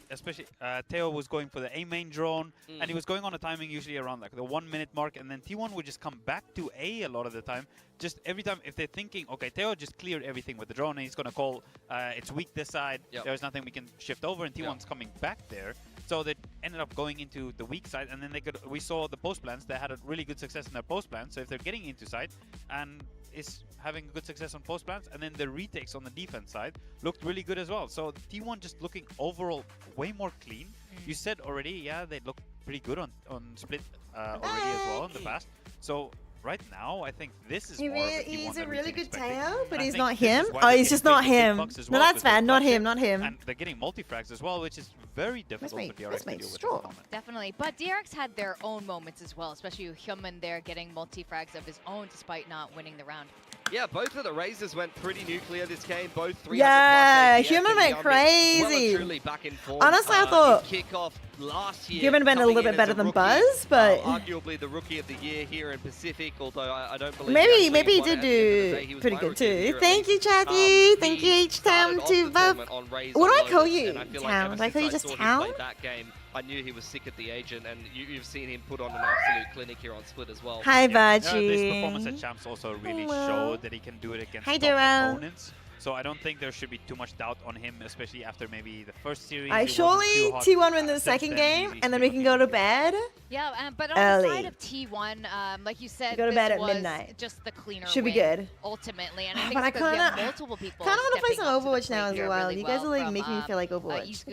Teo was going for the A main drone, and he was going on a timing usually around like the 1 minute mark, and then T1 would just come back to A a lot of the time. Just every time, if they're thinking, okay, Teo just cleared everything with the drone, and he's going to call, it's weak this side, there's nothing we can shift over, and T1's coming back there. So they ended up going into the weak side, and then we saw the post plans. They had a really good success in their post plans. So if they're getting into side and is having good success on post plans, and then the retakes on the defense side looked really good as well. So T1 just looking overall way more clean. You said already, yeah, they look pretty good on split already as well in the past. So right now, I think this is more of a T1 He's a than really we've been good expecting. Teo, but And I he's think not this him. is why Oh, they he's get just not big big him. bucks as No, well, that's because fair. they're Not him. clutching, Not him. And they're getting multi-frags as well, which is very difficult for DRX to deal with at the moment. Definitely, but DRX had their own moments as well, especially with Hyunmin there getting multi-frags of his own despite not winning the round. Yeah, both of the Razors went pretty nuclear this game. Both 300 Yeah, plus APS Hyunmin and went Yummy crazy. Well and truly back in form. Honestly, I thought Kickoff last year. Hyunmin been a little bit better than Buzz, but arguably the rookie of the year here in Pacific. Although I don't believe maybe he won did at the end of the day. do He was pretty my good rookie of the too. year at Thank you, least. Chatty. Thank you, He H Town started off to the Buff. tournament on Razor What do I loads, call you? and I feel like Town? ever Do I call you since just saw him Town? play that game, I knew he was sick at the agent, and you've seen him put on an absolute clinic here on Split as well. Hi, This Bachi. performance at Champs also really Hello. showed that he can do it against Hi, top Duro. opponents. So I don't think there should be too much doubt on him, especially after maybe the first series. I it wasn't surely too hot. T1 win the Since second then, game, he's and then we can go to bed. Yeah, but on Early. the side of T1, like you said, Go to this bed at was midnight. just the cleaner Should be win, good. ultimately. And I think But I it's because we have kinda- multiple people Kind of want to play stepping some up to the Overwatch now plate as here well. really You guys are like from, making me feel like Overwatch.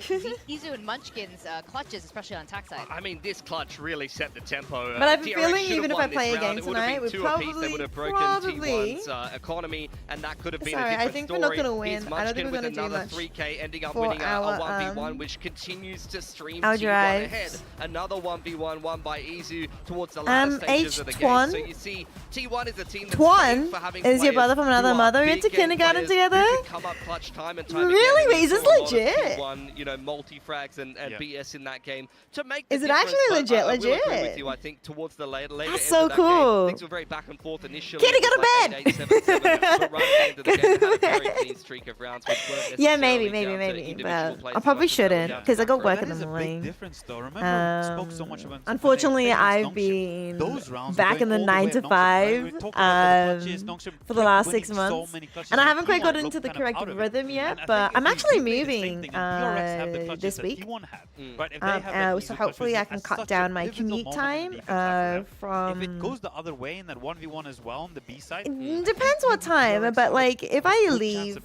Izu and Munchkin's clutches, especially on attack side. I mean, this clutch really set the tempo. But I have a DRX feeling should have even if won I this play a round. game It would have tonight, been we two apiece. They would have broken probably- T1's economy, and that could have been Sorry, a I different think we're story. not gonna win. Here's I don't think Munchkin we're with gonna do another much 3K, ending up for winning a our, 1v1, which continues to stream our T1 drives. ahead. Another 1v1 won by Izu towards the latter stages of the game. H1. So you see, T1 is a team that's Twan famous for having is your players brother from another who are mother big into game kindergarten players together? who can come up clutch time and time Really? again. Wait, And is we this saw a lot of legit? T1, you know, multi-frags and BS in that game to make the Is it difference, actually but legit, I will agree with legit? you. I think towards the later That's end so of that cool. game, things were very back and forth initially. Kitty, It was go to like bed! 8-8, 7-7, but right at the end of the game, they had a very clean streak of rounds, which weren't Yeah, necessarily maybe, down to but individual plays I as probably much as they were shouldn't down because I to got macro. work That in is the a big morning. difference, though. Remember, we spoke so much about Unfortunately, especially I've against Nongshim. been Those rounds were back in the going all the 9 way to at Nongshim, right? We 5 talked about the clutches, Nongshim for the kept last winning 6 months, so many clutches, and I haven't T1 quite gotten looked into the kind of correct out of it. rhythm yet. And I But think I'm if actually we replay the same moving thing, and DRX have the clutches this that week. T1 had, right? If they have that So easy clutch hopefully I with can at cut such a down my pivotal commute moment in time the defense have, from. if it goes the other way in that 1v1 as well on the B side, Depends what time, but like if I leave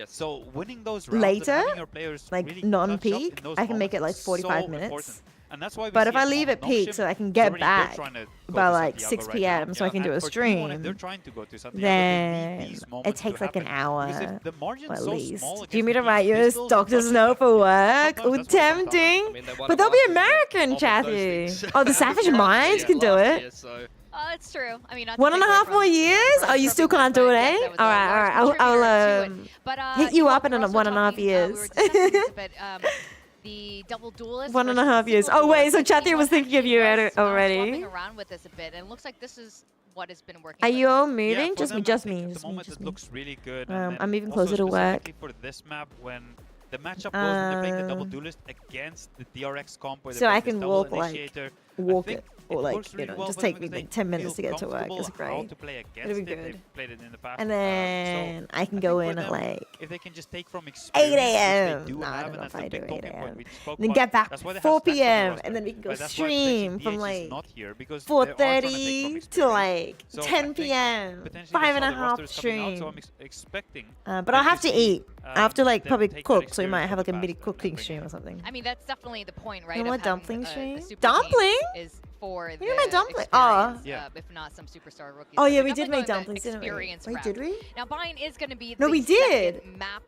so winning those rounds and later, having your players like really clutch up non-peak, in those I can make it like moments is 45 so minutes. important. And that's why we But see if I at leave at Nongshim, peak so I can get already they're back trying to go by to like Santiago 6 right p.m. now. so I can do a And for T1, stream, if they're trying to go to Santiago, they then need these it moments takes to like an happen. hour Because if the margin's at so least. small Do you mean to against write these you a pistols and doctor's clutches, note for work? sometimes Ooh, that's what it comes down to. tempting. They won But a they'll be Masters American, off of those Chatty. things. Oh, the Savage Minds can do last it. year, so. It's true. I mean, not to 1.5 take away more from years? Oh, you still can't do it, eh? that was All a right, large all right. I'll contributor to it. But, hit you up in we're also 1.5 talking, we years. were discussing this a bit, the double duelist. 1.5 years. versus Oh wait, so single Chatty duelist was thinking of you was, already. swapping around with this a bit, and it looks like this is what has been working. Are for you them. all moving? for Just me, them, just I think me, at just the me, moment just it me. looks really good. And I'm then even also closer to work. specifically for this map when the matchup goes when they're playing the double duelist against the DRX comp where So they're I playing this can double walk like initiator, walk I think it, or like works really well just for them take me because like they 10 minutes to feel get to work. comfortable It's how great. to play It'll against be it. good. They've played it in the past. And then I can I go think in for at them, like if they can just take from 8 experience, a.m. which they do No, I have, don't and know that's if the I big do talking 8 point a.m. we spoke Then about. get back That's why they have 4 stacks on the p.m. roster. and then we can go Right, that's why stream PlayStation from DX is like not here because they are trying to take from 4:30 to experience. like So I 10 think p.m. potentially that's how the 5.5 roster is coming out, stream. so I'm expecting But I'll have to eat. I have to like them probably take that cook, so we might experience have like a from the mini past and cooking bring stream it or something. I mean, that's definitely the point, right? You know of what, having dumpling a stream? super Dumpling? team is for You the know my dumpling? Oh. experience, Yeah. if not some superstar rookies. Oh So yeah, we're we did definitely make going the dumplings, didn't we? experience Wait, route. did we? Now, Buying is going to be No, the we did. second map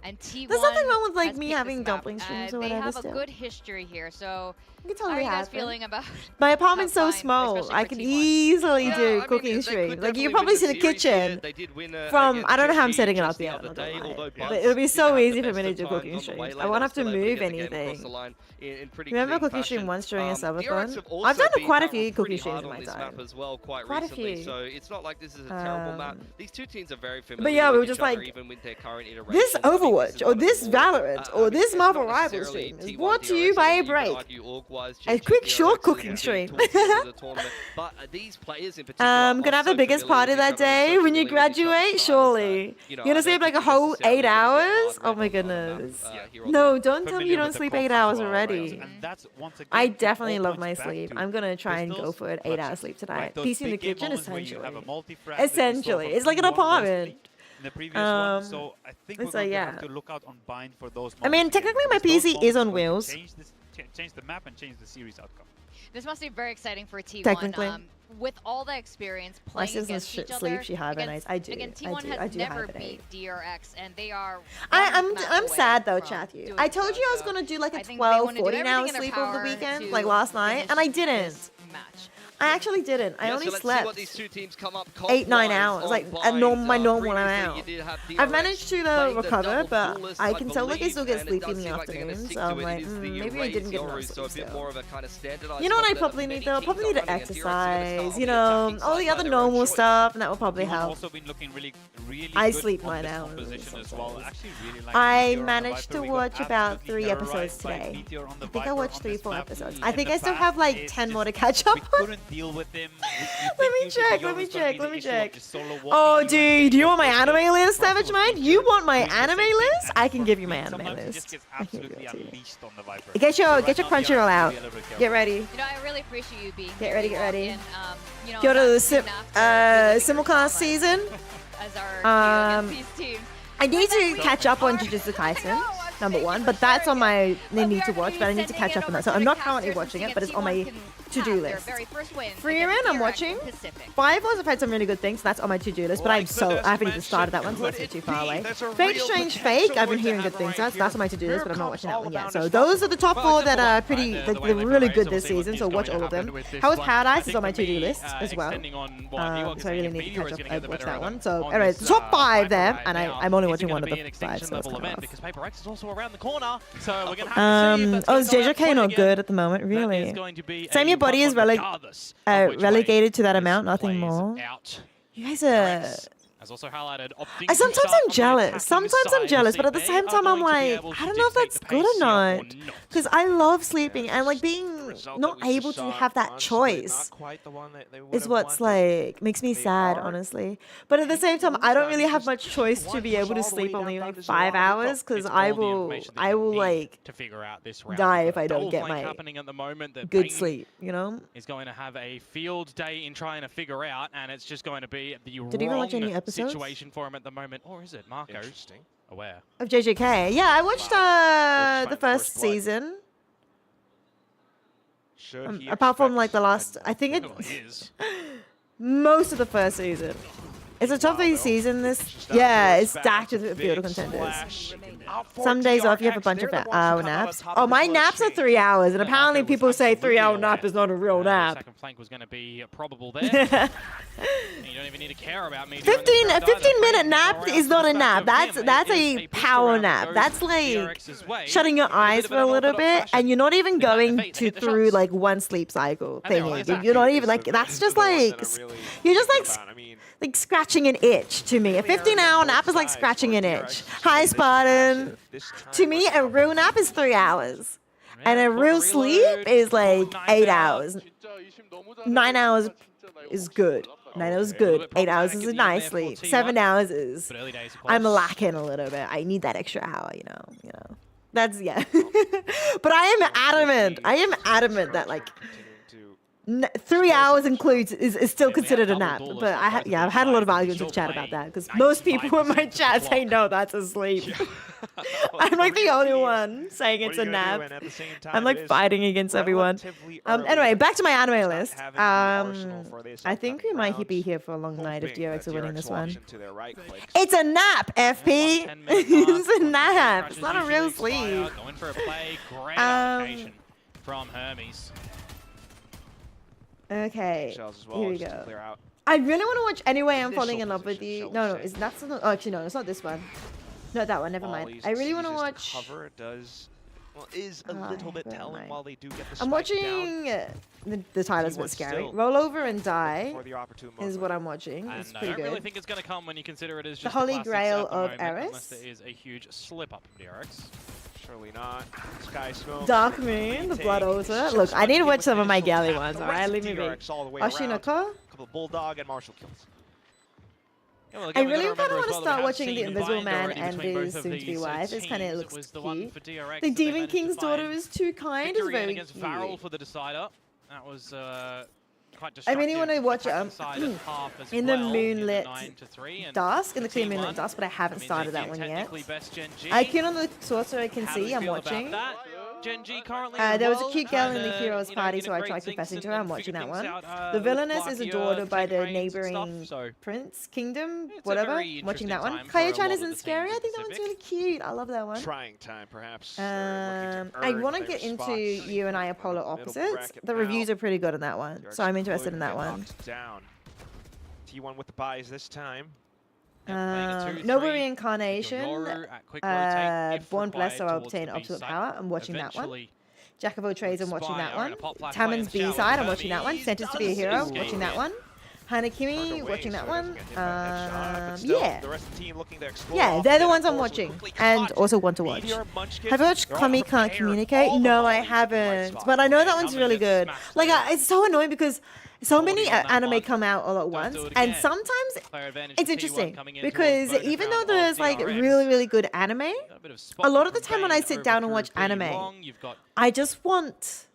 And T1 There's nothing wrong with like has me picked having this map. dumpling streams or They whatever have a still. good history here, so You can how are totally you guys have it. feeling about My apartment's so top five, small. especially I for can T1? easily Yeah, I do mean, cooking they stream. could Like you definitely can probably win see the the series here. kitchen They did win from. against I don't know how I'm GG setting it just up the yet. other I'm not gonna day, lie. although But Buds it'll be did so have the easy for best me to of do times cooking on the streams. way I later, won't have to still able move get the game across anything. the line in pretty Remember clean cooking stream fashion. once during a DRX subathon? have I've also done beat quite a Power few pretty cooking streams hard in on my this map time. as well, quite Quite a recently. few. So it's not like this is a terrible map. These two teams are very familiar. But yeah, we were with just each other, like, even with their current iterations. this I think Overwatch is or one of the this more, Valorant I or mean, this it's Marvel not Rivals necessarily stream is T1 brought to DRX, you by I a think you could break. argue org-wise, A GG quick DRX short is cooking getting stream. towards the end of the tournament. But these players in particular I'm gonna are have the so biggest familiar party with each that other and day so when you familiar with each other's graduate. styles Surely, that, you know, you're gonna I sleep don't like a think you're whole necessarily 8 gonna get hours. hard Oh red my on the goodness. map, here or No, there. don't tell me you Familiar don't with the sleep crops 8 as hours well, already. right? And that's once again. I it definitely all love points my back sleep. to I'm gonna try and go crystals, for an 8-hour clutches, sleep right? tonight. Those PC in the big game kitchen, moments where you have a essentially. multi-frag that you saw Essentially, from it's like an T1 apartment. mostly in the previous one, so I think we're it's going like, to yeah. have to look out on Bind for those moments. I mean, again, technically my because those PC is moments on are going to wheels. change the map and change the series outcome. This must be very exciting for T1. Technically. With all the experience My playing sister against each sleep, other. she hibernates. I do. Again, I T1 do. has I do never hibernate. beat DRX, and they are. I'm sad though, Chathu. I told you I was gonna do like a 12, 14-hour sleep over the weekend, like last night, and I didn't. I actually didn't. I only slept 8, 9 hours, like at my normal amount. I've managed to recover, but I can tell like I still get sleepy in the afternoon, so I'm like, maybe I didn't get enough sleep still. You know what I probably need though? I probably need to exercise, you know, all the other normal stuff, and that will probably help. Also been looking really I good sleep on 9 this hours. composition as well. Actually really like I Meteor on the managed Viper. to We got watch about absolutely 3 episodes terrorized by today. Meteor on the I think I Viper watched on 3, this 4 map. episodes. In I think the I still past, have like it's 10 more to just- catch up we on. couldn't deal with him. Let me check, let me check, let me check. Oh, dude, do you want my anime list, Savage Mind? You want my anime list? I can give you my anime list. I can give it to you. Get your Crunchyroll out. Get ready. You know, I really appreciate you being Get here. ready, You get walked ready. in, you know, Go to not the soon after simulcast season. as our team against these teams. I need to catch up on Jujutsu Kaisen, number 1, but that's on my need to watch, but I need to catch up on that. So I'm not currently watching it, but it's on my to-do list. Freeman, I'm watching. 5 Wars have had some really good things, that's on my to-do list, but I haven't even started that one, so that's too far away. Fate Strange Fake, I've been hearing good things, so that's on my to-do list, but I'm not watching that one yet. So those are the top 4 that are pretty, they're really good this season, so watch all of them. How's Paradise is on my to-do list as well. So I really need to catch up and watch that one. So anyway, the top 5 there, and I'm only watching one of the 5, so that's kind of because Paper X is also around the corner, so we're gonna have to see if that's oh, gonna is go out JJK not again. good at the moment? Really? going to be Same, a your body is 1-1 regardless of which way relegated to that amount, nothing more. out. You guys are. As also highlighted, Sometimes I'm jealous. Sometimes I'm jealous, but at the same time I'm like, I don't know if that's good or not. Because I love sleeping and like being not able to have that choice is what's like makes me sad, honestly. But at the same time, I don't really have much choice to be able to sleep only like 5 hours because I will like to figure out this round. die if I don't Double get flank my happening at the moment that good Bane sleep, you know? is going to have a field day in trying to figure out, and it's just going to be the Did you even watch any wrong episodes? situation for him at the moment. Or is it Marco? Aware. Of JJK. Yeah, I watched the first season. Apart from like the last, I think it's most of the first season. It's a top 3 season. It's stacked with field of contenders. Some days off, you have a bunch of hour naps. Oh, my naps are 3 hours, and apparently people say 3-hour nap is not a real nap. Second flank was going to be probable there. You don't even need to care about me. 15-minute nap is not a nap. That's a power nap. That's like shutting your eyes for a little bit, and you're not even going through like one sleep cycle thingy. You're not even like that's just like you're just like scratching an itch to me. A 15-hour nap is like scratching an itch. Hi, Spartan. To me, a real nap is 3 hours, and a real sleep is like 8 hours. 9 hours is good. 9 hours is good. 8 hours is a nice sleep. 7 hours is I'm lacking a little bit. I need that extra hour, you know. That's but I am adamant. I am adamant that like 3 hours includes is still considered a nap. But I've had a lot of arguments with chat about that because most people in my chat say no, that's a sleep. I'm like the only one saying it's a nap. I'm like fighting against everyone. Anyway, back to my anime list. I think we might be here for a long night if DRX are winning this one. It's a nap, FP. It's a nap. It's not a real sleep. Going for a play. Great application from Hermes. Okay, here we go. I really want to watch Anyway I'm Falling in Love with You. No, it's not. Oh, actually, no, it's not this one. Not that one. Never mind. I really want to watch. Cover does is a little bit telling while they do get the. I'm watching. The title's a bit scary. Roll Over and Die is what I'm watching. It's pretty I don't good. really think it's going to come when you consider it as just the Holy Grail of Eris. Eris. Unless there is a huge slip up from DRX. Surely not. Sky Smoke. Dark Moon, the Blood Altar. Look, I need to watch some of my galley ones. Alright, leave me be. Oshinoko. Couple of Bulldog and Marshall kills. Yeah, well, I really kind of want to start watching The Invisible Man and his soon-to-be wife. It kind of looks cute. The Demon King's Daughter is Too Kind is very against cute. Varel for the decider. That was quite I really want to watch In the well, Moonlit 9-3 and Dusk, in the Clear Moonlit Dusk, but I haven't started that one yet. Best Gen G. Icon on the Sorcerer I can see, I'm watching. Gen G currently There was a cute girl in the Heroes Party, so I tried confessing to her. I'm watching that one. The Villainess is adored by the neighboring Prince Kingdom, whatever. I'm watching that one. Kaio-chan isn't scary. I think that one's really cute. I love that one. Trying time, perhaps. I want to get into You and I Are Polar Opposites. The reviews are pretty good on that one, so I'm interested in that one. Down. T1 with the buys this time. Noble Reincarnation, Born Blessed or Obtain Absolute Power, I'm watching that one. Jack of All Trades, I'm watching that one. Taman's B-Side, I'm watching that one. Sentenced to be a Hero, watching that one. Hanakimi, watching that one. Yeah. Yeah, they're the ones I'm watching and also want to watch. Have you watched Kami Can't Communicate? No, I haven't. But I know that one's really good. Like, it's so annoying because so many anime come out all at once, and sometimes it's interesting because even though there's like really, really good anime, a lot of the time when I sit down and watch anime, I just want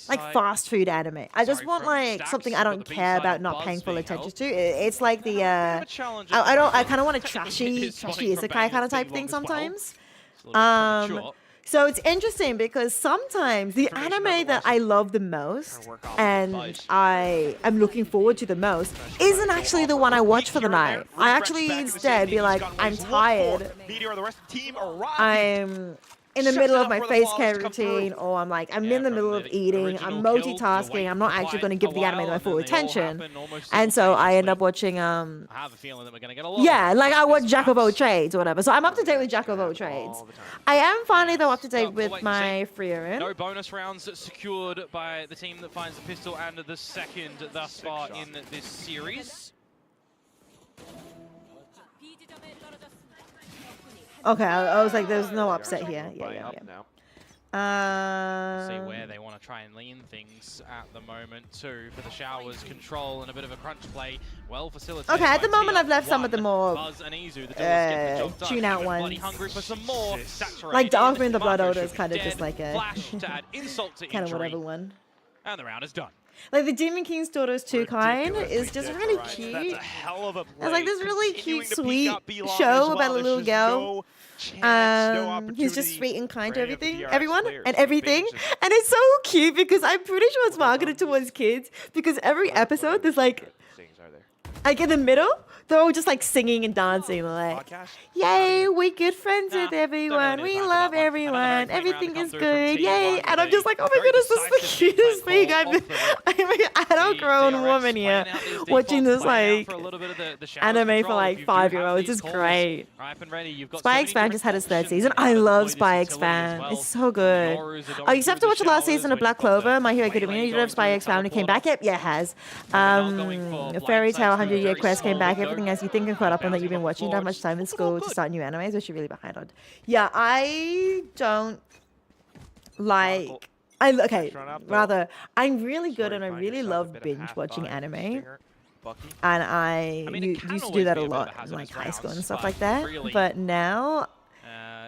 like fast food anime. I just want like something I don't care about not paying full attention to. It's like the I kind of want a trashy isekai kind of type thing sometimes. So it's interesting because sometimes the anime that I love the most and I am looking forward to the most isn't actually the one I watch for the night. I actually instead be like, I'm tired. I'm in the middle of my face care routine, or I'm like, I'm in the middle of eating, I'm multitasking, I'm not actually going to give the anime my full attention. And so I end up watching, I have a feeling that we're going to get a lot. Yeah, like I watch Jack of All Trades or whatever. So I'm up to date with Jack of All Trades. I am finally, though, up to date with my Frierin. No bonus rounds secured by the team that finds the pistol and the second thus far in this series. Okay, I was like, there's no upset here. Yeah. See where they want to try and lean things at the moment too. For the Showers, control and a bit of a crunch play, well facilitated. Okay, at the moment I've left some of the more Buzz and Izu, tune out ones. Hungry for some more. Like Dark Moon, the Blood Order is kind of just like a flash to add insult to kind of whatever one. And the round is done. Like the Demon King's Daughter's Too Kind is just really cute. That's a hell of a play. It's like this really cute, sweet show about a little girl. He's just sweet and kind to everyone and everything. And it's so cute because I'm pretty sure it's marketed towards kids because every episode there's like in the middle, they're all just like singing and dancing, like, yay, we're good friends with everyone, we love everyone, everything is good, yay. And I'm just like, oh my goodness, this is the cutest thing. I'm an adult-grown woman here watching this like anime for like 5-year-olds. It's great. Spy X Fan just had its 3rd season. I love Spy X Fan. It's so good. Oh, you have to watch the last season of Black Clover, My Hero Academia. You love Spy X Fan when it came back? Yep, yeah, it has. Fairy Tail 100-Year Quest came back. Everything else you think and caught up on that you've been watching. Don't have much time in school to start new animes, which you're really behind on. Yeah, I don't like. I'm really good and I really love binge watching anime. And I used to do that a lot in like high school and stuff like that. But now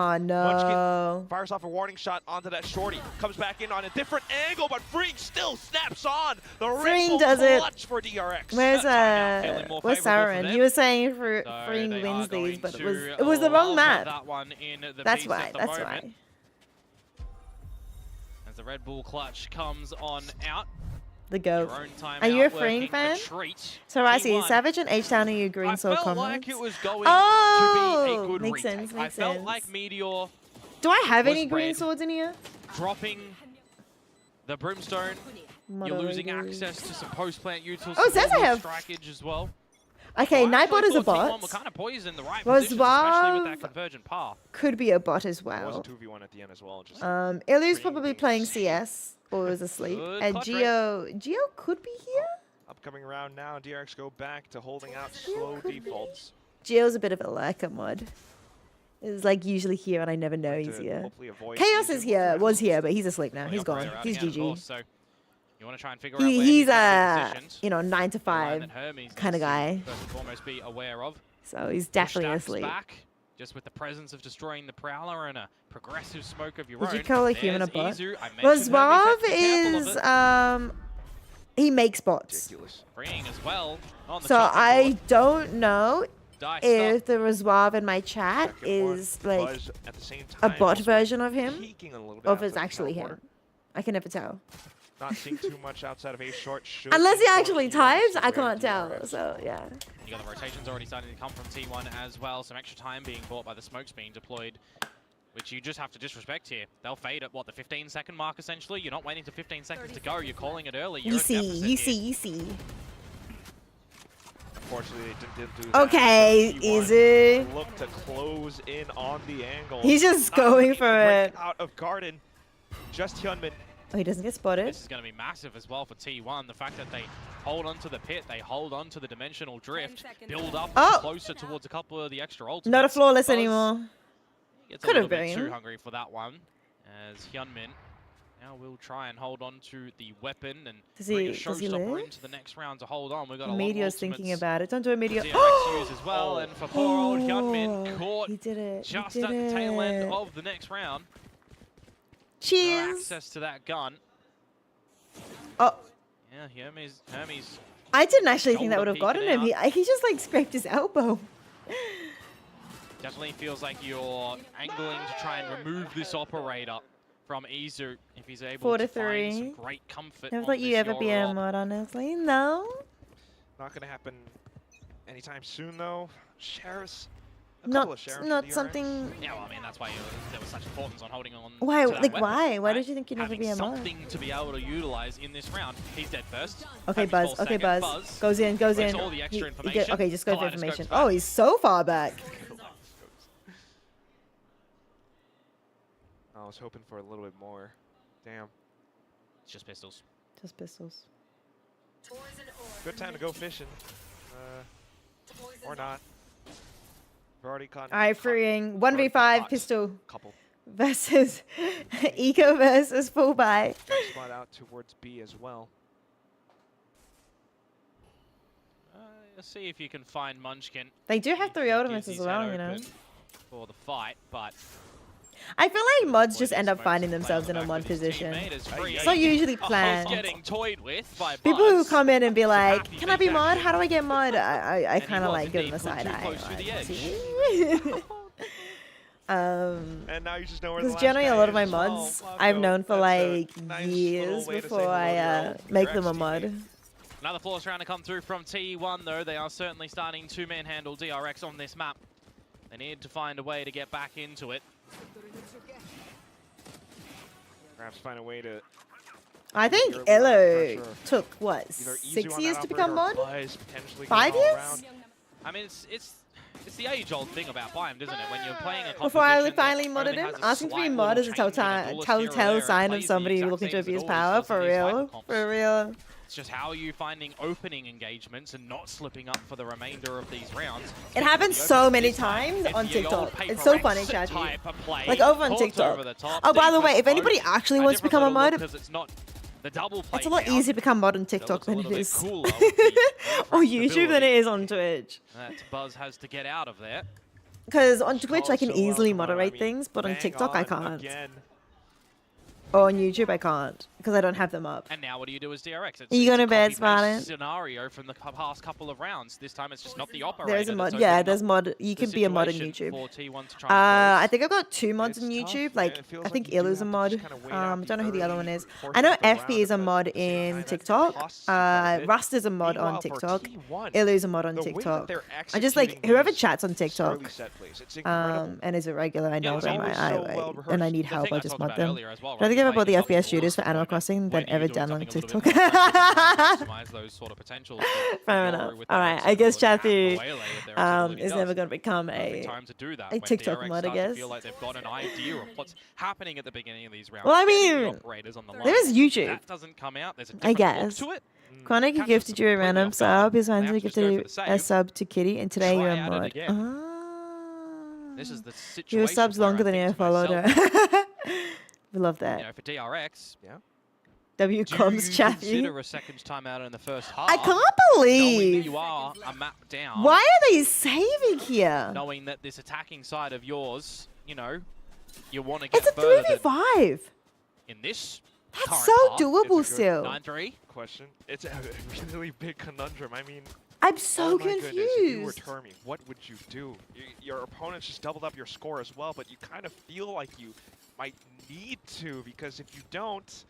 Oh no. Fires off a warning shot onto that shorty. Comes back in on a different angle, but Freak still snaps on. The Freeing Red Bull does it. clutch for DRX. Where's feeling more where's favourable for Saren? them. He was saying for So Freeing they wins are going these, but to it was the wrong allow map. that one in the That's base why. at the That's moment. why. the Red Bull clutch comes on out. The GOAT. Your own Are you a timeout Freeing working fan? a treat. So I see T1. Savage and H-Town, are you green sword I felt comments? like it was going Oh, to be a good makes retake. sense, I makes felt sense. like Meteor Do I have was any green red, swords in here? dropping the Brimstone. You're losing Moderators. access to some post-plant utils. Oh, it says I have- Strikeage as well. Okay, Nightbot is a T1 bot. were kind of poised in the right Was positions, especially with Suave- that convergent path. Could be a bot as It was a well. 2v1 at the end as well. Just Ilu's probably playing CS or is asleep. Good And clutch Geo could be here? upcoming round now. DRX go back to holding out slow defaults. Geo's a bit of a lurker mod. Is like usually here and I never know he's to here. hopefully avoid Chaos is here, was here, but he's asleep now. He's gone. Operator out He's again, of GG. course, so you want to try and figure out where He's gonna be a positioned. 9 to The line 5 that Hermes kind of needs to guy. First and foremost be aware of. So he's Push definitely stacks asleep. back, just with the presence of destroying the Prowler and a progressive smoke of your Would own. you call a human a There's bot? Izu. I mentioned Hermes, Roswav have to be careful of is it. he makes bots. Freeing as well on the So chopping I board. don't know Diced if the Roswav in my chat is like Buzz at the same a time bot also version of him, peeking a little bit or if outside it's the actually teleport. him. I can never tell. Not seeing too much outside of a short shoot. Unless he actually types, I can't tell. So yeah. You got the rotations already starting to come from T1 as well. Some extra time being bought by the smokes being deployed, which you just have to disrespect here. They'll fade at, what, the 15-second mark, essentially? You're not waiting to 15 seconds to go. You're calling it early. You're You at see, deficit you here. see, you see. Unfortunately, they didn't do that. Okay, T1 easy. Look to close in on the angle. He's just Not going looking for to break it. Out of Garden. Just Hyunmin. Oh, he doesn't get spotted. This is going to be massive as well for T1. The fact that they hold on to the pit, they hold on to the dimensional drift, build up Oh! closer towards a couple of the extra ultimates. Not a flawless Buzz anymore. gets Could a have little bit been. too hungry for that one, as Hyunmin now will try and hold on to the weapon and Does bring a he showstopper live? into the next round to hold on. We've got a lot of Meteor's ultimates thinking about it. Don't do a meteor. DRX use as well, and for poor old Hyunmin, caught He did it. just he at did the tail end it. of the next round. No Cheers. access to that gun. Oh, Yeah, Hermes I didn't actually think that shoulder would have gotten peeking him. out. He just like scraped his elbow. Definitely feels like you're angling to try and remove this operator from Izu if he's able 4 to to find 3. some great comfort. Never on thought you this ever be a Yoru op. mod, honestly. No. Not going to happen anytime soon, though. Sheriffs. A couple Not of sheriffs not for DRX. something. Yeah, well, I mean, that's why there was such importance on holding on Why? to that Like weapon, why? Why right? did you think you'd never Having be a mod? something to be able to utilize in this round. He's dead first. Okay, Hermes Buzz. falls Okay, second. Buzz. Goes in. Goes Gets in. all the extra He information. okay, just go for Kaleidoscopes information. back. Oh, he's so far back. I was hoping for a little bit more. Damn. It's just pistols. Just pistols. Good time to go fishing. Or not. We've already caught. All right, freeing 1v5 pistol Couple. versus Eco versus full buy. Next spot out towards B as well. Let's see if you can find Munchkin. They do have 3 ultimates Gives as his well, head you know. open for the fight, but I feel like mods just end up finding themselves in a mod position. It's not usually planned. getting toyed with by People who Buzz. come in and be like, happy "Can I be face mod? action. How do I get mod?" I kind of was like give them a indeed side put too eye. close to the like, And now you just know where the because last generally a guy lot of my is. mods Oh, I've Flacco. known for That's a like nice years little way to say before hello I to your make DRX them a teammate. mod. Another flawless round to come through from T1, though. They are certainly starting to manhandle DRX on this map. They need to find a way to get back into it. Perhaps find a way to. I think You're a little Elo pressure. took what, Either Izu 6 on years that to become operator or mod? Buzz potentially 5 going all years? around. I mean, it's the age-old thing about Bimed, isn't it? When you're playing a Before I composition that finally modded only him, has a asking to be slight mod is a little change in a duelist here or there, telltale it sign of plays the somebody exact looking to same as it abuse always power. does in For these real, hypercomps. for real. It's just how are you finding opening engagements and not slipping up for the remainder of these rounds. It happens so many times on TikTok. It's so funny, Chad. Like over on TikTok. Oh, by the way, if anybody actually wants to become a mod, because it's not the double play it's a lot count. easier to become mod on TikTok looks a than it little bit is cooler with the or YouTube than it is on Twitch. That Buzz has to get out of there. Because on Twitch I can so well easily tomorrow. moderate I mean, things, but on bang TikTok I on can't. again. Or on YouTube I can't. because I don't have them up. And now what do you do as DRX? Are you going to bed, copy-paste Spartan? scenario from the past couple of rounds. This time it's just not the operator. There's a mod. that's Yeah, opening there's up mod. You the can be a mod on situation YouTube. for T1 to try and I think I've got 2 mods on YouTube. Like, I think Ilu's a mod. I don't know who the other one is. I know FB is a mod in TikTok. Rust is a mod on TikTok. Ilu's a mod on TikTok. I just like whoever chats on TikTok. And is a regular. I know them. And I need help. I just mod them. But I think I've bought the FPS shooters for Animal Crossing than ever download TikTok. those sort of potentials. Fair enough. All right, I guess Chathu is never going to become a TikTok mod, I guess. Feel like they've got an idea of what's happening at the beginning of these rounds. Well, I mean, there's YouTube. That doesn't come out. There's a I different guess. look to it. Chronic, you gifted you a random sub. His fans gifted a sub to Kitty, and today you're a mod. This is the Your situation. sub's longer than I followed her. We love that. You know, for DRX, W do comes you Chathu. consider a second timeout in the first half? I can't Knowing that believe. you are a map down. Why are they saving here? Knowing that this attacking side of yours, you know, you want to get It's a further than 3v5. in this. That's current so half. doable still. 9-3. Question. It's a really big conundrum. I mean, I'm so oh my goodness, if you were confused. Termi, what would you do? Your opponents just doubled up your score as well, but you kind of feel like you might need to, because if you don't,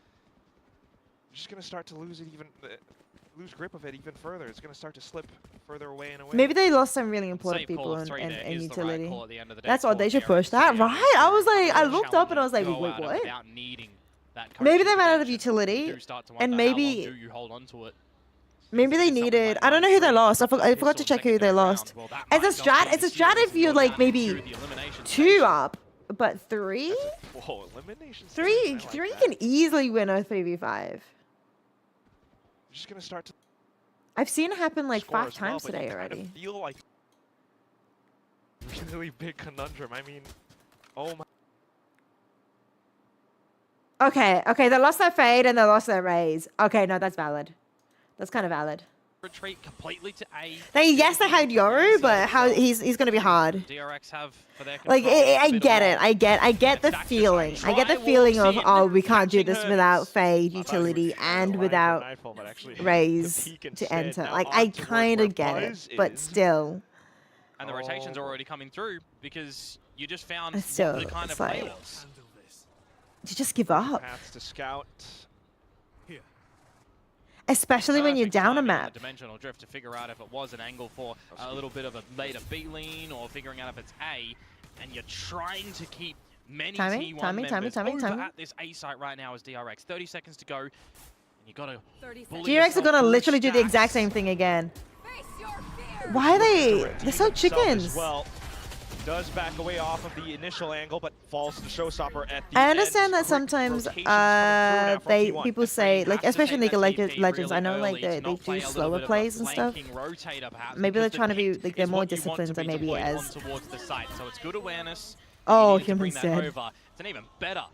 you're just going to start to lose it lose grip of it even further. It's going to start to slip further away and away. Maybe they lost some really important people in utility. That's why they should push that, right? I was like, I looked up and I was like, wait, what? Maybe they ran out of utility, and maybe they needed. I don't know who they lost. I forgot to check who they lost. It's a strat. It's a strat if you're like maybe 2 up, but 3. Whoa, elimination. 3 can easily win a 3v5. Just gonna start to. I've seen it happen like score 5 as well, times but today you already. Kind of feel like really big conundrum. I mean, oh my. Okay, they lost their fade and they lost their raise. Okay, no, that's valid. That's kind of valid. Retreat completely to A. They had Yoru, but how he's gonna be hard. DRX have for their Like I get it. I get the feeling. I get the feeling of we can't do this without fade utility and without raise to enter. Like I kind of get it, but still. And the rotation's already coming through because you just found what Still, the kind of it's play like- was. You just give up, Paths to scout. especially when you're Perfect down a timing on map. the dimensional drift to figure out if it was an angle for a little bit of a later B lean or figuring out if it's A, and you're trying to keep many Timing, T1 timing, members timing, over timing. at this A site right now as DRX. 30 seconds to go, and you got to. GRX are gonna literally do the exact same thing again. Why are they? They're so chickens. Well, does back away off of the initial angle, but falls to the showstopper at the I end. understand that Quick sometimes rotations coming through now from T1. people say like, especially in League of Legends, I know like early to they not play do a little slower bit of a plays and stuff. flanking rotator perhaps, Maybe they're because the trying to be peak like they're is more what you want disciplined to than be maybe deployed as. on towards the site. So it's good awareness. Oh, You need to bring Hyunmin's that dead. over. It's an even better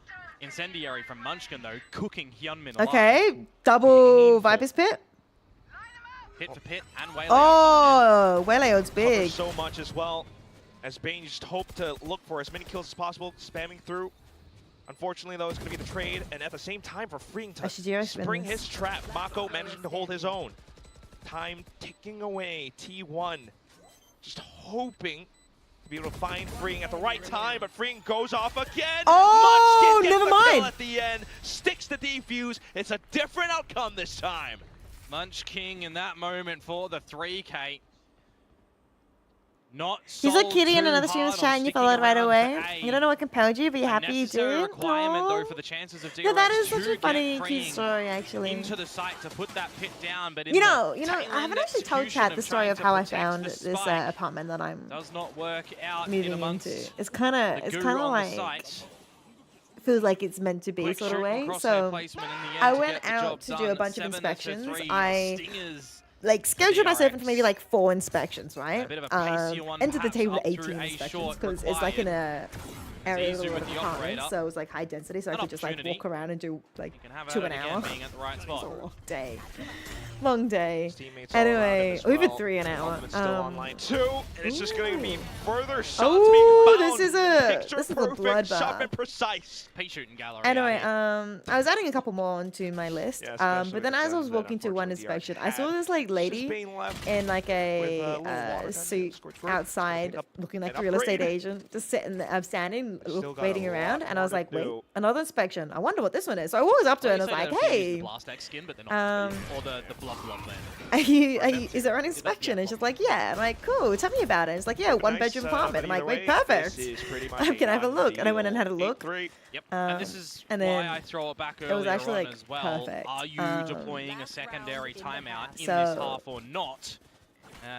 incendiary from Munchkin though, cooking Hyunmin alive. Okay, double Viper's Pit. Pit for pit and Waylay. Oh, Waylayo's big. Covers so much as well, as Bane just hoped to look for as many kills as possible, spamming through. Unfortunately, though, it's going to be the trade, and at the same time, for Freeing to spring his trap, Mako managing to hold his own. Time ticking away, T1 just hoping to be able to find Freeing at the right time, but Freeing goes off again. Oh, Munchkin gets never the kill mind. at the end, sticks the defuse. It's a different outcome this time. Munch King in that moment for the 3K. Not He's like sold Kitty in too another hard stream's on chat and you sticking followed right around away. for A. You don't know what compelled you, but you're happy you Necessary did. requirement though Aww. for the chances of DRX Yeah, that is to such a get funny, Freeing cute story, actually. into the site to put that pit down, but in You know, the I tail haven't end actually told execution Chat the story trying of to how I protect found the this spike apartment that I'm does not work out in moving amongst into. It's kind of the guru on like the site. feels like it's meant to be Quick sort of shoot and way. crosshair So placement in the end I to went get the out job to do done. a bunch of 7 inspections. to 3. I Stingers like scheduled myself in for maybe DRX. like 4 inspections, right? bit of a pacier one, Entered the perhaps table up with through 18 a inspections short because it's like in area with a Zizu lot with of the apartments, operator. so it was like high density, so I An could just like opportunity. walk around and do like You can have 2 at an it hour. again, being at the right It's a spot. long day. Long day. Teammates all around him Anyway, as we well. did 3 an hour. Donovan still online too, and it's just going to be further shots Oh, being found. this is a Picture perfect, bloodbath. sharp and precise. Pea shooting gallery. Anyway, I was adding a couple more onto my list. Yeah, especially but then the as I was guns that walking to one unfortunately DRX inspection, I saw had. this like Just lady being left in like a with a little water gun suit scorched roof, outside, looking like a an real estate upgrade. agent, just sitting there, standing, Still got waiting a around, lot and I was more like, to wait, do. another inspection. I wonder what this one is. So I walked up to her and I was like, hey, Blast X skin, but they're not or the blood land. is there an inspection? And she's like, yeah. I'm like, cool, tell me about it. It's like, yeah, one bedroom apartment. I'm like, wait, perfect. Can I have a look? And I went and had a look. Yep. And this is and why then I throw it back it was earlier actually on like as well. perfect. Are you deploying a secondary timeout in this So- half or not?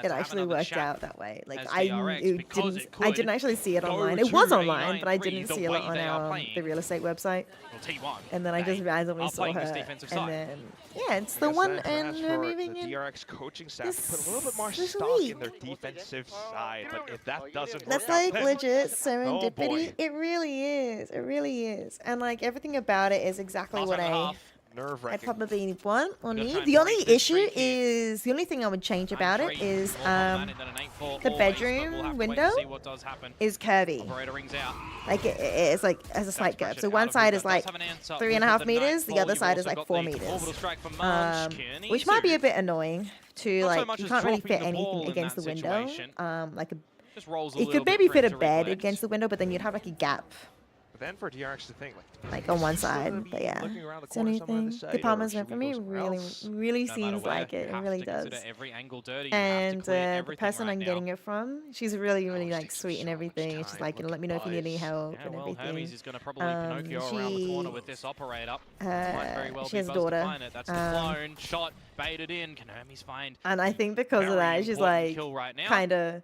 It actually worked out that way. Like as I DRX because didn't, it I didn't actually see it go online. It was to online, but I 89-3 didn't the see it way on they are the playing. real estate website. Well, T1. And then I just randomly are saw playing this her, defensive and side. then yeah, it's the I guess one, that's and as we're for moving the in. DRX coaching staff to put a little bit more this stock week. in their defensive side, but if that doesn't work That's out, like then- legit Oh serendipity. boy. It really is. It really is. And like everything about it is exactly what I Nerve-wracking. probably want or Gotta try need. and The only break this issue streak is the only thing I would change about it 9-3, is more combat and then an 8-4 the always, but we'll bedroom have to wait window to see what does happen. is curvy. Operator rings out. Like it's like has a slight curve. So one side is like 3.5 meters, the other side is like 4 meters. Which might be a bit annoying to Not so like much you as can't really dropping fit the ball anything in against the that window. situation. Like Just rolls a it little could bit maybe for fit it a to bed recollect. against the window, but then you'd have like a gap. But then for DRX to think, Like on one is she gonna side, be but yeah. looking around the It's corner somewhere on anything. this side, The or apartments should for we me go somewhere really, else? really No matter seems where, like you it. It have really to does. consider every angle dirty. You have to And clear the everything person right I'm now. getting it from, she's really, really like sweet and everything. And she's like, let me know if you need any help Yeah, and well, everything. Hermes is going to probably Pinocchio around the corner with this operator. Might very well she be has a buzzed to daughter. find it. That's the clone shot baited in. Can Hermes find? And I think because of Very that, she's important like kill right now. kind of.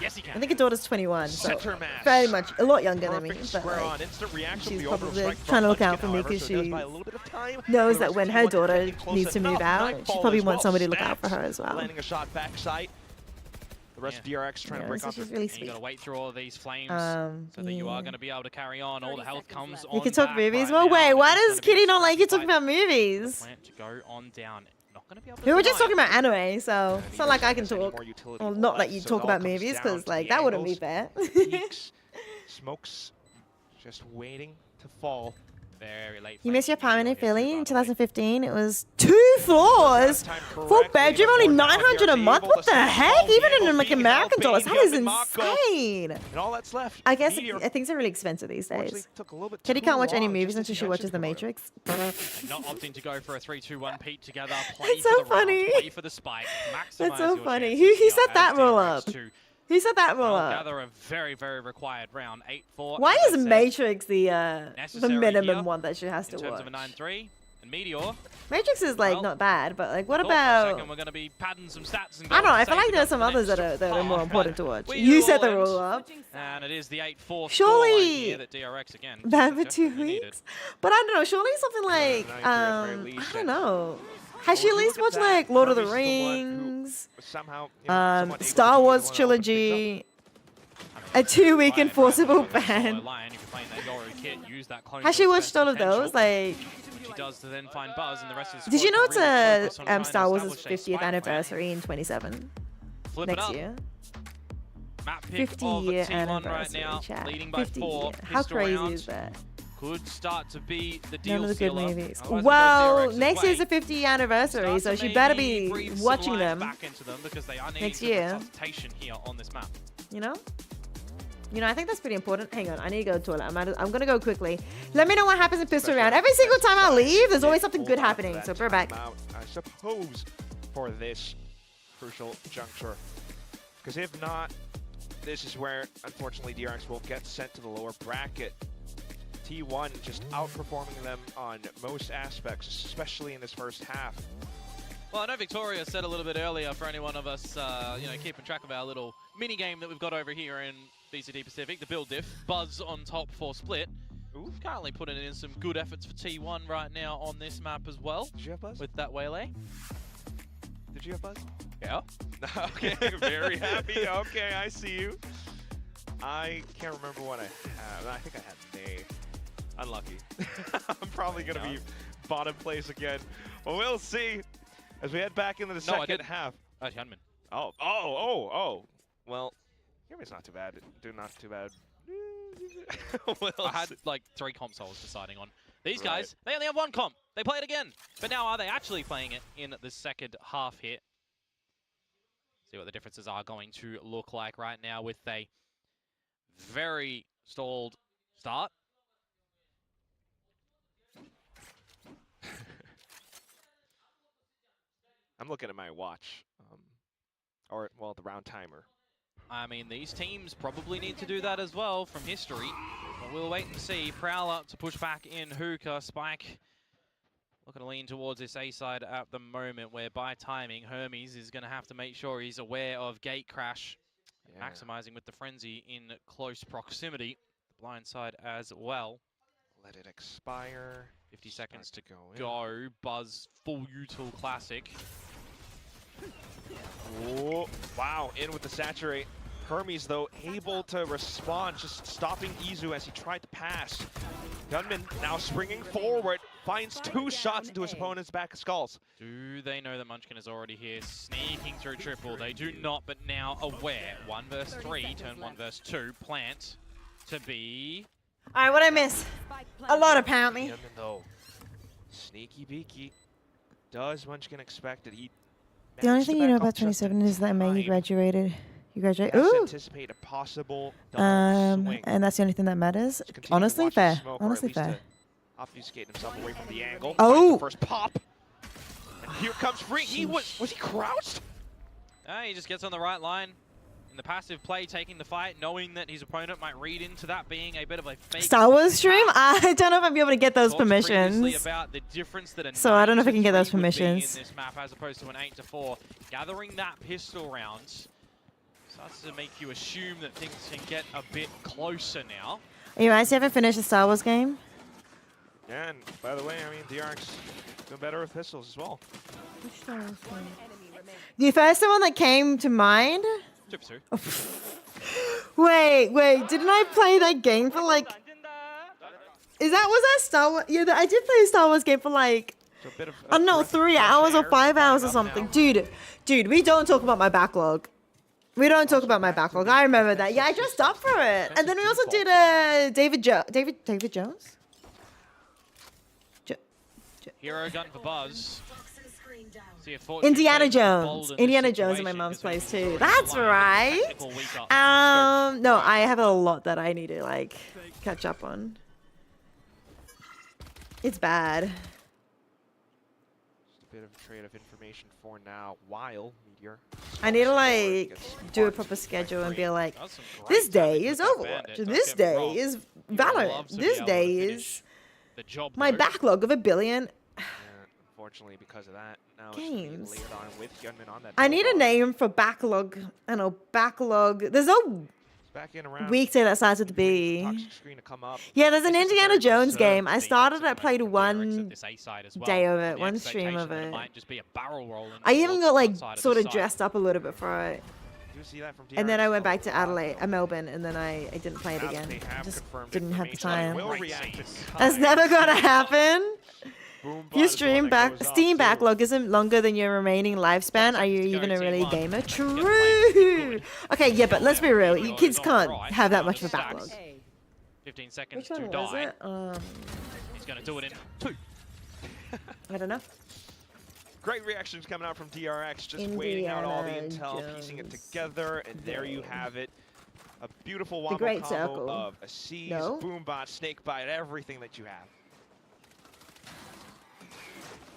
Yes, he can. I think her daughter's 21, so Center mass. very much a lot younger than me. Perfect But square like, on. Instant reaction from she's the orbital probably strike from trying to look Munchkin, out for me however, because so it does she buy a little bit of time. knows The that rest when of her T1 daughter getting close needs to move enough. out, she Nightfall probably as wants well. somebody to look out for Snaps. her as well. Landing a shot backside. The rest of DRX trying to break so off. she's really You sweet. got to wait through all of these flames so that you yeah. are going to be able to carry on. All the health comes on. You can talk back movies. right Well, now, wait, and why it's does gonna be a Kitty not like you scrappy talking about fight. movies? The plant to go on down. Not going to be able to We were just deny talking it. about anime, so it's not like I can talk. Well, not let you So it talk all about comes movies, down because to like the that wouldn't be angles, fair. peaks, smokes, just waiting to fall. Very late. You missed your apartment in Philly in 2015. It was 2 floors, 4 bedroom, only 900 a month. What the heck? Even in like American dollars, that is insane. And all that's left. I guess Meteor things are really expensive these unfortunately days. took a little bit Kitty too can't watch any long, movies just until as she you watches The mentioned, Matrix. Not opting to go for a 3-2-1 peak together. Play That's for so the round, funny. play for the spike. That's Maximize so your funny. chances Who here set that as rule DRX up? to Who set that rule up? gather a very, very required round. 8-4. Why as I is said, Matrix the necessary minimum here one that she has in to terms watch? of a 9-3? And Meteor. Matrix is like not bad, but like what Thought for a about? second we're going to be padding some stats and I don't know. I going feel like to there are some the others next that are more half, important but to watch. we You do set the all rule end. up. And it is the 8-4 Surely- scoreline here that DRX again. Bad for just 2 desperately needed. weeks. But I don't know. Surely something like I don't know. Has she at least watched like Lord of the Rings, somehow, Star Wars trilogy, a 2-week enforceable ban? Has she watched all of those? Like, She does to then find Buzz and the rest of the did you squad know to really focus it's on trying to Star Wars' establish a 50th spike plan. anniversary in 27 Flip it next up. year? Map pick 50-year of T1 right anniversary, now, chat. leading by 50 4. year. How Pistol crazy round is that? could start to be the deal None of the good sealer. movies. Otherwise it goes Well, DRX's next way. year's the 50th anniversary, Start so to she better maybe be breathe some watching life them back into them because they are needing next some year. resuscitation here on this map. You know? I think that's pretty important. Hang on, I need to go to the toilet. I'm gonna go quickly. Let me know what happens in pistol round. Every single time I leave, there's always something good happening. So we're back. I suppose for this crucial juncture, because if not, this is where unfortunately DRX will get sent to the lower bracket. T1 just outperforming them on most aspects, especially in this first half. Well, I know Victoria said a little bit earlier for any one of us, keeping track of our little mini game that we've got over here in VCT Pacific, the build diff. Buzz on top for split. Ooh, currently putting in some good efforts for T1 right now on this map as well. Did you have Buzz? With that Waylay. Did you have Buzz? Yeah. Okay, very happy. Okay, I see you. I can't remember what I had. I think I had May. Unlucky. I'm probably going to be bottom place again. But we'll see as we head back into the second half. Hyunmin. Oh. Well, Hyunmin's not too bad. Not too bad. I had like 3 comps I was deciding on. These guys, they only have 1 comp. They play it again. But now are they actually playing it in the second half here? See what the differences are going to look like right now with a very stalled start. I'm looking at my watch, well, the round timer. I mean, these teams probably need to do that as well from history. But we'll wait and see. Prowler to push back in Hookah. Spike looking to lean towards this A side at the moment, where by timing, Hermes is going to have to make sure he's aware of gate crash. Yeah. Maximizing with the frenzy in close proximity. The blind side as well. Let it expire. 50 seconds to go. Buzz full util classic. Oh, wow, in with the saturate. Hermes, though, able to respond, just stopping Izu as he tried to pass. Gunman now springing forward, finds 2 shots into his opponent's back of skulls. Do they know that Munchkin is already here, sneaking through triple? They do not, but now aware. 1 versus 3, turn 1 versus 2, plant to be... All right, what'd I miss? A lot, apparently. Gunman, though, sneaky beaky. Does Munchkin expect it? The only thing you know about 27 is that May you graduated. You graduated. Ooh. Anticipate a possible double swing. And that's the only thing that matters. Honestly, fair. Honestly, fair. Obfuscate himself away from the angle. Oh. The first pop. And here comes Free. Was he crouched? He just gets on the right line. In the passive play, taking the fight, knowing that his opponent might read into that being a bit of a fake Star Wars stream? I don't know if I'll be able to get those permissions. About the difference that So I don't know if I can get those permissions. In this map as opposed to an 8-4. Gathering that pistol round starts to make you assume that things can get a bit closer now. You guys haven't finished the Star Wars game? Yeah, and by the way, I mean, DRX doing better with pistols as well. Which Star Wars game? The first one that came to mind? Wait, didn't I play that game for like... was that Star Wars? Yeah, I did play a Star Wars game for like... I don't know, 3 hours or 5 hours or something. Dude, we don't talk about my backlog. We don't talk about my backlog. I remember that. Yeah, I dressed up for it. And then we also did David Jones? Hero gun for Buzz. Indiana Jones. Indiana Jones in my mom's place too. That's right. No, I have a lot that I need to like catch up on. It's bad. Just a bit of a trade of information for now. While Meteor. I need to like do a proper schedule and be like, this day is Overwatch. This day is Valorant. This day is my backlog of 1 billion. Unfortunately, because of that, now games. It's on with Gunman on that. I need a name for backlog. I know backlog. There's no weekday that starts with B. Yeah, there's an Indiana Jones game. I played 1 day of it, 1 stream of it. I even got like sort of dressed up a little bit for it. And then I went back to Melbourne, and then I didn't play it again. Just didn't have the time. That's never gonna happen. Your Steam backlog isn't longer than your remaining lifespan. Are you even a really gamer? True. Okay, yeah, but let's be real. You kids can't have that much of a backlog. 15 seconds to die. He's going to do it in 2. I don't know. Great reactions coming out from DRX, just waiting out all the intel, piecing it together, and there you have it. A beautiful wombo combo of a seize, boombot, snakebite, everything that you have.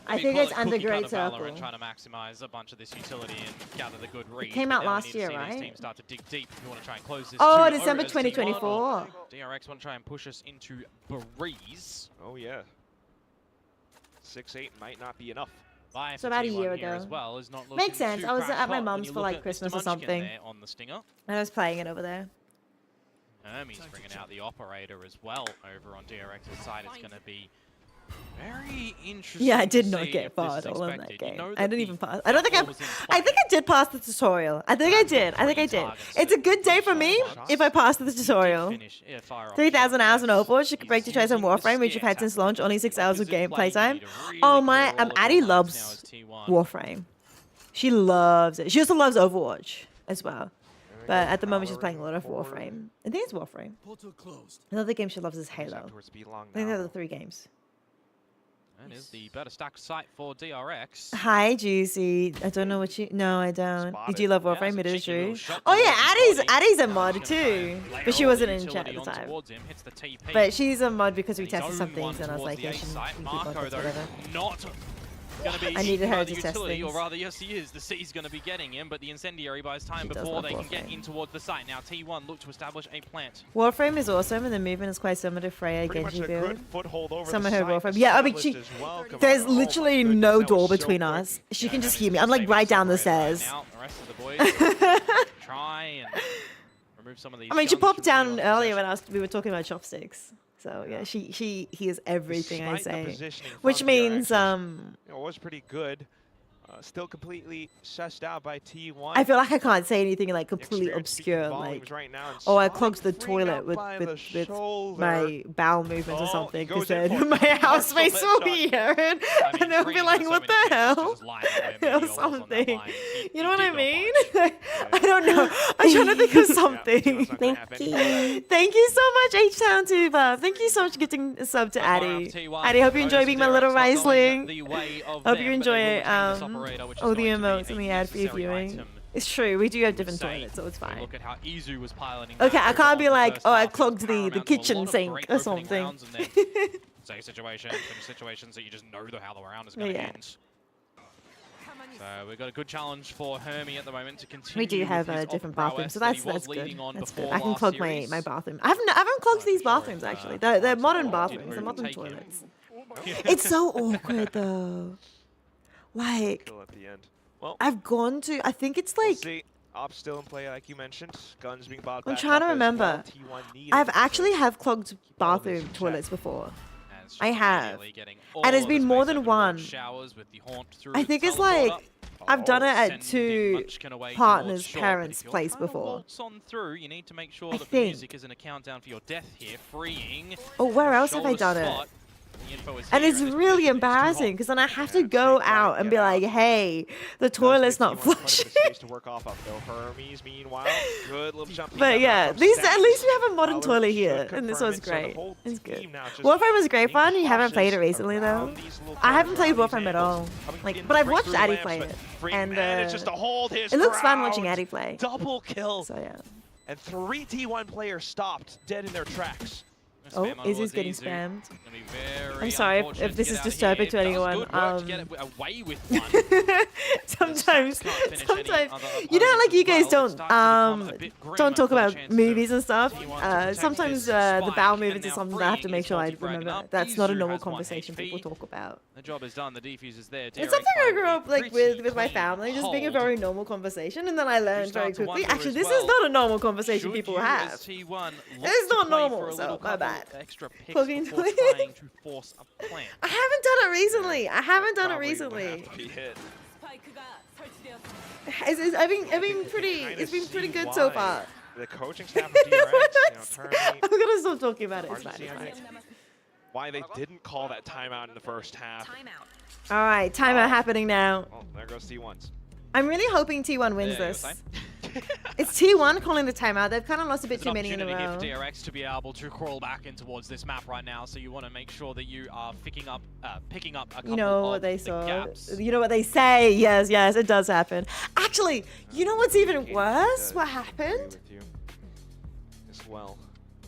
I think it's under Great Circle. Trying to maximize a bunch of this utility and gather the good read. It came out last year, right? Teams start to dig deep if you want to try and close this. Oh, December 2024. DRX want to try and push us into Breeze. Oh yeah. 6-8 might not be enough. So about a year ago. As well is not makes sense. I was at my mom's for like Christmas or something. On the stinger. And I was playing it over there. Hermes bringing out the operator as well over on DRX's side. It's going to be Very interesting. Yeah, I did to not see get if far this at is all in that expected. You game. know I that didn't the even pass. I don't think ball was in I think I did pass the tutorial. I think I did. I think I did. It's a good day for me if I pass the tutorial. finish. Yeah, fire off 3,000 shot, hours in yes. Overwatch. You can break to try some using the Warframe, which you've scare had since launch. Only 6 hours of Opposite gameplay play, time. you need to really Oh my, clear all of Addie your lines loves now as T1. Warframe. She loves it. She also loves Overwatch as well. But at the moment, she's playing a lot of Warframe. I think it's Warframe. Another game she loves is Halo. I think they're the 3 games. That is the better stack site for DRX. Hi, Juicy. I don't know what you... No, I don't. You do love Yeah, Warframe? It it's a is cheeky little true. shot Oh, yeah. towards his body. Addie's a Now he's mod, gonna try too. and layer But she all wasn't the in chat at utility the on time. towards him, hits the TP. But she's a mod because we And tested he's some owned one things, and I was towards like, the yeah, A she site. can keep Marco, mods, though, whatever. not going to be I needed her the to test utility, or things. rather, yes, he is. The C's going to be getting him, but the incendiary buys time She does before love they can get Warframe. in towards the site. Now T1 look to establish a plant. Warframe is awesome, and the movement is quite similar to Freya Pretty much Genji a build. good foothold over Some the of her site Warframe. Yeah, I mean, established as well. Come there's on. Oh my literally goodness, no that door was so between quick. us. She Yeah, can that just is hear me. I'm like maybe right down the separated stairs. right now. The rest of the boys try and remove some of these I mean, she guns popped from down T1's earlier possession. when we were talking about chopsticks. So yeah, she hears everything I Despite the say, positioning which from means DRX, it was pretty good. Still completely sussed out by T1. I feel like I can't say anything like completely Experienced obscure, speaking like volumes right now, and oh, I Spike clogged the freeing toilet up with by with, the with shoulder. my bowel movements or Oh, something, he because goes in then for my it. housemates Partial will be headshot. here, and they'll be like, "What the hell?" or something. You know what I mean? I don't know. I'm trying to think of something. Thank you so much, H-Town Tuba. Thank you so much for getting a sub to Addie. Addie, hope you enjoy being my little Riesling. Hope you enjoy all the emotes and the ad-free viewing. It's true, we do have different toilets, so it's fine. Look at how Izu was piloting. Okay, I can't be like, oh, I Power clogged the rounds, a lot kitchen of sink great or opening something. rounds and then save situation, finish situations that you just know how the round is going to Yeah. end. So we've got a good challenge for Hermie at the moment to continue. We do have with his different prowess bathrooms, so that that's he was that's good. leading on That's good. before I can last clog series. my bathroom. I haven't clogged these bathrooms actually. They're modern bathrooms. They're modern take him. toilets. It's so awkward though. Like Kill at the end. Well, I've gone to. I think it's we'll like. see. Ops still in play, like you mentioned. Guns being bought I'm back trying to up as remember. well. T1 needed I've to actually have clogged all this bathroom in check. toilets before. And it's I just have. immediately getting And all it's of been the more space than open one. with showers with the haunt through I the think it's teleport like up. I've done it at Sending two Munchkin away partners' towards short, but parents' if you're place trying to before. waltz on through, you need to make sure I that the think. music isn't a countdown for your death here. Freeing. Oh, where else have I shoulder done it? spot. The info is And here, it's this really position is too embarrassing hot. because then I have to go out and be like, hey, the toilet's not flushing. space to work off of though. Hermes, meanwhile, good little jump. But yeah, at least we have a modern toilet here, and this was great. It's good. Warframe was great fun. You haven't played it recently though. I haven't played Warframe at all. Like, but I've watched Addie play it, and it's just to hold his it looks fun watching ground. Addie play. Double kill. So yeah. And 3 T1 players stopped dead in their tracks. Oh, Spam Izzy's towards getting Izu. spammed. Gonna be very I'm sorry unfortunate if this to is get out of disturbing to here. Does anyone. good work to get it away with one. Sometimes can't finish any sometimes other you know, like opponents you as guys well. It don't starts to become a bit grimmer don't talk for the about chances movies of and stuff. T1 to protect Sometimes this the spike, bowel and movements is now something that I have to freeing make is sure I multi-fragging remember. up. That's not a Izu normal has one conversation HP. people talk about. The job is done. The defuse is there. It's DRX something I grew finally up like pretty with my clean family, just being a hold. very normal conversation, and then I learned very start to quickly. wonder Actually, as this is well, not a normal conversation Should people you have. as T1 look It's to not play normal, for a so little my couple bad. extra picks Plugging before toilet. trying to force a plant? I haven't done it recently. I haven't done it Probably would recently. have to be hit. I've been pretty. It's been pretty good so far. The coaching staff of DRX, I'm gonna stop talking about it. It's hard to fine. see It's fine. why they didn't call that timeout in the first half. All right, timeout happening now. Well, there goes T1's. I'm really hoping T1 wins Yeah, you're this. saying? It's T1 calling the timeout. They've kind of lost a bit It's too an many in a opportunity row. here for DRX to be able to crawl back in towards this map right now, so you want to make sure that you are picking up a couple You know what of they the saw. gaps. You know what they say. Yes, yes, it does happen. Actually, you know what's even worse? What happened? With you as well.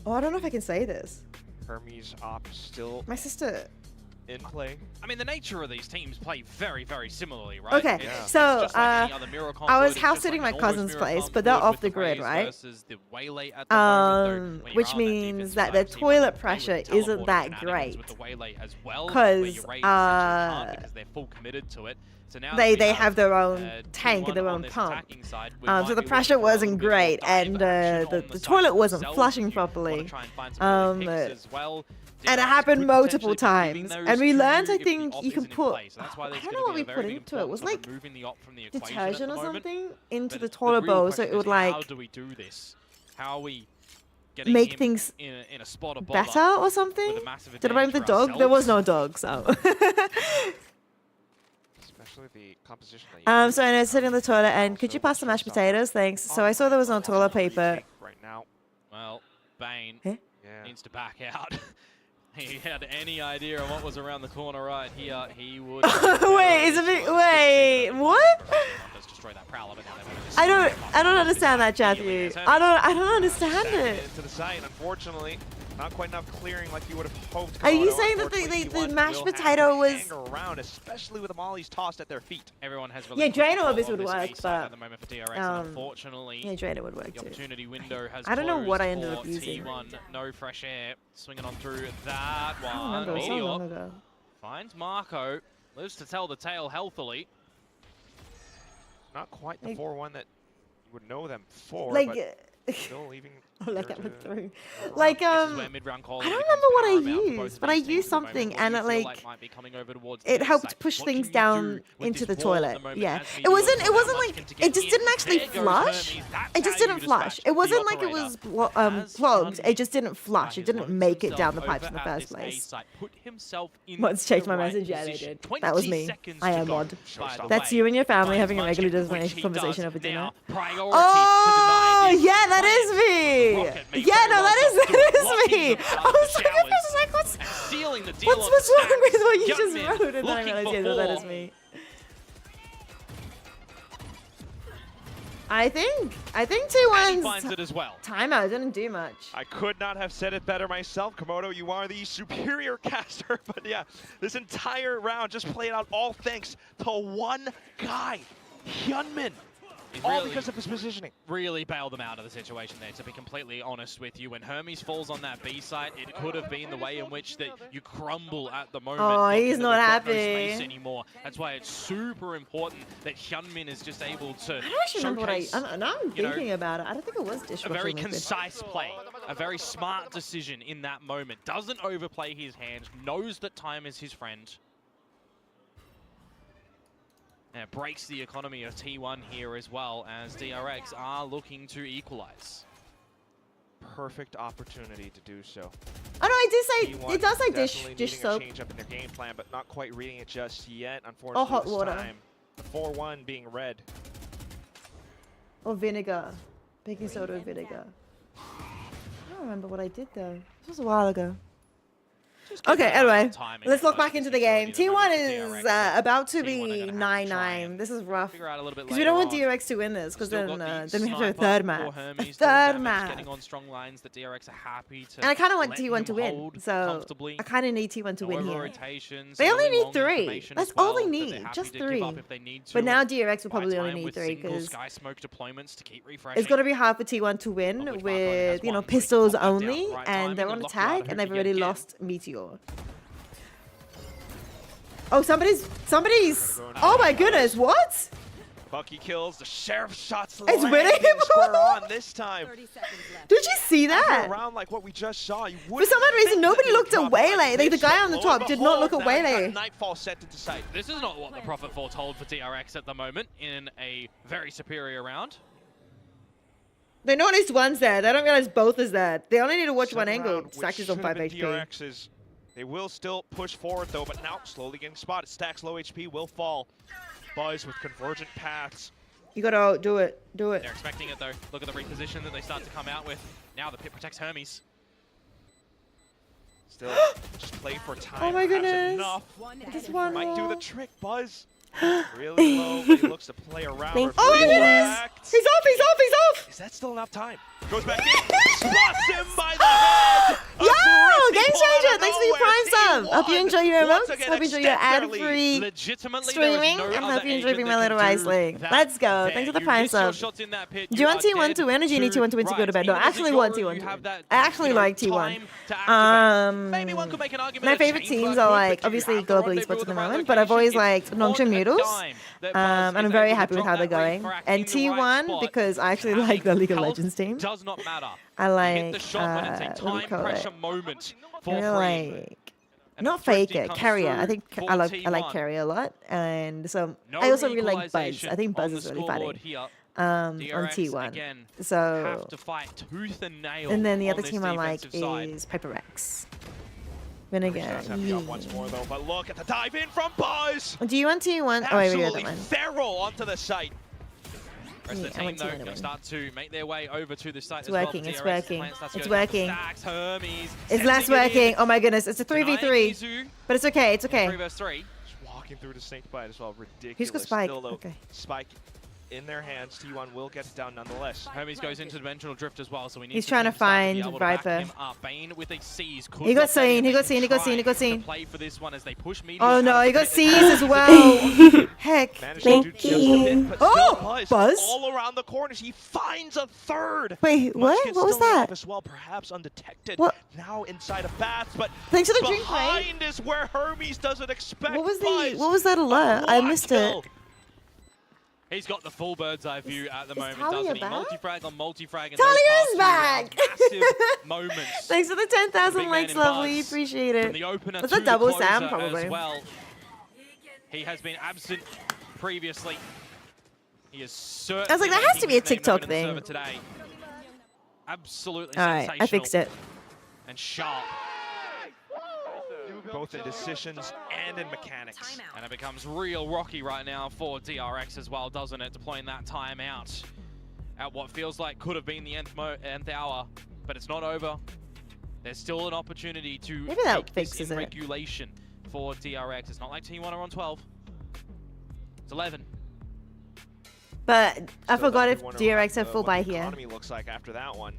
Oh, I don't know if I can say this. Hermes op still My sister. in play. I mean, the nature of these teams play very, very similarly, right? Okay, It's so just like any other mirror I conflict, was it's house just sitting like my an almost cousin's mirror place, but they're conflict off with the grid, phase right? versus the waylay at the moment, though, when you're Which on that means defensive that side their of T1, toilet you play pressure with isn't teleport that shenanigans great. with the waylay as well, where Because your Raze essentially can't because they're full committed to it. So now they that we have their own tank T1 and their on own this pump. attacking side, we So might the be looking pressure for a little wasn't bit more great, dive and action on the side toilet wasn't themselves flushing if you wanna properly. try and find some early picks as well. And it DRX happened could multiple potentially be times. giving And we those to learned, you I if the think, op you can isn't in put. place. So that's why I there's don't gonna know what be we a very put big into it. It was importance like on removing the op from the equation at detergent the or moment. something into But the the toilet real bowl, so question it would is, how like do we do this? How are we getting make him things in a spot of better bother or something. with a massive Did I blame advantage the for dog? There was ourselves? no dog, so. Especially the composition that you So I was sitting in the toilet, and could you pass the mashed potatoes? Thanks. So I saw there was no toilet paper. right now. Well, Bane Eh? needs to back out. He had any idea of what was around the corner right here, he would. Wait, is it? Wait, what? Let's destroy that prowler, but now they want to just I don't understand that, Jeffy. I don't understand it. Into the site, unfortunately, not quite enough clearing like you would have hoped. Are you Komodo. saying that Unfortunately, the T1 mashed will have to potato was? hang around, especially with the mollies tossed at their feet. Everyone has Yeah, Drainer control obviously of would this work, A side at the but moment for DRX, and unfortunately, yeah, Drainer would work the too. opportunity window has I don't know what I closed ended up for using. T1, no fresh air, swinging on through that I don't one. remember. It was so Meteor long ago. finds Marco, lives to tell the tale healthily. Not quite the 4-1 that you would know them for, Like, but still leaving. Oh, let that here went to- through. Like, I don't remember what I used, but I used something, and it like it helped push things down into the toilet. Yeah, it wasn't like it just didn't actually flush. It just didn't flush. It wasn't like it was clogged. It just didn't flush. It didn't make it down the pipes in the first place. Mods checked my message. Yeah, they did. That was me. I am mod. That's you and your family having a regular conversation over dinner. Oh, yeah, that is me. Yeah, no, that is me. I was like, what's wrong with what you just wrote? And then I realized, yeah, no, that is me. I think T1's finds it as well. timeout didn't do much. I could not have said it better myself. Komodo, you are the superior caster. But yeah, this entire round just played out all thanks to one guy, Hyunmin. All because of his positioning. Really bailed them out of the situation there, to be completely honest with you. When Hermes falls on that B site, it could have been the way in which that you crumble at the moment. Oh, he's not happy. No space anymore. That's why it's super important that Hyunmin is just able to I don't actually remember what now I'm thinking about it. I don't think it was dishwasher a very liquid. concise play, a very smart decision in that moment. Doesn't overplay his hands, knows that time is his friend. And it breaks the economy of T1 here as well, as DRX are looking to equalize. Perfect opportunity to do so. Oh no, I did say T1 it does say definitely dish needing soap. a change up in their game plan, but not quite reading it just yet. Unfortunately, Or hot this water. time, the 4-1 being red. Or vinegar. Baking soda or vinegar. I don't remember what I did though. This was a while ago. Okay, anyway, let's look back into the game. T1 is about to be 9-9. This is rough. Because we don't want DRX to win this, because then we have to have a third match. A third match. Getting on strong lines that DRX are happy to And I kind of want let T1 him to win, hold so comfortably. I kind of need T1 to win No here. rotations, They only early need long 3. information That's as all they well, that they're need, happy just to give 3. up if they need to. But now DRX will Buy probably only time need with 3 single because Sky Smoke deployments to keep refreshing. it's going to be hard for T1 to win with, you know, pistols only, and they're on attack, and they've already lost Meteor. Oh, somebody's. Oh my goodness! What? Bucky kills, the sheriff shots It's landing winning. square on this time. Did you see that? After a round like what we just saw, you For some odd reason, nobody looked at Waylay. Like the guy on the top did not look at Waylay. Nightfall set into sight. This is not what the Prophet foretold for DRX at the moment in a very superior round. They know at least one's there. They don't realize both is there. They only need to watch one angle. Stack is on 5 HP. DRX's. They will still push forward though, but now slowly getting spotted. Stacks low HP will fall. Buzz with convergent paths. You gotta do it. Do it. They're expecting it though. Look at the reposition that they start to come out with. Now the pit protects Hermes. Still, just play for time. Oh my Perhaps goodness. enough. Just one Might do more. the trick, Buzz. Really low, but he looks to play around. Oh my goodness! He's off! He's off! He's off! Is that still enough time? Goes back in, spots him by the head! Yo, Game Changer, thanks for your prime sub. Hope you enjoy your emotes. Hope you enjoy your ad-free streaming. And hope you enjoy being my little Riesling. Let's go. Thanks for the prime sub. Do you want T1 to win or do you need T1 to win to go to bed? No, I actually want T1 to win. I actually like T1. My favorite teams are like, obviously, Global Esports at the moment, but I've always liked Nongshim Noodles. And I'm very happy with how they're going. And T1 because I actually like the League of Legends team. Does not matter. I like, what do you call it? Moment for like, not Faker, Carrier. I think I like Carrier a lot. And so I also really like Buzz. I think Buzz is really funny. On T1. So, have to fight tooth and nail and then the other team I like is Piper Rex. Vinegar. Once more though, but look at the dive in from Buzz. Do you want T1? Oh, wait, we got that one. Feral onto the site. Rest of the team, though, going to start to make their way over to the site it's as working, well. It's working, it's working. Hermes, it's less working. Oh my goodness, it's a 3v3. But it's okay, it's okay. 3 versus 3. Just walking through the snake bite as well, ridiculous. Who's got Spike? Still, though, okay. Spike in their hands. T1 will get it down nonetheless. Hermes goes into Dimensional Drift as well, so we need He's trying to find Viper. Bane with a Seize. He got seen, he got seen. Play for this one as they push oh no, he got Seize as well. Heck. Thank you. Oh, Buzz. All around the corners, he finds a third. Wait, what? What was that? As well, perhaps undetected. What? Now inside of Bats, but thanks for the drink, behind is where Hermes doesn't expect. What was that alert? I missed it. He's got the full bird's eye view at the moment, doesn't he? Multi-frag on multi-frag. Talia's back! Massive moments. Thanks for the 10,000 likes, lovely. Appreciate it. That's a double Sam, probably. Well. He has been absent previously. He is certainly. I was like, that has to be a TikTok thing. Today. Absolutely Alright, sensational. I fixed it. And sharp. Both in decisions and in mechanics. And it becomes real rocky right now for DRX as well, doesn't it? Deploying that timeout at what feels like could have been the nth hour, but it's not over. There's still an opportunity to maybe that take fixes this in it. regulation for DRX. It's not like T1 are on 12. It's 11. But I forgot if DRX have full buy here. Looks like after that one.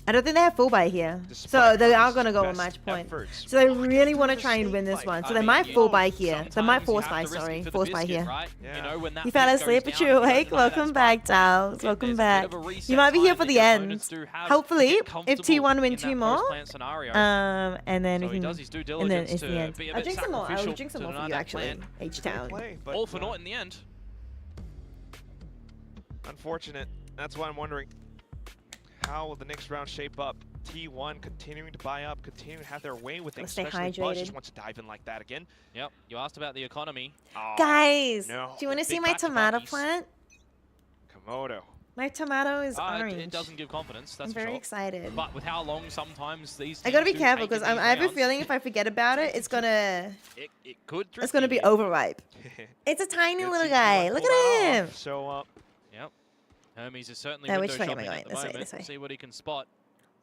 I don't think they have full buy here. So they are going to go on match point. So they really want to try and win this one. So they might full buy here. They might force buy, sorry. Force buy here. You fell asleep, but you're awake. Welcome back, Tals. Welcome back. You might be here for the end. Hopefully, if T1 win 2 more, and then we can, and then it's the end. I'll drink some more. I'll drink some more for you, actually. H-Town. All for naught in the end. Unfortunate. That's why I'm wondering, how will the next round shape up? T1 continuing to buy up, continuing to have their way with things. Stay especially Buzz hydrated. just wants to dive in like that again. Yep, you asked about the economy. Oh, guys, no. do you want to see my back to tomato backies. plant? Komodo. My tomato is orange. It doesn't give confidence, that's I'm for very sure. excited. But with how long sometimes these I gotta be teams do careful take because I have a feeling if I forget about it, it's gonna be overripe. It's a tiny little guy. Look at him. So yep. Hermes is certainly which window way am I shopping going? at the This way, moment. this way. See what he can spot.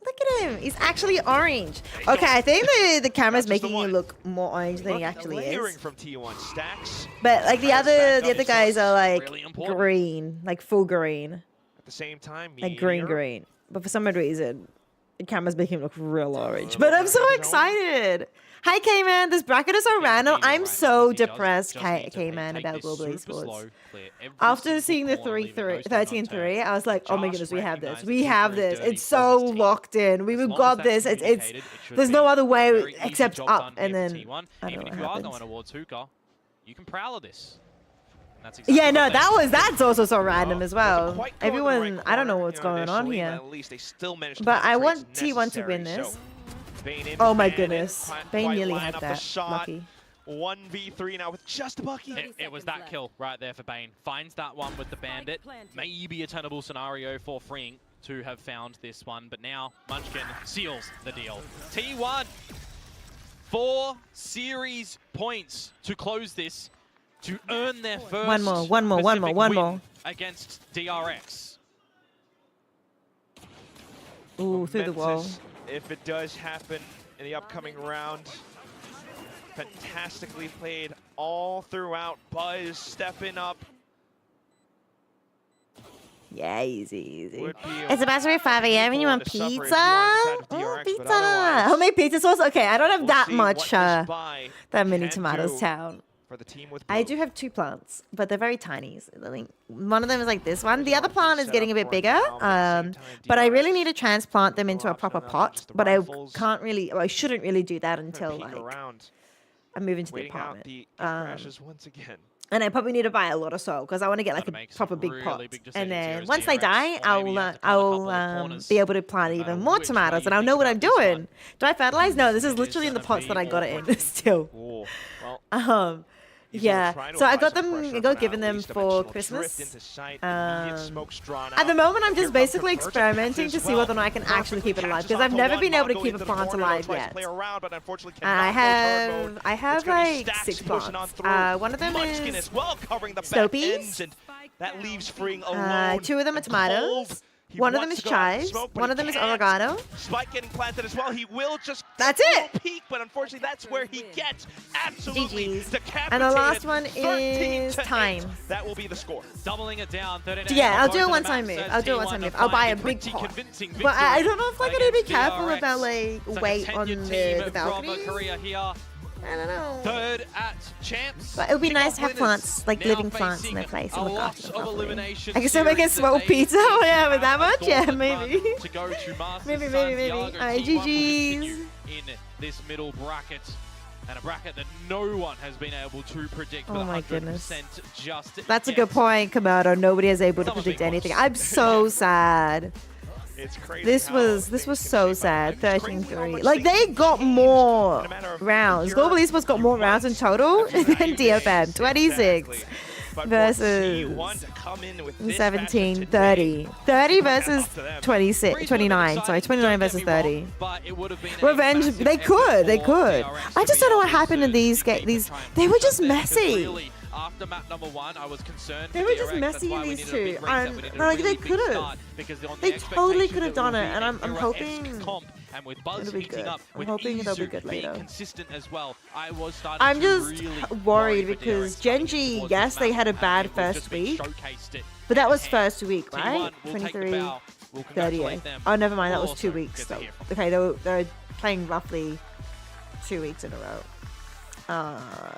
Look at him. He's actually orange. Okay, I think the camera's making you look more orange than he actually layering is. from T1 stacks. But like the other guys are like green, like full green. At the same time, Like green. But for some odd reason, the camera's making him look real orange. But I'm so excited. Hi, K-Man. This bracket is so random. I'm so depressed, K-Man, about Global Esports. After seeing the 13-3, I was like, oh my goodness, we have this. We have this. It's so locked in. We've got this. There's no other way except up. And then, I don't know Even if what you are happens. going towards Hookah, you can prowl this. And that's Yeah, no, what they- that's also so random as well. Everyone, I don't know what's going on here. At least they still managed to But find I the want trades T1 to win necessary. this. So, Bane in Oh my with Bane goodness. in, quite Bane nearly line had up the that. shot. Lucky. 1v3 now with just a bucky. It was that kill right there for Bane. Finds that one with the bandit. Maybe a tenable scenario for Freeing to have found this one, but now Munchkin seals the deal. T1, 4 series points to close this, to earn their first One more Pacific one win more. against DRX. Ooh, through the wall. Momentous if it does happen in the upcoming round. Fantastically played all throughout. Buzz stepping up. Yeah, easy. Would be It's about to be 5 a.m. and you want to suffer if you pizza? are inside of DRX, but Pizza. otherwise, Homemade pizza sauce? Okay, I don't have we'll that see much, what this buy that many can tomatoes do town. for the team with I blue. do have 2 plants, but they're very tiny. So one of them is like this one. The other There's plant is set getting a up bit for bigger, now, but at the same time, but I really DRX need to transplant them into a option proper other than pot. just the But I rifles. can't really, or I shouldn't really do that Gonna until peek like around, I move into the waiting out apartment. the crashes once again. And I probably need to buy a lot of soil because I want to get like Gotta a make some proper big really pot. big And decisions here then as once they DRX, die, or maybe you have to cut a couple I'll of corners, be able to plant no even matter more which way tomatoes. you And I'll think know what about I'm this doing. one. Do I fertilize? No, this is It literally in the gonna pots be that I got it in awkward. still. Ooh, well, Yeah. trying to So I apply got some them, pressure, I got but given at them least for dimensional drift Christmas. into sight, immediate smokes drawn At the out. moment, I'm Here just comes basically Convergent, experimenting catches to as see whether or well. not I can actually keep it alive Perfectly because I've catches never onto been one. able to Mongo keep a into the plant corner, alive tries to yet. play around, but unfortunately I cannot go turn have mode. I It's have gonna be like Stacks 6 pushing on plants. through. One of them Munchkin is as well, covering the back Stopies. ends, and that leaves freeing alone. 2 of them are and tomatoes. cold. He One of them wants is to go out in chives. smoke, but One he of them is can't. oregano. Spike getting planted as well. He will just That's get a it. little peek, but unfortunately that's where he gets absolutely GG's. decapitated. And the last one 13 is to 8. time. That will be the score. Doubling it down. 13 Yeah, I'll both do a of the one-time maps move. as I'll do a T1 one-time move. to I'll buy a find big pretty pot. convincing But I victory don't know if I gotta be against careful DRX. about like It's like a weight on tenured the team balcony. from Korea here. I don't know. Third at champs. But it would be nice to have Kickoff plants, like winners living now plants in their facing place a and look lot after them of properly. elimination I can still make a series that small they pizza. need Oh to yeah, with that have a much? Yeah, gauntlet maybe. run to go to Masters Maybe. Santiago. Alright, T1 will GG's. continue in this middle bracket. And a bracket that no one has been able to predict with Oh my 100% goodness. just That's a yet. good point, Komodo. Nobody is able to Some are predict big anything. ones. I'm so sad. It's crazy. This how was things so can shape up. sad. It's crazy how 13-3. much Like things they can got change more in a matter of a rounds. year, Global Esports got few more rounds in months, total a few than days. DFM. 26 Exactly. But for versus T1 to come in with this 17, fashion 30. today, 30 hats versus off to them. 26, 29. Sorry, 29 versus 30. But it would have been a Revenge. massive They effort could. They for could. DRX I to just be don't know what able happened in to these keep games. the time They were just push there, because messy. really, after map number 1, I was concerned. They for were just DRX. That's messy why in we these needed a big two. reset. And We needed a like really they big could have. start, because on the They totally expectation could have that done it it, will and be I'm a hoping Kira-esque comp, and with Buzz it'll be heating good. up, I'm with hoping it'll be Izu good being later. consistent as well, I was starting I'm to just really worried worry for because DRX coming Genji, towards yes, this they map, had a and bad it was first just being week. showcased it But that was hand. first week, right? T1 will take the 23, bow. We'll 30. congratulate them. Oh, never mind. That We'll was 2 also weeks. get to So. hear from Okay, they were playing roughly 2 weeks in a row.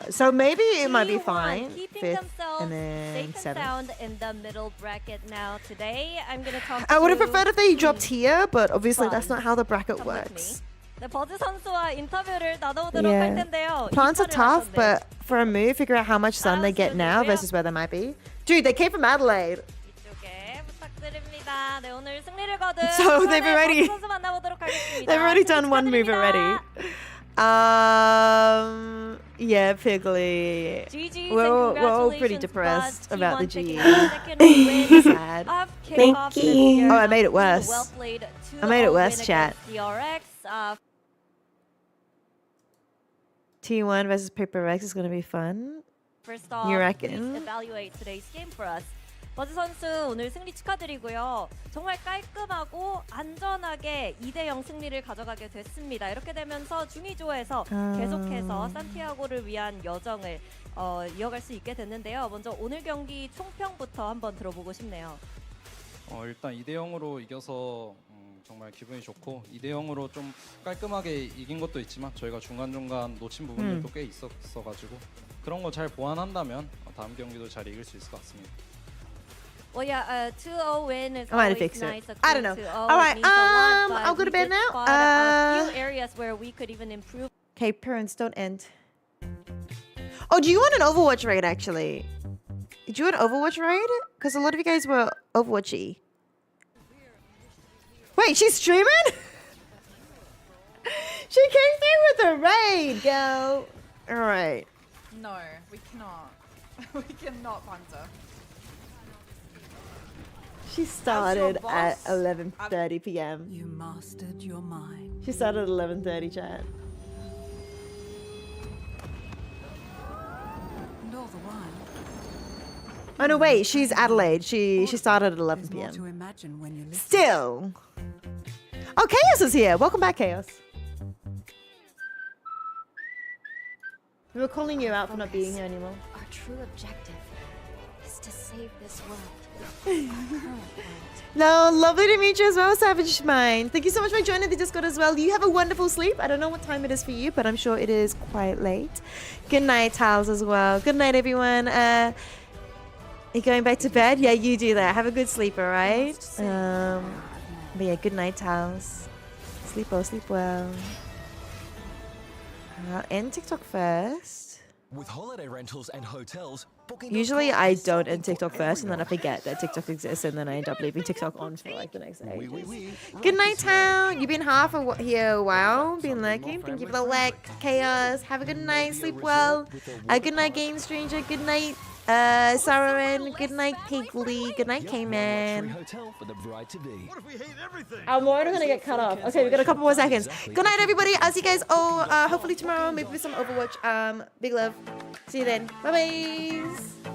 So maybe it might be T1 fine. keeping 5th themselves and then safe and 7th. sound in the middle bracket now. Today, I'm gonna talk. I would have to preferred if they dropped here, but obviously that's not how the bracket Come with me. works. 네, 버즈 선수와 인터뷰를 나눠보도록 할 Yeah. 텐데요. Plants are 이탈을 tough, 하셨네요. but for a move, figure out how much sun they get now versus where they might be. Dude, they came from Adelaide. 이쪽에 부탁드립니다. 네, 오늘 승리를 거둔 So they've already- 버즈 선수 만나보도록 하겠습니다. They've already done one move 축하드립니다. already. Yeah, Piggly. GG's We're all and pretty congratulations, depressed Buzz. about the T1 GE. taking the second win Sad. of Thank Kickoffs this you. year. Oh, I made it worse. Well played. I made it 2-0 worse, win chat. against DRX. T1 versus Paper Rex is going to be fun. First off, You please reckon? evaluate today's game for us. 버즈 선수 오늘 승리 축하드리고요. 정말 깔끔하고 안전하게 2대0 승리를 가져가게 됐습니다. 이렇게 되면서 중위조에서 계속해서 산티아고를 위한 여정을 이어갈 수 있게 됐는데요. 먼저 오늘 경기 총평부터 한번 들어보고 싶네요. 일단 2대0으로 이겨서 정말 기분이 좋고 2대0으로 좀 깔끔하게 이긴 것도 있지만 저희가 중간중간 놓친 부분들도 꽤 있었어가지고 그런 거 잘 보완한다면 다음 경기도 잘 이길 수 있을 것 같습니다. Well, yeah, 2-0 win is I might have always fixed it. nice. A I don't know. 2-0 All right, means a lot, but I'll go to we bed did now. spot a few areas where we could even improve. Okay, parents, don't end. Oh, do you want an Overwatch raid, actually? Do you want an Overwatch raid? Because a lot of you guys were Overwatchy. Wait, she's streaming? She came through with a raid, girl. All right. No, we cannot. We cannot, Panta. She started at boss, 11:30 p.m. You mastered your mind. She started at 11:30, chat. And all the while, Oh no, wait, she's Adelaide. She started at 11 there's more to p.m. imagine when you listen. Still. Oh, Chaos is here. Welcome back, Chaos. We were calling you out for not being here anymore. Our true objective is to save this world. No, lovely to meet you as well, Savage Mind. Thank you so much for joining the Discord as well. You have a wonderful sleep. I don't know what time it is for you, but I'm sure it is quite late. Good night, Tals, as well. Good night, everyone. Are you going back to bed? Yeah, you do that. Have a good sleep, all right? But yeah, good night, Tals. Sleep well, sleep well. I'll end TikTok first. With holiday rentals and hotels, Usually I don't end TikTok first, and then I forget that TikTok exists, and then I end up leaving TikTok on for like the next day. Good night, town. You've been here a while, been lurking. Thank you for the like, Chaos. Have a good night, sleep well. Good night, Game Stranger. Good night, Saruman. Good night, Pigly. Good night, K-Man. I'm worried I'm gonna get cut off. Okay, we got a couple more seconds. Good night, everybody. I'll see you guys hopefully tomorrow, maybe with some Overwatch. Big love. See you then. Bye bye.